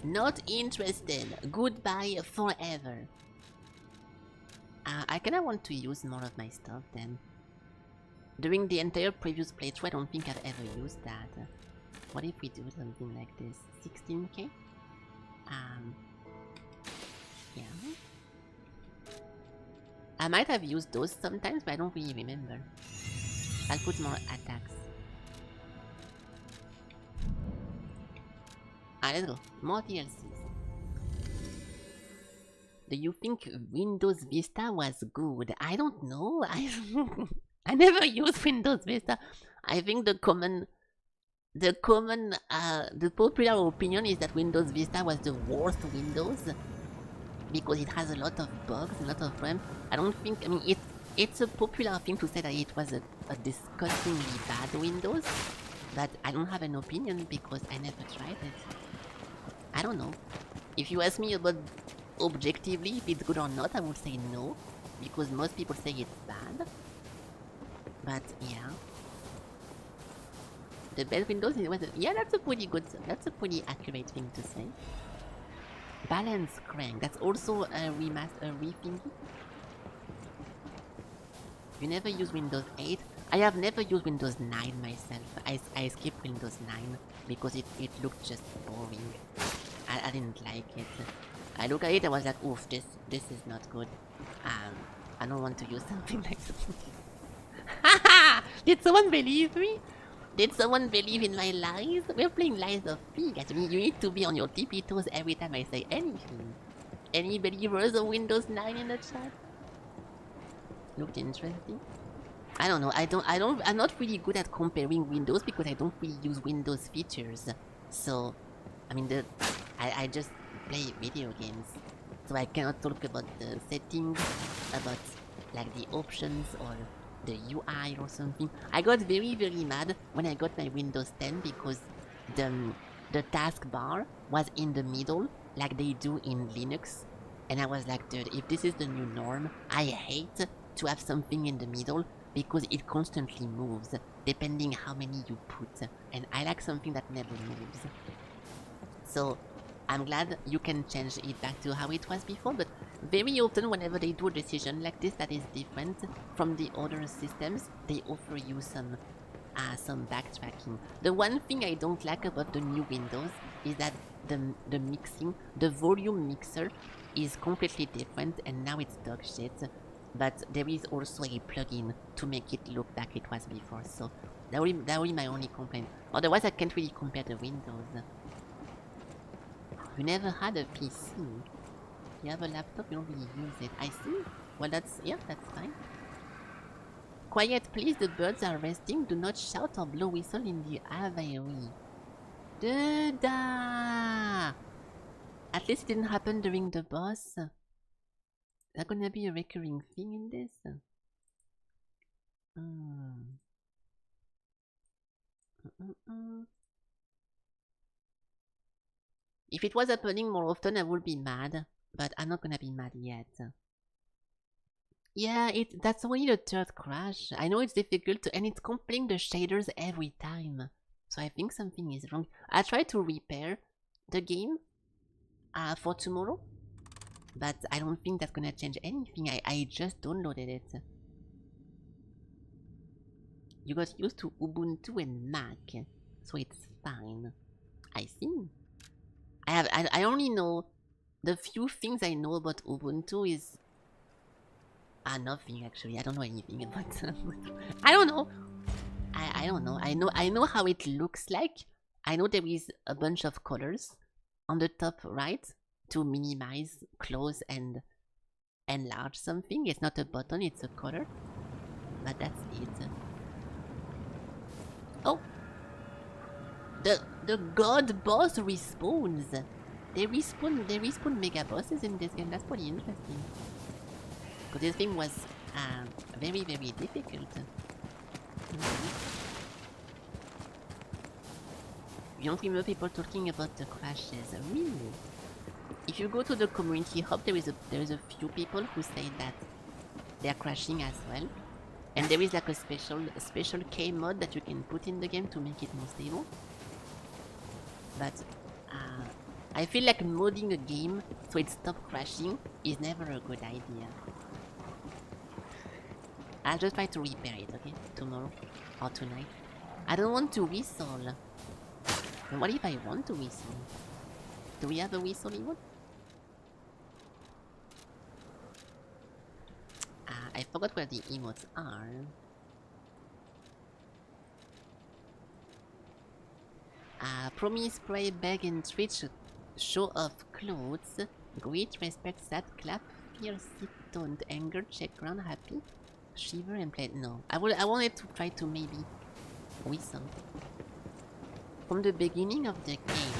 Not interested. Goodbye forever. I kinda want to use more of my stuff then. During the entire previous playthrough, I don't think I've ever used that. What if we do something like this? 16k? Yeah. I might have used those sometimes, but I don't really remember. I'll put more attacks. Let's go. More DLCs. Do you think Windows Vista was good? I don't know. I never used Windows Vista. I think the popular opinion is that Windows Vista was the worst Windows because it has a lot of bugs, a lot of RAM. I don't think, I mean, it's a popular thing to say that it was a disgustingly bad Windows, but I don't have an opinion because I never tried it. I don't know. If you ask me about objectively if it's good or not, I would say no, because most people say it's bad. But yeah. The best Windows is yeah, that's a pretty accurate thing to say. Balance crank, that's also a rethinking. You never use Windows 8. I have never used Windows 9 myself. I skipped Windows 9 because it looked just boring. I didn't like it. I look at it, I was like, oof, this is not good. I don't want to use something like that. Did someone believe me? Did someone believe in my lies? We're playing Lies of P, guys. I mean, you need to be on your tippy toes every time I say anything. Any believers of Windows 9 in the chat? Looked interesting. I don't know. I'm not really good at comparing Windows because I don't really use Windows features. So, I mean, I just play video games. So I cannot talk about the settings, about like the options or the UI or something. I got very mad when I got my Windows 10 because the taskbar was in the middle like they do in Linux. And I was like, dude, if this is the new norm, I hate to have something in the middle because it constantly moves depending how many you put. And I like something that never moves. So I'm glad you can change it back to how it was before, but very often whenever they do a decision like this that is different from the other systems, they offer you some backtracking. The one thing I don't like about the new Windows is that the mixing, the volume mixer is completely different and now it's dog shit. But there is also a plugin to make it look like it was before, so that will be my only complaint. Otherwise I can't really compare the Windows. You never had a PC. You have a laptop, you don't really use it. I see. Well, that's fine. Quiet, please. The birds are resting. Do not shout or blow whistle in the aviary. Duda! At least it didn't happen during the boss. Is that gonna be a recurring thing in this? If it was happening more often, I would be mad, but I'm not gonna be mad yet. Yeah, that's only the third crash. I know it's difficult, and it's complaining the shaders every time. So I think something is wrong. I tried to repair the game for tomorrow, but I don't think that's gonna change anything. I just downloaded it. You got used to Ubuntu and Mac, so it's fine. I see. I only know the few things I know about Ubuntu is nothing actually. I don't know anything about I don't know. I don't know. I know how it looks like. I know there is a bunch of colors on the top right to minimize, close and enlarge something. It's not a button, it's a color. But that's it. Oh! The god boss respawns. They respawn mega bosses in this game. That's pretty interesting. Because this thing was very difficult. You don't remember people talking about the crashes, really? If you go to the community hub, there is a few people who say that they are crashing as well. And there is like a special K mod that you can put in the game to make it more stable. But I feel like modding a game so it stops crashing is never a good idea. I'll just try to repair it, okay? Tomorrow or tonight. I don't want to whistle. And what if I want to whistle? Do we have a whistle emote? I forgot where the emotes are. Promise, spray, beg, and Twitch, show off clothes. Greet, respect, sad, clap, fear, sit, don't, anger, check, ground, happy, shiver, and play. No, I wanted to try to maybe whistle from the beginning of the game.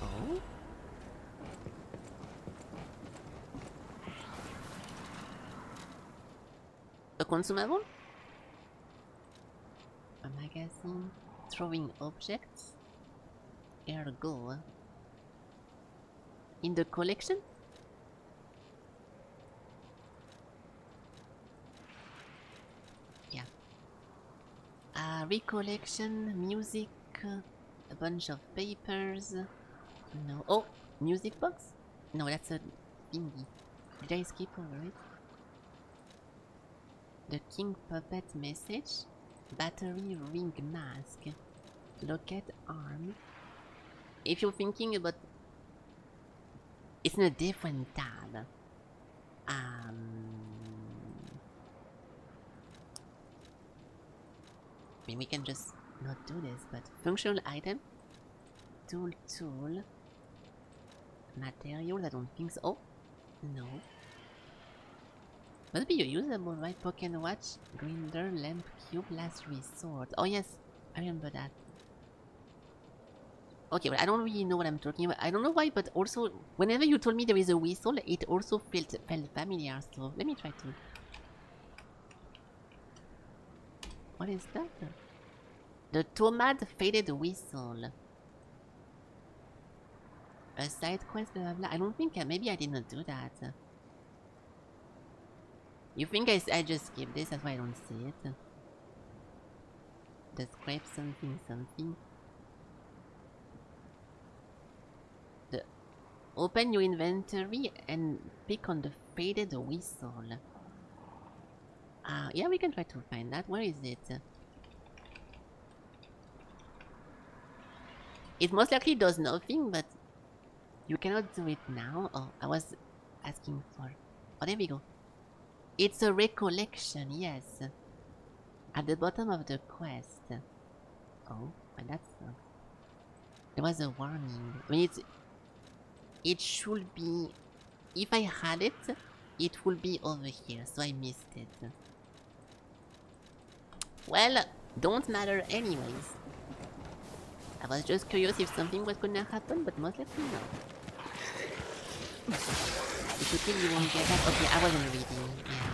Oh. A consumable? A magazine? Throwing objects? Ergo. In the collection? Yeah. Recollection, music, a bunch of papers. No. Oh! Music box? No, that's a thingy. Did I skip over it? The King Puppet message. Battery ring mask. Locket arm. If you're thinking about... It's in a different tab. I mean, we can just not do this, but... Functional item. Tool. Materials, I don't think so. Oh! No. Must be usable, right? Pocket watch, grinder, lamp, cube, last resort. Oh yes, I remember that. Okay, but I don't really know what I'm talking about. I don't know why, but also, whenever you told me there is a whistle, it also felt familiar, so let me try to... What is that? The Tomad Faded Whistle. A side quest, blah blah blah. I don't think, maybe I did not do that. You think I just skipped this, that's why I don't see it. Describe something. Open your inventory and pick on the faded whistle. Yeah, we can try to find that. Where is it? It most likely does nothing, but you cannot do it now. Oh, I was asking for... Oh, there we go. It's a recollection, yes. At the bottom of the quest. Oh, and that sucks. There was a warning. I mean, it should be... If I had it, it would be over here, so I missed it. Well, don't matter anyways. I was just curious if something was gonna happen, but most likely no. If you think you won't get that, okay, I wasn't reading. Yeah,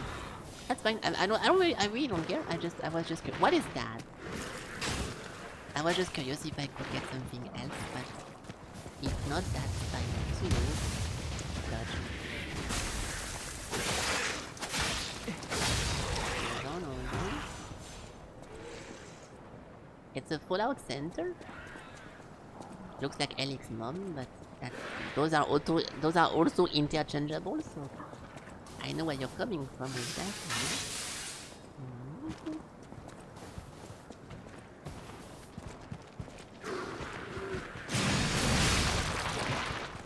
that's fine. I really don't care. I was just curious. What is that? I was just curious if I could get something else, but if not, that's fine too. Dodge. No. It's a Fallout Center. Looks like Alec's mom, but those are also interchangeable, so I know where you're coming from with that.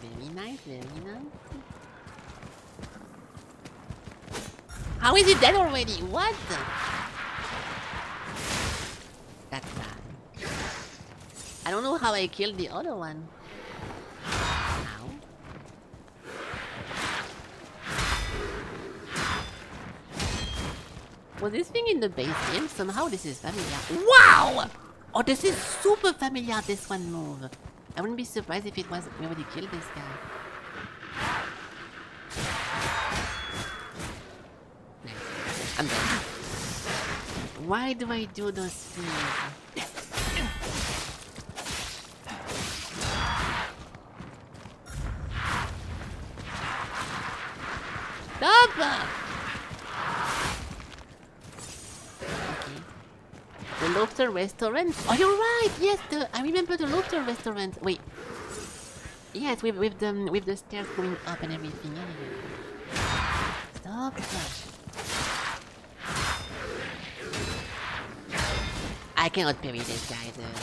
Very nice, very nice. How is it dead already? What? That's bad. I don't know how I killed the other one. Ow. Was this thing in the base game? Somehow this is familiar. Wow! Oh, this is super familiar, this one move. I wouldn't be surprised if it was we already killed this guy. Nice. I'm dead. Why do I do those things? Stop! Okay. The Lobster Restaurant? Oh, you're right! Yes, I remember the Lobster Restaurant. Wait. Yes, with the stairs going up and everything. Stop! I cannot parry this guy though.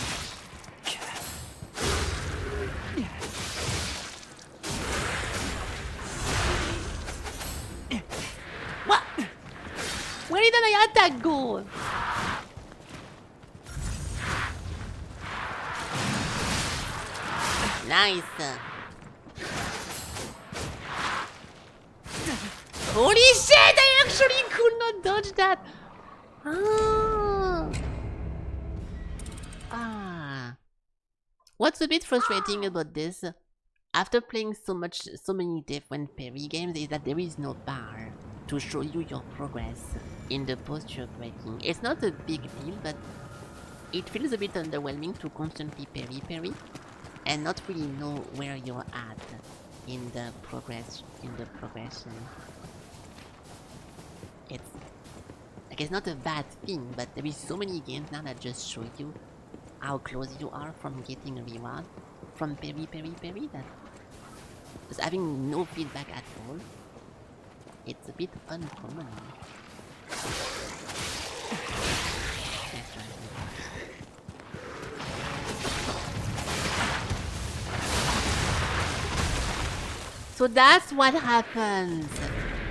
didn't I attack go? Nice. Holy shit! I actually could not dodge that. What's a bit frustrating about this, after playing so many different parry games, is that there is no bar to show you your progress in the posture breaking. It's not a big deal, but it feels a bit underwhelming to constantly parry and not really know where you're at in the progression. It's not a bad thing, but there is so many games now that just show you how close you are from getting a reward from parry that just having no feedback at all. It's a bit uncommon. So that's what happens.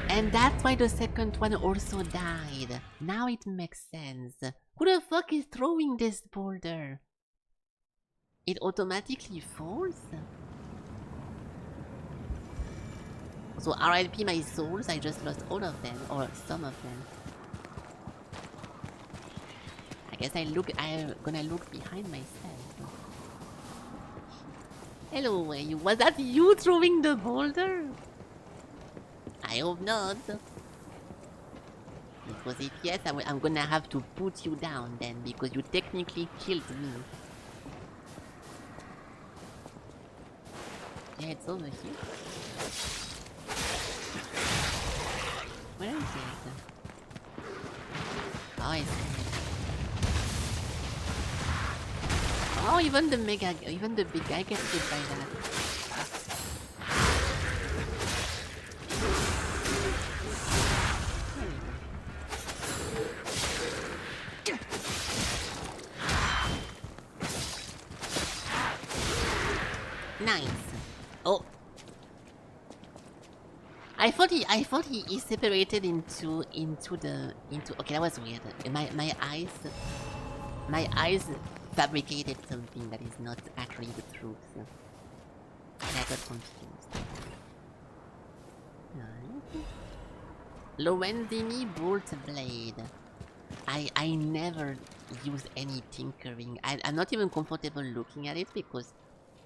And that's why the second one also died. Now it makes sense. Who the fuck is throwing this boulder? It automatically falls? So RIP my souls, I just lost all of them, or some of them. I guess I'm gonna look behind myself. Hello, was that you throwing the boulder? I hope not. Because if yes, I'm gonna have to put you down then, because you technically killed me. Yeah, it's over here. Where is it? Oh, I see it. Oh, even the big guy gets hit by that. Nice. Oh. I thought he is separated into okay, that was weird. My eyes fabricated something that is not actually the truth. I got confused. Lorenzini Bolt Blade. I never use any tinkering. I'm not even comfortable looking at it because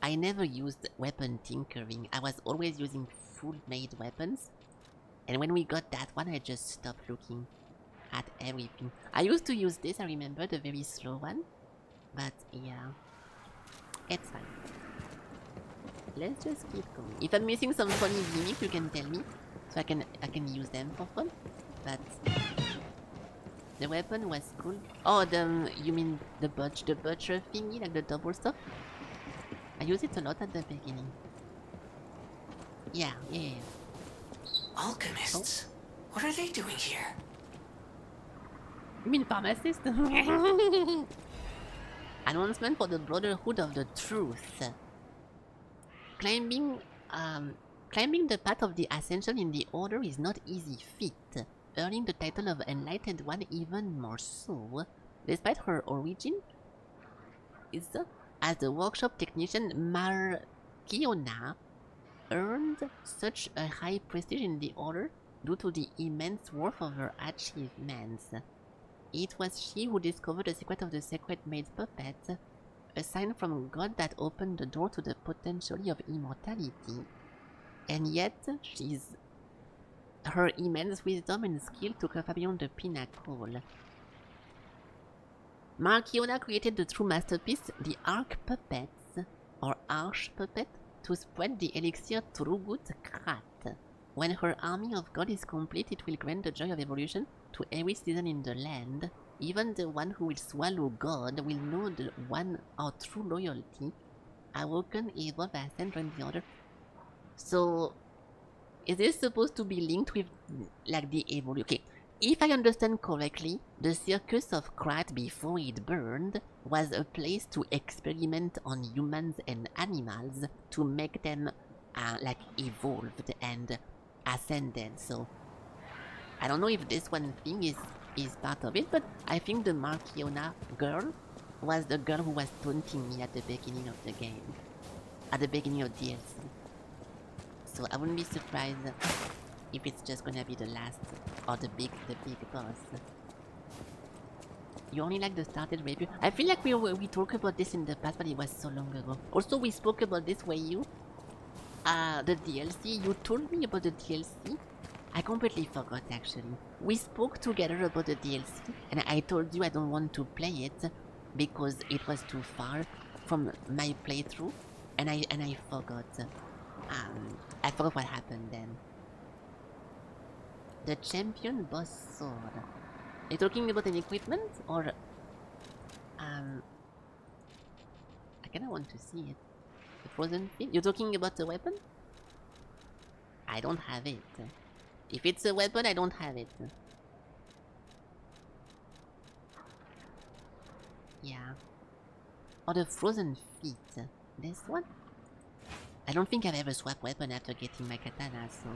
I never used weapon tinkering. I was always using full-made weapons. And when we got that one, I just stopped looking at everything. I used to use this, I remember, the very slow one. But yeah, it's fine. Let's just keep going. If I'm missing some funny gimmicks, you can tell me. So I can use them for fun. But the weapon was cool. Oh, you mean the butcher thingy, like the double stuff? I use it a lot at the beginning. Yeah. Alchemists? What are they doing here? You mean pharmacist? Announcement for the Brotherhood of the Truth. Climbing the path of the Ascension in the Order is not easy feat, earning the title of Enlightened One even more so. Despite her origin, as the workshop technician, Markiona earned such a high prestige in the Order due to the immense worth of her achievements. It was she who discovered the secret of the Sacred Maid's puppet, a sign from God that opened the door to the potential of immortality. And yet, her immense wisdom and skill took her far beyond the pinnacle. Markiona created the true masterpiece, the Arch Puppets, or Arch Puppet, to spread the elixir Trugut Krat. When her army of God is complete, it will grant the joy of evolution to every citizen in the land. Even the one who will swallow God will know the one or true loyalty. Awoken, evolve, ascend, join the Order. So, is this supposed to be linked with, like, the evolution? Okay, if I understand correctly, the Circus of Krat before it burned was a place to experiment on humans and animals to make them, like, evolved and ascended. So, I don't know if this one thing is is part of it, but I think the Markiona girl was the girl who was taunting me at the beginning of the game. At the beginning of DLC. So I wouldn't be surprised if it's just gonna be the last or the big boss. You only like the started review? I feel like we talked about this in the past, but it was so long ago. Also, we spoke about this where you, the DLC. You told me about the DLC. I completely forgot actually. We spoke together about the DLC, and I told you I don't want to play it because it was too far from my playthrough, and I forgot. I forgot what happened then. The champion boss sword. Are you talking about an equipment or I kinda want to see it. The frozen fin? You're talking about a weapon? I don't have it. If it's a weapon, I don't have it. Yeah. Or the frozen feet. This one? I don't think I've ever swapped weapon after getting my katana, so...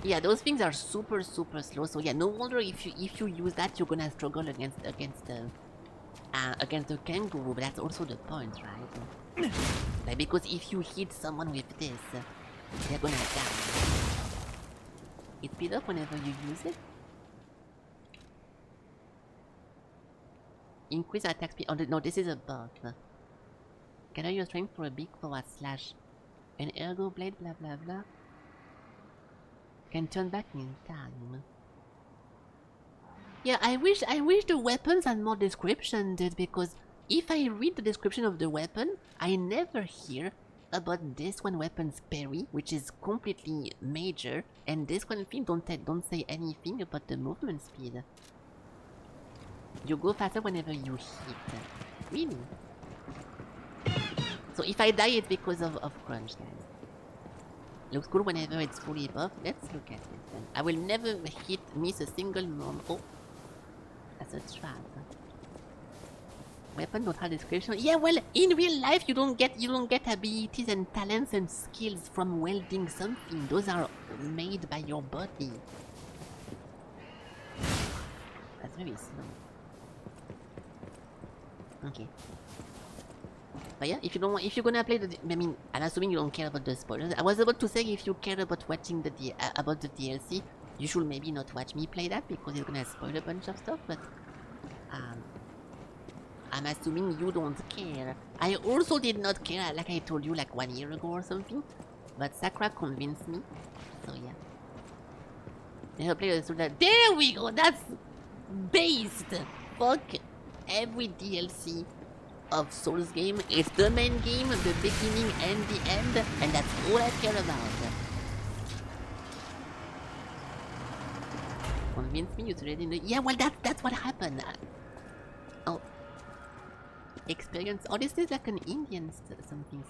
Yeah, those things are super slow, so yeah, no wonder if you use that, you're gonna struggle against the kangaroo, but that's also the point, right? Like, because if you hit someone with this, they're gonna die. It speeds up whenever you use it. Increase attack speed. Oh, no, this is a buff. Gather your strength for a big forward slash. An ergo blade, blah blah blah. Can turn back in time. Yeah, I wish the weapons had more description, dude, because if I read the description of the weapon, I never hear about this one weapon's parry, which is completely major, and this one thing don't say anything about the movement speed. You go faster whenever you hit. Really? So if I die, it's because of crunch, guys. Looks cool whenever it's fully buffed. Let's look at it then. I will never miss a single moment. Oh, that's a trap. Weapon don't have description. Yeah, well, in real life you don't get abilities and talents and skills from welding something. Those are made by your body. That's very slow. Okay. But yeah, if you're gonna play I mean, I'm assuming you don't care about the spoilers. I was about to say if you care about watching the DLC, you should maybe not watch me play that because it's gonna spoil a bunch of stuff. But I'm assuming you don't care. I also did not care, like I told you, like 1 year ago or something. But Sakura convinced me, so yeah. Never play the that. There we go. That's based. Fuck every DLC of Souls game. It's the main game, the beginning and the end, and that's all I care about. Convince me you already know. Yeah, well, that's what happened. Oh, experience. Oh, this is like an Indian something.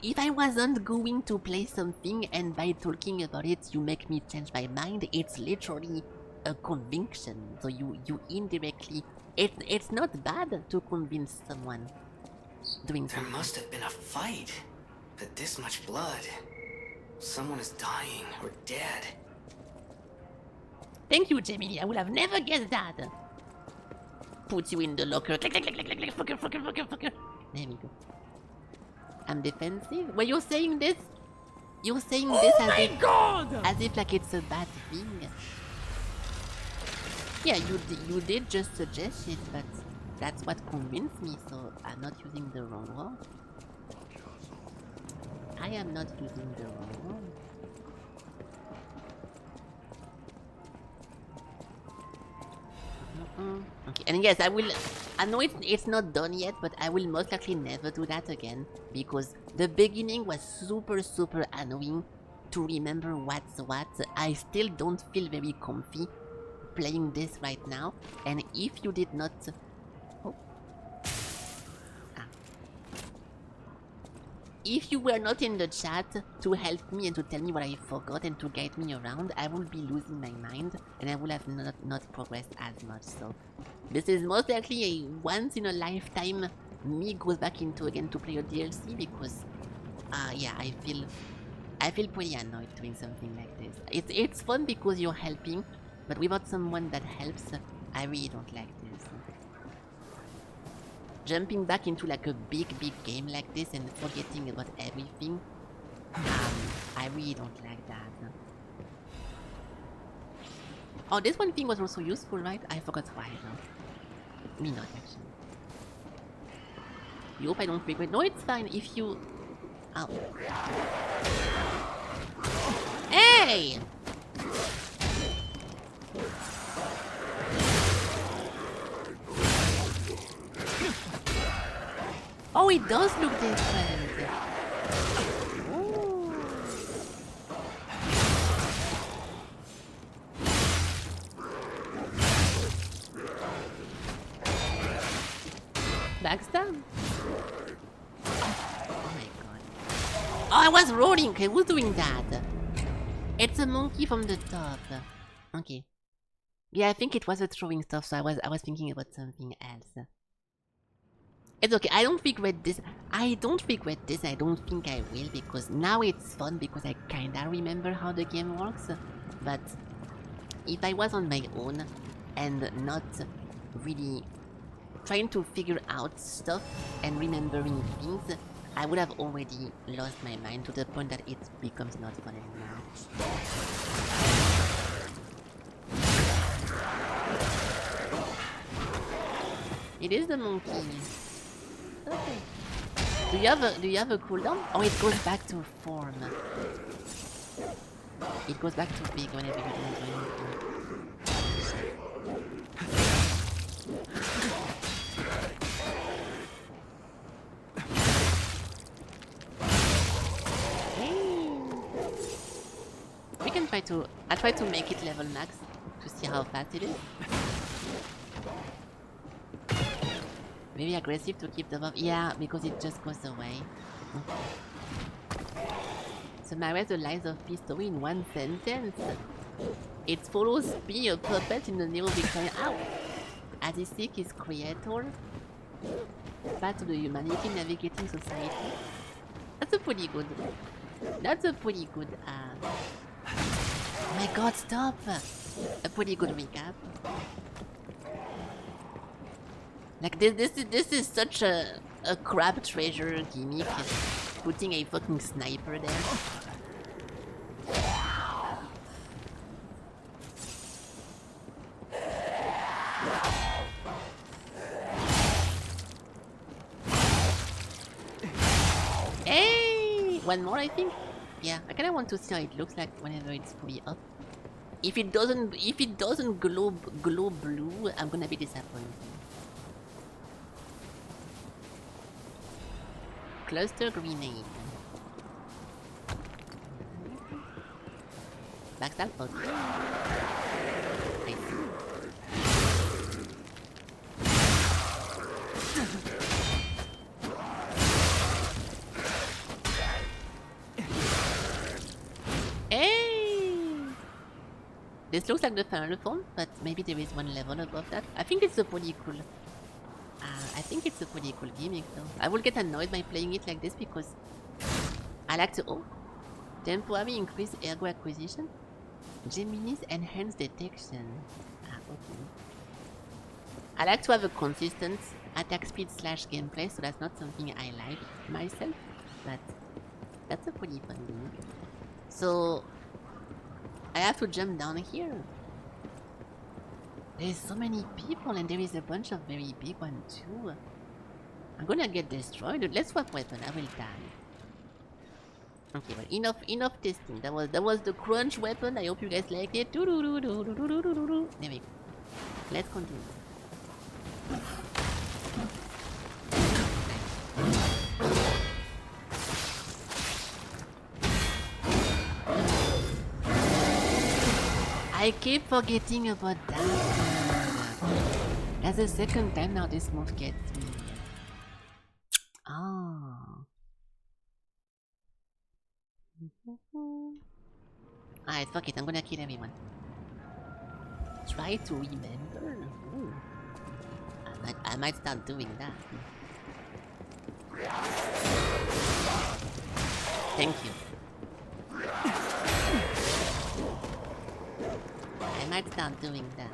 If I wasn't going to play something and by talking about it you make me change my mind, it's literally a conviction. So you indirectly. It's not bad to convince someone doing something. There must have been a fight. But this much blood. Someone is dying or dead. Thank you, Jamie. I would have never guessed that. Put you in the locker. Click, click, click, click, click, fucker. There we go. I'm defensive? Well, you're saying this? You're saying this as if like it's a bad thing. Yeah, you did just suggest it, but that's what convinced me, so I'm not using the wrong word. I am not using the wrong word. Okay, and yes, I know it's not done yet, but I will most likely never do that again, because the beginning was super annoying to remember what's what. I still don't feel very comfy playing this right now, and if you did not... Oh. If you were not in the chat to help me and to tell me what I forgot and to guide me around, I would be losing my mind and I would have not progressed as much. So this is most likely a once in a lifetime me goes back into again to play a DLC, because yeah, I feel pretty annoyed doing something like this. It's fun because you're helping, But without someone that helps, I really don't like this. Jumping back into like a big game like this and forgetting about everything, I really don't like that. Oh, this one thing was also useful, right? I forgot why though. Me not actually. You hope I don't regret. No, it's fine if you... Ow. Hey! Oh, it does look different. Ooh. Backstab? Oh my god. Oh, I was rolling. Okay, who's doing that? It's a monkey from the top. Okay. Yeah, I think it was a throwing stuff, so I was thinking about something else. It's okay, I don't regret this. I don't regret this, I don't think I will, because now it's fun because I kinda remember how the game works. But if I was on my own and not really trying to figure out stuff and remembering things, I would have already lost my mind to the point that it becomes not fun anymore. It is the monkey. Okay. Do you have a cooldown? Oh, it goes back to form. It goes back to big whenever you don't do anything. Hey. We can try to... I try to make it level max to see how fast it is. Maybe aggressive to keep the buff. Yeah, because it just goes away. Summarize the lies of P story in one sentence. It follows P, a puppet in the neo-Victorian. Ow! As he seeks his creator, path to the humanity navigating society. That's a pretty good. That's a pretty good. Oh my god! Stop! A pretty good recap. Like this is such a crab treasure gimmick, putting a fucking sniper there. Hey, one more I think. Yeah, I kinda want to see how it looks like whenever it's fully up. If it doesn't glow blue, I'm gonna be disappointed. Cluster grenade. Backstab? Okay. I see. Hey! This looks like the final form, but maybe there is one level above that. I think it's a pretty cool. I think it's a pretty cool gimmick though. I will get annoyed by playing it like this because I like to... Oh! Temporary increase ergo acquisition. Gemini's enhanced detection. Okay. I like to have a consistent attack speed / gameplay, so that's not something I like myself. But that's a pretty fun gimmick. So I have to jump down here. There's so many people and there is a bunch of very big ones too. I'm gonna get destroyed. Let's swap weapon. I will die. Okay, well, enough testing. That was the crunch weapon. I hope you guys liked it. There we go. Let's continue. I keep forgetting about that. That's the second time now this move gets me. Oh. Alright, fuck it, I'm gonna kill everyone. Try to remember? Ooh. I might start doing that. Thank you. I might start doing that.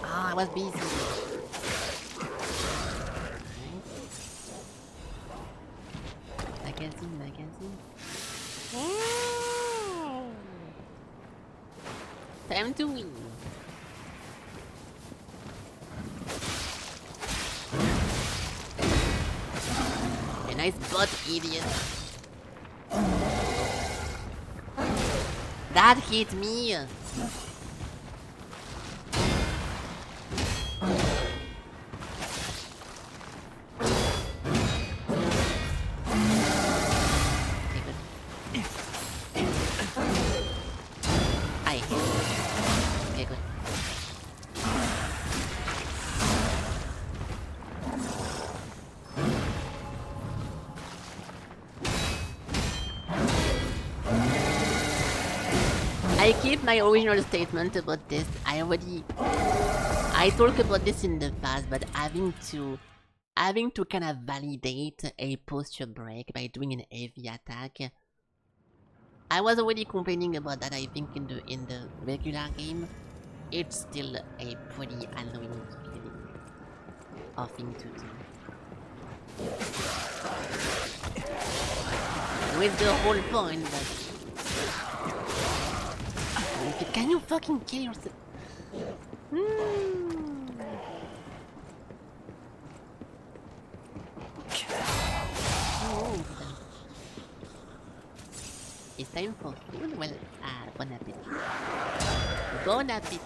Ah, I was busy. Magazine. Time to win. A nice butt, idiot. That hit me. I keep my original statement about this. I talked about this in the past, but having to kind of validate a posture break by doing an heavy attack. I was already complaining about that. I think in the regular game, it's still a pretty annoying feeling of thing to do. With the whole point that. Can you fucking kill yourself? It's time for food? Well, bon appetit. Bon appetit.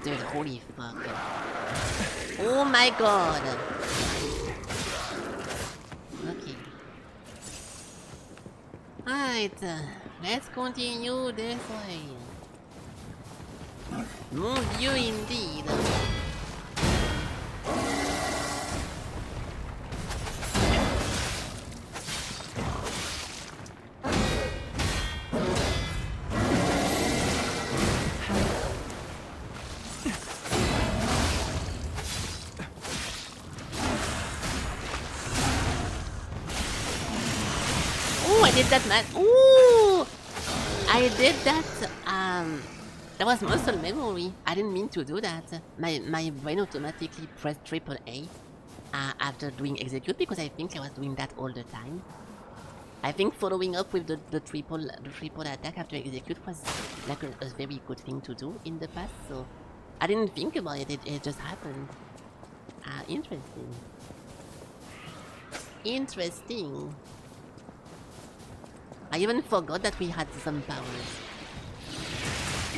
Dude, holy fuck. Oh my god. Okay. Alright, let's continue this way. Mon Dieu, indeed. I did that, man. Ooh! I did that, that was muscle memory. I didn't mean to do that. My brain automatically pressed AAA after doing execute because I think I was doing that all the time. I think following up with the triple attack after execute was like a very good thing to do in the past, so I didn't think about it, it just happened. Interesting. Interesting. I even forgot that we had some powers.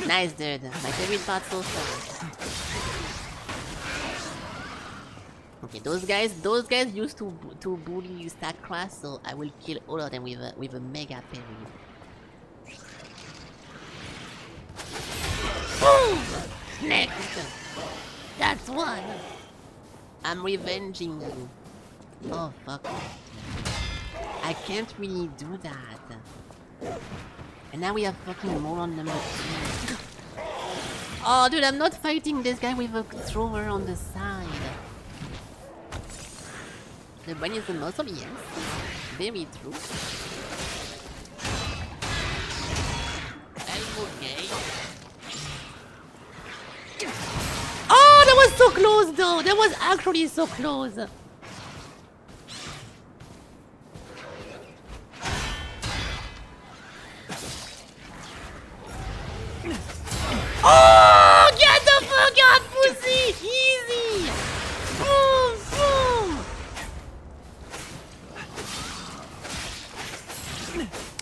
Nice, dude. My favorite part so far. Okay, those guys used to bully StatCraft, so I will kill all of them with a mega parry. Boom! Next! That's one! I'm revenging you. Oh fuck. I can't really do that. And now we have fucking moron number 2. Oh dude, I'm not fighting this guy with a thrower on the side. The brain is the muscle, yes. Very true. I'm okay. Oh, that was so close though! That was actually so close! Oh, get the fuck out, pussy! Easy! Boom, boom!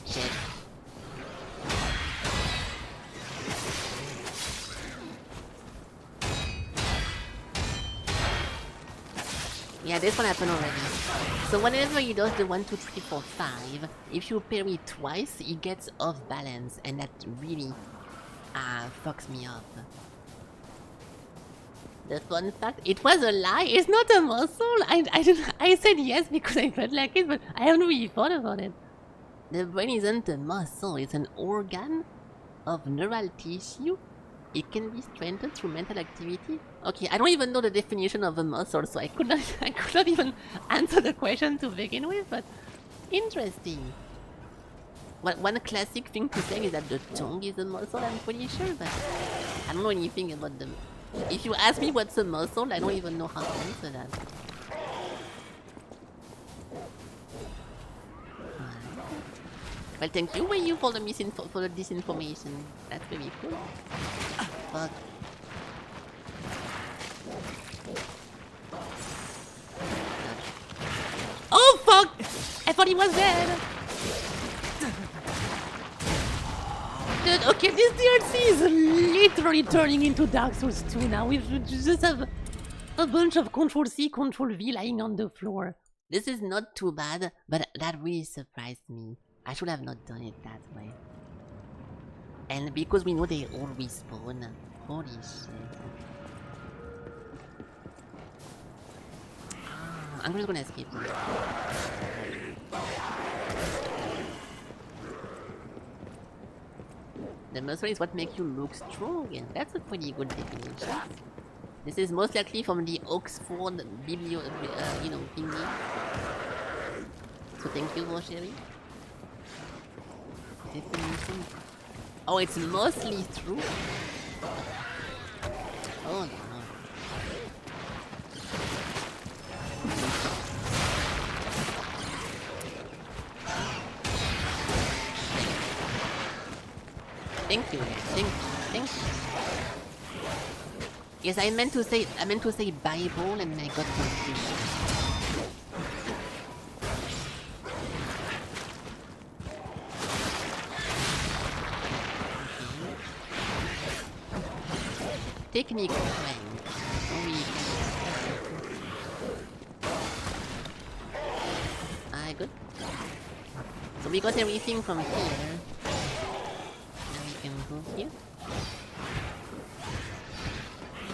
Shit. Yeah, this one happened already. So whenever he does the 1, 2, 3, 4, 5, if you parry twice, he gets off balance, and that really fucks me up. The fun fact, it was a lie. It's not a muscle. I said yes because I felt like it, but I haven't really thought about it. The brain isn't a muscle, it's an organ of neural tissue. It can be strengthened through mental activity. Okay, I don't even know the definition of a muscle, so I could not even answer the question to begin with, but interesting. One classic thing to say is that the tongue is a muscle, I'm pretty sure, but I don't know anything about them. If you ask me what's a muscle, I don't even know how to answer that. Well, thank you, Wei, for the for the disinformation. That's very cool. Fuck. Oh fuck! I thought he was dead. Dude, okay, this DLC is literally turning into Dark Souls 2 now. We just have a bunch of Control-C, Control-V lying on the floor. This is not too bad, but that really surprised me. I should have not done it that way. And because we know they all respawn. Holy shit. I'm just gonna escape this. The muscle is what makes you look strong, and that's a pretty good definition. This is most likely from the Oxford Biblio, thingy. So thank you, Rochery. Definition. Oh, it's mostly true. Oh no. Thank you, thank you. Yes, I meant to say Bible and I got confused. Technique strength. Good. So we got everything from here. Now we can go here.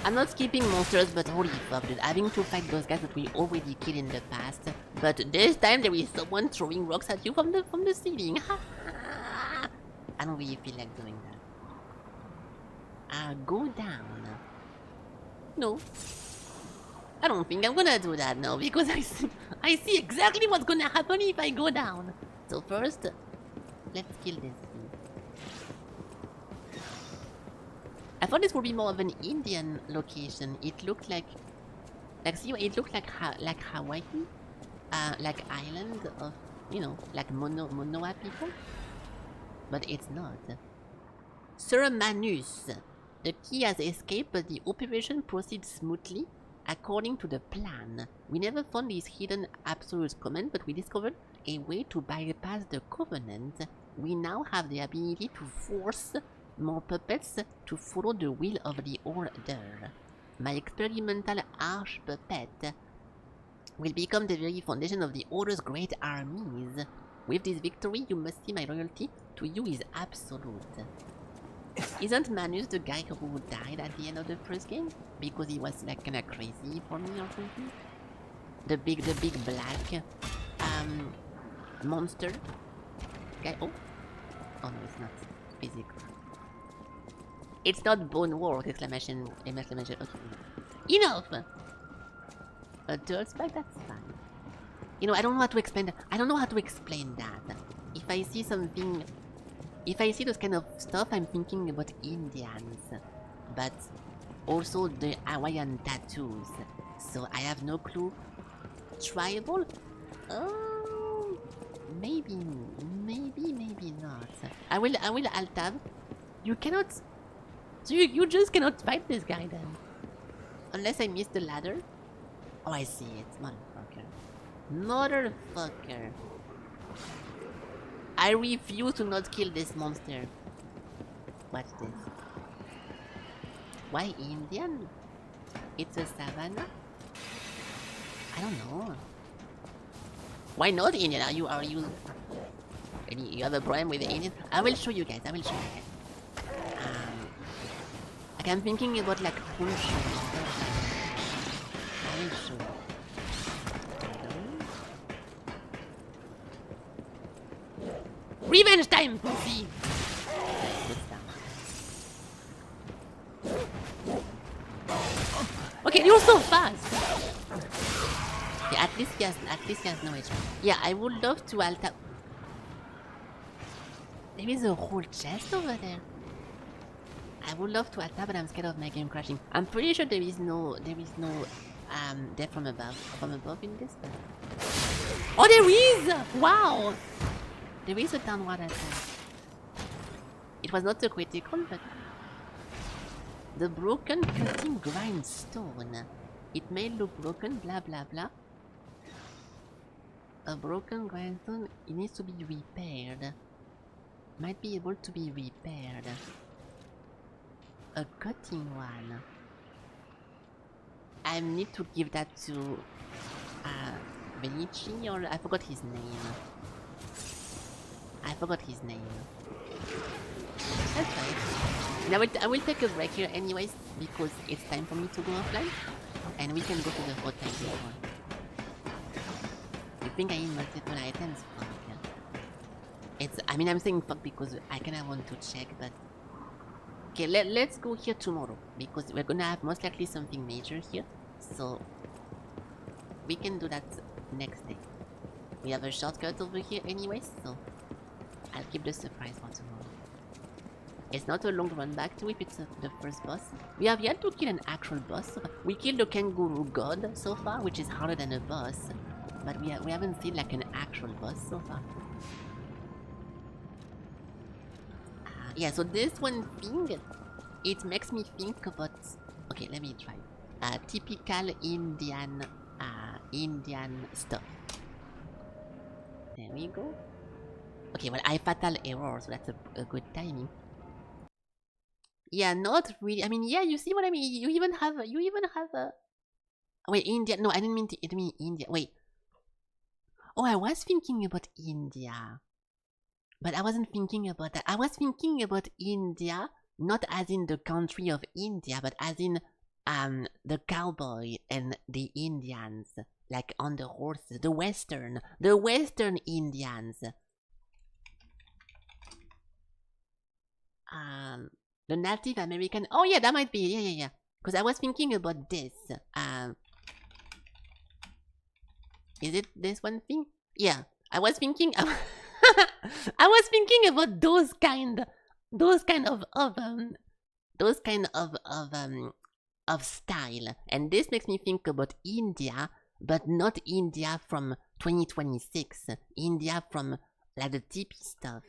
I'm not skipping monsters, but holy fuck, dude. Having to fight those guys that we already killed in the past. But this time there is someone throwing rocks at you from the ceiling. I don't really feel like doing that. Go down. No. I don't think I'm gonna do that now because I see exactly what's gonna happen if I go down. So first, let's kill this thing. I thought this would be more of an Indian location. It looked like see, it looked like Hawaii, like island of like Monoa people, but it's not. Sir Manus, the key has escaped, but the operation proceeds smoothly. According to the plan, we never found this hidden absolute command, but we discovered a way to bypass the covenant. We now have the ability to force more puppets to follow the will of the order. My experimental arch puppet will become the very foundation of the order's great armies. With this victory, you must see my loyalty to you is absolute. Isn't Manus the guy who died at the end of the first game? Because he was like kinda crazy for me or something? The big black monster guy. Oh no, it's not physical. It's not bone work! Exclamation. Okay. Enough! A dirt spike, that's fine. I don't know how to explain that. I don't know how to explain that. If I see something, if I see those kind of stuff, I'm thinking about Indians, but also the Hawaiian tattoos. So I have no clue. Tribal? Oh, maybe not. I will alt tab. You cannot. So you just cannot fight this guy then, unless I miss the ladder. Oh, I see it, motherfucker. I refuse to not kill this monster. Watch this. Why Indian? It's a savannah? I don't know. Why not Indian? You have a problem with the Indian? I will show you guys. Like I'm thinking about like Honshu. I will show you. revenge time, pussy! Okay, you're so fast! Yeah, at least he has no HP. Yeah, I would love to alter... There is a whole chest over there. I would love to attack, but I'm scared of my game crashing. I'm pretty sure there is no death from above in this. But... Oh, there is! Wow! There is a downward attack. It was not a critical, but the broken cutting grindstone. It may look broken, blah blah blah. A broken grindstone, it needs to be repaired. Might be able to be repaired. A cutting one. I need to give that to Venici, or I forgot his name. That's right. Now I will take a break here anyways, because it's time for me to go offline. And we can go to the hotel before. You think I need multiple items? Fuck. I mean, I'm saying fuck because I kinda want to check, but... Okay, let's go here tomorrow, because we're gonna have most likely something major here, so... We can do that next day. We have a shortcut over here anyways, so... I'll keep the surprise for tomorrow. It's not a long run back to if it's the first boss. We have yet to kill an actual boss. We killed the kangaroo god so far, which is harder than a boss. But we haven't seen like an actual boss so far. Yeah, so this one thing, it makes me think about... Okay, let me try. Typical Indian stuff. There we go. Okay, well, I fatal error, so that's a good timing. Yeah, not really. I mean, yeah, you see what I mean? You even have a... Wait, India. No, I didn't mean India. Wait. Oh, I was thinking about India. But I wasn't thinking about that. I was thinking about India, not as in the country of India, but as in the cowboy and the Indians. Like on the horses. The Western Indians. The Native American. Oh yeah, that might be. Yeah. Because I was thinking about this. Is it this one thing? Yeah, I was thinking. I was thinking about those kind of style, and this makes me think about India, but not India from 2026. India from like the tippy stuff.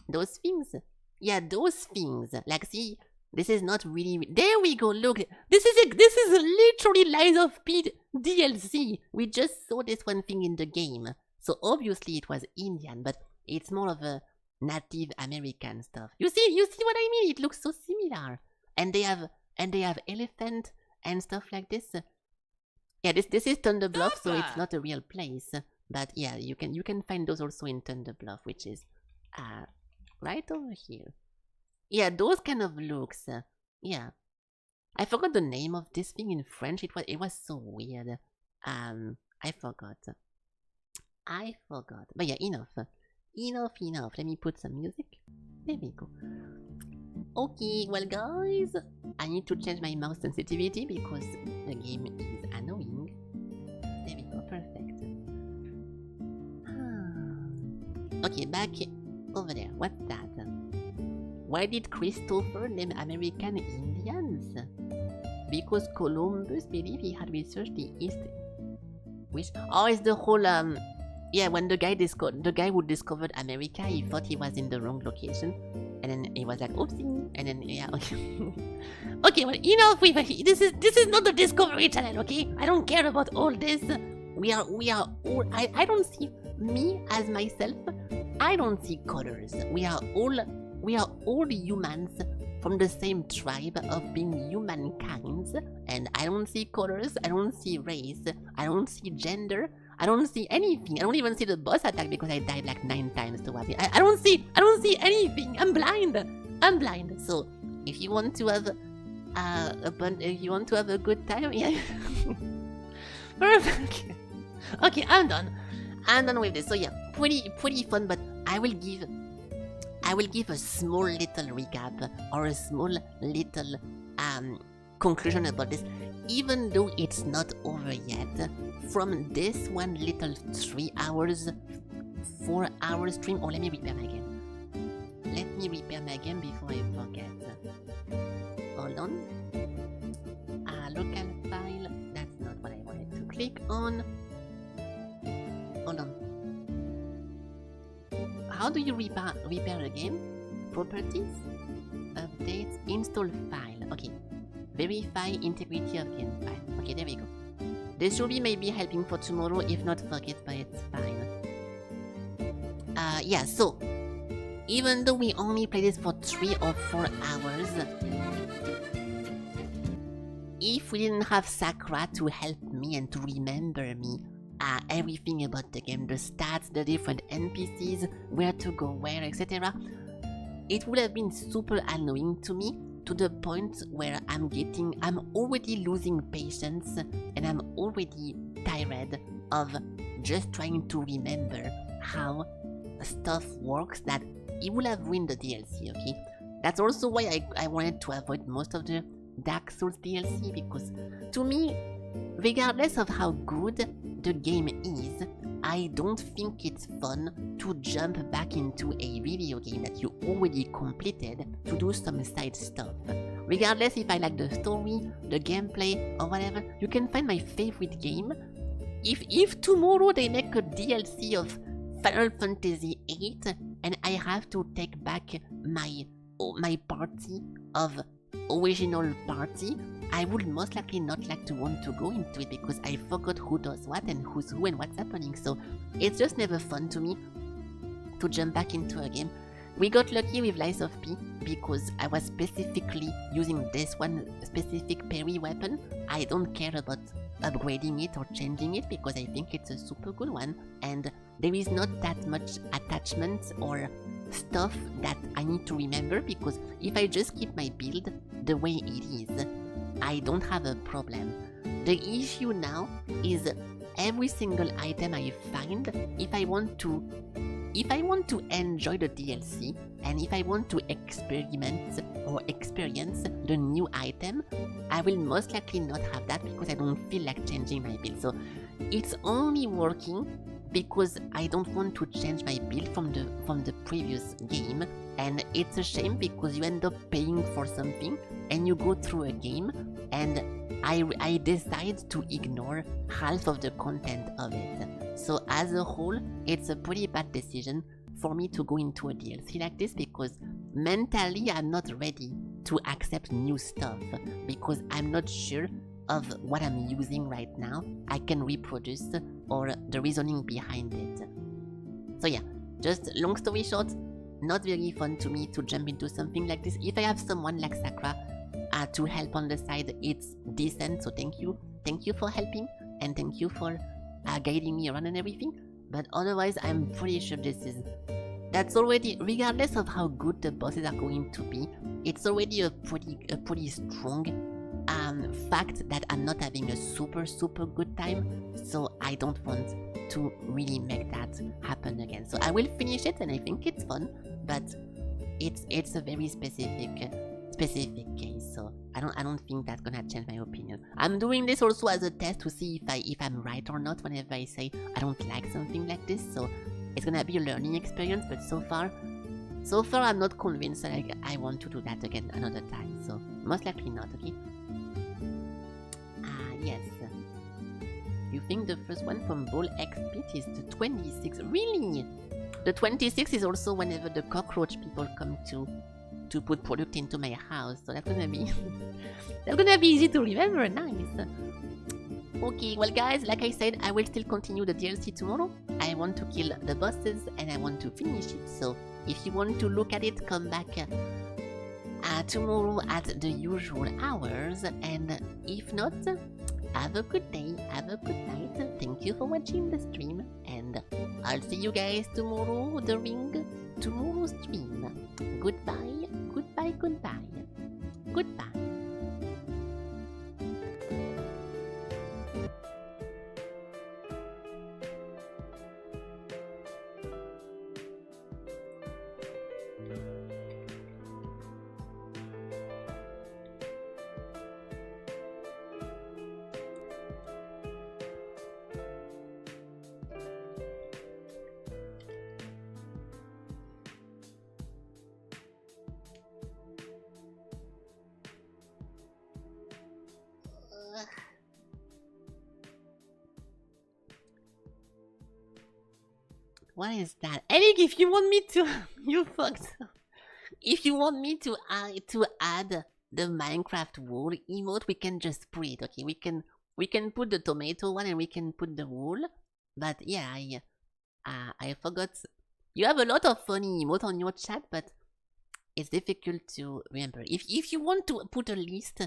Those things. Yeah, those things. Like, see, this is not really... There we go, look. This is literally Lies of P DLC. We just saw this one thing in the game. So obviously it was Indian, but it's more of a Native American stuff. You see what I mean? It looks so similar. And they have elephant and stuff like this. Yeah, this is Thunder Bluff, so it's not a real place. But yeah, you can find those also in Thunder Bluff, which is right over here. Yeah, those kind of looks. Yeah. I forgot the name of this thing in French. It was so weird. I forgot. But yeah, enough. Let me put some music. There we go. Okay, well guys, I need to change my mouse sensitivity because the game is annoying. There we go, perfect. Okay, back over there. What's that? Why did Christopher name American Indians? Because Columbus believed he had researched the East. Which? Oh, it's the whole yeah, when the guy who discovered America, he thought he was in the wrong location, and then he was like, "Oopsie!" And then yeah, okay. Okay, well, enough with this is not the Discovery Channel, okay? I don't care about all this. We are all. I don't see me as myself. I don't see colors. We are all humans from the same tribe of being humankind, and I don't see colors. I don't see race. I don't see gender. I don't see anything. I don't even see the boss attack because I died like 9 times towards it. I don't see anything. I'm blind. So if you want to have a good time, yeah. Perfect. Okay, I'm done with this. So yeah, pretty fun, but I will give a small little recap or a small little conclusion about this, even though it's not over yet. From this one little 3 hours, 4 hour stream, let me repair my game. Let me repair my game before I forget. Hold on. Local file, that's not what I wanted to click on. Hold on. How do you repair a game? Properties? Updates? Install file. Okay. Verify integrity of game file. Okay, there we go. This should be maybe helping for tomorrow. If not, forget, but it's fine. Yeah, so even though we only play this for 3 or 4 hours, if we didn't have Sakura to help me and to remember me everything about the game, the stats, the different NPCs, where to go where, etc., it would have been super annoying to me, to the point where I'm already losing patience and I'm already tired of just trying to remember how stuff works, that it would have ruined the DLC, okay? That's also why I wanted to avoid most of the Dark Souls DLC, because to me, regardless of how good the game is, I don't think it's fun to jump back into a video game that you already completed to do some side stuff. Regardless if I like the story, the gameplay, or whatever, you can find my favorite game. If tomorrow they make a DLC of Final Fantasy VIII and I have to take back my party of original party, I would most likely not like to want to go into it because I forgot who does what and who's who and what's happening. So it's just never fun to me to jump back into a game. We got lucky with Lies of P because I was specifically using this one specific parry weapon. I don't care about upgrading it or changing it because I think it's a super good one, and there is not that much attachment or stuff that I need to remember, because if I just keep my build the way it is, I don't have a problem. The issue now is every single item I find, if I want to enjoy the DLC and if I want to experiment or experience the new item, I will most likely not have that because I don't feel like changing my build. So it's only working because I don't want to change my build from the previous game, and it's a shame because you end up paying for something and you go through a game and I decide to ignore half of the content of it. So as a whole, it's a pretty bad decision for me to go into a DLC like this because mentally I'm not ready to accept new stuff because I'm not sure of what I'm using right now I can reproduce or the reasoning behind it. So yeah, just long story short, not very fun to me to jump into something like this. If I have someone like Sakura to help on the side, it's decent, so thank you. Thank you for helping and thank you for guiding me around and everything. But otherwise, I'm pretty sure that's already, regardless of how good the bosses are going to be, it's already a pretty strong fact that I'm not having a super good time, so I don't want to really make that happen again. So I will finish it and I think it's fun, but it's a very specific case, so I don't think that's gonna change my opinion. I'm doing this also as a test to see if I'm right or not whenever I say I don't like something like this, so it's gonna be a learning experience, but so far I'm not convinced that I want to do that again another time, so most likely not, okay? Yes. You think the first one from Ball XP is the 26? Really? The 26 is also whenever the cockroach people come to put product into my house, so that's gonna be easy to remember. Nice. Okay, well guys, like I said, I will still continue the DLC tomorrow. I want to kill the bosses and I want to finish it, so if you want to look at it, come back tomorrow at the usual hours, and if not, have a good day, have a good night. Thank you for watching the stream, and I'll see you guys tomorrow during tomorrow's stream. Goodbye, goodbye, goodbye, goodbye. What is that? Eric, if you want me to, you fucked. If you want me to add the Minecraft wool emote, we can just put it. Okay, we can put the tomato one and we can put the wool. But yeah, I forgot. You have a lot of funny emote on your chat, but it's difficult to remember. If you want to put a list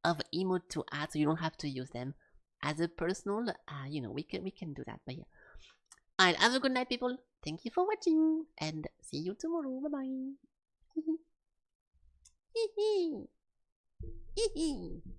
of emote to add, so you don't have to use them as a personal, you know, we can do that. But yeah. Alright, have a good night, people. Thank you for watching, and see you tomorrow. Bye bye.